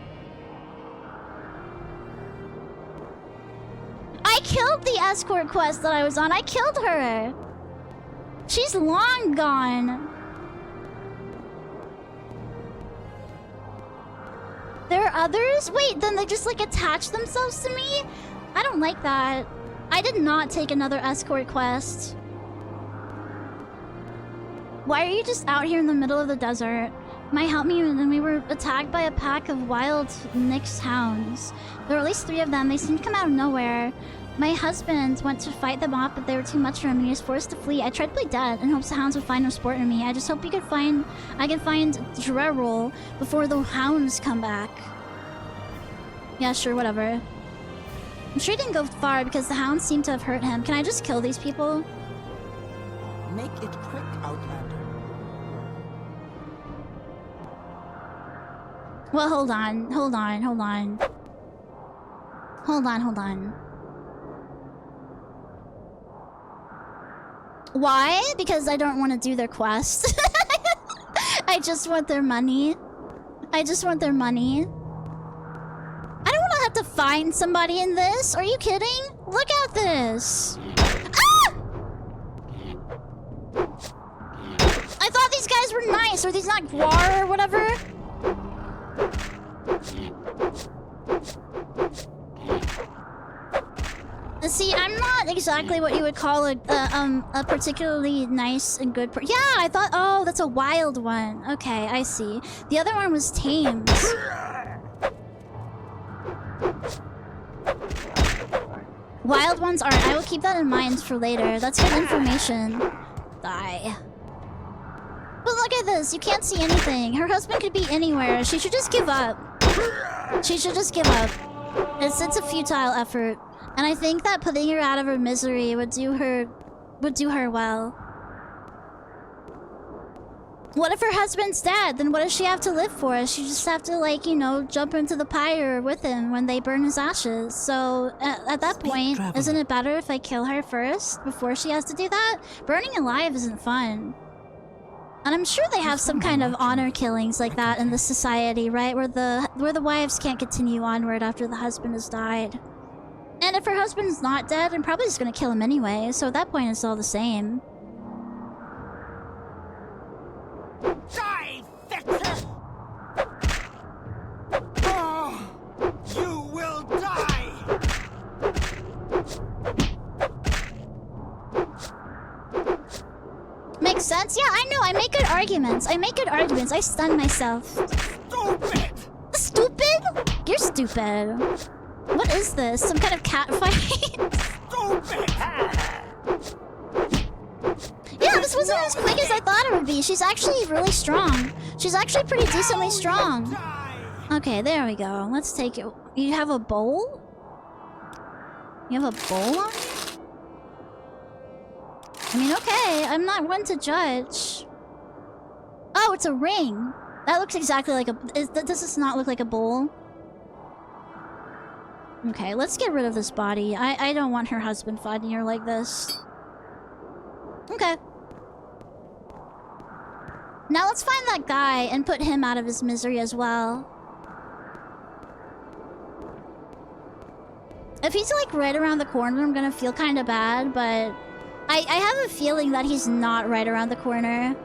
I killed the escort quest that I was on. I killed her. She's long gone. There are others? Wait, then they just like attach themselves to me? I don't like that. I did not take another escort quest. Why are you just out here in the middle of the desert? Might help me when we were attacked by a pack of wild Nyx hounds. There were at least 3 of them. They seemed to come out of nowhere. My husband went to fight them off, but they were too much for him and he was forced to flee. I tried to play dead in hopes the hounds would find no sport in me. I just hope I can find Drerol before the hounds come back. Yeah, sure, whatever. I'm sure he didn't go far because the hounds seem to have hurt him. Can I just kill these people? Make it quick, Outlander. Well, hold on. Why? Because I don't want to do their quest. I just want their money. I don't want to have to find somebody in this. Are you kidding? Look at this. Ah! I thought these guys were nice. Are these not Guar or whatever? See, I'm not exactly what you would call a particularly nice and good yeah, I thought— oh, that's a wild one. Okay, I see. The other one was tamed. Wild ones aren't. I will keep that in mind for later. That's good information. Die. But look at this. You can't see anything. Her husband could be anywhere. She should just give up. It's a futile effort. And I think that putting her out of her misery would do her well. What if her husband's dead? Then what does she have to live for? She just have to, like, you know, jump into the pyre with him when they burn his ashes. So at that point, isn't it better if I kill her first before she has to do that? Burning alive isn't fun. And I'm sure they have some kind of honor killings like that in this society, right? Where the wives can't continue onward after the husband has died. And if her husband's not dead, I'm probably just gonna kill him anyway, so at that point it's all the same. Die, Victor! Oh, you will die! Makes sense? Yeah, I know. I make good arguments. I stun myself. Stupid! Stupid? You're stupid. What is this? Some kind of cat fight? Stupid! Yeah, this wasn't as quick as I thought it would be. She's actually really strong. She's actually pretty decently strong. Okay, there we go. Let's take it. You have a bowl? You have a bowl on you? I mean, okay. I'm not one to judge. Oh, it's a ring. That looks exactly like a... does this not look like a bowl? Okay, let's get rid of this body. I don't want her husband finding her like this. Okay. Now let's find that guy and put him out of his misery as well. If he's like right around the corner, I'm gonna feel kind of bad, but I have a feeling that he's not right around the corner.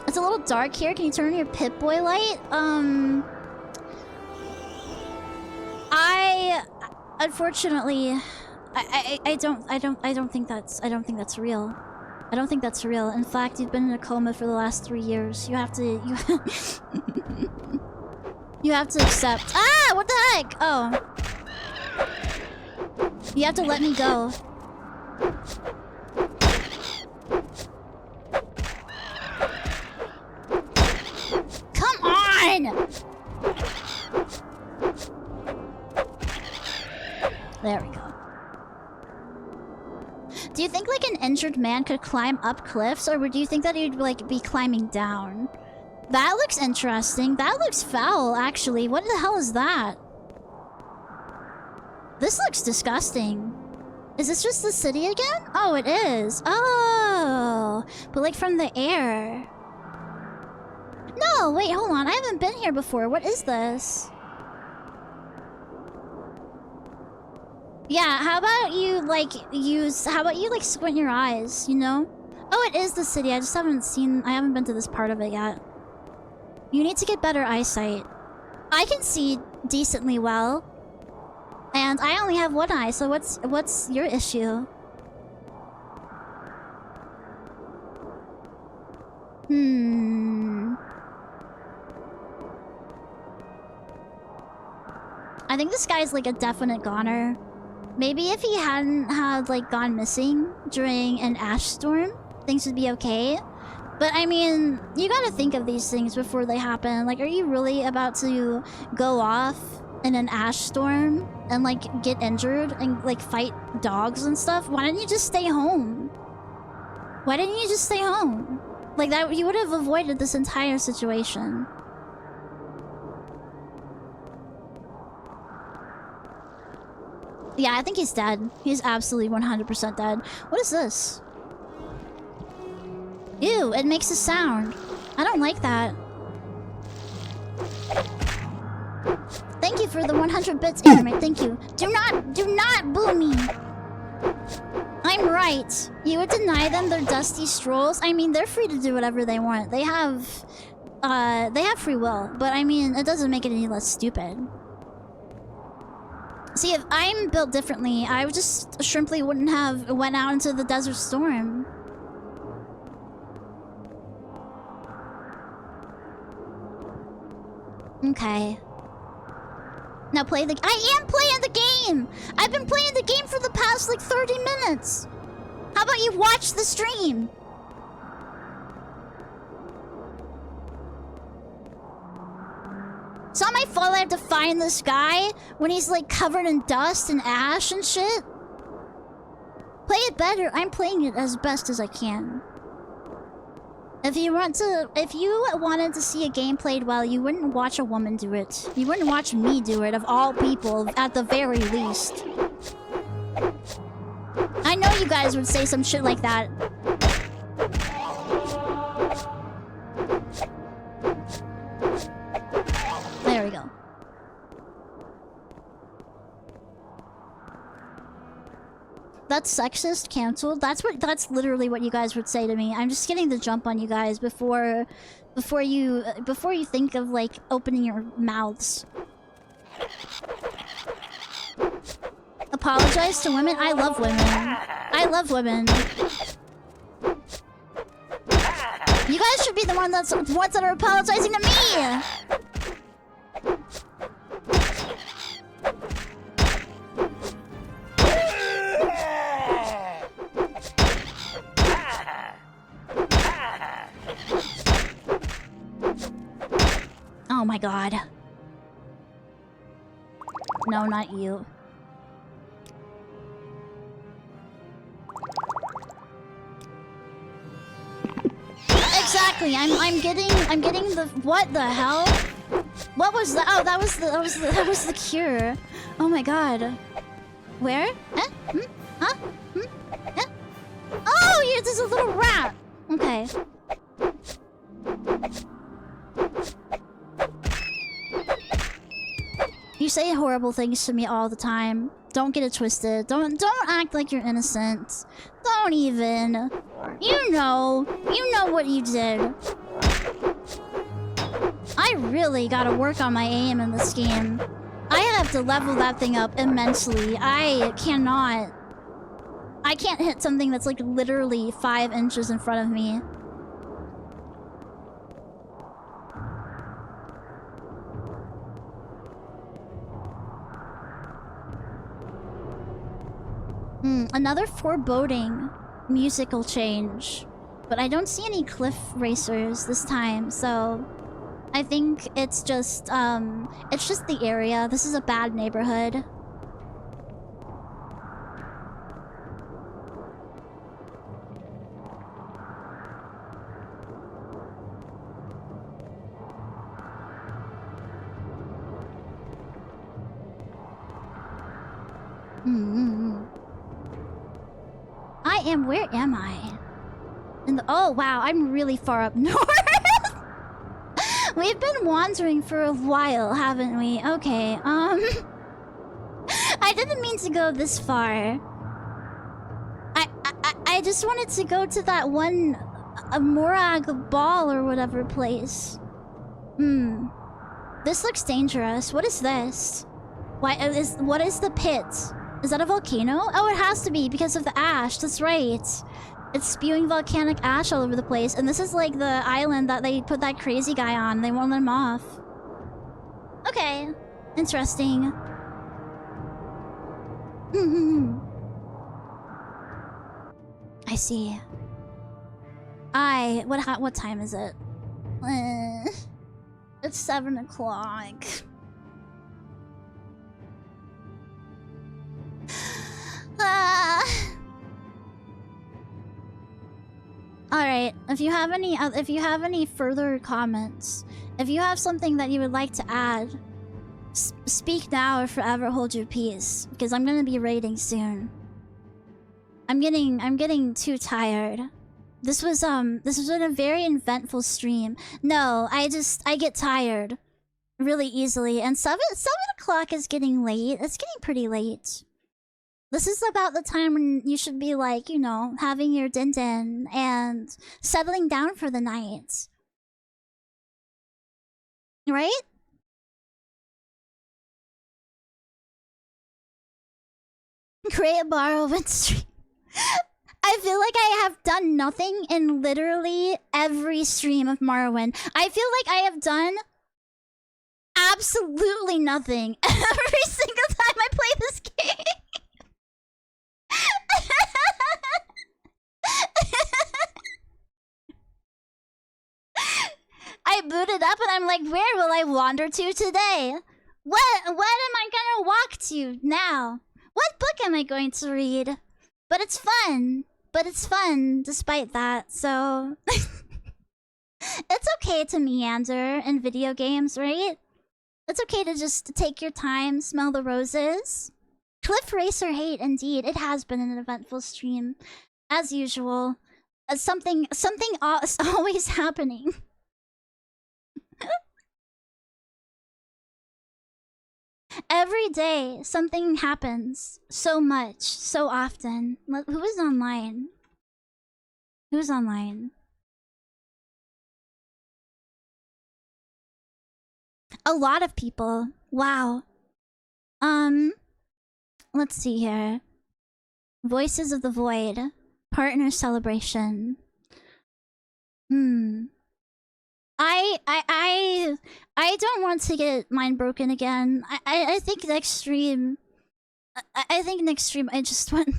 It's a little dark here. Can you turn on your Pip-Boy light? Unfortunately, I don't think that's real. I don't think that's real. In fact, you've been in a coma for the last 3 years. You have to you have to accept. Ah, what the heck? Oh. You have to let me go. Come on! There we go. Do you think like an injured man could climb up cliffs, or do you think that he'd like be climbing down? That looks interesting. That looks foul, actually. What the hell is that? This looks disgusting. Is this just the city again? Oh, it is. Oh, but like from the air. No, wait, hold on. I haven't been here before. What is this? Yeah, how about you like squint your eyes, you know? Oh, it is the city. I haven't been to this part of it yet. You need to get better eyesight. I can see decently well. And I only have one eye, so what's your issue? I think this guy's like a definite goner. Maybe if he hadn't had like gone missing during an ash storm, things would be okay. But I mean, you gotta think of these things before they happen. Like, are you really about to go off in an ash storm and like get injured and like fight dogs and stuff? Why didn't you just stay home? Why didn't you just stay home? Like that, you would have avoided this entire situation. Yeah, I think he's dead. He's absolutely 100% dead. What is this? Ew, it makes a sound. I don't like that. Thank you for the 100 bits, anime. Thank you. Do not boo me. I'm right. You would deny them their dusty strolls? I mean, they're free to do whatever they want. They have free will. But I mean, it doesn't make it any less stupid. See, if I'm built differently, I would just simply wouldn't have went out into the desert storm. Okay. Now play the... I am playing the game! I've been playing the game for the past, like, 30 minutes! How about you watch the stream? It's not my fault I have to find this guy when he's, like, covered in dust and ash and shit. Play it better. I'm playing it as best as I can. If you wanted to see a game played well, you wouldn't watch a woman do it. You wouldn't watch me do it, of all people, at the very least. I know you guys would say some shit like that. There we go. That's sexist, cancelled. That's literally what you guys would say to me. I'm just getting the jump on you guys before you think of like opening your mouths. Apologize to women? I love women. I love women. You guys should be the ones that are apologizing to me! Oh my god. No, not you. Exactly. I'm getting the what the hell? What was that? Oh, that was the cure. Oh my god. Where? Eh? Hmm? Huh? Hmm? Eh? Oh, yeah, there's a little rat. Okay. You say horrible things to me all the time. Don't get it twisted. Don't act like you're innocent. Don't even. You know what you did. I really gotta work on my aim in this game. I have to level that thing up immensely. I can't hit something that's like literally 5 inches in front of me. Another foreboding musical change. But I don't see any cliff racers this time, so I think it's just the area. This is a bad neighborhood. Where am I? Oh wow, I'm really far up north. We've been wandering for a while, haven't we? Okay, I didn't mean to go this far. I just wanted to go to that one Morag Ball or whatever place. This looks dangerous. What is this? What is the pit? Is that a volcano? Oh, it has to be because of the ash. That's right. It's spewing volcanic ash all over the place. And this is like the island that they put that crazy guy on. They won't let him off. Okay. Interesting. I see. What time is it? It's 7 o'clock. Alright, if you have any further comments, if you have something that you would like to add, speak now or forever hold your peace, because I'm gonna be raiding soon. I'm getting too tired. This was been a very eventful stream. No, I get tired really easily, and 7 o'clock is getting late. It's getting pretty late. This is about the time when you should be like, you know, having your din-din and settling down for the night. Right? Create a Morrowind stream. I feel like I have done nothing in literally every stream of Morrowind. I feel like I have done absolutely nothing every single time I play this game. I booted up and I'm like, where will I wander to today? What am I gonna walk to now? What book am I going to read? But it's fun. But it's fun despite that, so... It's okay to meander in video games, right? It's okay to just take your time, smell the roses. Cliff Racer hate, indeed. It has been an eventful stream. As usual. Something always happening. Every day, something happens. So much. So often. Who is online? Who's online? A lot of people. Wow. Let's see here. Voices of the Void. Partner celebration. I don't want to get mind broken again. I think next stream. I think next stream I just want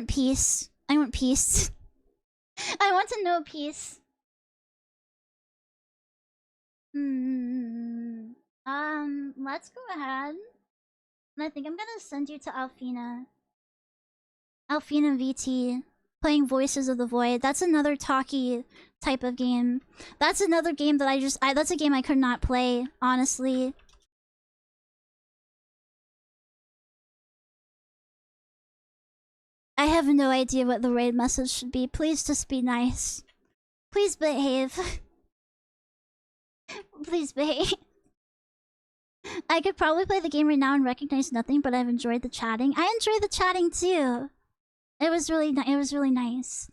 peace. I want peace. I want to know peace. Let's go ahead. And I think I'm gonna send you to Alfina. Alfina VT. Playing Voices of the Void. That's another talkie type of game. That's another game that that's a game I could not play, honestly. I have no idea what the raid message should be. Please just be nice. Please behave. Please behave. I could probably play the game right now and recognize nothing, but I've enjoyed the chatting. I enjoyed the chatting too. It was really nice.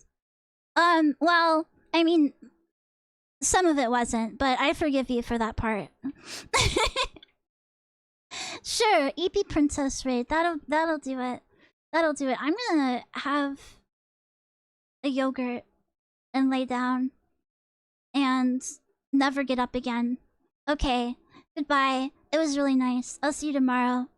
Well, I mean, some of it wasn't, but I forgive you for that part. Sure, EP Princess raid. That'll do it. That'll do it. I'm gonna have a yogurt and lay down and never get up again. Okay, goodbye. It was really nice. I'll see you tomorrow.